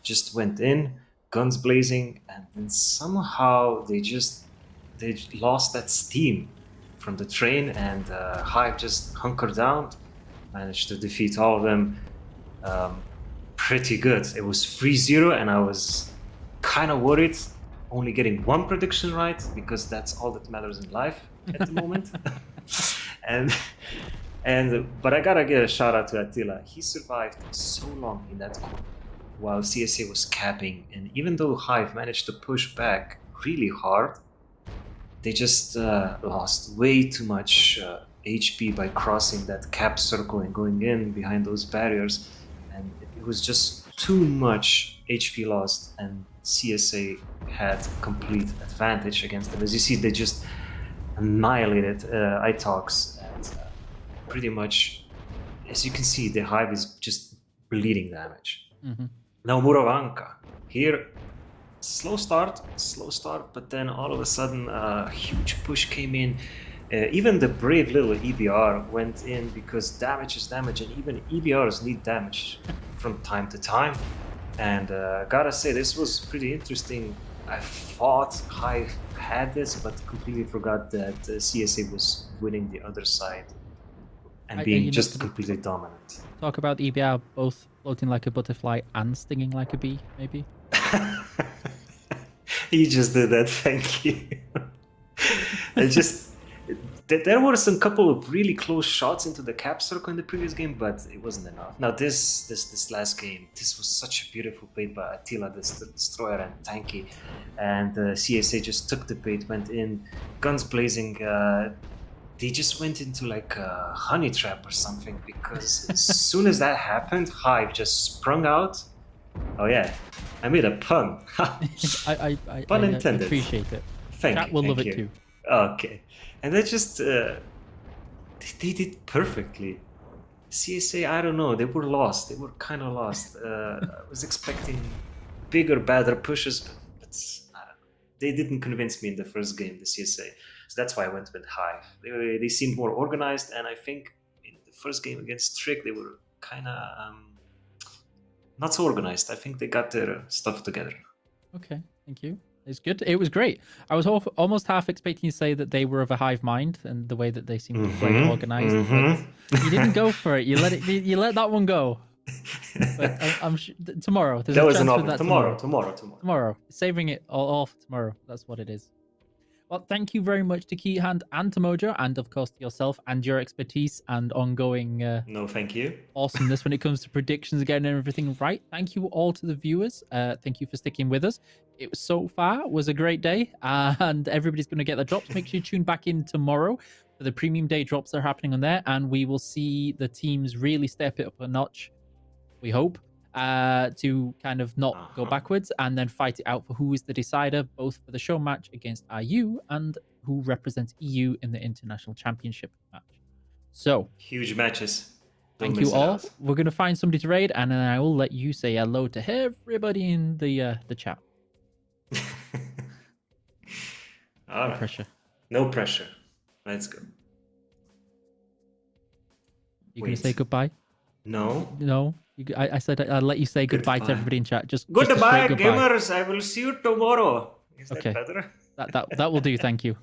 Just went in, guns blazing, and then somehow they lost that steam from the train, and Hive just hunkered down, managed to defeat all of them. Pretty good. It was 3-0, and I was kind of worried only getting one prediction right, because that's all that matters in life at the moment. But I gotta give a shout out to Attila. He survived so long in that corner while CSA was capping, and even though Hive managed to push back really hard, they just lost way too much HP by crossing that cap circle and going in behind those barriers, and it was just too much HP lost, and CSA had complete advantage against them. As you see, they just annihilated iTalks, and pretty much, as you can see, the Hive is just bleeding damage. Mm-hmm. Now Muravanka, here, slow start, but then all of a sudden a huge push came in. Even the brave little EBR went in, because damage is damage, and even EBRs need damage from time to time. And gotta say, this was pretty interesting. I thought Hive had this, but completely forgot that CSA was winning the other side and being just completely dominant. Talk about EBR both floating like a butterfly and stinging like a bee, maybe? You just did that, thank you. There were some couple of really close shots into the cap circle in the previous game, but it wasn't enough. Now this last game, this was such a beautiful bait by Attila, the Destroyer, and Tanky, and CSA just took the bait, went in, guns blazing. They just went into like a honey trap or something, because as soon as that happened, Hive just sprung out. Oh yeah, I made a pun. I Pun intended. appreciate it. Thank Chat you. will thank love you. it too. Okay, and they just they did perfectly. CSA, I don't know, they were lost. They were kind of lost. I was expecting bigger, better pushes, but I don't know. They didn't convince me in the first game, the CSA. So that's why I went with Hive. They seemed more organized, and I think in the first game against Trick, they were kind of not so organized. I think they got their stuff together. Okay, thank you. It's good. It was great. I was almost half expecting you to say that they were of a hive mind and the way that they seemed to play organized. But you didn't go for it. You let that one go. But I'm sure tomorrow. There's That a was chance an for option. that Tomorrow. Tomorrow. Saving it all for tomorrow. That's what it is. Well, thank you very much to Keyhand and to Mojo, and of course to yourself and your expertise and ongoing No, thank you. awesomeness when it comes to predictions again and everything right. Thank you all to the viewers. Thank you for sticking with us. It was so far was a great day, and everybody's going to get their drops. Make sure you tune back in tomorrow for the premium day drops that are happening on there, and we will see the teams really step it up a notch. We hope to kind of not go backwards and then fight it out for who is the decider, both for the show match against IU and who represents EU in the international championship match. So huge matches. Thank you all. We're going to find somebody to raid, and then I will let you say hello to everybody in the chat. All No right. pressure. No pressure. Let's go. You going to say goodbye? No. No. I said I'll let you say goodbye to everybody in chat. Just a goodbye, straight gamers. I will see you tomorrow. Is that better? That will do. Thank you.